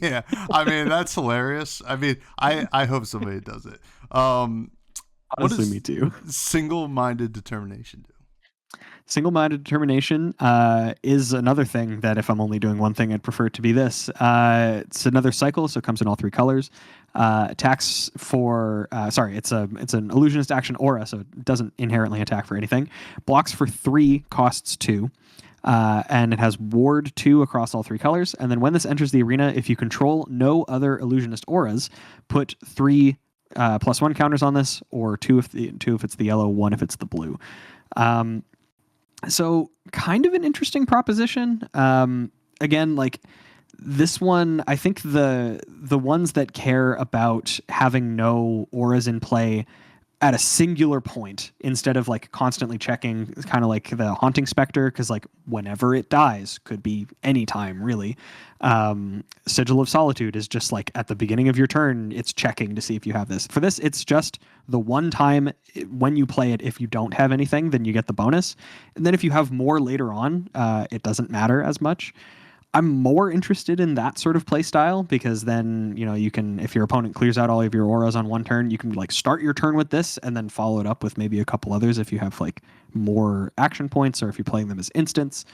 Yeah, I mean that's hilarious. I mean, I hope somebody does it. Honestly, me too. Single-minded determination do? Single-minded determination is another thing that if I'm only doing one thing, I'd prefer it to be this. It's another cycle, so it comes in all 3 colors. Attacks for it's an illusionist action aura, so it doesn't inherently attack for anything. Blocks for 3, costs 2. And it has ward 2 across all 3 colors. And then when this enters the arena, if you control no other illusionist auras, put 3 +1 counters on this, or 2 if it's the yellow, 1 if it's the blue. So kind of an interesting proposition. Again, like this one, I think the ones that care about having no auras in play at a singular point instead of like constantly checking, kind of like the Haunting Spectre, because like whenever it dies, could be any time really. Sigil of Solitude is just like at the beginning of your turn, it's checking to see if you have this. For this, it's just the one time when you play it. If you don't have anything, then you get the bonus, and then if you have more later on, it doesn't matter as much. I'm more interested in that sort of play style, because then, you can, if your opponent clears out all of your auras on one turn, you can like start your turn with this and then follow it up with maybe a couple others if you have like more action points, or if you're playing them as instants.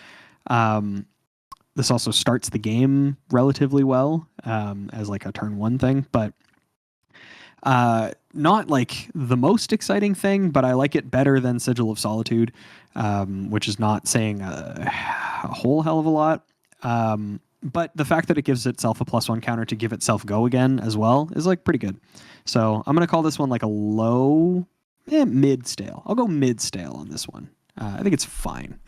This also starts the game relatively well as like a turn 1 thing, but not like the most exciting thing, but I like it better than Sigil of Solitude, which is not saying a whole hell of a lot. But the fact that it gives itself a +1 counter to give itself go again as well is like pretty good. So I'm going to call this one like a low, mid stale. I'll go mid stale on this one. I think it's fine.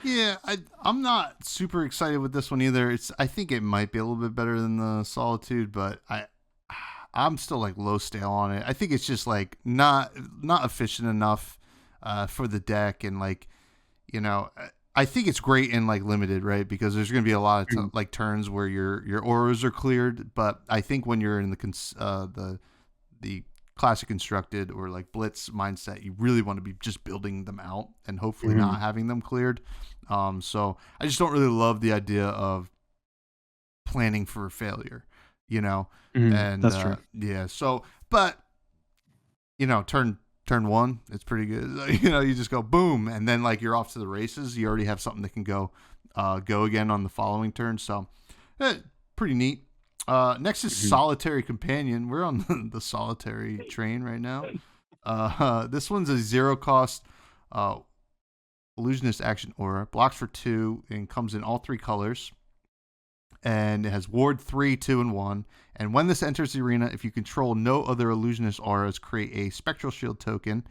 Yeah, I'm not super excited with this one either. I think it might be a little bit better than the Solitude, but I'm still like low stale on it. I think it's just like not efficient enough for the deck, and like, you know, I think it's great in like limited, right? Because there's going to be a lot of like turns where your auras are cleared. But I think when you're in the classic constructed or like blitz mindset, you really want to be just building them out and hopefully not having them cleared. So I just don't really love the idea of planning for failure, you know. And that's true. yeah. So, but you know, turn one, it's pretty good. You know, you just go boom, and then like you're off to the races. You already have something that can go again on the following turn. So, pretty neat. Next is Solitary Companion. We're on the solitary train right now. This one's a 0 cost illusionist action aura. Blocks for 2 and comes in all 3 colors. And it has ward 3, 2, and 1. And when this enters the arena, if you control no other illusionist auras, create a spectral shield token.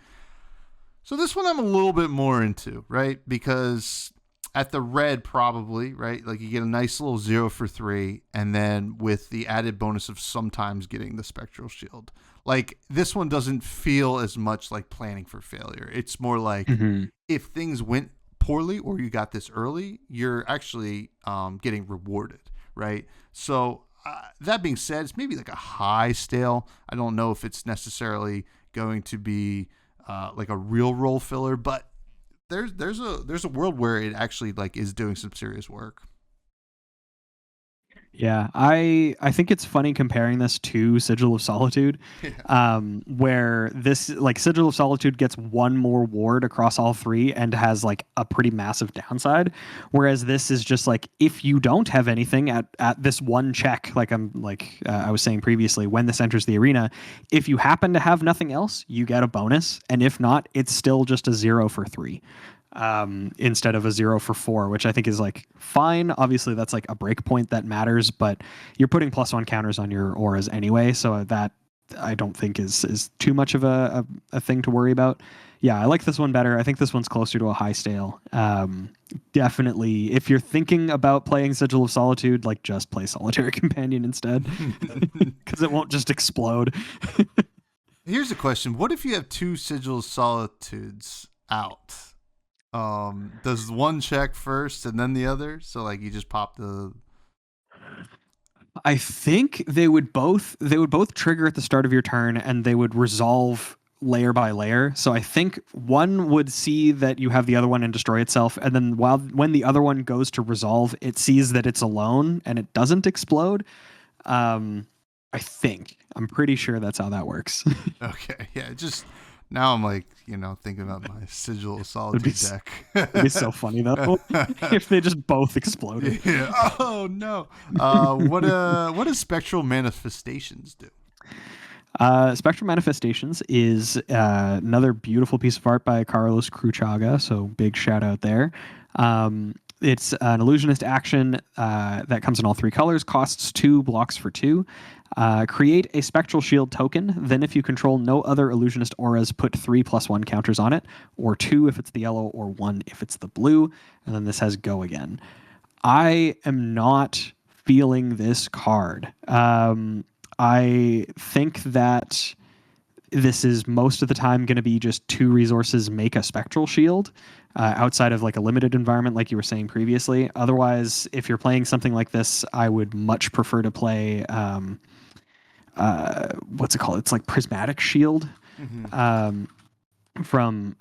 So this one I'm a little bit more into, right? Because at the red, probably, right? Like you get a nice little 0 for 3, and then with the added bonus of sometimes getting the spectral shield. Like this one doesn't feel as much like planning for failure. It's more like if things went poorly or you got this early, you're actually getting rewarded. Right. So that being said, it's maybe like a high stale. I don't know if it's necessarily going to be like a real role filler, but there's a world where it actually like is doing some serious work. Yeah, I think it's funny comparing this to Sigil of Solitude, where this like Sigil of Solitude gets one more ward across all 3 and has like a pretty massive downside, whereas this is just like if you don't have anything at this one check, like I was saying previously, when this enters the arena, if you happen to have nothing else, you get a bonus, and if not, it's still just a 0 for 3. Instead of a 0 for 4, which I think is like fine. Obviously, that's like a break point that matters, but you're putting +1 counters on your auras anyway, so that I don't think is too much of a thing to worry about. Yeah, I like this one better. I think this one's closer to a high stale. Definitely, if you're thinking about playing Sigil of Solitude, like just play Solitary Companion instead, because it won't just explode. Here's a question: what if you have 2 Sigil of Solitudes out? Does one check first and then the other? So like you just pop the. I think they would both trigger at the start of your turn, and they would resolve layer by layer. So I think one would see that you have the other one and destroy itself, and then when the other one goes to resolve, it sees that it's alone and it doesn't explode. I'm pretty sure that's how that works. Okay, yeah, just. Now I'm like, you know, thinking about my Sigil of Solitude deck. It'd be so funny though if they just both exploded. Yeah. Oh no. What does Spectral Manifestations do? Spectral Manifestations is another beautiful piece of art by Carlos Cruchaga, so big shout out there. It's an illusionist action that comes in all 3 colors, costs 2, blocks for 2. Create a spectral shield token. Then if you control no other illusionist auras, put 3 +1 counters on it, or 2 if it's the yellow, or 1 if it's the blue. And then this has go again. I am not feeling this card. I think that this is most of the time going to be just 2 resources make a spectral shield outside of like a limited environment like you were saying previously. Otherwise, if you're playing something like this, I would much prefer to play what's it called? It's like Prismatic Shield from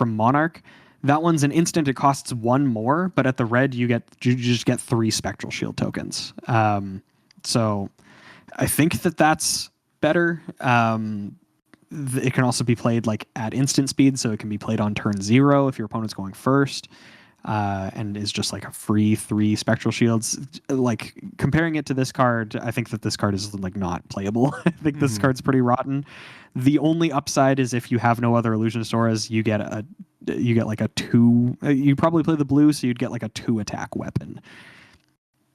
Monarch. That one's an instant. It costs 1 more, but at the red you just get 3 spectral shield tokens. So I think that's better. It can also be played like at instant speed, so it can be played on turn 0 if your opponent's going first, and is just like a free 3 spectral shields. Like comparing it to this card, I think that this card is like not playable. I think this card's pretty rotten. The only upside is if you have no other illusionist auras, you get like a 2. You probably play the blue, so you'd get like a 2 attack weapon.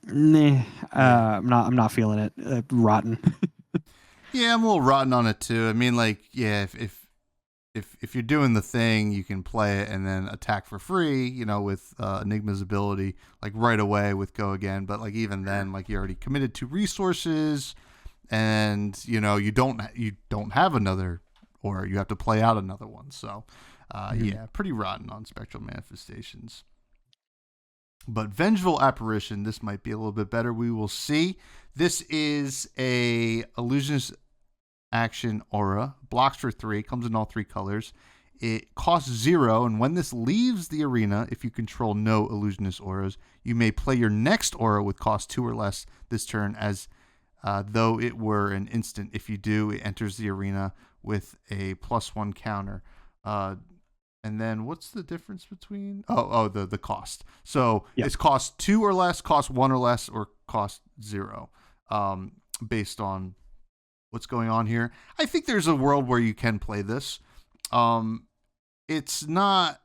I'm not feeling it. Rotten. Yeah, I'm a little rotten on it too. I mean, like, yeah, if you're doing the thing, you can play it and then attack for free, you know, with Enigma's ability, like right away with go again. But like even then, like you're already committed to resources, and you know you don't have another, or you have to play out another one. So Yeah, pretty rotten on Spectral Manifestations. But Vengeful Apparition, this might be a little bit better. We will see. This is a illusionist action aura. Blocks for 3. Comes in all 3 colors. It costs 0, and when this leaves the arena, if you control no illusionist auras, you may play your next aura with cost 2 or less this turn as though it were an instant. If you do, it enters the arena with a +1 counter. And then what's the difference between the cost? So it's cost 2 or less, cost 1 or less, or cost 0, based on what's going on here. I think there's a world where you can play this. It's not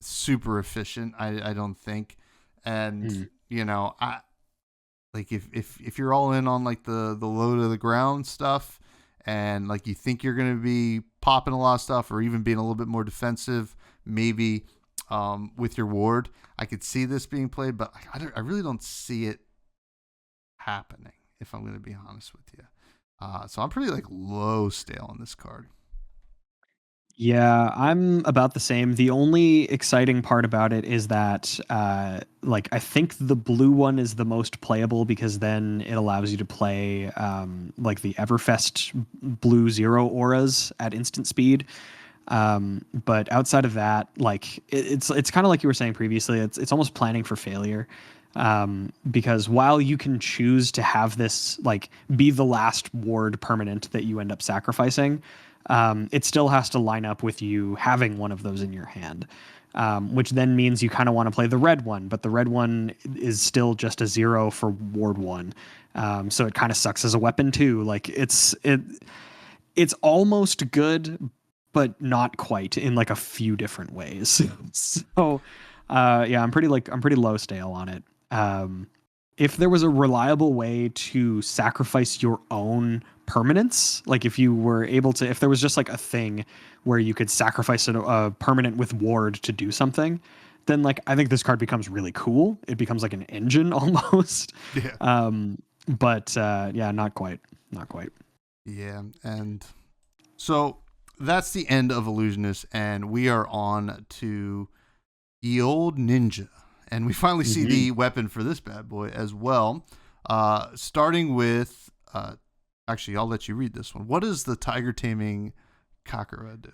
super efficient, I don't think. And I like if you're all in on like the low to the ground stuff, and like you think you're going to be popping a lot of stuff or even being a little bit more defensive, maybe with your ward, I could see this being played, but I really don't see it happening, if I'm going to be honest with you. So I'm pretty like low stale on this card. Yeah, I'm about the same. The only exciting part about it is that, I think the blue one is the most playable because then it allows you to play, the Everfest blue 0 auras at instant speed. But outside of that, it's kind of like you were saying previously. It's almost planning for failure, because while you can choose to have this be the last ward permanent that you end up sacrificing. It still has to line up with you having one of those in your hand, which then means you kind of want to play the red one, but the red one is still just a 0 for ward 1. So it kind of sucks as a weapon too. It's almost good, but not quite in a few different ways. So, I'm pretty low stale on it. If there was a reliable way to sacrifice your own permanence, if you were able to, if there was just a thing where you could sacrifice a permanent with ward to do something, then I think this card becomes really cool. It becomes like an engine almost. Yeah. But not quite. Yeah, and so that's the end of Illusionist, and we are on to Ye Old Ninja. And we finally see the weapon for this bad boy as well. Starting with, actually, I'll let you read this one. What does the Tiger Taming Kakara do?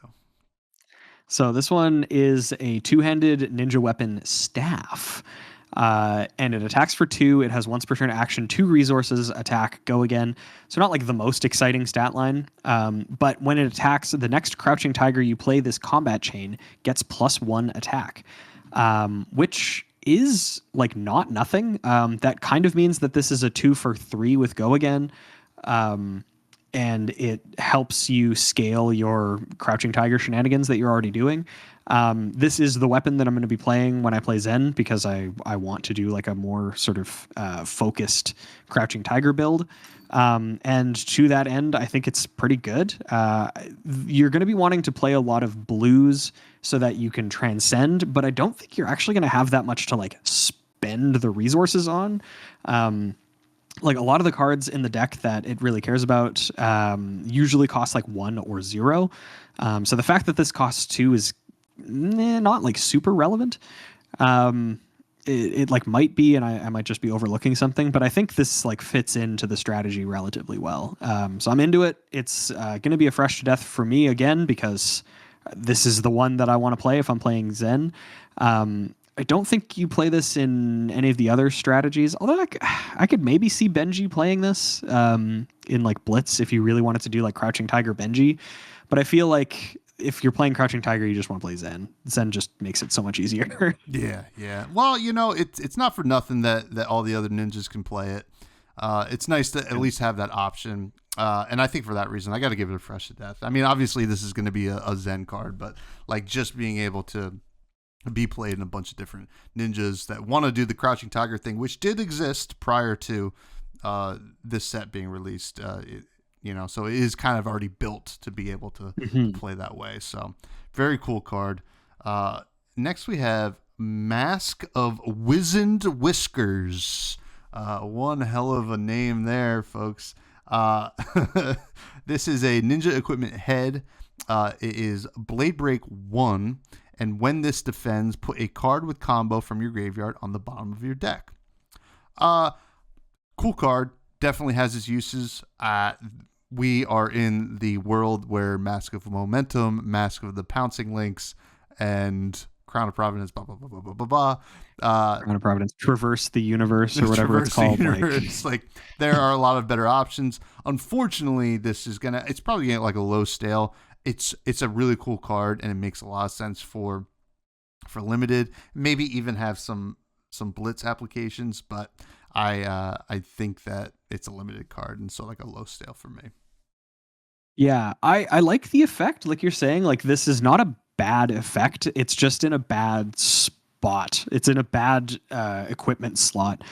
So this one is a 2-handed ninja weapon staff. And it attacks for 2. It has once per turn action, 2 resources, attack, go again. So not the most exciting stat line. But when it attacks, the next crouching tiger you play this combat chain gets +1 attack, which is not nothing. That kind of means that this is a 2 for 3 with go again. And it helps you scale your crouching tiger shenanigans that you're already doing. This is the weapon that I'm going to be playing when I play Zen, because I want to do a more sort of focused crouching tiger build. And to that end, I think it's pretty good. You're going to be wanting to play a lot of blues so that you can transcend, but I don't think you're actually going to have that much to spend the resources on. A lot of the cards in the deck that it really cares about usually cost 1 or 0. So the fact that this costs 2 is not super relevant. It might be, and I might just be overlooking something, but I think this fits into the strategy relatively well. So I'm into it. It's going to be a fresh to death for me again, because this is the one that I want to play if I'm playing Zen. I don't think you play this in any of the other strategies, although I could maybe see Benji playing this in Blitz if you really wanted to do Crouching Tiger Benji. But I feel if you're playing Crouching Tiger, you just want to play Zen. Zen just makes it so much easier. Yeah. Well, it's not for nothing that all the other ninjas can play it. It's nice to at least have that option. And I think for that reason, I got to give it a fresh to death. I mean, obviously this is going to be a Zen card, but just being able to be played in a bunch of different ninjas that want to do the Crouching Tiger thing, which did exist prior to this set being released. So it is kind of already built to be able to play that way. So very cool card. Next we have Mask of Wizened Whiskers. One hell of a name there, folks. This is a ninja equipment head. It is Blade Break 1, and when this defends, put a card with combo from your graveyard on the bottom of your deck. Cool card. Definitely has its uses. We are in the world where Mask of Momentum, Mask of the Pouncing Links, and Crown of Providence, blah, blah, blah, blah, blah, blah, blah. Crown of Providence, Traverse the Universe, or whatever it's called. Like, there are a lot of better options. Unfortunately, it's probably gonna get like a low stale. It's a really cool card, and it makes a lot of sense for limited. Maybe even have some blitz applications, but I think that it's a limited card, and so like a low stale for me. Yeah, I like the effect. Like you're saying, like this is not a bad effect. It's just in a bad spot. It's in a bad equipment slot.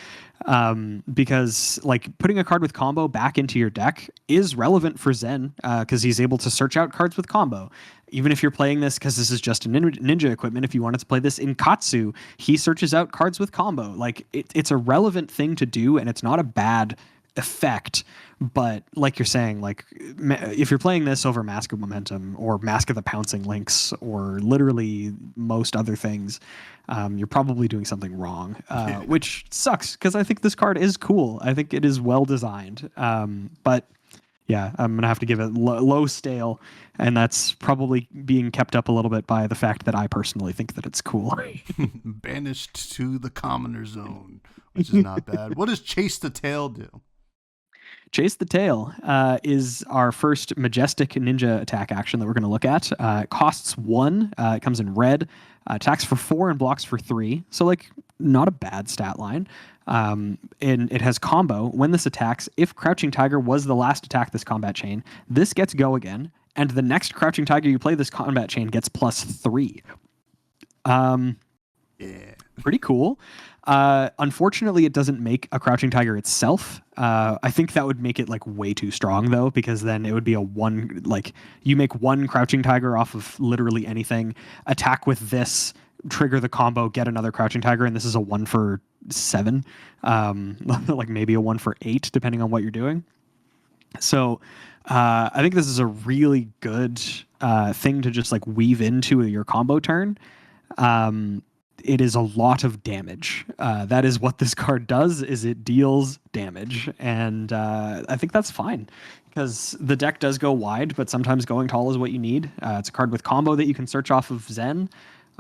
Because like putting a card with combo back into your deck is relevant for Zen because he's able to search out cards with combo. Even if you're playing this because this is just a ninja equipment, if you wanted to play this in Katsu, he searches out cards with combo. Like it's a relevant thing to do, and it's not a bad effect. But like you're saying, like if you're playing this over Mask of Momentum or Mask of the Pouncing Links or literally most other things, you're probably doing something wrong, which sucks because I think this card is cool. I think it is well designed. But yeah, I'm going to have to give it low stale, and that's probably being kept up a little bit by the fact that I personally think that it's cool. Banished to the commoner zone, which is not bad. What does Chase the Tail do? Chase the Tail is our first majestic ninja attack action that we're going to look at. It costs 1. It comes in red. Attacks for 4 and blocks for 3. So, like, not a bad stat line. And it has combo. When this attacks, if Crouching Tiger was the last attack this combat chain, this gets go again. And the next Crouching Tiger you play this combat chain gets +3. Yeah. Pretty cool. Unfortunately, it doesn't make a Crouching Tiger itself. I think that would make it like way too strong though, because then it would be a one, like you make one Crouching Tiger off of literally anything, attack with this, trigger the combo, get another Crouching Tiger, and this is a 1 for 7, like maybe a 1 for 8, depending on what you're doing. So I think this is a really good thing to just like weave into your combo turn. It is a lot of damage. That is what this card does, is it deals damage. And I think that's fine because the deck does go wide, but sometimes going tall is what you need. It's a card with combo that you can search off of Zen.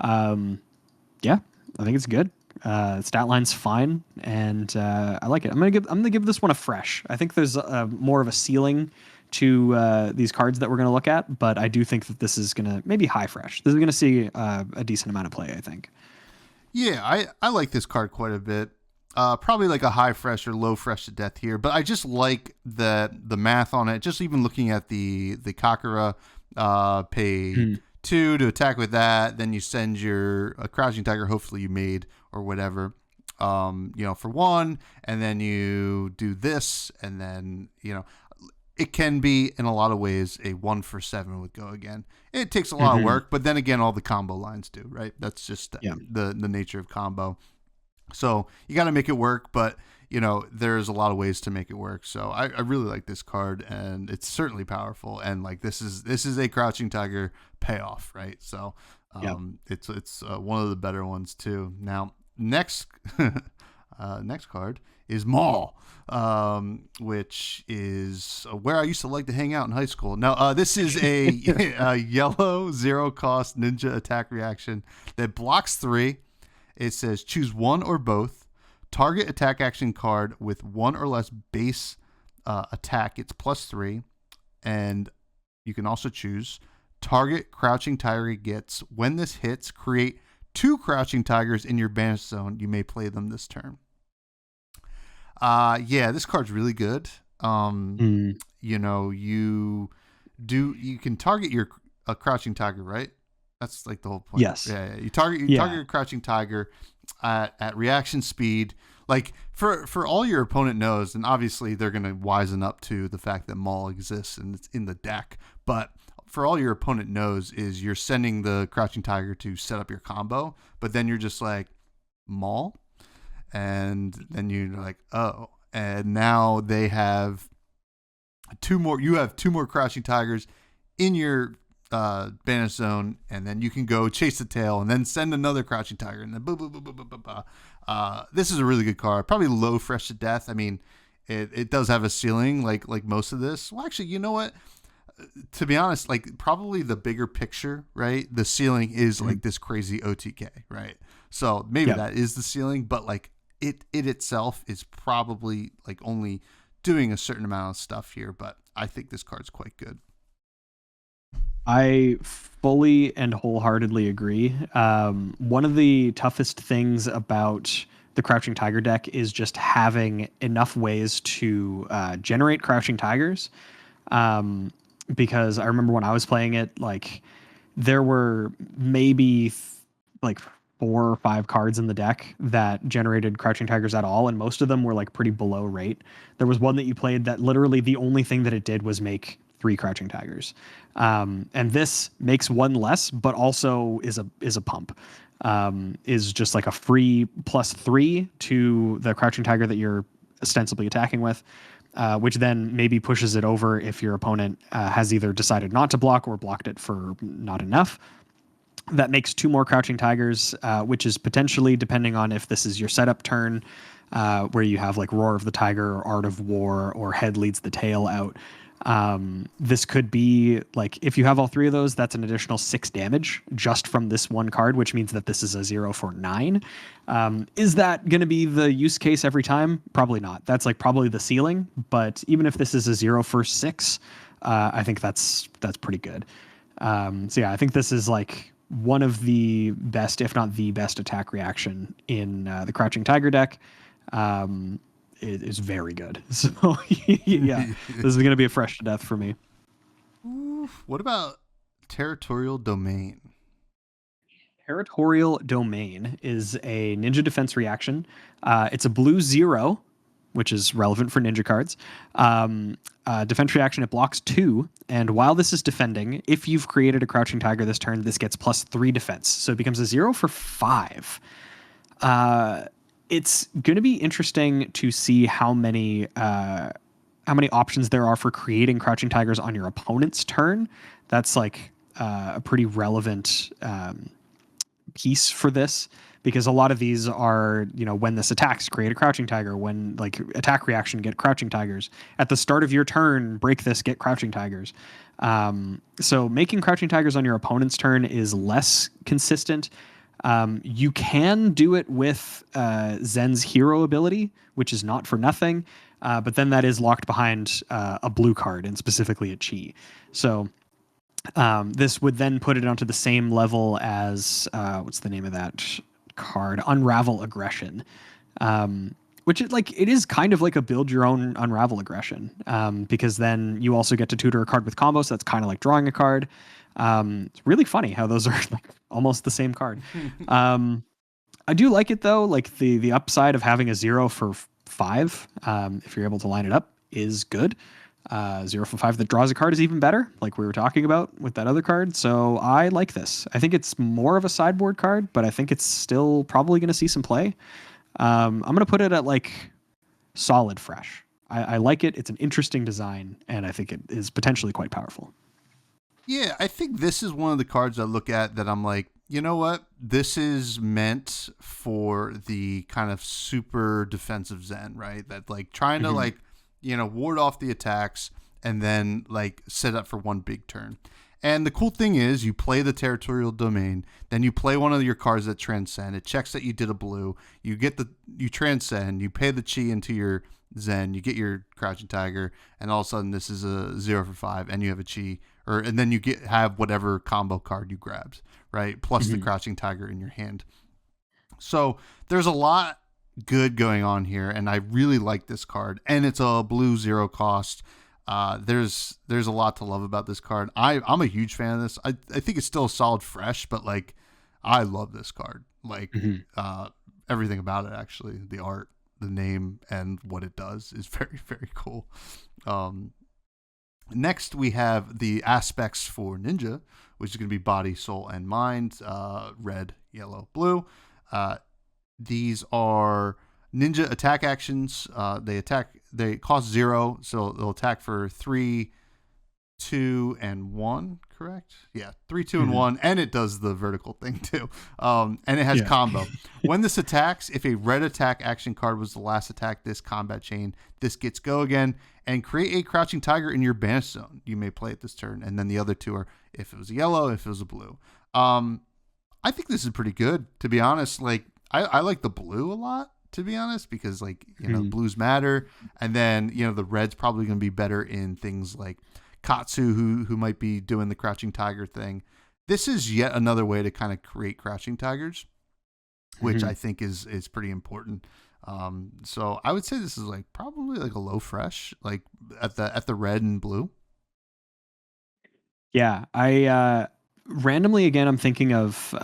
Yeah, I think it's good. Stat line's fine, and I like it. I'm gonna give this one a fresh. I think there's more of a ceiling to these cards that we're gonna look at, but I do think that this is gonna maybe high fresh. This is gonna see a decent amount of play, I think. Yeah, I like this card quite a bit. Probably like a high fresh or low fresh to death here, but I just like the math on it. Just even looking at the Kakura, pay 2 to attack with that, then you send your Crouching Tiger, hopefully you made or whatever, for 1, and then you do this, and then it can be in a lot of ways a 1 for 7 with go again. It takes a lot of work, but then again, all the combo lines do, right? That's just the nature of combo. So you got to make it work, but there's a lot of ways to make it work. So I really like this card, and it's certainly powerful. And like this is a Crouching Tiger payoff, right? So it's one of the better ones too. Now next card is Maul, which is where I used to like to hang out in high school. Now, this is a yellow 0-cost ninja attack reaction that blocks 3. It says choose one or both. Target attack action card with 1 or less base attack. It's +3. And you can also choose target Crouching Tiger gets. When this hits, create 2 Crouching Tigers in your banish zone. You may play them this turn. This card's really good. You can target your Crouching Tiger, right? That's like the whole point. Yes. Yeah. You target your Crouching Tiger at reaction speed. Like for all your opponent knows, and obviously they're gonna wisen up to the fact that Maul exists and it's in the deck. But for all your opponent knows is you're sending the Crouching Tiger to set up your combo, but then you're just like Maul. And then you're like, oh, and now they have 2 more. You have 2 more Crouching Tigers in your banish zone, and then you can go chase the tail, and then send another Crouching Tiger, and then boo boo boo boo boo boo boo. This is a really good card. Probably low fresh to death. I mean, it does have a ceiling like most of this. Well, actually, you know what? To be honest, like probably the bigger picture, right? The ceiling is like this crazy OTK, right? So maybe that is the ceiling, but like it itself is probably like only doing a certain amount of stuff here. But I think this card's quite good. I fully and wholeheartedly agree. One of the toughest things about the Crouching Tiger deck is just having enough ways to generate Crouching Tigers. Because I remember when I was playing it, like there were maybe like 4 or 5 cards in the deck that generated Crouching Tigers at all, and most of them were like pretty below rate. There was one that you played that literally the only thing that it did was make 3 Crouching Tigers, and this makes 1 less, but also is a pump. Is just like a free +3 to the Crouching Tiger that you're ostensibly attacking with. Which then maybe pushes it over if your opponent has either decided not to block or blocked it for not enough. That makes 2 more Crouching Tigers, which is potentially, depending on if this is your setup turn, where you have like Roar of the Tiger or Art of War or Head Leads the Tail out. This could be like, if you have all 3 of those, that's an additional 6 damage just from this one card, which means that this is a 0 for 9. Is that going to be the use case every time? Probably not. That's like probably the ceiling, but even if this is a 0 for 6, I think that's pretty good. So yeah, I think this is like one of the best, if not the best attack reaction in the Crouching Tiger deck. It is very good. So yeah, this is going to be a fresh to death for me. Oof. What about Territorial Domain? Territorial Domain is a ninja defense reaction. It's a blue 0, which is relevant for ninja cards. Defense reaction, it blocks 2. And while this is defending, if you've created a Crouching Tiger this turn, this gets +3 defense. So it becomes a 0 for 5. It's going to be interesting to see how many options there are for creating Crouching Tigers on your opponent's turn. That's like a pretty relevant piece for this, because a lot of these are, when this attacks, create a Crouching Tiger. When like attack reaction, get Crouching Tigers. At the start of your turn, break this, get Crouching Tigers. So making Crouching Tigers on your opponent's turn is less consistent. You can do it with Zen's hero ability, which is not for nothing, but then that is locked behind a blue card, and specifically a chi. So this would then put it onto the same level as what's the name of that card? Unravel Aggression, which it is kind of like a build your own Unravel Aggression, because then you also get to tutor a card with combos. So that's kind of like drawing a card. It's really funny how those are like almost the same card. I do like it though. Like the upside of having a 0 for 5, if you're able to line it up, is good. 0 for 5 that draws a card is even better, like we were talking about with that other card. So I like this. I think it's more of a sideboard card, but I think it's still probably going to see some play. I'm going to put it at like solid fresh. I like it. It's an interesting design, and I think it is potentially quite powerful. Yeah, I think this is one of the cards I look at that I'm like, you know what? This is meant for the kind of super defensive Zen, right? That like trying to like, ward off the attacks and then like set up for one big turn. And the cool thing is you play the Territorial Domain, then you play one of your cards that transcend. It checks that you did a blue. You transcend, you pay the chi into your Zen, you get your Crouching Tiger, and all of a sudden this is a 0 for 5 and you have a chi. And then you have whatever combo card you grabbed, right? Plus the Crouching Tiger in your hand. So there's a lot good going on here, and I really like this card. And it's a blue 0 cost. There's a lot to love about this card. I'm a huge fan of this. I think it's still a solid fresh, but like I love this card. Like everything about it, actually. The art, the name, and what it does is very, very cool. Next, we have the aspects for Ninja, which is going to be body, soul, and mind. Red, yellow, blue. These are Ninja attack actions. They cost 0, so they'll attack for 3, 2, and 1. correct? Yeah, 3, 2, and 1, and it does the vertical thing too. And it has combo. When this attacks, if a red attack action card was the last attack this combat chain, this gets go again and create a crouching tiger in your banish zone. You may play it this turn, and then the other two are if it was a yellow, if it was a blue. I think this is pretty good, to be honest. Like I like the blue a lot, to be honest, because like blues matter, and then the red's probably going to be better in things like Katsu, who might be doing the crouching tiger thing. This is yet another way to kind of create crouching tigers, which I think is pretty important. So I would say this is like probably like a low fresh, like at the red and blue. Yeah, I randomly again I'm thinking of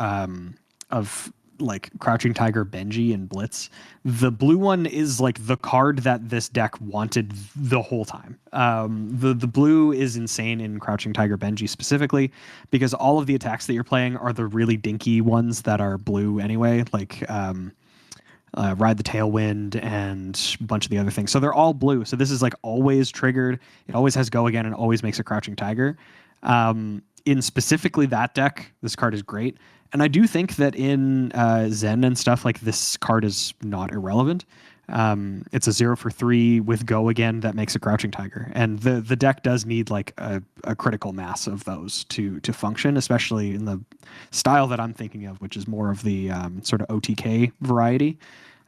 like Crouching Tiger, Benji, and Blitz. The blue one is like the card that this deck wanted the whole time. The blue is insane in Crouching Tiger, Benji specifically, because all of the attacks that you're playing are the really dinky ones that are blue anyway, like Ride the Tailwind and a bunch of the other things. So they're all blue. So this is like always triggered. It always has go again and always makes a Crouching Tiger. In specifically that deck, this card is great. And I do think that in Zen and stuff, like this card is not irrelevant. It's a 0 for 3 with go again that makes a Crouching Tiger. And the deck does need like a critical mass of those to function, especially in the style that I'm thinking of, which is more of the sort of OTK variety.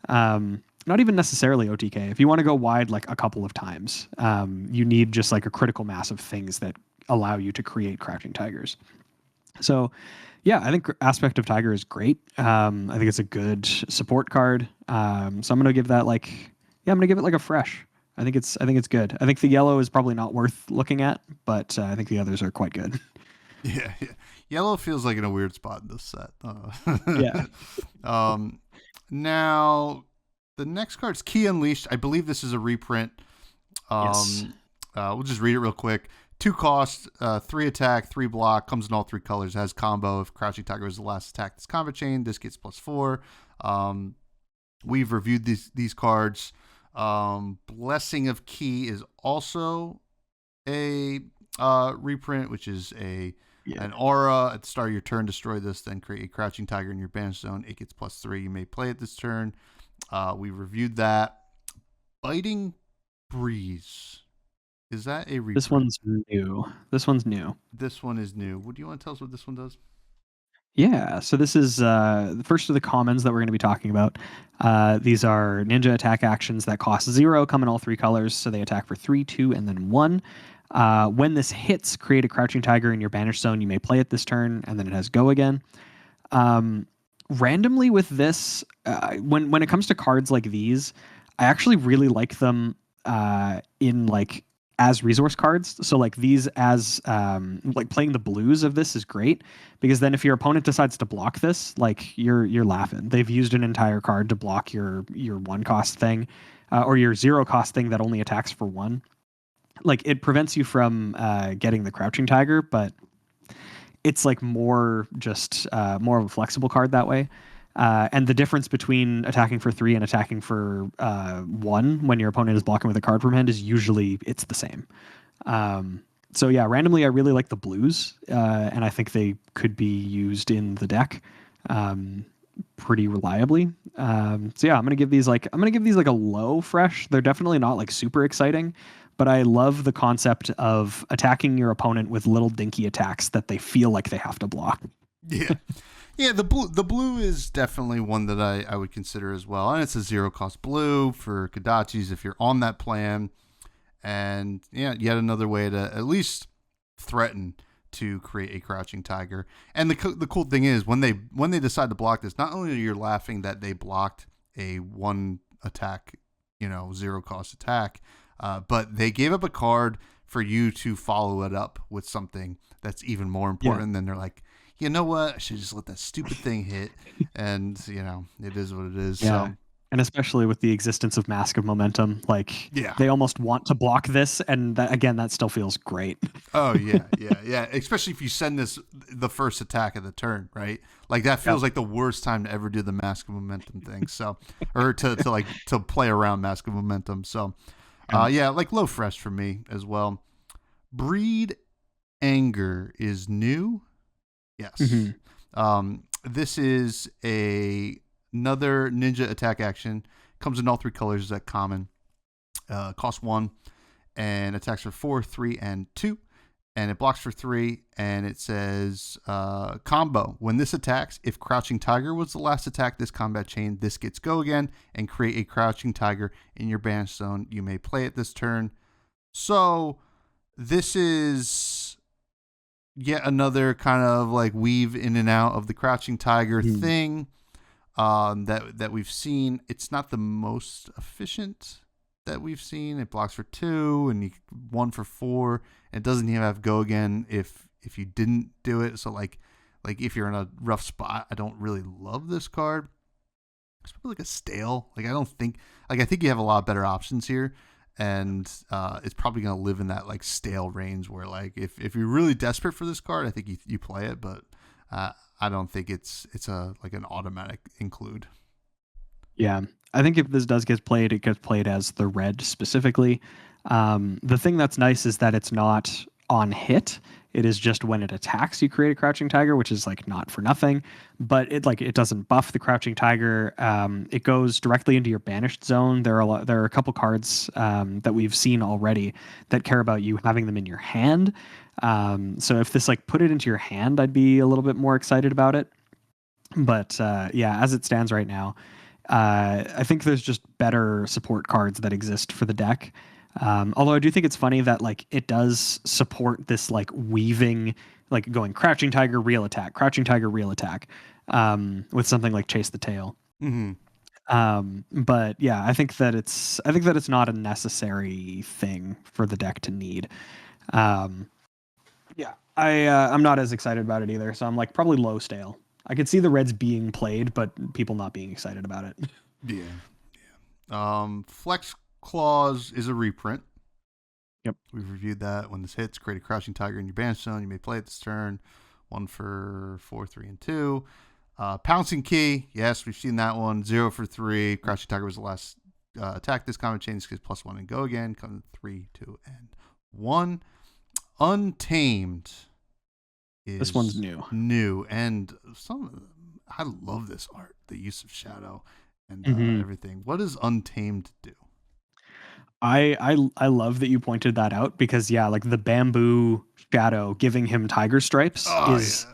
Not even necessarily OTK. If you want to go wide like a couple of times, you need just like a critical mass of things that allow you to create Crouching Tigers. So yeah, I think Aspect of Tiger is great. I think it's a good support card. So I'm gonna give that like, I'm gonna give it like a fresh. I think it's good. I think the yellow is probably not worth looking at, but I think the others are quite good. Yeah. Yellow feels like in a weird spot in this set. Yeah. Now the next card's Key Unleashed. I believe this is a reprint. Yes. We'll just read it real quick. 2 cost, 3 attack, 3 block, comes in all 3 colors, has combo. If Crouching Tiger is the last attack this combat chain, this gets +4. We've reviewed these cards. Blessing of Key is also a reprint, which is an aura. At the start of your turn, destroy this, then create a Crouching Tiger in your banish zone. It gets +3. You may play it this turn. We reviewed that. Biting Breeze. Is that a reprint? This one's new. This one is new. What do you want to tell us what this one does? Yeah, so this is the first of the commons that we're going to be talking about. These are ninja attack actions that cost 0, come in all 3 colors, so they attack for 3, 2, and then 1. When this hits, create a Crouching Tiger in your banish zone. You may play it this turn, and then it has go again. Randomly with this, when it comes to cards like these, I actually really like them in like as resource cards. So like these as like playing the blues of this is great, because then if your opponent decides to block this, like you're laughing. They've used an entire card to block your 1 cost thing or your 0 cost thing that only attacks for 1. Like it prevents you from getting the Crouching Tiger, but it's like more just more of a flexible card that way. And the difference between attacking for 3 and attacking for 1 when your opponent is blocking with a card from hand is usually it's the same. So yeah, randomly I really like the blues, and I think they could be used in the deck pretty reliably. So yeah, I'm gonna give these like a low fresh. They're definitely not like super exciting, but I love the concept of attacking your opponent with little dinky attacks that they feel like they have to block. Yeah. Yeah, the blue is definitely one that I would consider as well. And it's a 0 cost blue for Kodachis if you're on that plan. And yeah, yet another way to at least threaten to create a Crouching Tiger. And the cool thing is when they decide to block this, not only are you laughing that they blocked a 1 attack, 0 cost attack, but they gave up a card for you to follow it up with something that's even more important. Yeah. Then they're like, you know what? I should just let that stupid thing hit. And, it is what it is. Yeah. So. And especially with the existence of Mask of Momentum, like they almost want to block this. And that still feels great. Oh, yeah. Especially if you send this the first attack of the turn, right? Like that feels like the worst time to ever do the Mask of Momentum thing. So, or to play around Mask of Momentum. So, like low fresh for me as well. Breed Anger is new. Yes. This is another ninja attack action. Comes in all 3 colors. Is at common. Costs 1 and attacks for 4, 3, and 2. And it blocks for 3. And it says combo. When this attacks, if Crouching Tiger was the last attack this combat chain, this gets go again and create a Crouching Tiger in your banish zone. You may play it this turn. So this is yet another kind of like weave in and out of the Crouching Tiger thing that we've seen. It's not the most efficient that we've seen. It blocks for 2 and 1 for 4. And it doesn't even have go again if you didn't do it. So like if you're in a rough spot, I don't really love this card. It's probably like a stale. I think you have a lot better options here. And it's probably going to live in that like stale range where like if you're really desperate for this card, I think you play it, but I don't think it's like an automatic include. Yeah, I think if this does get played, it gets played as the red specifically. The thing that's nice is that it's not on hit. It is just when it attacks, you create a Crouching Tiger, which is like not for nothing. But it doesn't buff the Crouching Tiger. It goes directly into your banished zone. There are a couple cards that we've seen already that care about you having them in your hand. So if this like put it into your hand, I'd be a little bit more excited about it. But yeah, as it stands right now, I think there's just better support cards that exist for the deck. Although I do think it's funny that like it does support this like weaving, like going Crouching Tiger, real attack, Crouching Tiger, real attack, with something like Chase the Tail. But yeah, I think that it's not a necessary thing for the deck to need. Yeah, I'm not as excited about it either. So I'm like probably low stale. I could see the Reds being played, but people not being excited about it. Yeah. Flex Clause is a reprint. Yep. We've reviewed that. When this hits, create a Crouching Tiger in your banish zone. You may play it this turn. 1 for 4, 3, and 2. Pouncing Key. Yes, we've seen that one. 0 for 3. Crouching Tiger was the last attack this combat chain. This gives +1 and go again. Come 3, 2, and 1. Untamed. This one's new, and I love this art, the use of shadow and everything. What does Untamed do? I love that you pointed that out because yeah, like the bamboo shadow giving him tiger stripes is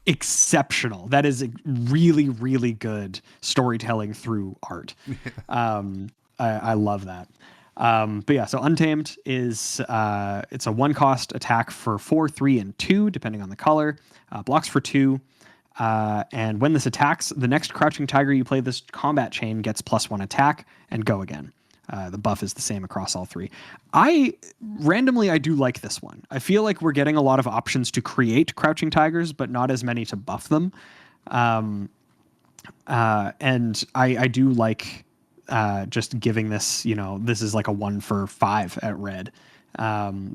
exceptional. That is really, really good storytelling through art. I love that. But yeah, so Untamed is it's a 1-cost attack for 4, 3, and 2, depending on the color. Blocks for 2. And when this attacks, the next Crouching Tiger you play this combat chain gets +1 attack and go again. The buff is the same across all 3. I do like this one. I feel like we're getting a lot of options to create Crouching Tigers, but not as many to buff them. And I do like just giving this, this is like a 1 for 5 at red,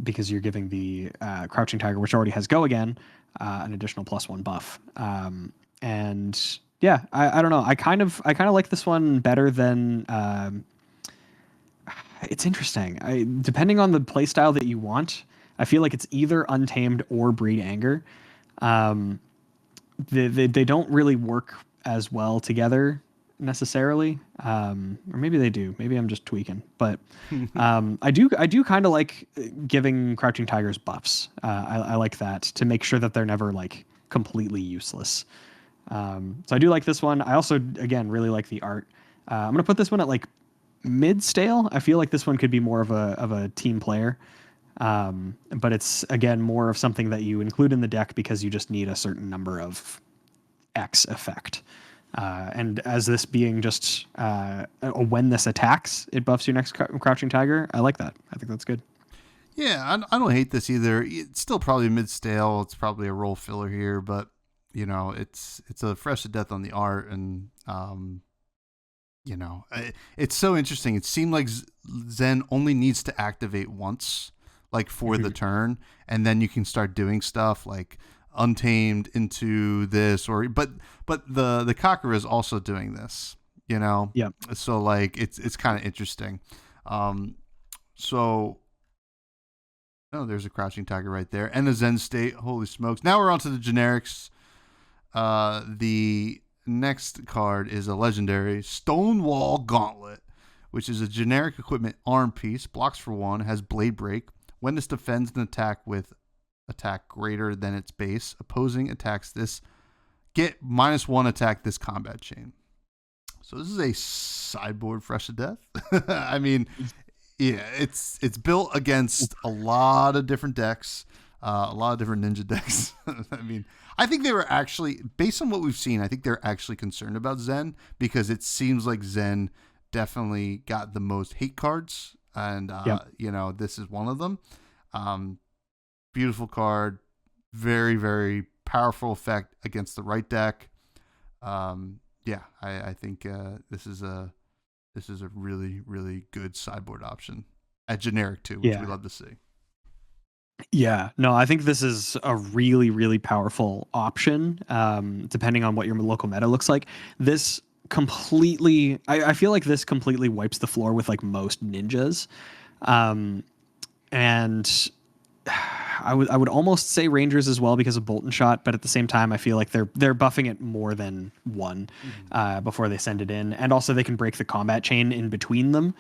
because you're giving the Crouching Tiger, which already has go again, an additional +1 buff. And yeah, I don't know. I kind of like this one better than. It's interesting. Depending on the playstyle that you want, I feel like it's either Untamed or Breed Anger. They don't really work as well together necessarily, or maybe they do. Maybe I'm just tweaking, but I do kind of like giving Crouching Tigers buffs. I like that to make sure that they're never like completely useless. So I do like this one. I also again really like the art. I'm gonna put this one at like mid stale. I feel like this one could be more of a team player, but it's again more of something that you include in the deck because you just need a certain number of X effect. And as this being just when this attacks, it buffs your next Crouching Tiger. I like that. I think that's good. Yeah, I don't hate this either. It's still probably mid stale. It's probably a role filler here, but it's a fresh to death on the art, and it's so interesting. It seemed like Zen only needs to activate once, like for the turn, and then you can start doing stuff like Untamed into this, but the Kakura is also doing this, Yeah. So like it's kind of interesting. So Oh, there's a Crouching Tiger right there. And a Zen State. Holy smokes. Now we're on to the generics. The next card is a legendary Stonewall Gauntlet, which is a generic equipment arm piece. Blocks for 1, has Blade Break. When this defends an attack with attack greater than its base, opposing attacks this get -1 attack this combat chain. So this is a sideboard Fresh to Death. I mean, yeah, it's built against a lot of different decks, a lot of different ninja decks. I mean, I think they were actually, based on what we've seen, I think they're actually concerned about Zen, because it seems like Zen definitely got the most hate cards, and you know, this is one of them. Beautiful card, very, very powerful effect against the right deck. I think this is a really, really good sideboard option at generic too, which we love to see. Yeah, no, I think this is a really, really powerful option, depending on what your local meta looks like. This completely, I feel like this completely wipes the floor with like most ninjas. And I would almost say Rangers as well because of Bolt and Shot, but at the same time, I feel like they're buffing it more than one before they send it in, and also they can break the combat chain in between them.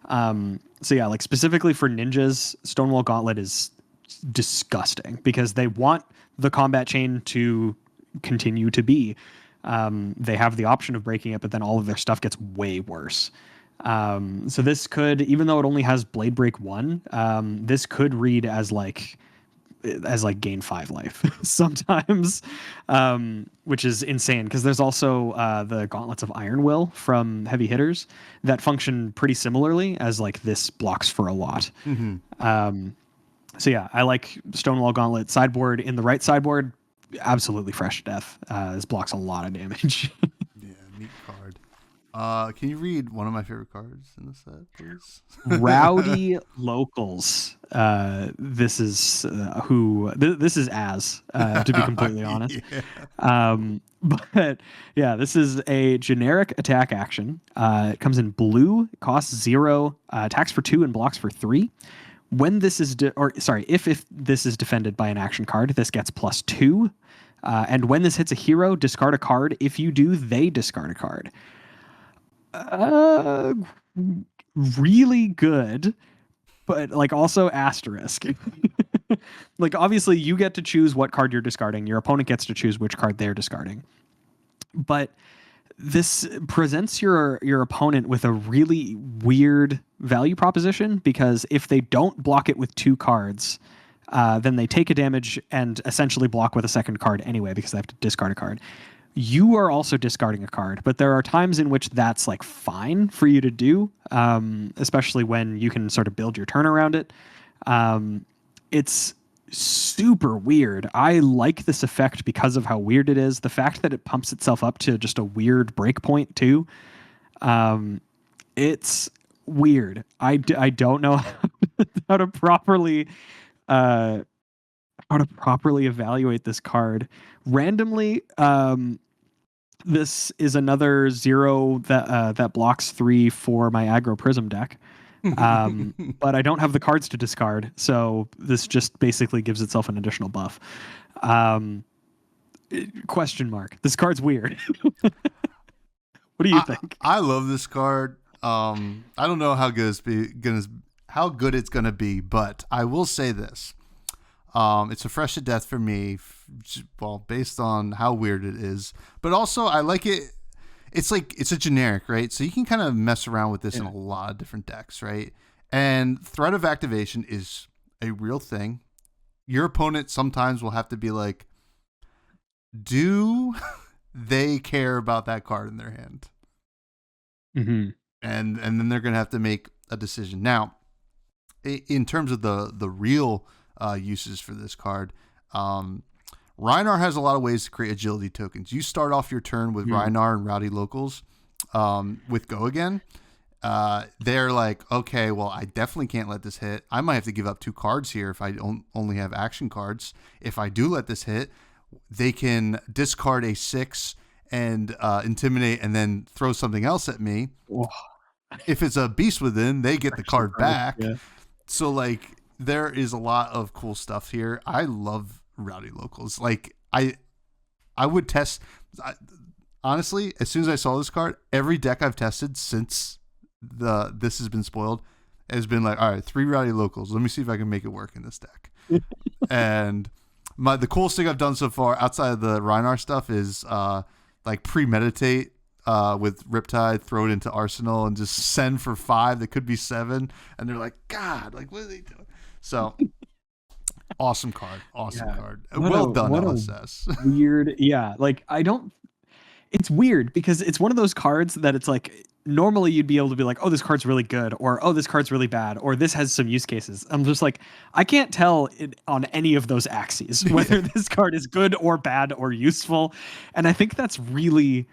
So yeah, like specifically for ninjas, Stonewall Gauntlet is disgusting because they want the combat chain to continue to be. They have the option of breaking it, but then all of their stuff gets way worse. So this could, even though it only has Blade Break 1, this could read as like gain 5 life sometimes, which is insane because there's also the Gauntlets of Iron Will from heavy hitters that function pretty similarly as like this blocks for a lot. So yeah, I like Stonewall Gauntlet sideboard. In the right sideboard, absolutely Fresh to Death. This blocks a lot of damage. Yeah, neat card. Can you read one of my favorite cards in the set, please? Rowdy Locals. This is this is as to be completely honest. But yeah, this is a generic attack action. It comes in blue, costs 0, attacks for 2 and blocks for 3. When this is if this is defended by an action card, this gets +2. And when this hits a hero, discard a card. If you do, they discard a card. Really good, but like also asterisk. Like obviously you get to choose what card you're discarding. Your opponent gets to choose which card they're discarding. But this presents your opponent with a really weird value proposition because if they don't block it with 2 cards, then they take a damage and essentially block with a second card anyway because they have to discard a card. You are also discarding a card, but there are times in which that's like fine for you to do, especially when you can sort of build your turn around it. It's super weird. I like this effect because of how weird it is. The fact that it pumps itself up to just a weird breakpoint too. It's weird. I don't know how to properly evaluate this card. Randomly, this is another 0 that blocks 3 for my aggro Prism deck. But I don't have the cards to discard, so this just basically gives itself an additional buff. Question mark. This card's weird. What do you think? I love this card. I don't know how good it's gonna be, but I will say this. It's a Fresh to Death for me, well, based on how weird it is. But also, I like it. It's a generic, right? So you can kind of mess around with this in a lot of different decks, right? And threat of activation is a real thing. Your opponent sometimes will have to be like, do they care about that card in their hand? Mm-hmm. And then they're going to have to make a decision. Now, in terms of the real uses for this card, Rhinar has a lot of ways to create agility tokens. You start off your turn with Rhinar and Rowdy Locals with Go Again. They're like, okay, well, I definitely can't let this hit. I might have to give up 2 cards here if I only have action cards. If I do let this hit, they can discard a 6 and intimidate and then throw something else at me. Oh. If it's a Beast Within, they get the card back. Yeah. So like, there is a lot of cool stuff here. I love Rowdy Locals. Like I would test. Honestly, as soon as I saw this card, every deck I've tested since this has been spoiled has been like, all right, 3 Rowdy Locals. Let me see if I can make it work in this deck. And the coolest thing I've done so far outside of the Rhinar stuff is like premeditate with Riptide, throw it into Arsenal, and just send for 5 that could be 7. And they're like, God, like what are they doing? So awesome card. Well done, LSS. Weird. Yeah. Like it's weird because it's one of those cards that it's like, normally you'd be able to be like, oh, this card's really good, or oh, this card's really bad, or this has some use cases. I'm just like, I can't tell on any of those axes whether this card is good or bad or useful. And I think that's really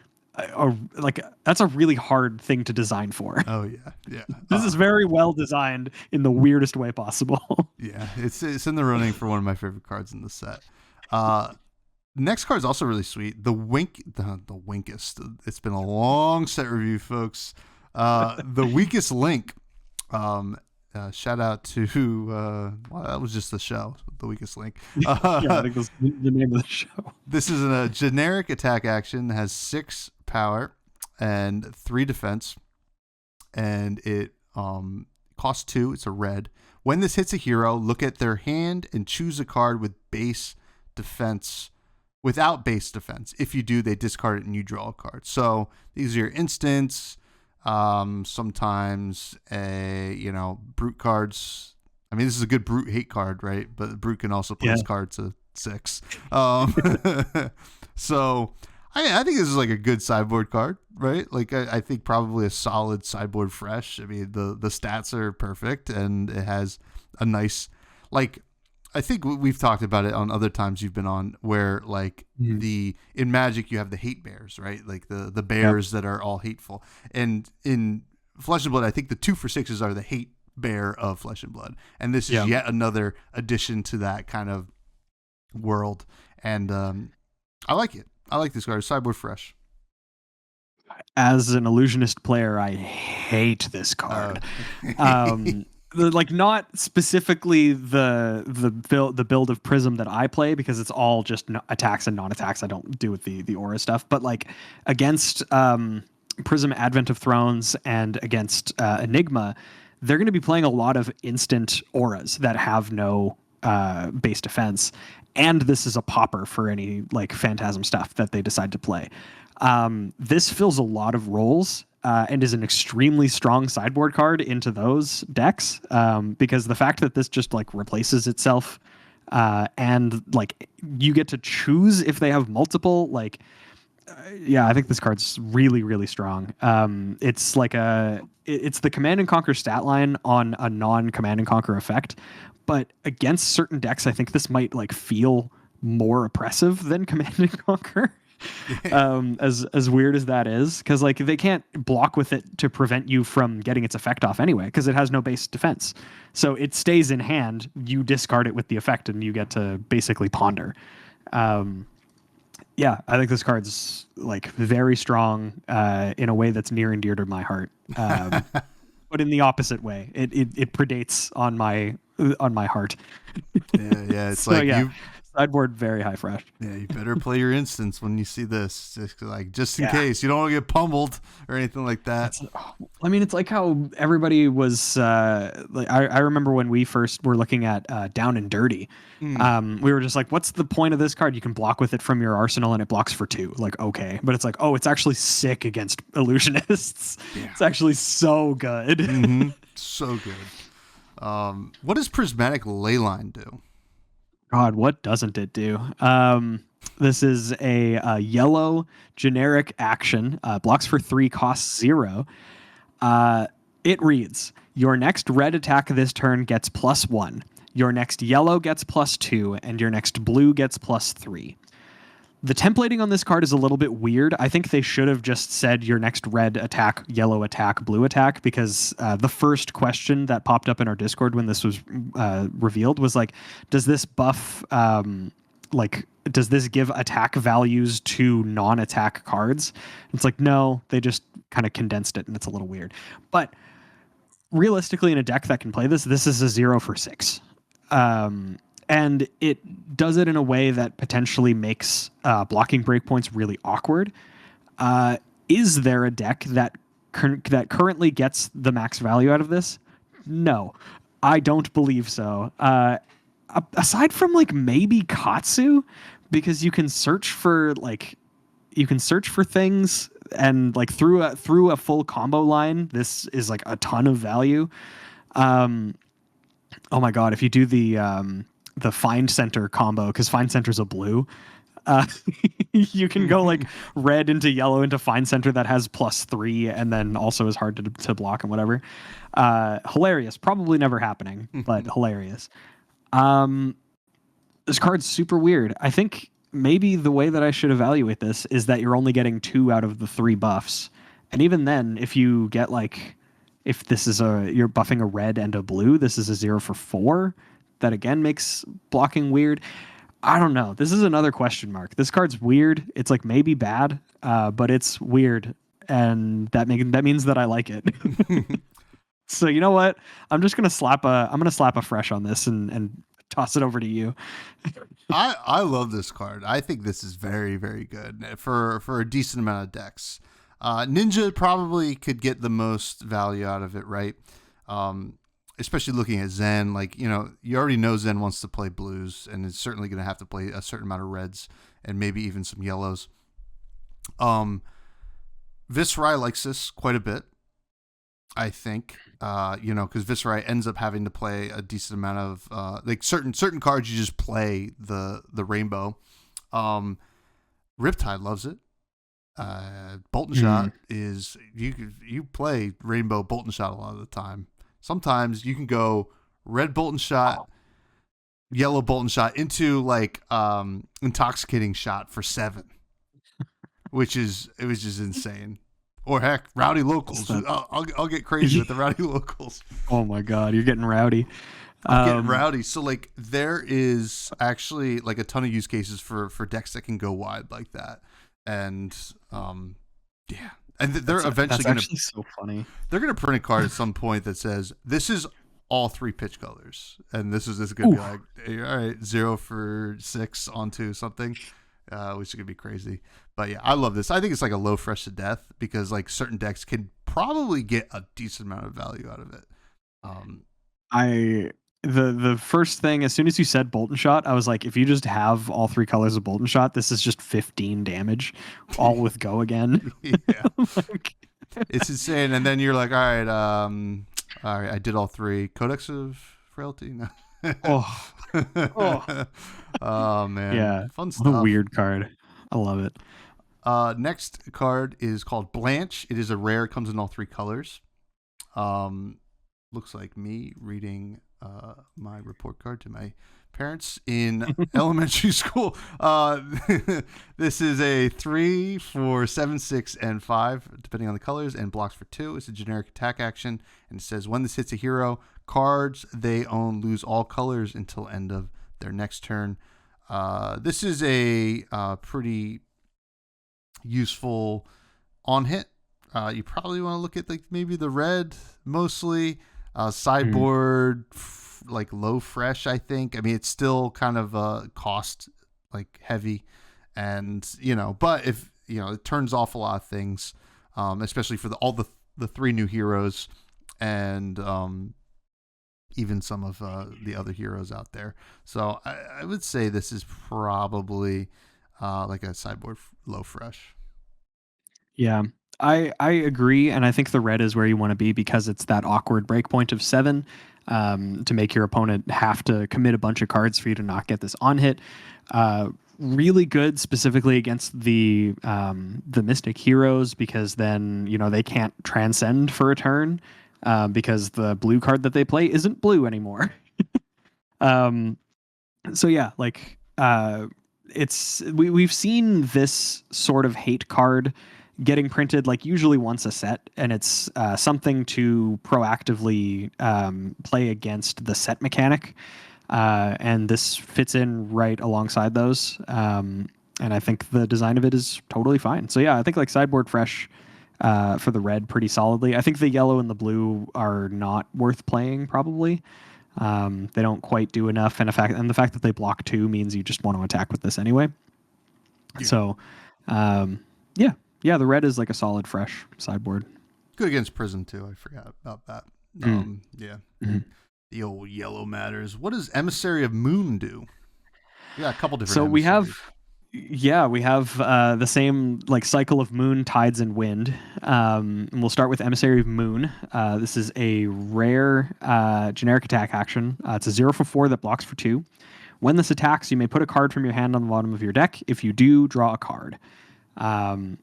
that's a really hard thing to design for. Oh yeah. This is very well designed in the weirdest way possible. Yeah, it's in the running for one of my favorite cards in the set. Next card is also really sweet. The Winkest. It's been a long set review, folks. The Weakest Link. Shout out to well, that was just the show. The Weakest Link. Yeah, I think that's the name of the show. This is a generic attack action. It has 6 power and 3 defense, and it costs 2. It's a red. When this hits a hero, look at their hand and choose a card with base defense. Without base defense. If you do, they discard it and you draw a card. So these are your instants. Sometimes brute cards. I mean, this is a good brute hate card, right? But brute can also put his card to 6. So I think this is like a good sideboard card, right? Like I think probably a solid sideboard fresh. I mean, the stats are perfect, and it has a nice, like, I think we've talked about it on other times you've been on, where like in Magic you have the hate bears, right? Like the bears that are all hateful. And in Flesh and Blood, I think the 2 for 6s are the hate bear of Flesh and Blood, and this is yet another addition to that kind of world. And I like it. I like this card. Sideboard fresh. As an illusionist player, I hate this card. Like, not specifically the build of Prism that I play, because it's all just attacks and non-attacks. I don't do with the aura stuff, but like against Prism Advent of Thrones and against Enigma, they're going to be playing a lot of instant auras that have no base defense, and this is a popper for any like Phantasm stuff that they decide to play. This fills a lot of roles. And is an extremely strong sideboard card into those decks, because the fact that this just like replaces itself, and like you get to choose if they have multiple, like, I think this card's really, really strong. It's like it's the Command and Conquer stat line on a non-Command and Conquer effect, but against certain decks, I think this might like feel more oppressive than Command and Conquer. As weird as that is, because like they can't block with it to prevent you from getting its effect off anyway, because it has no base defense, so it stays in hand. You discard it with the effect and you get to basically ponder. I think this card's like very strong in a way that's near and dear to my heart, but in the opposite way. It predates on my heart. It's so, like sideboard very high fresh. Yeah, you better play your instants when you see this, just in case you don't want to get pummeled or anything like that. I mean, it's like how everybody was like. I remember when we first were looking at Down and Dirty. We were just like, "What's the point of this card? You can block with it from your arsenal, and it blocks for 2." Like, okay, but it's like, oh, it's actually sick against illusionists. Yeah. It's actually so good. So good. What does Prismatic Leyline do? God, what doesn't it do? This is a yellow generic action. Blocks for 3, costs 0. It reads, your next red attack this turn gets +1. Your next yellow gets +2, and your next blue gets +3. The templating on this card is a little bit weird. I think they should have just said your next red attack, yellow attack, blue attack, because the first question that popped up in our Discord when this was revealed was like, does this buff, does this give attack values to non-attack cards? It's like, no, they just kind of condensed it, and it's a little weird. But realistically, in a deck that can play this is a 0 for 6. And it does it in a way that potentially makes blocking breakpoints really awkward. Is there a deck that currently gets the max value out of this? No, I don't believe so. Aside from like maybe Katsu, because you can search for things, and like through a full combo line, this is like a ton of value. Oh my god, if you do the Find Center combo, because Find Center's a blue, uh, you can go like red into yellow into Find Center that has +3 and then also is hard to block and whatever. Hilarious. Probably never happening, but hilarious. This card's super weird. I think maybe the way that I should evaluate this is that you're only getting 2 out of the 3 buffs. And even then, if you get like, if this is you're buffing a red and a blue, this is a 0 for 4. That again makes blocking weird. I don't know. This is another question mark. This card's weird. It's like maybe bad, but it's weird, and that means that I like it. So you know what? I'm gonna slap a fresh on this and toss it over to you. I love this card. I think this is very, very good for a decent amount of decks. Ninja probably could get the most value out of it, right? Especially looking at Zen, like, you already know Zen wants to play blues, and is certainly going to have to play a certain amount of reds and maybe even some yellows. Viscerai likes this quite a bit, I think, because Viscerai ends up having to play a decent amount of like certain cards you just play the rainbow. Riptide loves it. Bolt and Shot is you play rainbow Bolt and Shot a lot of the time. Sometimes you can go red Bolt and Shot, yellow Bolt and Shot into like intoxicating shot for 7, it was just insane. Or heck, rowdy locals. I'll get crazy with the rowdy locals. Oh my god, you're getting rowdy. I'm getting rowdy. So like there is actually like a ton of use cases for decks that can go wide like that, and yeah. And they're eventually going to. So funny. They're going to print a card at some point that says this is all 3 pitch colors, and this is going to be like, hey, all right, 0 for 6 onto something, which is going to be crazy. But yeah, I love this. I think it's like a low fresh to death, because like certain decks can probably get a decent amount of value out of it. The first thing, as soon as you said Bolt and Shot, I was like, if you just have all 3 colors of Bolt and Shot, this is just 15 damage, all with go again. Yeah, it's insane. And then you're like, all right, I did all 3. Codex of Frailty. No. Oh man, yeah, fun stuff. What a weird card. I love it. Next card is called Blanche. It is a rare. It comes in all 3 colors. Looks like me reading my report card to my parents in elementary school. This is a 3 for 7, 6, and 5, depending on the colors, and blocks for 2. It's a generic attack action, and it says when this hits a hero, cards they own lose all colors until end of their next turn. This is a pretty useful on hit. You probably want to look at like maybe the red mostly. Sideboard, like low fresh, I think. I mean, it's still kind of cost like heavy, and but if it turns off a lot of things, especially for all the 3 new heroes, and even some of the other heroes out there. So I would say this is probably like a sideboard low fresh. Yeah, I agree, and I think the red is where you want to be, because it's that awkward breakpoint of 7, to make your opponent have to commit a bunch of cards for you to not get this on hit. Really good specifically against the Mystic heroes, because then they can't transcend for a turn, because the blue card that they play isn't blue anymore. So yeah, like we've seen this sort of hate card getting printed like usually once a set, and it's something to proactively play against the set mechanic, and this fits in right alongside those, and I think the design of it is totally fine. So yeah, I think like sideboard fresh for the red pretty solidly. I think the yellow and the blue are not worth playing probably, They don't quite do enough, and the fact that they block 2 means you just want to attack with this anyway. Yeah. So, the red is like a solid fresh sideboard. Good against Prism too. I forgot about that. Yeah. The old yellow matters. What does Emissary of Moon do? Yeah, a couple different. So emissaries. we have the same like cycle of moon, tides, and wind. And we'll start with Emissary of Moon. This is a rare generic attack action. It's a 0 for 4 that blocks for 2. When this attacks, you may put a card from your hand on the bottom of your deck. If you do, draw a card. And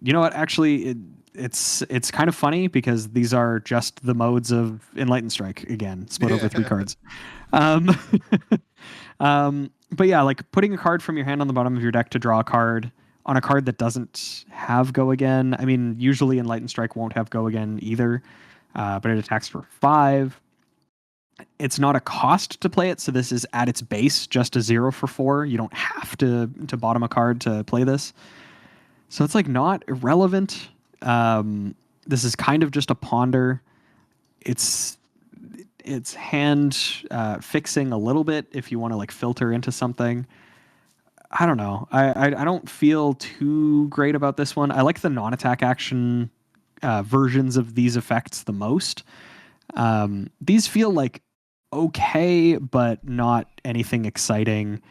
you know what? Actually, it's kind of funny because these are just the modes of Enlightened Strike again, split over 3 cards. But yeah, like putting a card from your hand on the bottom of your deck to draw a card on a card that doesn't have Go Again. I mean, usually Enlightened Strike won't have Go Again either, but it attacks for 5. It's not a cost to play it, so this is at its base just a 0 for 4. You don't have to bottom a card to play this. So it's like not irrelevant. This is kind of just a ponder. It's hand fixing a little bit if you want to like filter into something. I don't know. I don't feel too great about this one. I like the non-attack action versions of these effects the most. These feel like okay, but not anything exciting.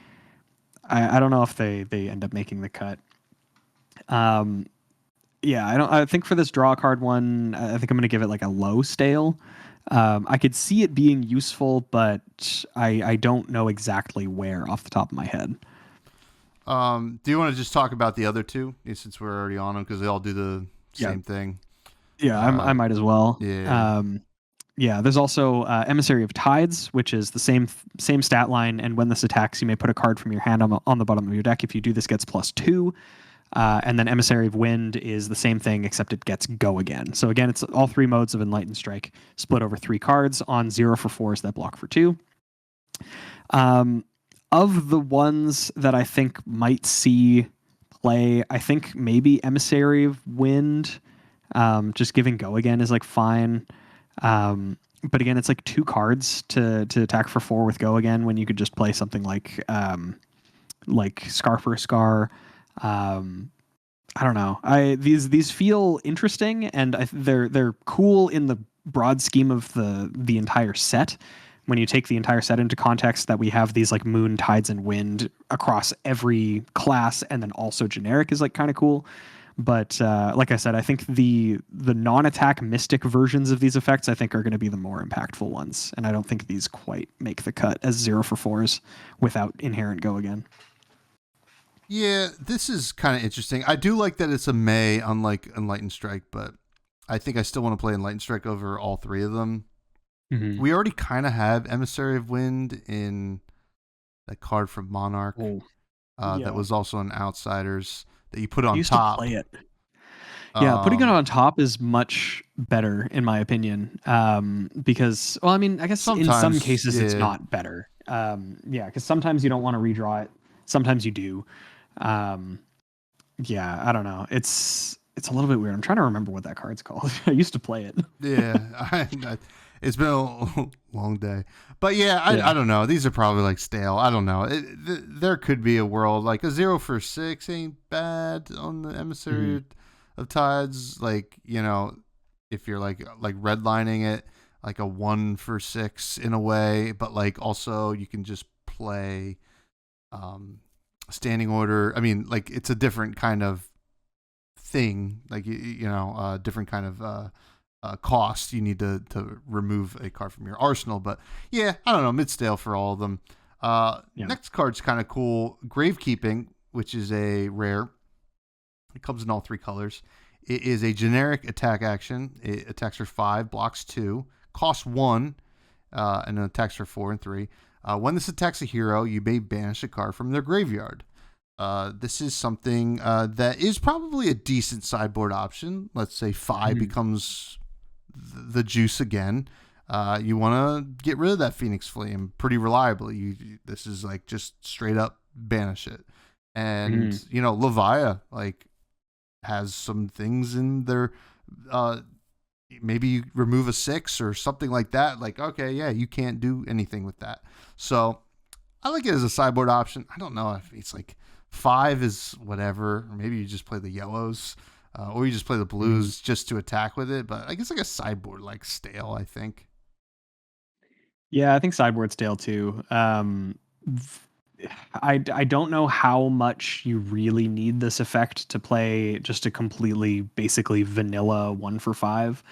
I don't know if they end up making the cut. I think for this draw card one, I think I'm going to give it like a low stale. I could see it being useful, but I don't know exactly where off the top of my head. Do you want to just talk about the other two since we're already on them because they all do the same thing? Yeah, I might as well. Yeah. There's also Emissary of Tides, which is the same stat line, and when this attacks, you may put a card from your hand on the bottom of your deck. If you do, this gets +2. And then Emissary of Wind is the same thing, except it gets Go Again. So again, it's all 3 modes of Enlightened Strike split over 3 cards on 0 for 4s that block for 2. Of the ones that I think might see play, I think maybe Emissary of Wind, just giving Go Again is like fine. But again, it's like 2 cards to attack for 4 with Go Again when you could just play something like Scar for a Scar. I don't know. These feel interesting, and they're cool in the broad scheme of the entire set. When you take the entire set into context, that we have these like moon, tides, and wind across every class, and then also generic is like kind of cool. But like I said, I think the non-attack mystic versions of these effects I think are going to be the more impactful ones, and I don't think these quite make the cut as 0 for 4s without inherent Go Again. Yeah, this is kind of interesting. I do like that it's a May, unlike Enlightened Strike, but I think I still want to play Enlightened Strike over all 3 of them. Mm-hmm. We already kind of have Emissary of Wind in that card from Monarch. That was also an Outsiders that you put on top. To play it. Yeah, putting it on top is much better in my opinion. Because, well, I mean, I guess sometimes, in some cases it's not better. Because sometimes you don't want to redraw it. Sometimes you do. I don't know. It's a little bit weird. I'm trying to remember what that card's called. I used to play it. Yeah, it's been a long day. But I don't know. These are probably like stale. I don't know. There could be a world like a 0 for 6 ain't bad on the Emissary of Tides. Like, you know, if you're like redlining it, like a 1 for 6 in a way. But like also you can just play standing order. I mean, like it's a different kind of thing. Like different kind of cost. You need to remove a card from your arsenal. But I don't know, mid stale for all of them. Next card's kind of cool. Gravekeeping, which is a rare. It comes in all 3 colors. It is a generic attack action. It attacks for 5, blocks 2, costs 1, and then attacks for 4 and 3. When this attacks a hero, you may banish a card from their graveyard. This is something that is probably a decent sideboard option. Let's say 5 becomes the juice again. You want to get rid of that Phoenix Flame pretty reliably. This is like just straight up banish it. And, Levia, like, has some things in their maybe you remove a 6 or something like that. Like, okay, yeah, you can't do anything with that. So I like it as a sideboard option. I don't know if it's like 5 is whatever, or maybe you just play the yellows, or you just play the blues just to attack with it. But I guess like a sideboard, like stale, I think. Yeah, I think sideboard stale too. I don't know how much you really need this effect to play just a completely basically vanilla 1 for 5.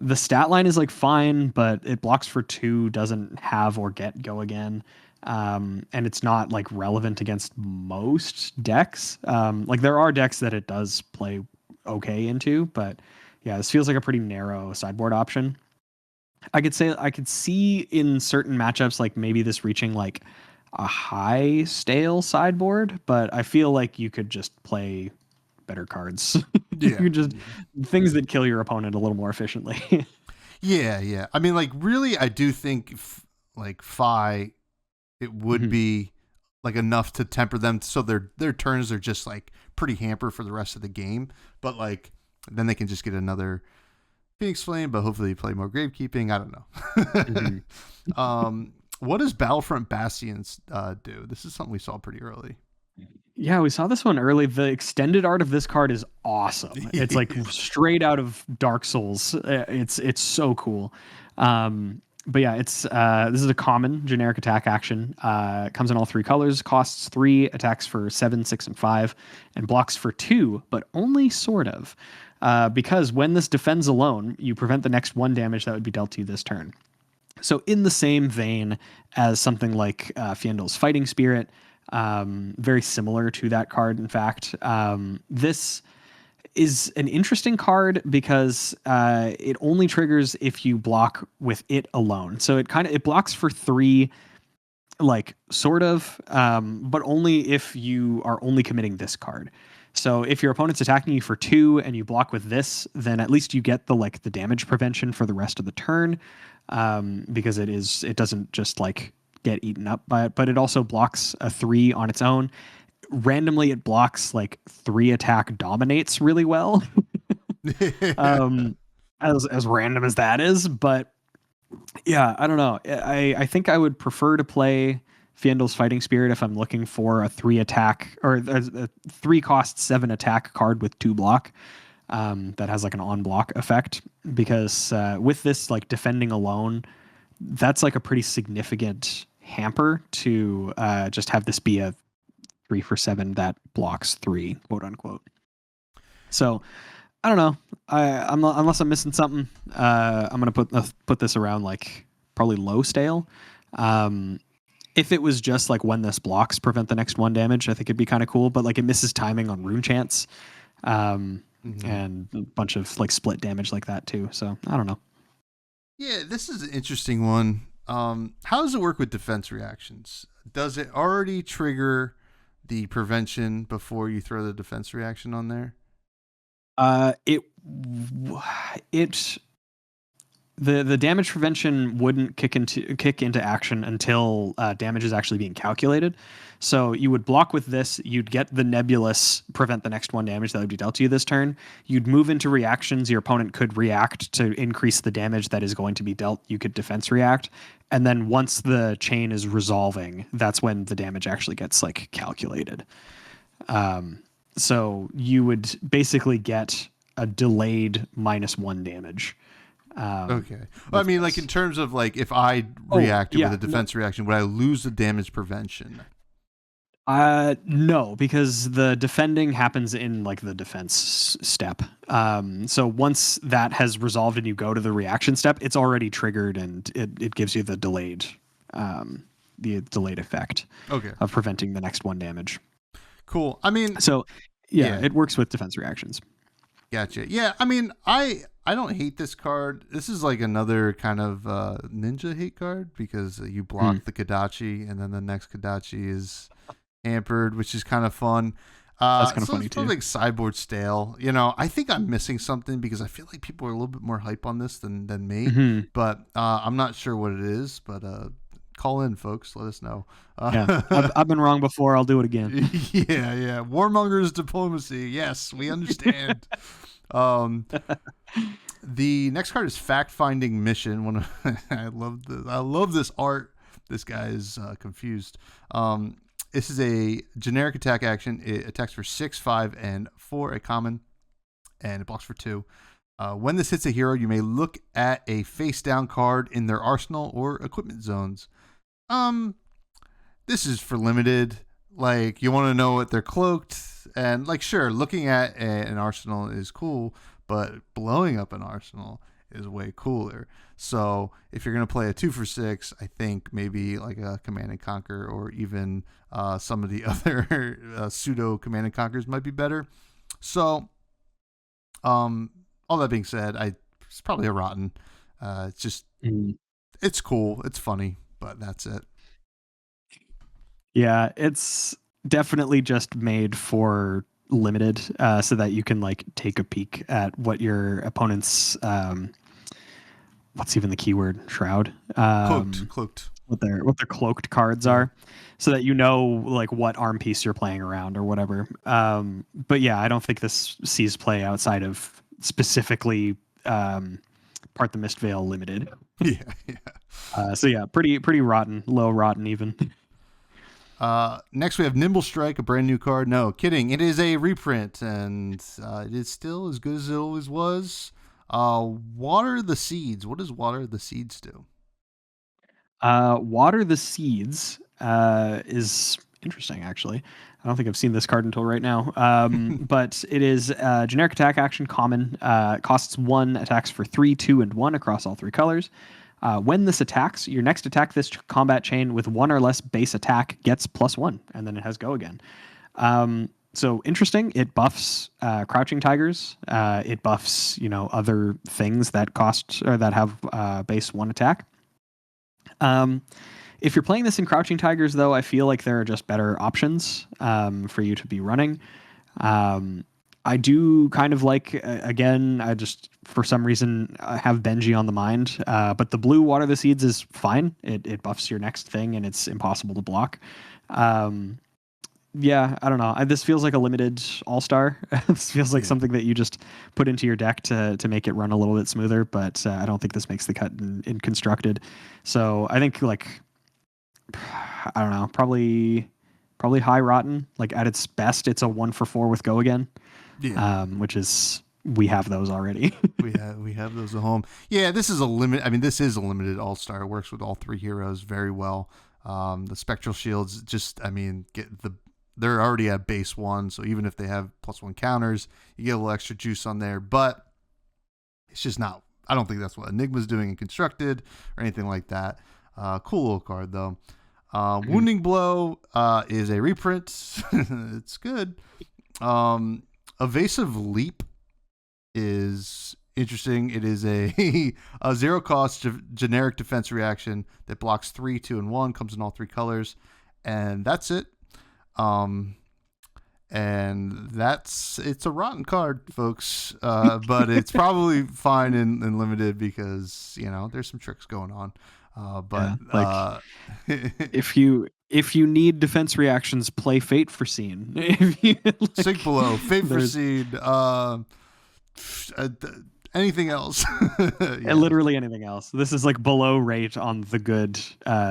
The stat line is like fine, but it blocks for 2, doesn't have or get go again. And it's not like relevant against most decks. Like there are decks that it does play okay into, but yeah, this feels like a pretty narrow sideboard option. I could see in certain matchups like maybe this reaching like a high stale sideboard, but I feel like you could just play better cards. You Yeah. could just things that kill your opponent a little more efficiently. Yeah. I mean, like really, I do think like Phi, it would be like enough to temper them, so their turns are just like pretty hampered for the rest of the game. But like then they can just get another Phoenix Flame, but hopefully you play more Gravekeeping. I don't know. What does Battlefront Bastions do? This is something we saw pretty early. Yeah, we saw this one early. The extended art of this card is awesome. It's like straight out of Dark Souls. It's so cool. But yeah, it's this is a common generic attack action. Comes in all 3 colors, costs 3, attacks for 7, 6, and 5, and blocks for 2, but only sort of. Because when this defends alone, you prevent the next 1 damage that would be dealt to you this turn. So in the same vein as something like Fiendl's Fighting Spirit, very similar to that card, in fact. This is an interesting card because it only triggers if you block with it alone. So it blocks for 3, like sort of, but only if you are only committing this card. So if your opponent's attacking you for 2 and you block with this, then at least you get the damage prevention for the rest of the turn, because it doesn't just like get eaten up by it, but it also blocks a 3 on its own. Randomly, it blocks like 3 attack dominates really well. As random as that is, but yeah, I don't know. I think I would prefer to play Fiendl's Fighting Spirit if I'm looking for a 3 attack or a 3 cost 7 attack card with 2 block. That has like an on block effect, because with this like defending alone, that's like a pretty significant hamper to just have this be a 3 for 7 that blocks 3, quote unquote. So I don't know. I'm not, unless I'm missing something. I'm gonna put this around like probably low stale. If it was just like when this blocks prevent the next 1 damage, I think it'd be kind of cool. But like it misses timing on Rune Chance, and a bunch of like split damage like that too. So I don't know. Yeah, this is an interesting one. How does it work with defense reactions? Does it already trigger the prevention before you throw the defense reaction on there? The damage prevention wouldn't kick into action until damage is actually being calculated. So you would block with this, you'd get the nebulous prevent the next 1 damage that would be dealt to you this turn. You'd move into reactions, your opponent could react to increase the damage that is going to be dealt. You could defense react. And then once the chain is resolving, that's when the damage actually gets like calculated. So you would basically get a delayed -1 damage. Okay. Well, I mean, like in terms of like if I reacted with a defense reaction, would I lose the damage prevention? No, because the defending happens in like the defense step. So once that has resolved and you go to the reaction step, it's already triggered and it gives you the delayed effect of preventing the next 1 damage. Cool. I mean, so yeah, it works with defense reactions. Gotcha. Yeah, I mean, I don't hate this card. This is like another kind of ninja hate card because you block the Kodachi and then the next Kodachi is hampered, which is kind of fun. That's kind of funny it's too. Like sideboard stale. You know, I think I'm missing something because I feel like people are a little bit more hype on this than me. But I'm not sure what it is. But call in, folks. Let us know. Yeah, I've been wrong before. I'll do it again. Yeah. Warmonger's diplomacy. Yes, we understand. The next card is Fact Finding Mission. I love this art. This guy is confused. This is a generic attack action. It attacks for 6, 5, and 4, a common, and it blocks for 2. When this hits a hero, you may look at a face down card in their arsenal or equipment zones. This is for limited. Like, you want to know what they're cloaked, and like, sure, looking at an arsenal is cool, but blowing up an arsenal is way cooler. So if you're going to play a 2 for 6, I think maybe like a Command and Conquer, or even some of the other pseudo Command and Conquers might be better. So, all that being said, it's probably a rotten. It's just, it's cool, it's funny, but that's it. Yeah, it's definitely just made for limited, so that you can like take a peek at what your opponent's what's even the keyword? Shroud. Cloaked. What their cloaked cards are, so that you know like what arm piece you're playing around or whatever. But yeah, I don't think this sees play outside of specifically Part the Mistveil limited. Yeah. So yeah, pretty rotten, low rotten even. Next we have Nimble Strike, a brand new card. No, kidding. It is a reprint, and it is still as good as it always was. Water the Seeds. What does Water the Seeds do? Water the Seeds is interesting, actually. I don't think I've seen this card until right now. But it is generic attack action, common. Costs 1, attacks for 3, 2, and 1 across all 3 colors. When this attacks, your next attack this combat chain with 1 or less base attack gets +1, and then it has go again. So interesting. It buffs Crouching Tigers. It buffs other things that cost or that have base 1 attack. If you're playing this in Crouching Tigers, though, I feel like there are just better options for you to be running. I do kind of like, again, I just, for some reason, have Benji on the mind. But the blue Water the Seeds is fine. It buffs your next thing, and it's impossible to block. Yeah, I don't know. This feels like a limited all-star. This feels like something that you just put into your deck to make it run a little bit smoother, but I don't think this makes the cut in constructed. So I think, like, I don't know, probably high rotten. Like, at its best, it's a 1 for 4 with go again. Yeah. Which is, we have those already. we have those at home. Yeah, this is a limit. I mean, this is a limited all-star. It works with all 3 heroes very well. The Spectral Shields just, I mean, they're already at base 1, so even if they have +1 counters, you get a little extra juice on there, but it's just not, I don't think that's what Enigma's doing in Constructed or anything like that. Cool little card, though. Wounding Blow is a reprint. It's good. Evasive Leap is interesting. It is a 0-cost generic defense reaction that blocks 3, 2, and 1, comes in all 3 colors, and that's it. And it's a rotten card, folks. But it's probably fine in limited because, there's some tricks going on. If you need defense reactions, play Fate for Scene. Sink Below, Fate for Scene, anything else. Literally anything else. This is like below rate on the good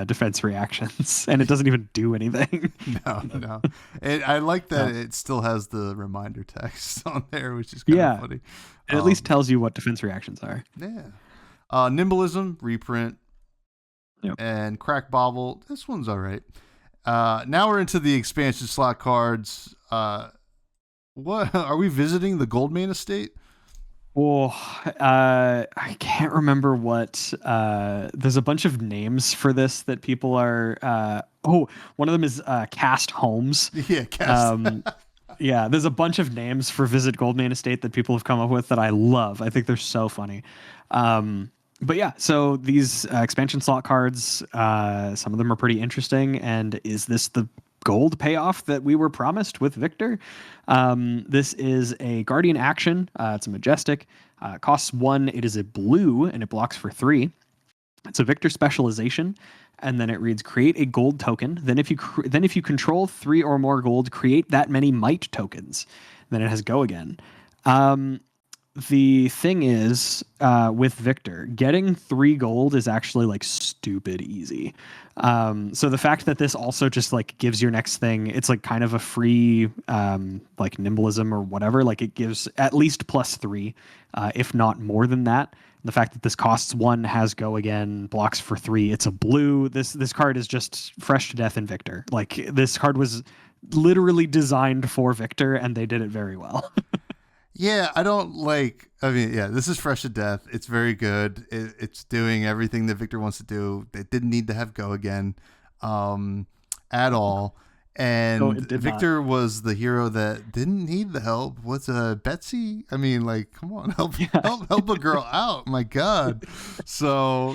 defense reactions, and it doesn't even do anything. No. And I like that it still has the reminder text on there, which is kind of funny. It at least tells you what defense reactions are. Yeah. Nimblism, reprint. Yep. And Crack Bobble. This one's all right. Now we're into the expansion slot cards. What are we visiting the Goldmane estate? Oh, I can't remember what. There's a bunch of names for this that people are. One of them is Cast Homes. Yeah, Cast. Yeah, there's a bunch of names for Visit Goldmane Estate that people have come up with that I love. I think they're so funny. But yeah, so these expansion slot cards, some of them are pretty interesting. And is this the gold payoff that we were promised with Victor? This is a Guardian action. It's a Majestic. Costs 1. It is a blue, and it blocks for 3. It's a Victor specialization. And then it reads, create a gold token. Then if you control 3 or more gold, create that many might tokens. Then it has go again. the thing is, with Victor, getting 3 gold is actually like stupid easy. So the fact that this also just like gives your next thing, it's like kind of a free like nimblism or whatever. Like it gives at least +3, if not more than that. The fact that this costs 1, has go again, blocks for 3. It's a blue. This card is just fresh to death in Victor. Like this card was literally designed for Victor, and they did it very well. Yeah, I don't like. I mean, yeah, this is fresh to death. It's very good. It's doing everything that Victor wants to do. They didn't need to have go again, at all. And it did Victor was the hero that didn't need the help. What's Betsy? I mean, like, come on, help a girl out. My God. So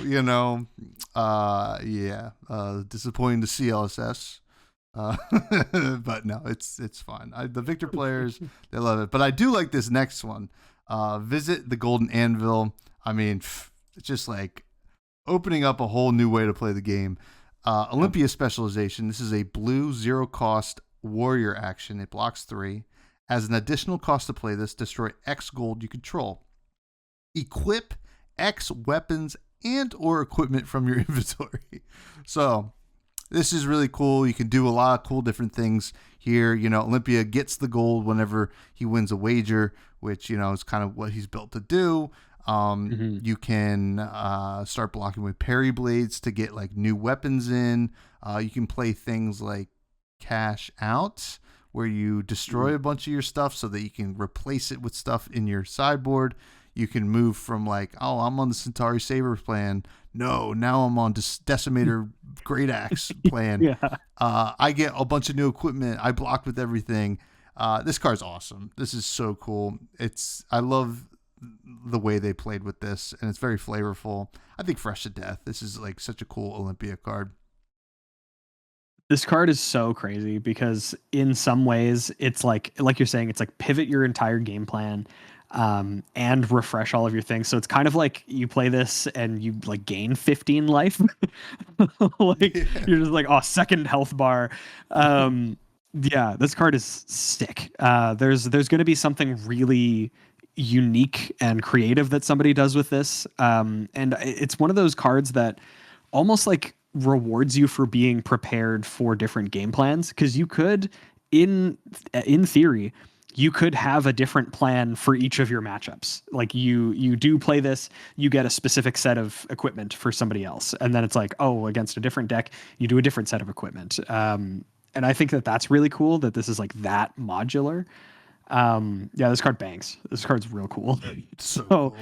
disappointing to see LSS. But no, it's fine. The Victor players, they love it. But I do like this next one. Visit the Golden Anvil. I mean, it's just like opening up a whole new way to play the game. Olympia specialization. This is a blue 0 cost warrior action. It blocks 3. As an additional cost to play this, destroy X gold you control. Equip X weapons and or equipment from your inventory. So this is really cool. You can do a lot of cool different things here. Olympia gets the gold whenever he wins a wager, which, is kind of what he's built to do. You can start blocking with parry blades to get like new weapons in. You can play things like cash out, where you destroy a bunch of your stuff so that you can replace it with stuff in your sideboard. You can move from like, oh, I'm on the Centauri Saber plan. No, now I'm on Decimator Great Axe plan. Yeah. I get a bunch of new equipment. I block with everything. This card's awesome. This is so cool. I love the way they played with this, and it's very flavorful. I think fresh to death. This is like such a cool Olympia card. This card is so crazy because in some ways it's like you're saying, it's like pivot your entire game plan, and refresh all of your things. So it's kind of like you play this and you like gain 15 life. Like you're just like, oh, second health bar. Yeah, this card is sick. There's going to be something really unique and creative that somebody does with this. And it's one of those cards that almost like rewards you for being prepared for different game plans, because you could, in theory, you could have a different plan for each of your matchups. Like you do play this, you get a specific set of equipment for somebody else, and then it's like, oh, against a different deck, you do a different set of equipment. And I think that that's really cool that this is like that modular. Yeah, this card bangs. This card's real cool. So cool.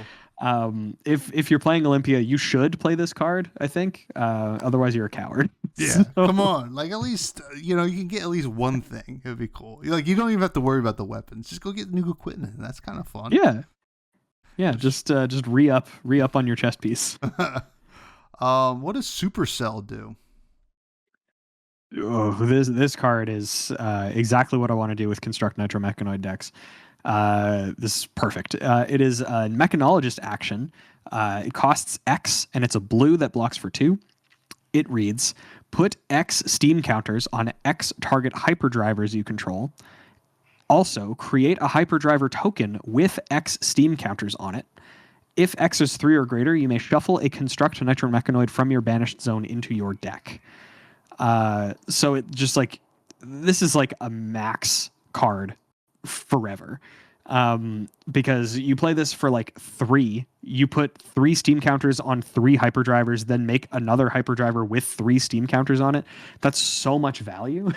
If you're playing Olympia, you should play this card, I think. Otherwise, you're a coward. Yeah, come on. Like, at least, you can get at least one thing. It would be cool. Like, you don't even have to worry about the weapons. Just go get new equipment. That's kind of fun. Yeah. Yeah, just re-up on your chest piece. What does Supercell do? Oh, this card is exactly what I want to do with Construct Nitro Mechanoid decks. This is perfect. It is a Mechanologist action. It costs X, and it's a blue that blocks for 2. It reads, put X Steam counters on X target hyperdrivers you control. Also, create a hyperdriver token with X Steam counters on it. If X is 3 or greater, you may shuffle a Construct Nitro Mechanoid from your banished zone into your deck. So it just like, this is like a max card forever. Because you play this for like 3, you put 3 steam counters on 3 hyperdrivers, then make another hyperdriver with 3 steam counters on it. That's so much value.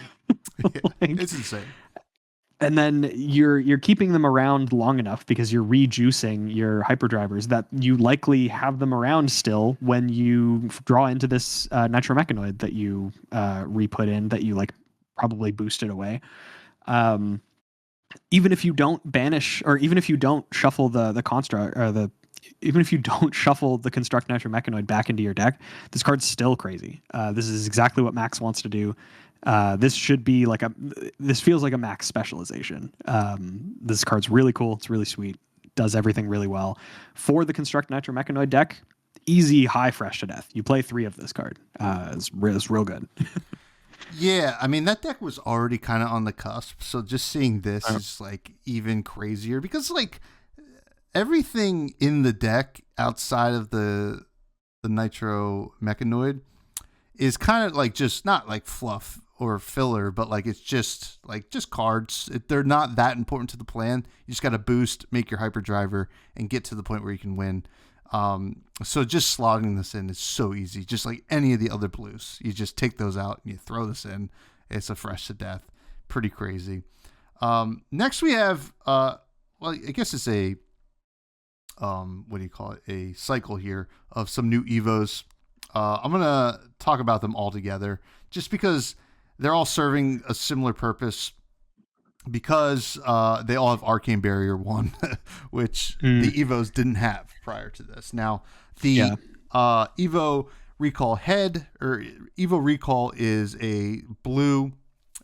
Yeah, it's insane. And then you're keeping them around long enough because you're rejuicing your hyperdrivers that you likely have them around still when you draw into this Nitro Mechanoid that you re-put in, that you like probably boosted away. Even if you don't banish, or even if you don't shuffle the construct, or even if you don't shuffle the Construct Nitro Mechanoid back into your deck, this card's still crazy. This is exactly what Max wants to do. This feels like a Max specialization. This card's really cool. It's really sweet. Does everything really well. For the Construct Nitro Mechanoid deck, easy high fresh to death. You play 3 of this card. It's real good. Yeah, I mean, that deck was already kind of on the cusp, so just seeing this is like even crazier, because like everything in the deck outside of the Nitro Mechanoid is kind of like just not like fluff or filler, but like it's just cards. They're not that important to the plan. You just got to boost, make your hyperdriver, and get to the point where you can win. So just slotting this in is so easy. Just like any of the other blues, you just take those out and you throw this in. It's a fresh to death. Pretty crazy. Next we have, well, I guess it's a, what do you call it? A cycle here of some new Evos. I'm going to talk about them all together just because they're all serving a similar purpose, because they all have Arcane Barrier 1, which the Evos didn't have prior to this. Now, the Evo Recall Head, or Evo Recall, is a blue,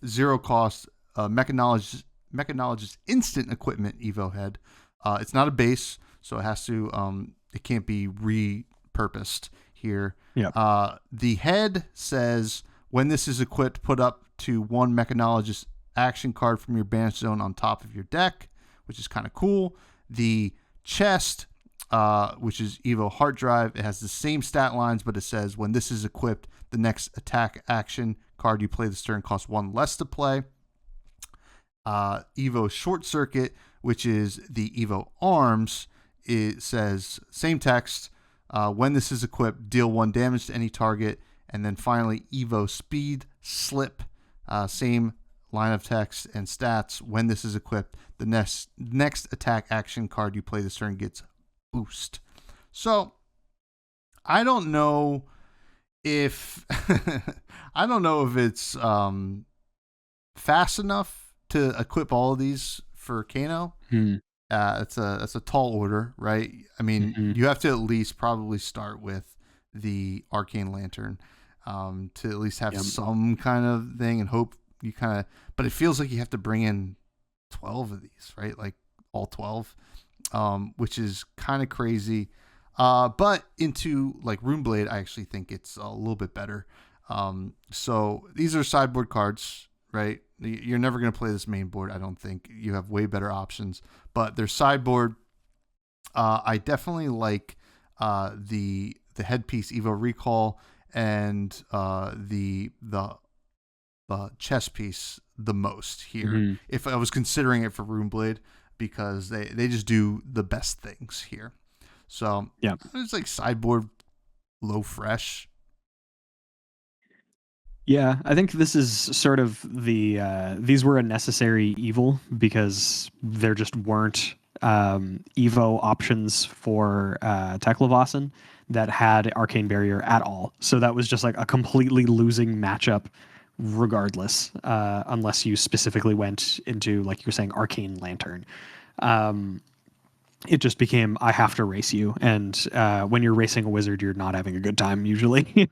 zero-cost Mechanologist instant equipment Evo Head. It's not a base, so it has to, it can't be repurposed here. The head says, when this is equipped, put up to one Mechanologist action card from your banish zone on top of your deck, which is kind of cool. The chest, which is Evo Heart Drive, it has the same stat lines, but it says, when this is equipped, the next attack action card you play this turn costs one less to play. Evo Short Circuit, which is the Evo Arms, it says, same text, when this is equipped, deal 1 damage to any target. And then finally, Evo Speed Slip, same line of text and stats. When this is equipped, the next attack action card you play this turn gets boost. So I don't know if it's fast enough to equip all of these for Kano. It's a tall order, right? I mean, you have to at least probably start with the Arcane Lantern to at least have some kind of thing, and hope you kind of, but it feels like you have to bring in 12 of these, right? Like all 12, which is kind of crazy. But into like Runeblade, I actually think it's a little bit better. So these are sideboard cards, right? You're never going to play this main board, I don't think. You have way better options, but they're sideboard. I definitely like the headpiece Evo Recall and the chess piece the most here. If I was considering it for Runeblade, because they just do the best things here. So it's like sideboard, low fresh. Yeah, I think this is sort of these were a necessary evil, because there just weren't Evo options for Teklevossen that had Arcane Barrier at all. So that was just like a completely losing matchup regardless, unless you specifically went into, like you were saying, Arcane Lantern. It just became, I have to race you. And when you're racing a wizard, you're not having a good time usually.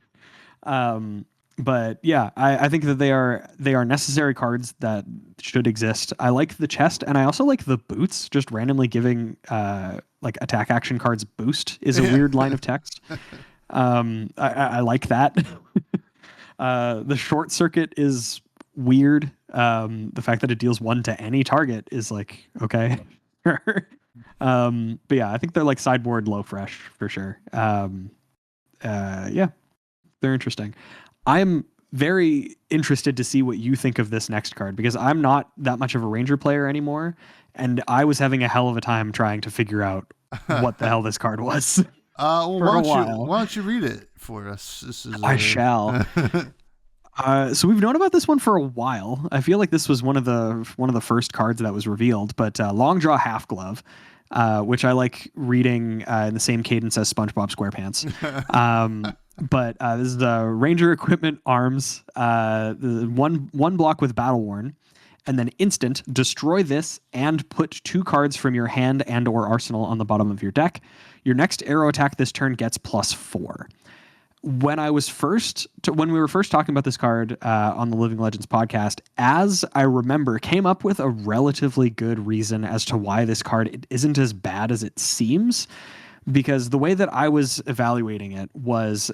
But yeah, I think that they are necessary cards that should exist. I like the chest, and I also like the boots. Just randomly giving like attack action cards boost is a weird line of text. I like that. The short circuit is weird. The fact that it deals 1 to any target is like, okay. But yeah, I think they're like sideboard low fresh for sure. Yeah, they're interesting. I'm very interested to see what you think of this next card, because I'm not that much of a Ranger player anymore, and I was having a hell of a time trying to figure out what the hell this card was. Well, why don't you read it for us? I shall. So we've known about this one for a while. I feel like this was one of the first cards that was revealed, but Long Draw Half Glove, which I like reading in the same cadence as SpongeBob SquarePants. But this is the Ranger Equipment Arms, one block with Battle Worn, and then instant, destroy this and put 2 cards from your hand and or arsenal on the bottom of your deck. Your next arrow attack this turn gets +4. When we were first talking about this card on the Living Legends podcast, as I remember, came up with a relatively good reason as to why this card isn't as bad as it seems. Because the way that I was evaluating it was,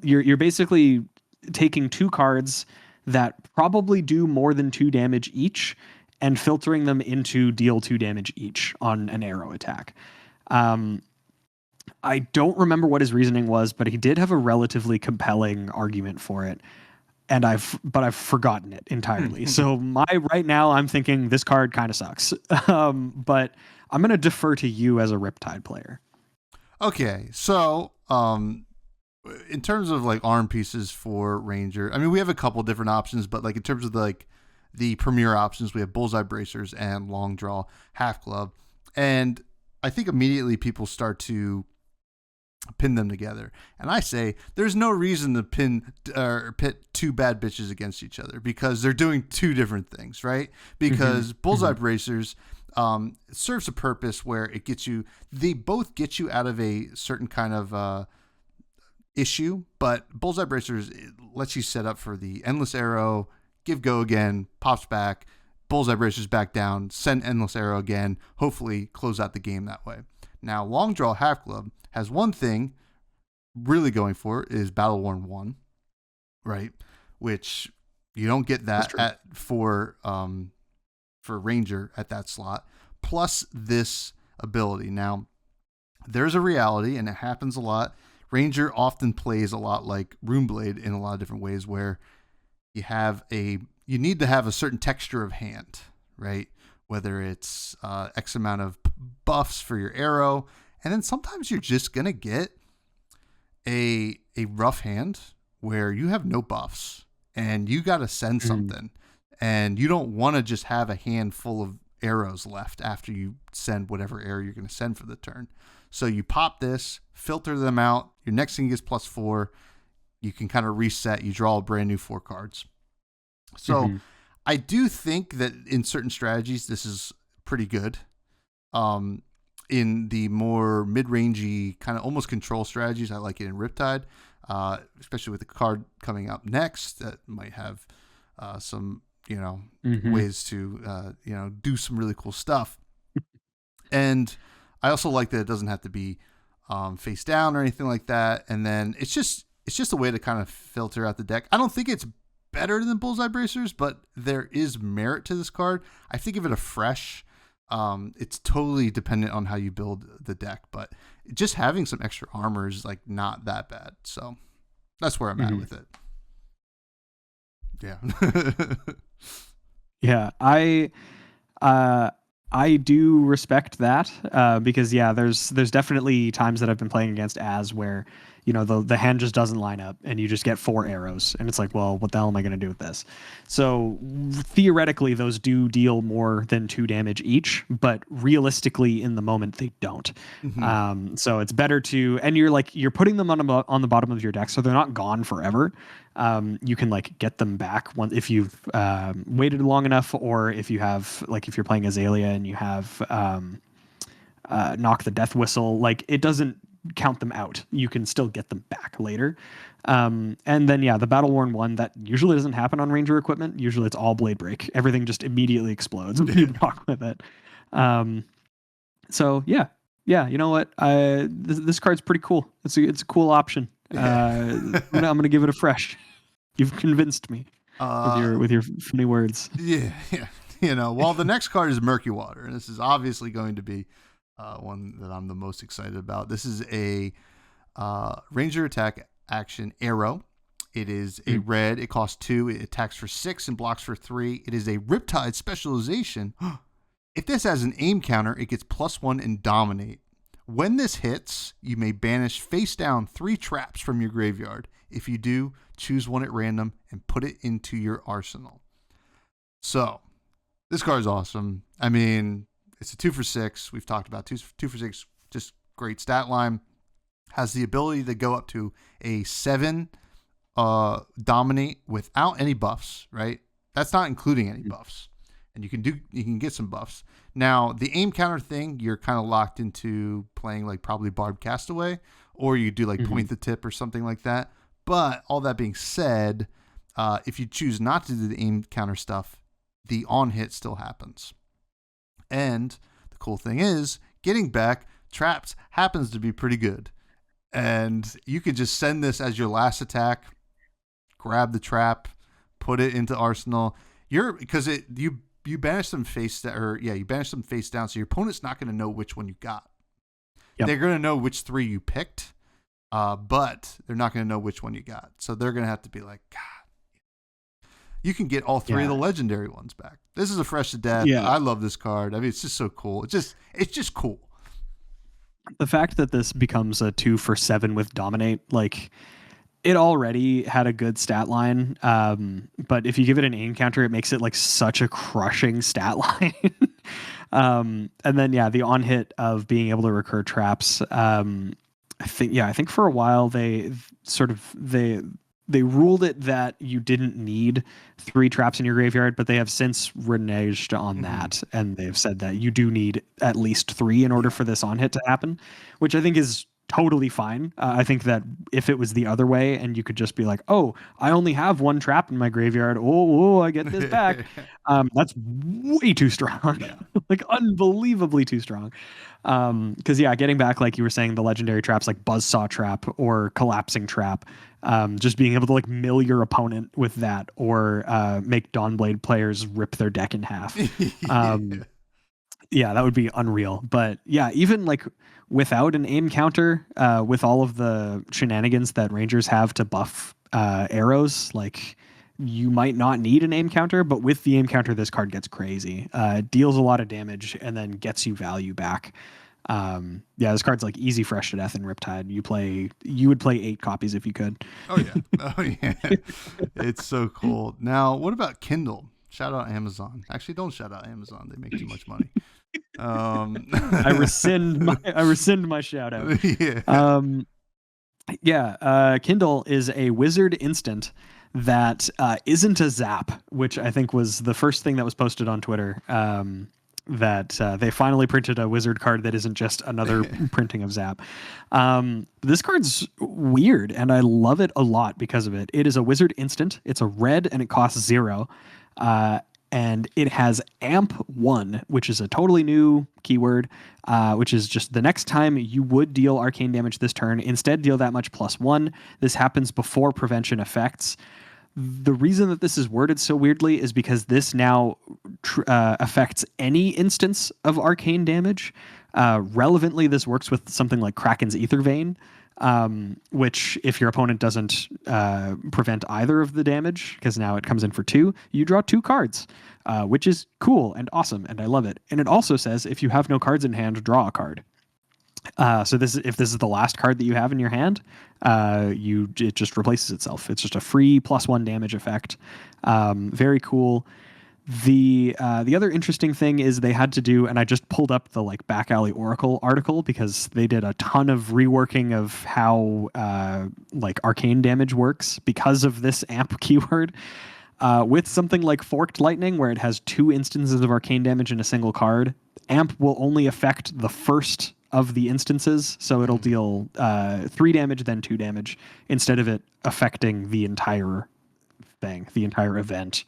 you're basically taking 2 cards that probably do more than 2 damage each and filtering them into deal 2 damage each on an arrow attack. I don't remember what his reasoning was, but he did have a relatively compelling argument for it. And I've forgotten it entirely. So right now I'm thinking this card kind of sucks. But I'm going to defer to you as a Riptide player. Okay. So, in terms of like arm pieces for Ranger, I mean, we have a couple different options, but like in terms of the premier options, we have Bullseye Bracers and Long Draw Half Club. And I think immediately people start to pin them together. And I say there's no reason to pit two bad bitches against each other because they're doing two different things, right? Because Bullseye Bracers serves a purpose where they both get you out of a certain kind of issue, but Bullseye Bracers lets you set up for the Endless Arrow, give go again, pops back, Bullseye Bracers back down, send Endless Arrow again, hopefully close out the game that way. Now, Long Draw Half Club has one thing really going for it is Battle Worn 1, right? Which you don't get that for Ranger at that slot, plus this ability. Now, there's a reality, and it happens a lot. Ranger often plays a lot like Runeblade in a lot of different ways where you need to have a certain texture of hand, right? Whether it's X amount of buffs for your arrow, and then sometimes you're just going to get a rough hand where you have no buffs and you got to send something, and you don't want to just have a hand full of arrows left after you send whatever arrow you're going to send for the turn. So you pop this, filter them out. Your next thing is +4. You can kind of reset. You draw a brand new 4 cards. So I do think that in certain strategies, this is pretty good. In the more mid-rangey kind of almost control strategies, I like it in Riptide, especially with the card coming up next that might have some, ways to, do some really cool stuff. And I also like that it doesn't have to be face down or anything like that. And then it's just a way to kind of filter out the deck. I don't think it's better than Bullseye Bracers, but there is merit to this card. I think of it a fresh. It's totally dependent on how you build the deck, but just having some extra armor is like not that bad. So that's where I'm at with it. Yeah. Yeah. I do respect that because there's definitely times that I've been playing against Az where the hand just doesn't line up and you just get 4 arrows and it's like, well, what the hell am I going to do with this? So theoretically those do deal more than 2 damage each, but realistically in the moment they don't. So it's better and you're putting them on the bottom of your deck so they're not gone forever. You can get them back if you've waited long enough, or if you have if you're playing Azalea and you have Knock the Death Whistle, it doesn't count them out. You can still get them back later. And then the Battle Worn 1, that usually doesn't happen on Ranger equipment. Usually it's all Blade Break. Everything just immediately explodes when you block with it. So you know what? This card's pretty cool. It's a cool option. I'm gonna give it a fresh. You've convinced me with your funny words. Yeah. Well, the next card is Murky Water, and this is obviously going to be one that I'm the most excited about. This is a Ranger attack action arrow. It is a red. It costs 2. It attacks for 6 and blocks for 3. It is a Riptide specialization. If this has an aim counter, it gets +1 and dominate. When this hits, you may banish face down 3 traps from your graveyard. If you do, choose one at random and put it into your arsenal. So, this card is awesome. I mean, it's a 2 for 6. We've talked about 2 for 6, just great stat line. Has the ability to go up to a 7 dominate without any buffs, right? That's not including any buffs. And you can get some buffs. Now, the aim counter thing, you're kind of locked into playing probably Barbed Castaway, or you do Point the Tip or something like that. But all that being said, if you choose not to do the aim counter stuff, the on hit still happens. And the cool thing is, getting back traps happens to be pretty good. And you could just send this as your last attack, grab the trap, put it into arsenal. You banish them face down, you banish them face down, so your opponent's not going to know which one you got. Yep. they're gonna know which 3 you picked, but they're not gonna know which one you got. So they're gonna have to be like, God, you can get all 3 of the legendary ones back. This is a fresh to death. Yeah. I love this card. I mean, it's just so cool. It's just cool. The fact that this becomes a 2 for 7 with Dominate, like, it already had a good stat line, but if you give it an aim counter, it makes it like such a crushing stat line. And then the on hit of being able to recur traps. I think for a while they ruled it that you didn't need 3 traps in your graveyard, but they have since reneged on that, and they've said that you do need at least 3 in order for this on hit to happen, which I think is totally fine. I think that if it was the other way and you could just be like, oh, I only have 1 trap in my graveyard, I get this back, that's way too strong. Like unbelievably too strong. Because getting back, like you were saying, the legendary traps like Buzzsaw Trap or Collapsing Trap, just being able to like mill your opponent with that, or make Dawnblade players rip their deck in half. That would be unreal. But even like without an aim counter, with all of the shenanigans that Rangers have to buff arrows, like you might not need an aim counter, but with the aim counter, this card gets crazy. Deals a lot of damage and then gets you value back. This card's like easy fresh to death in Riptide. You would play 8 copies if you could. Oh yeah. It's so cool. Now, what about Kindle? Shout out Amazon. Actually, don't shout out Amazon. They make too much money. I rescind my shout out. Kindle is a wizard instant that isn't a zap, which I think was the first thing that was posted on Twitter. That they finally printed a wizard card that isn't just another printing of zap. This card's weird, and I love it a lot because of it. It is a wizard instant. It's a red, and it costs 0. And it has amp 1, which is a totally new keyword, which is just the next time you would deal arcane damage this turn, instead deal that much +1. This happens before prevention effects. The reason that this is worded so weirdly is because this now affects any instance of arcane damage. Relevantly, this works with something like Kraken's Ether Vein, which if your opponent doesn't prevent either of the damage, because now it comes in for 2, you draw 2 cards, which is cool and awesome, and I love it. And it also says if you have no cards in hand, draw a card. So if this is the last card that you have in your hand, it just replaces itself. It's just a free +1 damage effect. Very cool. The other interesting thing is they had to do, and I just pulled up the like Back Alley Oracle article because they did a ton of reworking of how like arcane damage works because of this amp keyword. With something like Forked Lightning, where it has 2 instances of arcane damage in a single card, amp will only affect the first of the instances, so it'll deal 3 damage, then 2 damage, instead of it affecting the entire thing, the entire event.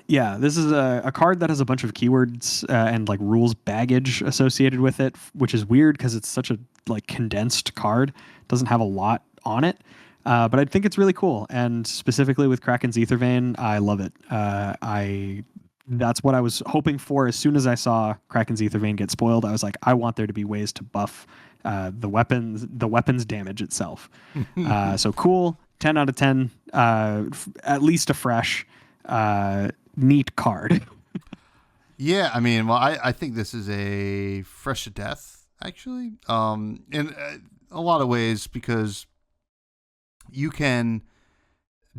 This is a card that has a bunch of keywords and like rules baggage associated with it, which is weird because it's such a like condensed card. It doesn't have a lot on it, but I think it's really cool. And specifically with Kraken's Ether Vein, I love it. That's what I was hoping for. As soon as I saw Kraken's Ether Vein get spoiled, I was like, I want there to be ways to buff the weapon's damage itself. So cool. 10 out of 10. At least a fresh, neat card. Yeah, I mean, well, I think this is a fresh to death, actually, in a lot of ways, because you can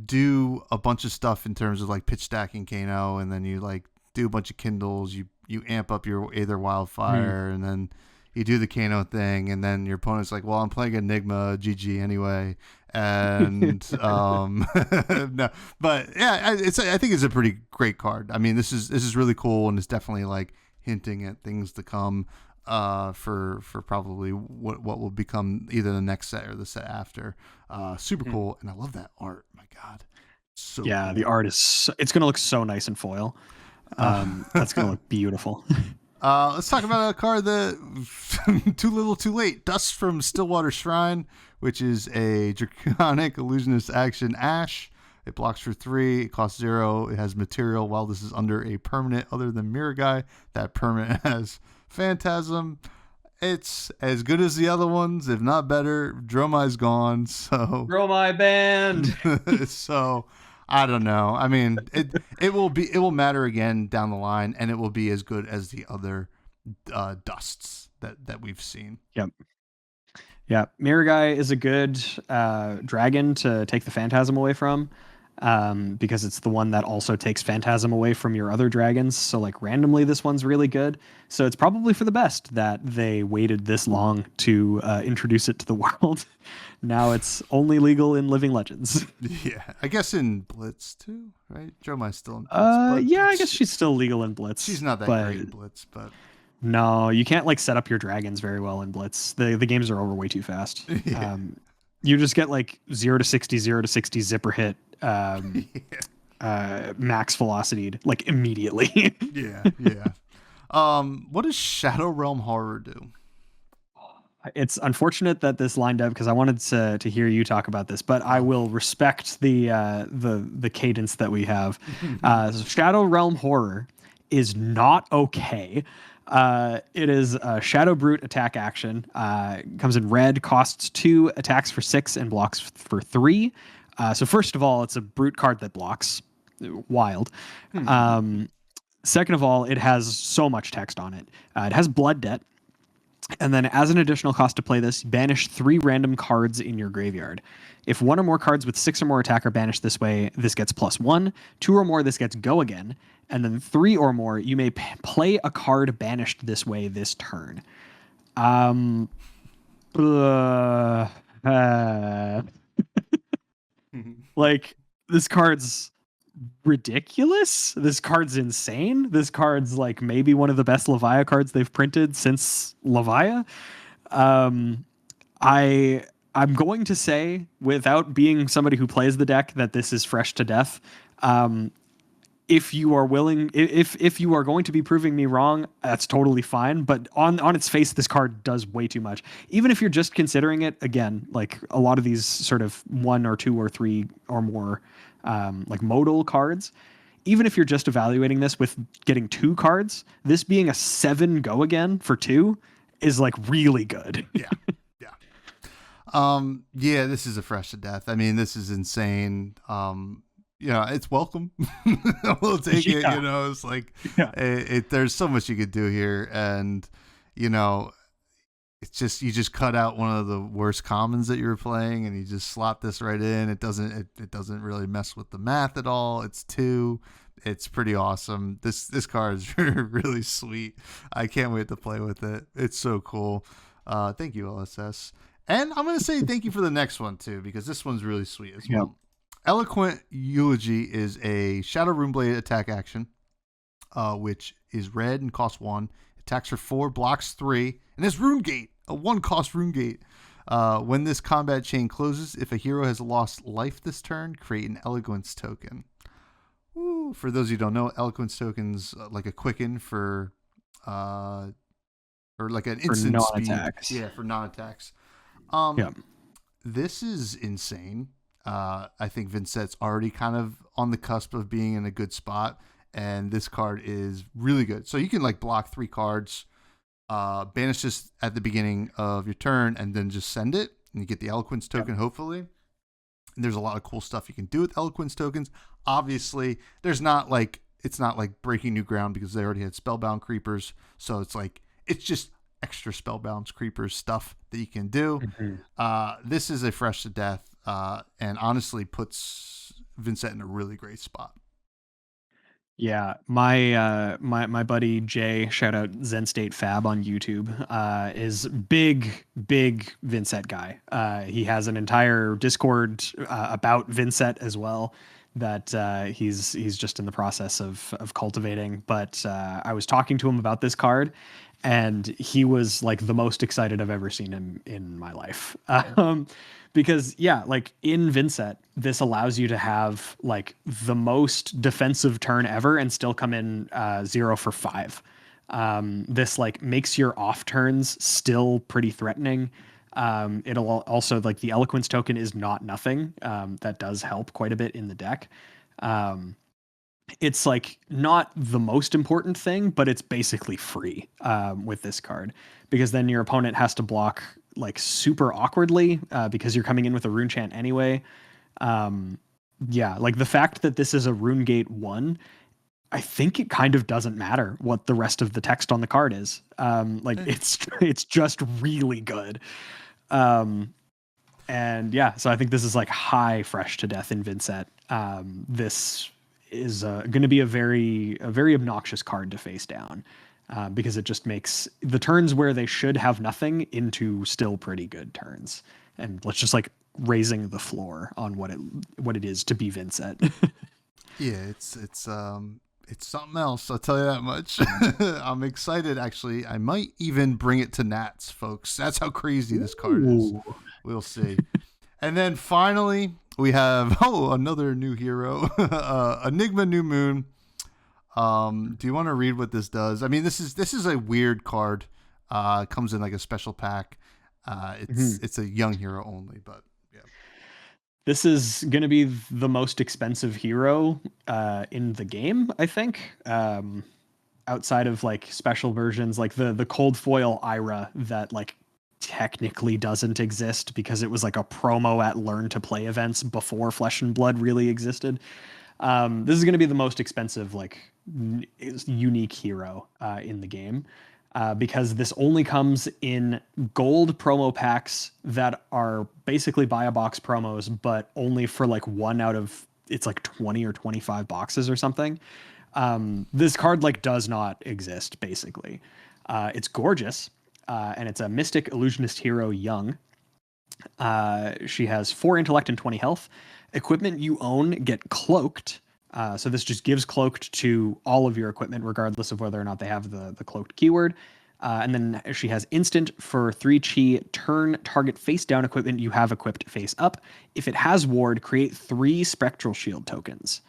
do a bunch of stuff in terms of like pitch stacking Kano, and then you like do a bunch of Kindles, you amp up your Aether Wildfire, and then you do the Kano thing, and then your opponent's like, well, I'm playing Enigma GG anyway, and no, but yeah, I think it's a pretty great card. I mean, this is really cool, and it's definitely like hinting at things to come for probably what will become either the next set or the set after. Super cool, and I love that art. My God, so cool. The art is it's gonna look so nice in foil. That's gonna look beautiful. Let's talk about a card that too little too late. Dust from Stillwater Shrine, which is a Draconic Illusionist action Ash. It blocks for 3. It costs 0. It has material while this is under a permanent other than Mirror Guy. That permanent has Phantasm. it's as good as the other ones, if not better. Dromai's gone, so Dromai band. so I don't know. I mean, it will matter again down the line, and it will be as good as the other dusts that we've seen. Yep. Yeah, Miragai is a good dragon to take the Phantasm away from, because it's the one that also takes Phantasm away from your other dragons. So like randomly, this one's really good. So it's probably for the best that they waited this long to introduce it to the world. Now it's only legal in Living Legends. Yeah, I guess in Blitz too, right? Dromai's still in Blitz. Yeah, I guess she's still legal in Blitz. She's not that great in Blitz, but. No, you can't like set up your dragons very well in Blitz. The games are over way too fast. Yeah. You just get like 0 to 60, 0 to 60 zipper hit, max velocity like immediately. Yeah. What does Shadow Realm Horror do? It's unfortunate that this lined up because I wanted to hear you talk about this, but I will respect the cadence that we have. Shadow Realm Horror is not okay. It is a Shadow Brute attack action. Comes in red, costs 2, attacks for 6, and blocks for 3. So first of all, it's a Brute card that blocks. Wild. Second of all, it has so much text on it. It has Blood Debt. And then as an additional cost to play this, banish 3 random cards in your graveyard. If 1 or more cards with 6 or more attack are banished this way, this gets +1. 2 or more, this gets Go Again. And then 3 or more, you may play a card banished this way this turn. Like, this card's ridiculous. This card's insane. This card's like maybe one of the best Levia cards they've printed since Levia. I'm going to say, without being somebody who plays the deck, that this is fresh to death. If you are willing, if you are going to be proving me wrong, that's totally fine. But on its face, this card does way too much. Even if you're just considering it, again, like a lot of these sort of 1 or 2 or 3 or more like modal cards, even if you're just evaluating this with getting 2 cards, this being a 7 Go Again for 2 is like really good. Yeah. Yeah, this is a fresh to death. I mean, this is insane. It's welcome. We'll take it. It's like there's so much you could do here, and it's just you just cut out one of the worst commons that you were playing, and you just slot this right in. It doesn't really mess with the math at all. It's 2. It's pretty awesome. This card is really sweet. I can't wait to play with it. It's so cool. Thank you, LSS. And I'm going to say thank you for the next one, too, because this one's really sweet as well. Eloquent Eulogy is a Shadow Runeblade attack action, which is red and costs 1. Attacks for 4, blocks 3, and it's Rune Gate, a 1-cost Rune Gate. When this combat chain closes, if a hero has lost life this turn, create an Eloquence token. Ooh, for those who don't know, Eloquence tokens like a quicken for, or like an instant for non-attacks. Speed. Yeah, for non-attacks. This is insane. I think Vincent's already kind of on the cusp of being in a good spot, and this card is really good. So you can like block 3 cards, banish this at the beginning of your turn, and then just send it, and you get the Eloquence token, hopefully. And there's a lot of cool stuff you can do with Eloquence tokens. Obviously, it's not like breaking new ground because they already had Spellbound Creepers, so it's just extra Spellbound Creepers stuff that you can do. This is a fresh to death. And honestly puts Vincent in a really great spot. Yeah, my buddy Jay, shout out Zen State Fab on YouTube, is big Vincent guy. He has an entire Discord about Vincent as well that he's just in the process of cultivating. But I was talking to him about this card, and he was like the most excited I've ever seen him in my life. Because like in Vincent, this allows you to have like the most defensive turn ever and still come in 0 for 5. This like makes your off turns still pretty threatening. It'll also like the Eloquence token is not nothing. That does help quite a bit in the deck. it's like not the most important thing, but it's basically free with this card, because then your opponent has to block like super awkwardly because you're coming in with a rune chant anyway. Um, yeah, like the fact that this is a rune gate 1, I think it kind of doesn't matter what the rest of the text on the card is. Like it's just really good. Um, and yeah, so I think this is like high fresh to death in Vincent. This is going to be a very obnoxious card to face down because it just makes the turns where they should have nothing into still pretty good turns. And let's just like raising the floor on what it is to be Vincent. Yeah, it's something else. I'll tell you that much. I'm excited. Actually, I might even bring it to Nats, folks. That's how crazy this card is. Ooh. We'll see. And then finally, we have another new hero, Enigma New Moon. Do you want to read what this does? I mean, this is a weird card. It comes in like a special pack. It's a young hero only, but yeah. This is going to be the most expensive hero in the game, I think. Outside of like special versions, like the cold foil Ira that like technically doesn't exist because it was like a promo at Learn to Play events before Flesh and Blood really existed. This is going to be the most expensive, like unique hero in the game. Because this only comes in gold promo packs that are basically buy a box promos, but only for like one out of it's like 20 or 25 boxes or something. This card like does not exist basically. It's gorgeous, and it's a Mystic Illusionist hero young. She has 4 intellect and 20 health. Equipment you own get cloaked. So this just gives cloaked to all of your equipment, regardless of whether or not they have the cloaked keyword. And then she has instant for 3 chi, turn target face down equipment you have equipped face up. If it has ward, create 3 spectral shield tokens.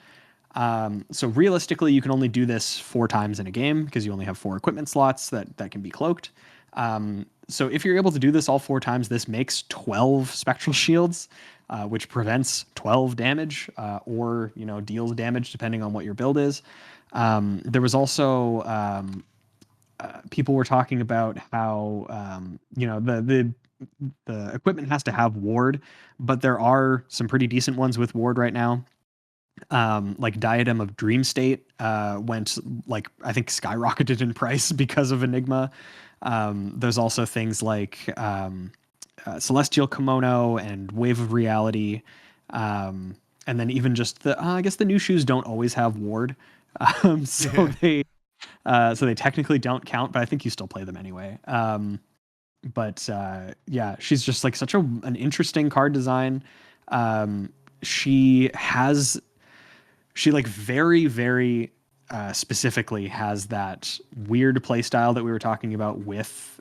So realistically, you can only do this 4 times in a game because you only have 4 equipment slots that can be cloaked. So if you're able to do this all 4 times, this makes 12 spectral shields, which prevents 12 damage or deals damage depending on what your build is. There was also people were talking about how the equipment has to have ward, but there are some pretty decent ones with ward right now. Like Diadem of Dream State went like I think skyrocketed in price because of Enigma. There's also things like Celestial Kimono and Wave of Reality, and then even just I guess the new shoes don't always have ward, so they technically don't count, but I think you still play them anyway. But yeah, she's just like such an interesting card design. She like very, very specifically has that weird play style that we were talking about with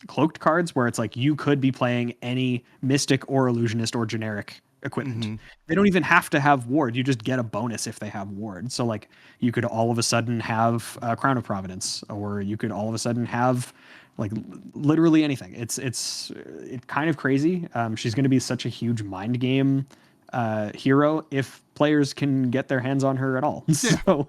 cloaked cards, where it's like you could be playing any mystic or illusionist or generic equipment. Mm-hmm. They don't even have to have ward. You just get a bonus if they have ward. So like you could all of a sudden have Crown of Providence, or you could all of a sudden have like literally anything. It's kind of crazy. She's going to be such a huge mind game hero if players can get their hands on her at all. Yeah. So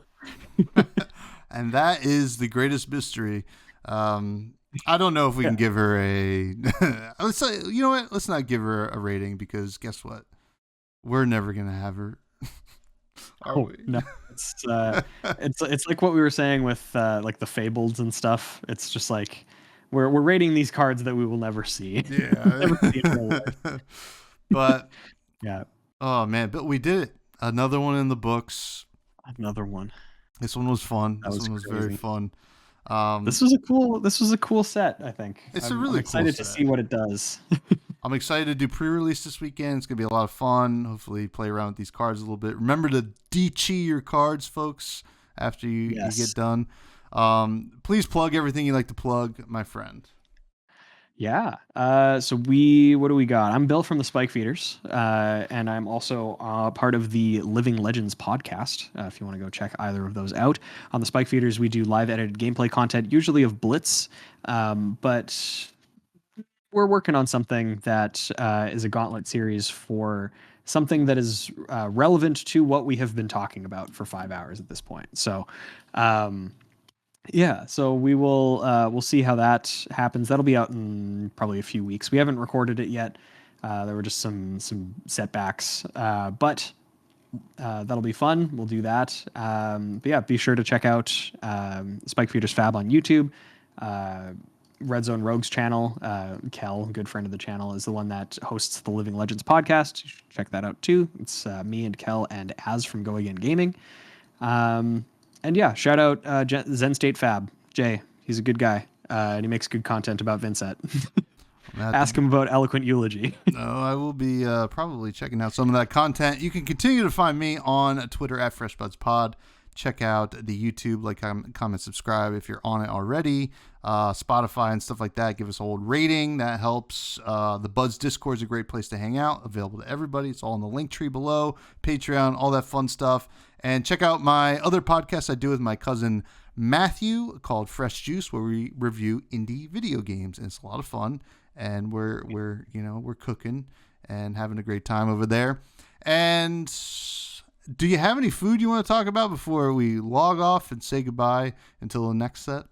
and that is the greatest mystery. I don't know if we can give her a let's say, you know what, let's not give her a rating, because guess what, we're never gonna have her. Are we? No, it's like what we were saying with like the Fabled and stuff. It's just like we're rating these cards that we will never see. Yeah. Never see in real life. But yeah. Oh man, but we did it. Another one in the books. Another one. This one was fun. This one was crazy. very fun. This was a cool set, I think. I'm excited cool to see what it does. I'm excited to do pre-release this weekend. It's gonna be a lot of fun. Hopefully play around with these cards a little bit. Remember to de-chi your cards, folks, after you get done. Please plug everything you like to plug, my friend. Yeah. So what do we got? I'm Bill from the Spike Feeders, and I'm also part of the Living Legends podcast. If you want to go check either of those out. On the Spike Feeders, we do live edited gameplay content, usually of Blitz, but we're working on something that is a gauntlet series for something that is relevant to what we have been talking about for 5 hours at this point. So, yeah, so we'll see how that happens. That'll be out in probably a few weeks. We haven't recorded it yet. There were just some setbacks, but that'll be fun. We'll do that. But yeah, be sure to check out Spike Feeder's Fab on YouTube. Red Zone Rogues channel. Kel, good friend of the channel, is the one that hosts the Living Legends podcast. You should check that out too. It's me and Kel and Az from Go Again Gaming. And yeah, shout out Zen State Fab. Jay, he's a good guy. And he makes good content about Vincent. Ask him about Eloquent Eulogy. No, I will be probably checking out some of that content. You can continue to find me on Twitter at freshbudspod. Check out the YouTube, like, comment, subscribe if you're on it already. Spotify and stuff like that. Give us a old rating. That helps. The Buds Discord is a great place to hang out. Available to everybody. It's all in the Linktree below. Patreon, all that fun stuff. And check out my other podcast I do with my cousin Matthew called Fresh Juice, where we review indie video games. And it's a lot of fun. And we're cooking and having a great time over there. And do you have any food you want to talk about before we log off and say goodbye until the next set?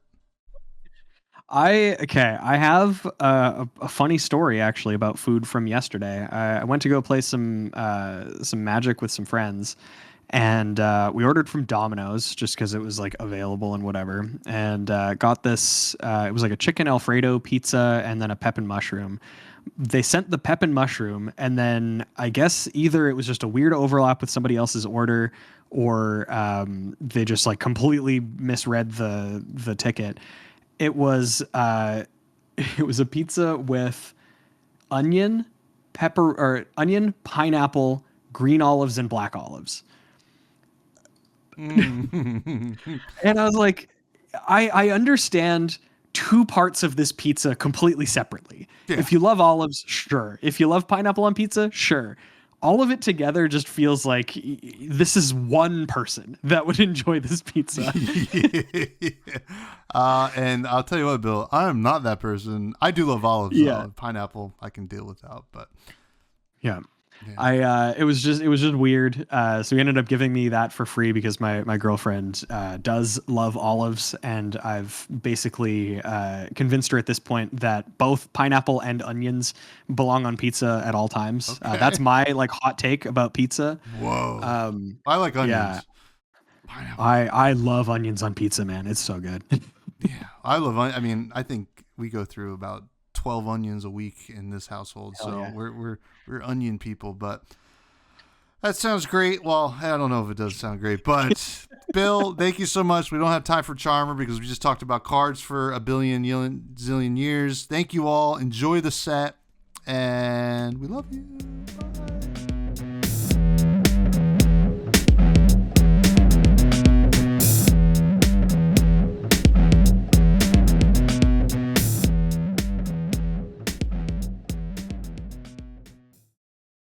I have a funny story actually about food from yesterday. I went to go play some Magic with some friends, and we ordered from Domino's just because it was like available and whatever. And got this. It was like a chicken Alfredo pizza and then a pep and mushroom. They sent the pep and mushroom, and then I guess either it was just a weird overlap with somebody else's order, or they just like completely misread the ticket. It was a pizza with onion, pineapple, green olives, and black olives. And I was like, I understand two parts of this pizza completely separately. Yeah. If you love olives, sure. If you love pineapple on pizza, sure. All of it together just feels like this is one person that would enjoy this pizza. And I'll tell you what, Bill, I am not that person. I do love olives. Yeah. Pineapple I can deal without, but yeah. It was just weird. So he ended up giving me that for free because my girlfriend does love olives, and I've basically convinced her at this point that both pineapple and onions belong on pizza at all times. Okay. That's my like hot take about pizza. Whoa. I like onions. Yeah. Pineapple. I love onions on pizza, man. It's so good. Yeah, I love. I mean, I think we go through about 12 onions a week in this household. Hell so yeah. We're onion people, but that sounds great. Well, I don't know if it does sound great, but Bill, thank you so much. We don't have time for Charmer because we just talked about cards for a zillion years. Thank you all. Enjoy the set, and we love you.